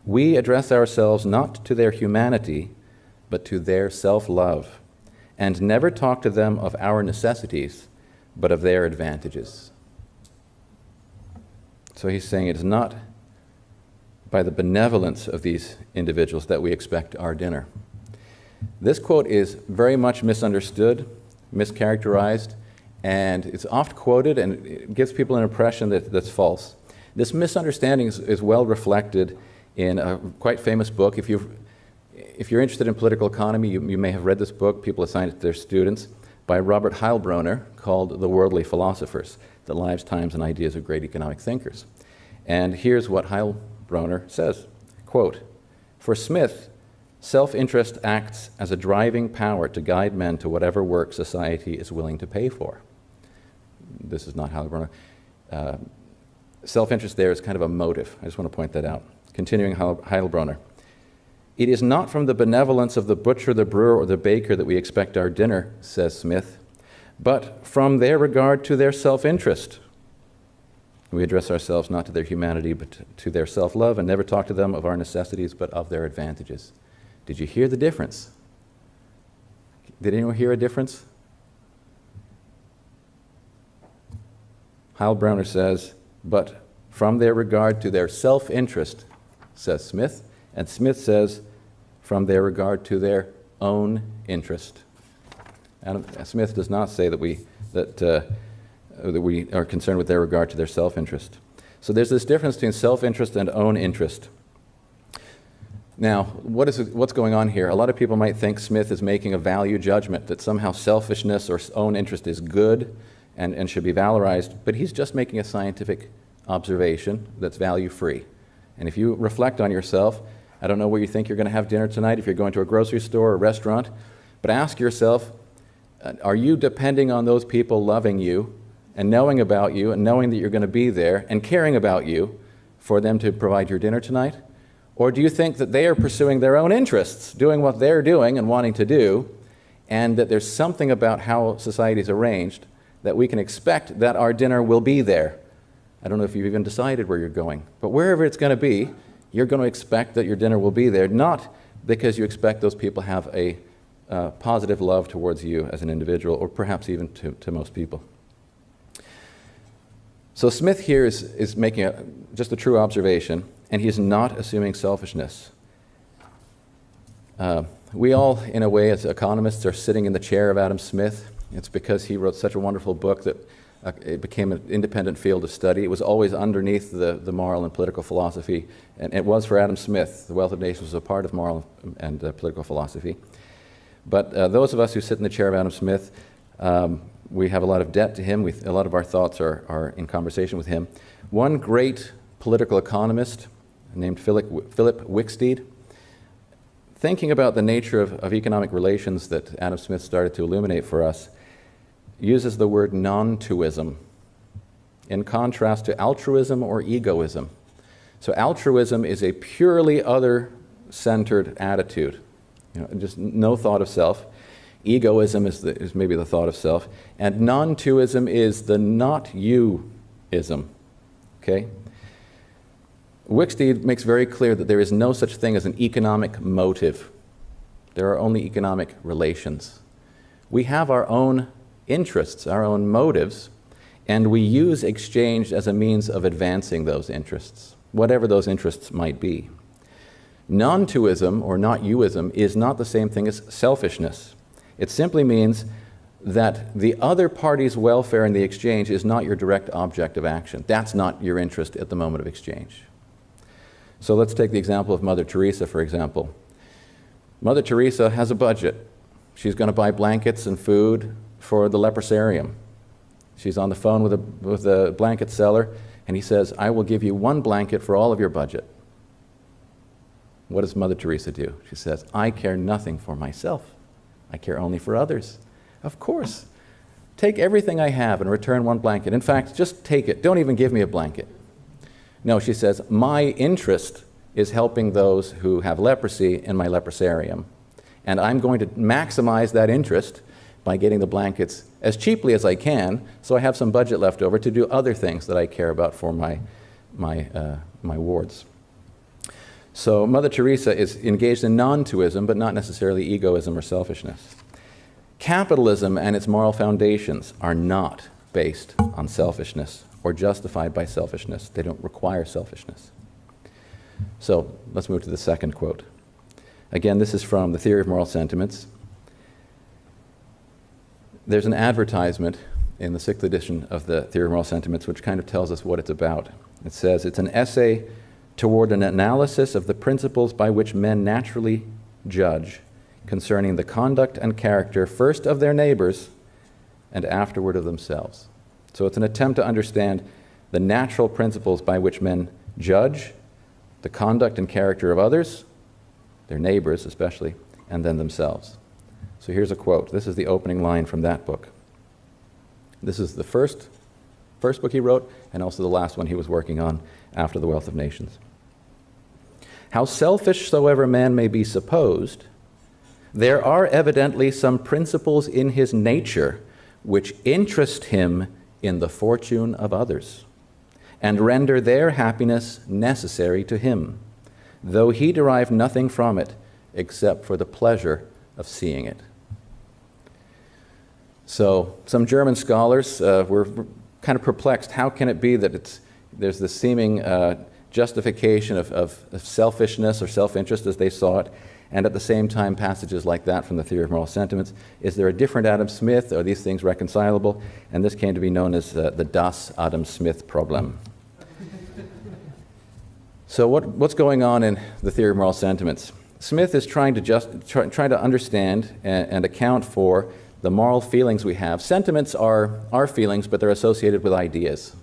We address ourselves not to their humanity, but to their self-love, and never talk to them of our necessities, but of their advantages. So he's saying it is not by the benevolence of these individuals that we expect our dinner. This quote is very much misunderstood, mischaracterized, and it's oft quoted, and it gives people an impression that's false. This misunderstanding is well reflected in a quite famous book. If you're interested in political economy, you may have read this book. People assign it to their students, by Robert Heilbroner, called The Worldly Philosophers, The Lives, Times, and Ideas of Great Economic Thinkers. And here's what Heilbroner says, quote, "For Smith, self-interest acts as a driving power to guide men to whatever work society is willing to pay for." This is not Heilbroner. Self-interest there is kind of a motive. I just want to point that out. Continuing Heilbroner. "It is not from the benevolence of the butcher, the brewer, or the baker that we expect our dinner," says Smith, "but from their regard to their self-interest. We address ourselves not to their humanity, but to their self-love, and never talk to them of our necessities, but of their advantages." Did you hear the difference? Did anyone hear a difference? Heilbroner says, "But from their regard to their self-interest," says Smith, and Smith says, "from their regard to their own interest." Adam Smith does not say that we are concerned with their regard to their self-interest. So there's this difference between self-interest and own interest. Now, what's going on here? A lot of people might think Smith is making a value judgment, that somehow selfishness or own interest is good and should be valorized, but he's just making a scientific observation that's value-free. And if you reflect on yourself, I don't know where you think you're going to have dinner tonight, if you're going to a grocery store or a restaurant, but ask yourself, are you depending on those people loving you and knowing about you and knowing that you're going to be there and caring about you for them to provide your dinner tonight? Or do you think that they are pursuing their own interests, doing what they're doing and wanting to do, and that there's something about how society is arranged that we can expect that our dinner will be there? I don't know if you've even decided where you're going, but wherever it's going to be, you're going to expect that your dinner will be there, not because you expect those people have a positive love towards you as an individual, or perhaps even to most people. So Smith here is making just a true observation, and he's not assuming selfishness. We all, in a way, as economists, are sitting in the chair of Adam Smith. It's because he wrote such a wonderful book that it became an independent field of study. It was always underneath the moral and political philosophy, and it was for Adam Smith. The Wealth of Nations was a part of moral and political philosophy. But those of us who sit in the chair of Adam Smith, we have a lot of debt to him. A lot of our thoughts are in conversation with him. One great political economist named Philip Wicksteed, thinking about the nature of economic relations that Adam Smith started to illuminate for us, uses the word non-toism in contrast to altruism or egoism. So altruism is a purely other-centered attitude, just no thought of self. Egoism is maybe the thought of self, and non-toism is the not-you-ism. Okay? Wicksteed makes very clear that there is no such thing as an economic motive. There are only economic relations. We have our own interests, our own motives, and we use exchange as a means of advancing those interests, whatever those interests might be. Non-toism or not-youism is not the same thing as selfishness. It simply means that the other party's welfare in the exchange is not your direct object of action. That's not your interest at the moment of exchange. So let's take the example of Mother Teresa, for example. Mother Teresa has a budget. She's going to buy blankets and food for the leprosarium. She's on the phone with a blanket seller, and he says, "I will give you one blanket for all of your budget." What does Mother Teresa do? She says, I care nothing for myself. I care only for others. Of course. Take everything I have and return one blanket. In fact, just take it. Don't even give me a blanket. No, she says, my interest is helping those who have leprosy in my leprosarium. And I'm going to maximize that interest by getting the blankets as cheaply as I can, so I have some budget left over to do other things that I care about for my wards. So Mother Teresa is engaged in non-tuism, but not necessarily egoism or selfishness. Capitalism and its moral foundations are not based on selfishness or justified by selfishness. They don't require selfishness. So let's move to the second quote. Again, this is from The Theory of Moral Sentiments. There's an advertisement in the 6th edition of the Theory of Moral Sentiments which kind of tells us what it's about. It says, it's an essay toward an analysis of the principles by which men naturally judge concerning the conduct and character first of their neighbors and afterward of themselves. So it's an attempt to understand the natural principles by which men judge the conduct and character of others, their neighbors especially, and then themselves. So here's a quote. This is the opening line from that book. This is the first book he wrote, and also the last one he was working on after The Wealth of Nations. How selfish soever man may be supposed, there are evidently some principles in his nature which interest him in the fortune of others, and render their happiness necessary to him, though he derive nothing from it except for the pleasure of seeing it. So some German scholars were kind of perplexed. How can it be that there's this seeming justification of selfishness or self-interest as they saw it, and at the same time passages like that from the Theory of Moral Sentiments? Is there a different Adam Smith? Are these things reconcilable? And this came to be known as the Das Adam Smith problem. So what's going on in the Theory of Moral Sentiments? Smith is trying to understand and account for the moral feelings we have. Sentiments are our feelings, but they're associated with ideas.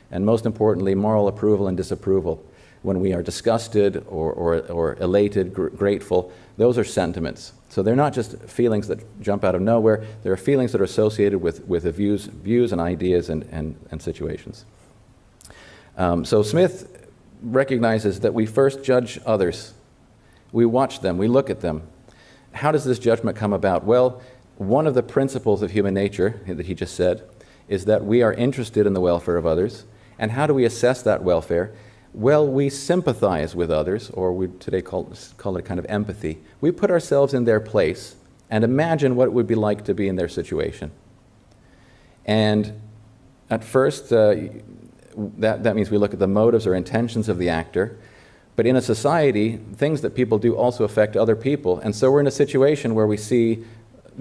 And most importantly, moral approval and disapproval. When we are disgusted or elated, grateful, those are sentiments. So they're not just feelings that jump out of nowhere. They're feelings that are associated with views and ideas and situations. So Smith recognizes that we first judge others. We watch them, we look at them. How does this judgment come about? Well, one of the principles of human nature that he just said is that we are interested in the welfare of others. And how do we assess that welfare? Well, we sympathize with others, or we today call it kind of empathy. We put ourselves in their place and imagine what it would be like to be in their situation. And at first, that means we look at the motives or intentions of the actor. But in a society, things that people do also affect other people. And so we're in a situation where we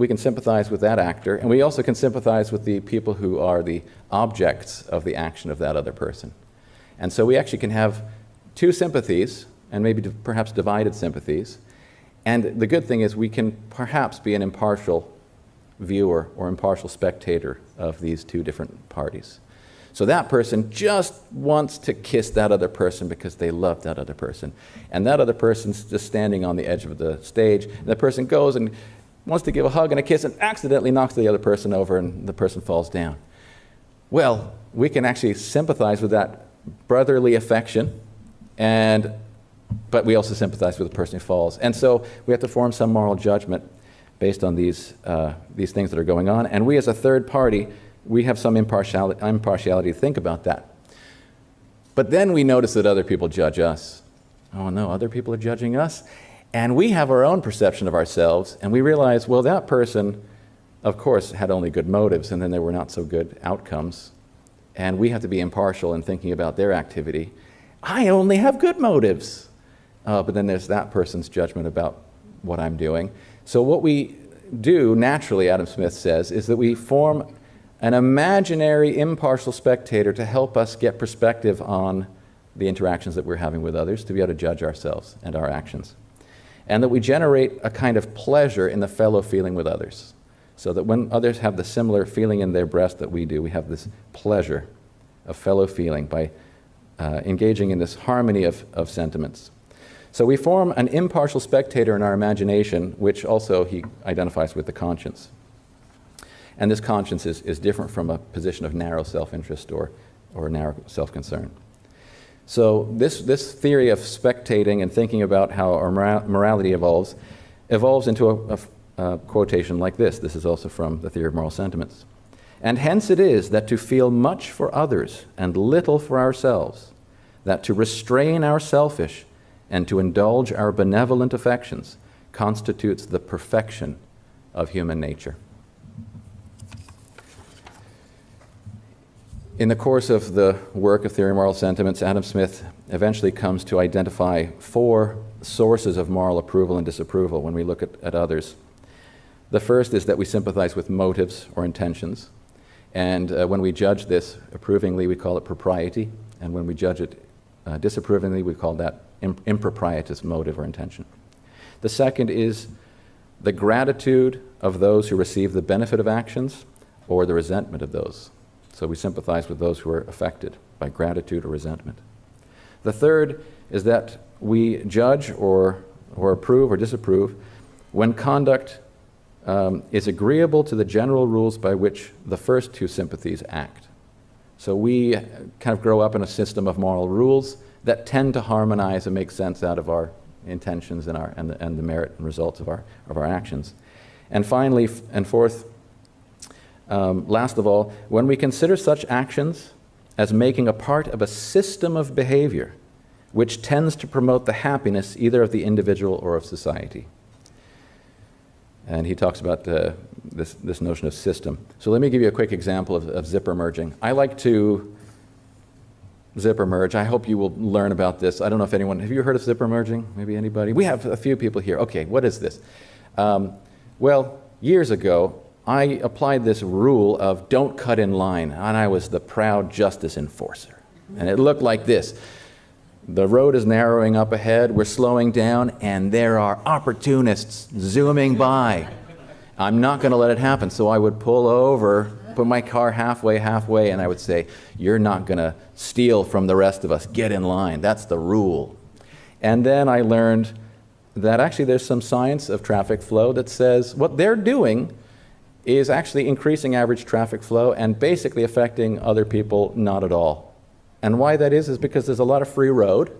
can sympathize with that actor, and we also can sympathize with the people who are the objects of the action of that other person. And so we actually can have two sympathies, and maybe perhaps divided sympathies. And the good thing is we can perhaps be an impartial viewer or impartial spectator of these two different parties. So that person just wants to kiss that other person because they love that other person. And that other person's just standing on the edge of the stage, and the person goes and wants to give a hug and a kiss and accidentally knocks the other person over and the person falls down. Well, we can actually sympathize with that brotherly affection, but we also sympathize with the person who falls. And so we have to form some moral judgment based on these things that are going on. And we as a third party, we have some impartiality to think about that. But then we notice that other people judge us. Oh no, other people are judging us? And we have our own perception of ourselves, and we realize, well, that person, of course, had only good motives, and then there were not so good outcomes. And we have to be impartial in thinking about their activity. I only have good motives. But then there's that person's judgment about what I'm doing. So what we do, naturally, Adam Smith says, is that we form an imaginary impartial spectator to help us get perspective on the interactions that we're having with others, to be able to judge ourselves and our actions. And that we generate a kind of pleasure in the fellow feeling with others. So that when others have the similar feeling in their breast that we do, we have this pleasure of fellow feeling by engaging in this harmony of sentiments. So we form an impartial spectator in our imagination, which also he identifies with the conscience. And this conscience is different from a position of narrow self-interest or narrow self-concern. So this theory of spectating and thinking about how our morality evolves into a quotation like this. This is also from the Theory of Moral Sentiments. And hence it is that to feel much for others and little for ourselves, that to restrain our selfish and to indulge our benevolent affections constitutes the perfection of human nature. In the course of the work of Theory of Moral Sentiments, Adam Smith eventually comes to identify 4 sources of moral approval and disapproval when we look at others. The first is that we sympathize with motives or intentions. And when we judge this approvingly, we call it propriety. And when we judge it disapprovingly, we call that improprietous motive or intention. The second is the gratitude of those who receive the benefit of actions or the resentment of those. So we sympathize with those who are affected by gratitude or resentment. The third is that we judge or approve or disapprove when conduct is agreeable to the general rules by which the first 2 sympathies act. So we kind of grow up in a system of moral rules that tend to harmonize and make sense out of our intentions and the merit and results of our actions. And finally, and fourth, last of all, when we consider such actions as making a part of a system of behavior which tends to promote the happiness either of the individual or of society. And he talks about this notion of system. So let me give you a quick example of zipper merging. I like to zipper merge. I hope you will learn about this. I don't know if anyone, have you heard of zipper merging? Maybe anybody? We have a few people here. Okay, what is this? Well, years ago, I applied this rule of don't cut in line, and I was the proud justice enforcer. And it looked like this. The road is narrowing up ahead, we're slowing down, and there are opportunists zooming by. I'm not going to let it happen, so I would pull over, put my car halfway, and I would say, you're not going to steal from the rest of us, get in line, that's the rule. And then I learned that actually there's some science of traffic flow that says what they're doing is actually increasing average traffic flow and basically affecting other people not at all. And why that is because there's a lot of free road,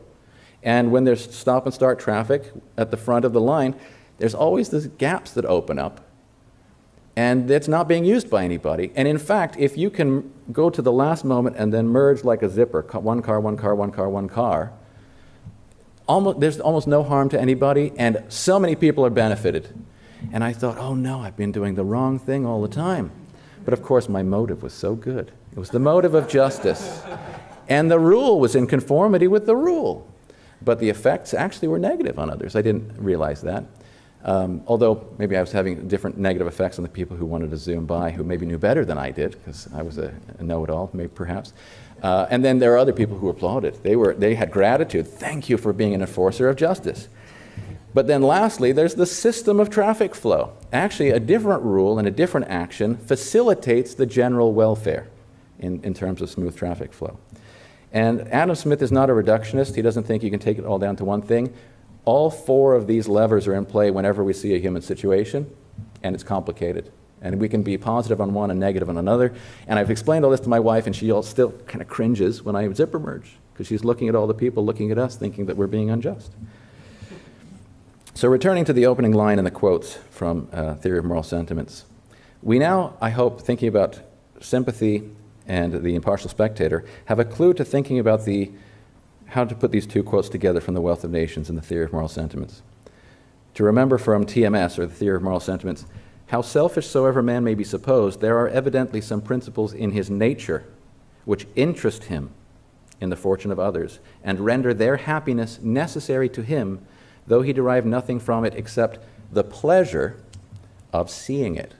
and when there's stop and start traffic at the front of the line, there's always these gaps that open up, and it's not being used by anybody. And in fact, if you can go to the last moment and then merge like a zipper, one car, there's almost no harm to anybody, and so many people are benefited. And I thought, oh no, I've been doing the wrong thing all the time. But of course, my motive was so good. It was the motive of justice. And the rule was in conformity with the rule. But the effects actually were negative on others. I didn't realize that. Although maybe I was having different negative effects on the people who wanted to zoom by, who maybe knew better than I did, because I was a know-it-all, maybe perhaps. And then there are other people who applauded. They had gratitude. Thank you for being an enforcer of justice. But then lastly, there's the system of traffic flow. Actually, a different rule and a different action facilitates the general welfare in terms of smooth traffic flow. And Adam Smith is not a reductionist. He doesn't think you can take it all down to one thing. All 4 of these levers are in play whenever we see a human situation, and it's complicated. And we can be positive on one and negative on another. And I've explained all this to my wife, and she still kind of cringes when I zipper merge, because she's looking at all the people looking at us, thinking that we're being unjust. So returning to the opening line in the quotes from Theory of Moral Sentiments, we now, I hope, thinking about sympathy and the impartial spectator, have a clue to thinking about how to put these 2 quotes together from The Wealth of Nations and the Theory of Moral Sentiments. To remember from TMS, or the Theory of Moral Sentiments, how selfish soever man may be supposed, there are evidently some principles in his nature which interest him in the fortune of others, and render their happiness necessary to him, though he derive nothing from it except the pleasure of seeing it.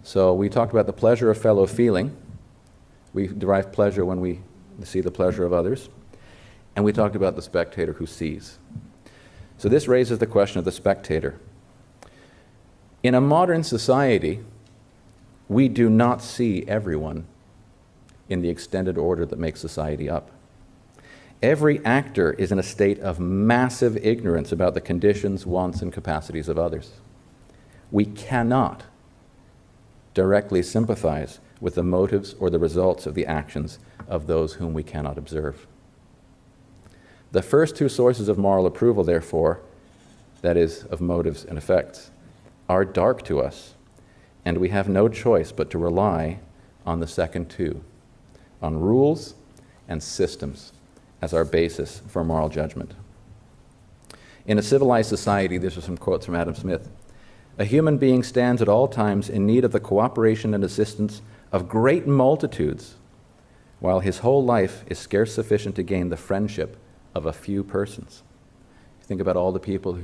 So we talked about the pleasure of fellow feeling. We derive pleasure when we see the pleasure of others. And we talked about the spectator who sees. So this raises the question of the spectator. In a modern society, we do not see everyone in the extended order that makes society up. Every actor is in a state of massive ignorance about the conditions, wants, and capacities of others. We cannot directly sympathize with the motives or the results of the actions of those whom we cannot observe. The first two sources of moral approval, therefore, that is, of motives and effects, are dark to us, and we have no choice but to rely on the second two, on rules and systems as our basis for moral judgment. In a civilized society, these are some quotes from Adam Smith, a human being stands at all times in need of the cooperation and assistance of great multitudes, while his whole life is scarce sufficient to gain the friendship of a few persons. Think about all the people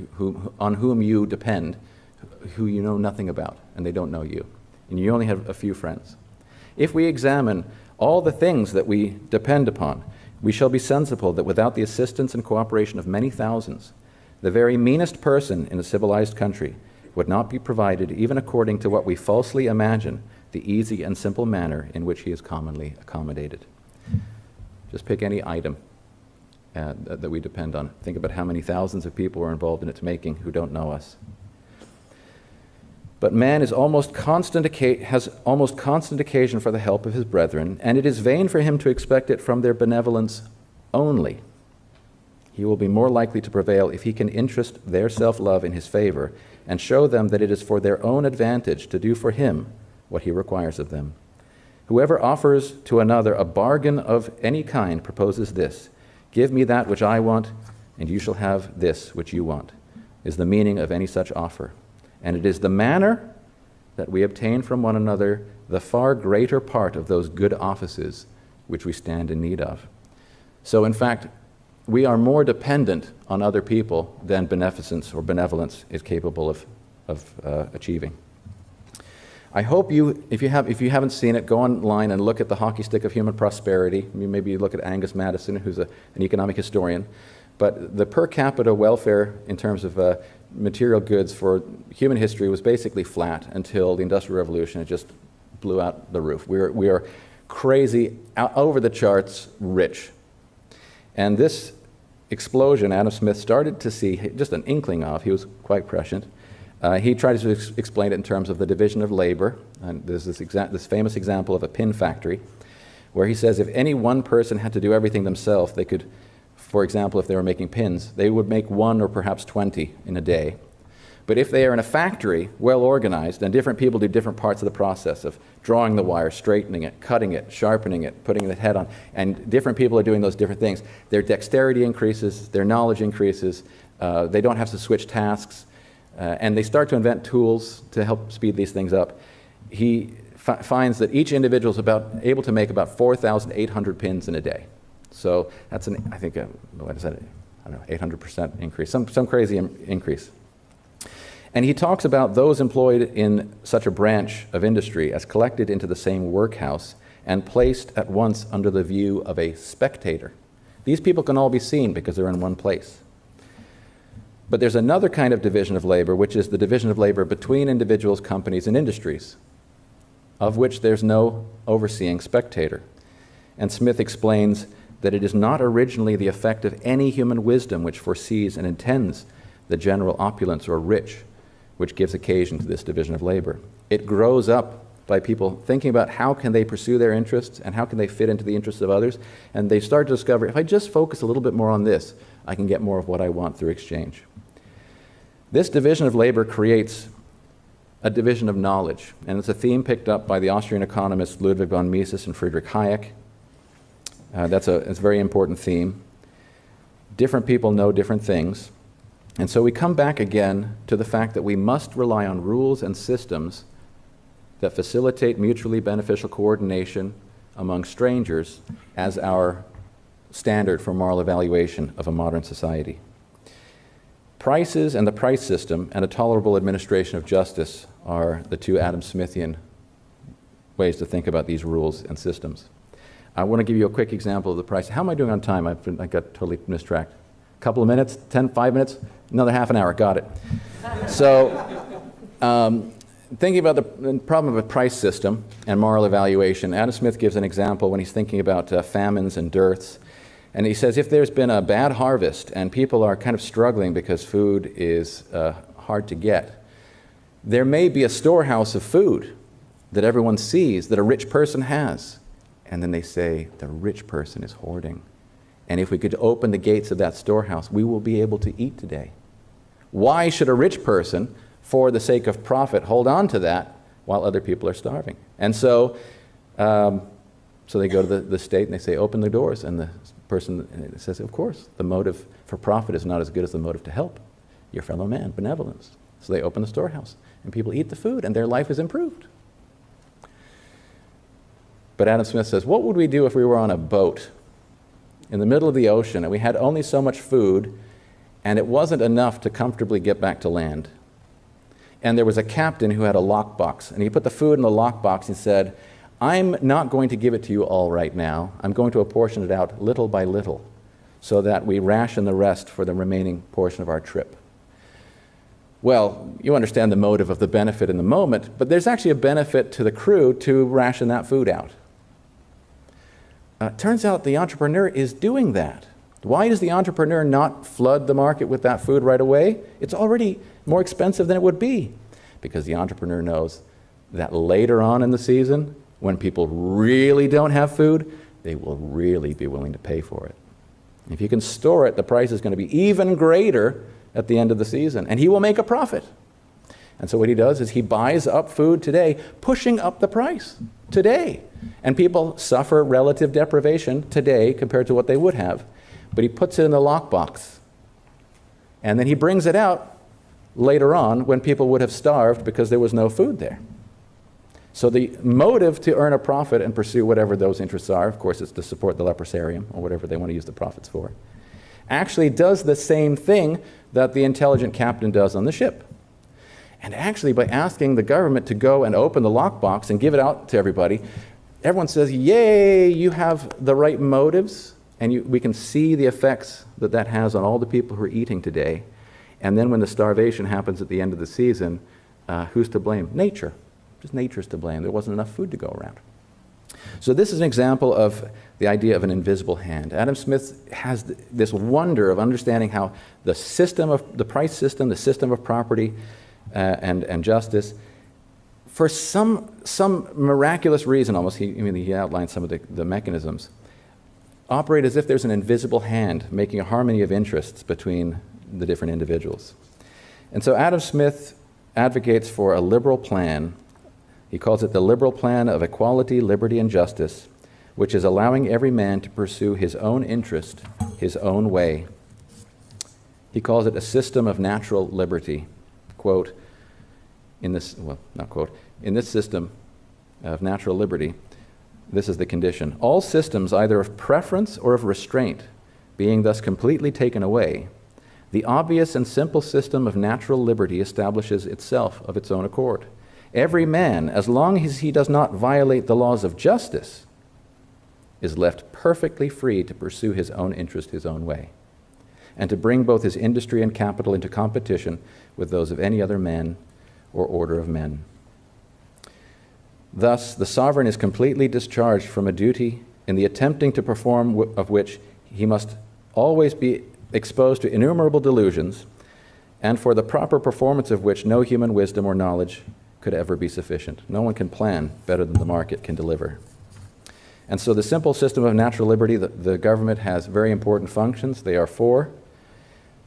on whom you depend, who you know nothing about, and they don't know you, and you only have a few friends. If we examine all the things that we depend upon, we shall be sensible that without the assistance and cooperation of many thousands, the very meanest person in a civilized country would not be provided, even according to what we falsely imagine, the easy and simple manner in which he is commonly accommodated. Just pick any item that we depend on. Think about how many thousands of people are involved in its making who don't know us. But man has almost constant occasion for the help of his brethren, and it is vain for him to expect it from their benevolence only. He will be more likely to prevail if he can interest their self-love in his favor and show them that it is for their own advantage to do for him what he requires of them. Whoever offers to another a bargain of any kind proposes this: give me that which I want, and you shall have this which you want, is the meaning of any such offer. And it is the manner that we obtain from one another the far greater part of those good offices which we stand in need of. So in fact, we are more dependent on other people than beneficence or benevolence is capable of achieving. I hope you, if you haven't seen it, go online and look at the hockey stick of human prosperity. Maybe you look at Angus Maddison, who's an economic historian. But the per capita welfare in terms of material goods for human history was basically flat until the Industrial Revolution. It just blew out the roof. We are crazy, over the charts rich. And this explosion, Adam Smith started to see just an inkling of. He was quite prescient. He tried to explain it in terms of the division of labor. And there's this famous example of a pin factory, where he says if any one person had to do everything themselves, they could, for example, if they were making pins, they would make 1 or perhaps 20 in a day. But if they are in a factory, well organized, and different people do different parts of the process of drawing the wire, straightening it, cutting it, sharpening it, putting the head on, and different people are doing those different things, their dexterity increases, their knowledge increases, they don't have to switch tasks, and they start to invent tools to help speed these things up. He finds that each individual is able to make about 4,800 pins in a day. So that's I think, what is that? I don't know, 800% increase, some crazy increase. And he talks about those employed in such a branch of industry as collected into the same workhouse and placed at once under the view of a spectator. These people can all be seen because they're in one place. But there's another kind of division of labor, which is the division of labor between individuals, companies, and industries, of which there's no overseeing spectator. And Smith explains that it is not originally the effect of any human wisdom which foresees and intends the general opulence or rich, which gives occasion to this division of labor. It grows up by people thinking about how can they pursue their interests and how can they fit into the interests of others, and they start to discover, if I just focus a little bit more on this, I can get more of what I want through exchange. This division of labor creates a division of knowledge, and it's a theme picked up by the Austrian economists Ludwig von Mises and Friedrich Hayek. It's a very important theme. Different people know different things. And so we come back again to the fact that we must rely on rules and systems that facilitate mutually beneficial coordination among strangers as our standard for moral evaluation of a modern society. Prices and the price system and a tolerable administration of justice are the two Adam Smithian ways to think about these rules and systems. I want to give you a quick example of the price. How am I doing on time? I got totally mistracked. A couple of minutes, 5 minutes, another half an hour, got it. So thinking about the problem of a price system and moral evaluation, Adam Smith gives an example when he's thinking about famines and dearths. And he says if there's been a bad harvest and people are kind of struggling because food is hard to get, there may be a storehouse of food that everyone sees that a rich person has. And then they say, the rich person is hoarding. And if we could open the gates of that storehouse, we will be able to eat today. Why should a rich person, for the sake of profit, hold on to that while other people are starving? And so they go to the state and they say, open the doors. And the person says, of course, the motive for profit is not as good as the motive to help your fellow man, benevolence. So they open the storehouse and people eat the food and their life is improved. But Adam Smith says, what would we do if we were on a boat in the middle of the ocean and we had only so much food and it wasn't enough to comfortably get back to land? And there was a captain who had a lockbox, and he put the food in the lockbox and said, I'm not going to give it to you all right now. I'm going to apportion it out little by little so that we ration the rest for the remaining portion of our trip. Well, you understand the motive of the benefit in the moment, but there's actually a benefit to the crew to ration that food out. Turns out the entrepreneur is doing that. Why does the entrepreneur not flood the market with that food right away? It's already more expensive than it would be, because the entrepreneur knows that later on in the season, when people really don't have food, they will really be willing to pay for it. If you can store it, the price is going to be even greater at the end of the season, and he will make a profit. And so what he does is he buys up food today, pushing up the price today. And people suffer relative deprivation today compared to what they would have. But he puts it in the lockbox. And then he brings it out later on when people would have starved because there was no food there. So the motive to earn a profit and pursue whatever those interests are, of course it's to support the leprosarium or whatever they want to use the profits for, actually does the same thing that the intelligent captain does on the ship. And actually, by asking the government to go and open the lockbox and give it out to everybody, everyone says, yay, you have the right motives, and we can see the effects that that has on all the people who are eating today. And then when the starvation happens at the end of the season, who's to blame? Nature. Just nature's to blame. There wasn't enough food to go around. So this is an example of the idea of an invisible hand. Adam Smith has this wonder of understanding how the system of the price system, the system of property and justice, for some miraculous reason almost, he outlined some of the mechanisms, operate as if there's an invisible hand making a harmony of interests between the different individuals. And so Adam Smith advocates for a liberal plan. He calls it the liberal plan of equality, liberty, and justice, which is allowing every man to pursue his own interest, his own way. He calls it a system of natural liberty. Quote, in this system of natural liberty, this is the condition. All systems either of preference or of restraint being thus completely taken away, the obvious and simple system of natural liberty establishes itself of its own accord. Every man, as long as he does not violate the laws of justice, is left perfectly free to pursue his own interest his own way, and to bring both his industry and capital into competition with those of any other man or order of men. Thus, the sovereign is completely discharged from a duty in the attempting to perform of which he must always be exposed to innumerable delusions, and for the proper performance of which no human wisdom or knowledge could ever be sufficient. No one can plan better than the market can deliver. And so the simple system of natural liberty, the government has very important functions. They are four.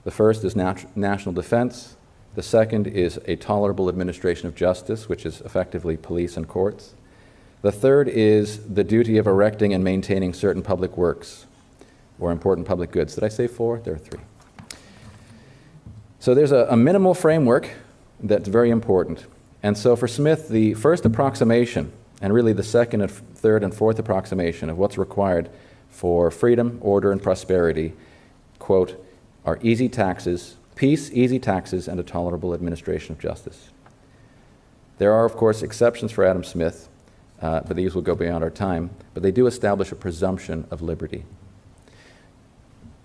The first is national defense. The second is a tolerable administration of justice, which is effectively police and courts. The third is the duty of erecting and maintaining certain public works or important public goods. Did I say four? There are three. So there's a minimal framework that's very important. And so for Smith, the first approximation, and really the second and third and fourth approximation of what's required for freedom, order, and prosperity, quote, are easy taxes, peace, easy taxes, and a tolerable administration of justice. There are, of course, exceptions for Adam Smith, but these will go beyond our time, but they do establish a presumption of liberty.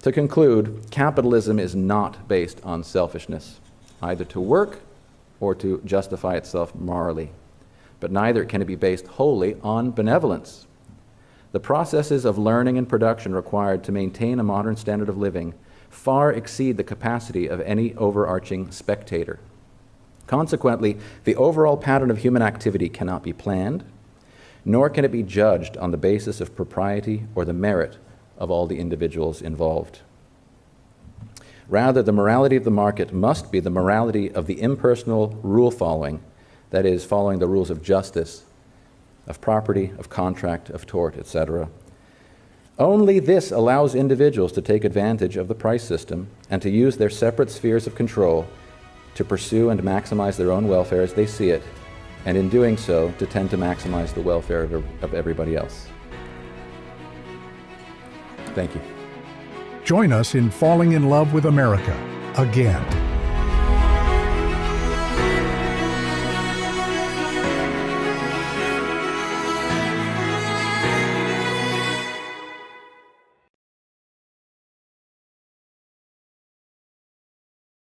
To conclude, capitalism is not based on selfishness, either to work or to justify itself morally, but neither can it be based wholly on benevolence. The processes of learning and production required to maintain a modern standard of living far exceed the capacity of any overarching spectator. Consequently, the overall pattern of human activity cannot be planned, nor can it be judged on the basis of propriety or the merit of all the individuals involved. Rather, the morality of the market must be the morality of the impersonal rule following, that is, following the rules of justice, of property, of contract, of tort, etc. Only this allows individuals to take advantage of the price system and to use their separate spheres of control to pursue and maximize their own welfare as they see it, and in doing so, to tend to maximize the welfare of everybody else. Thank you. Join us in falling in love with America again.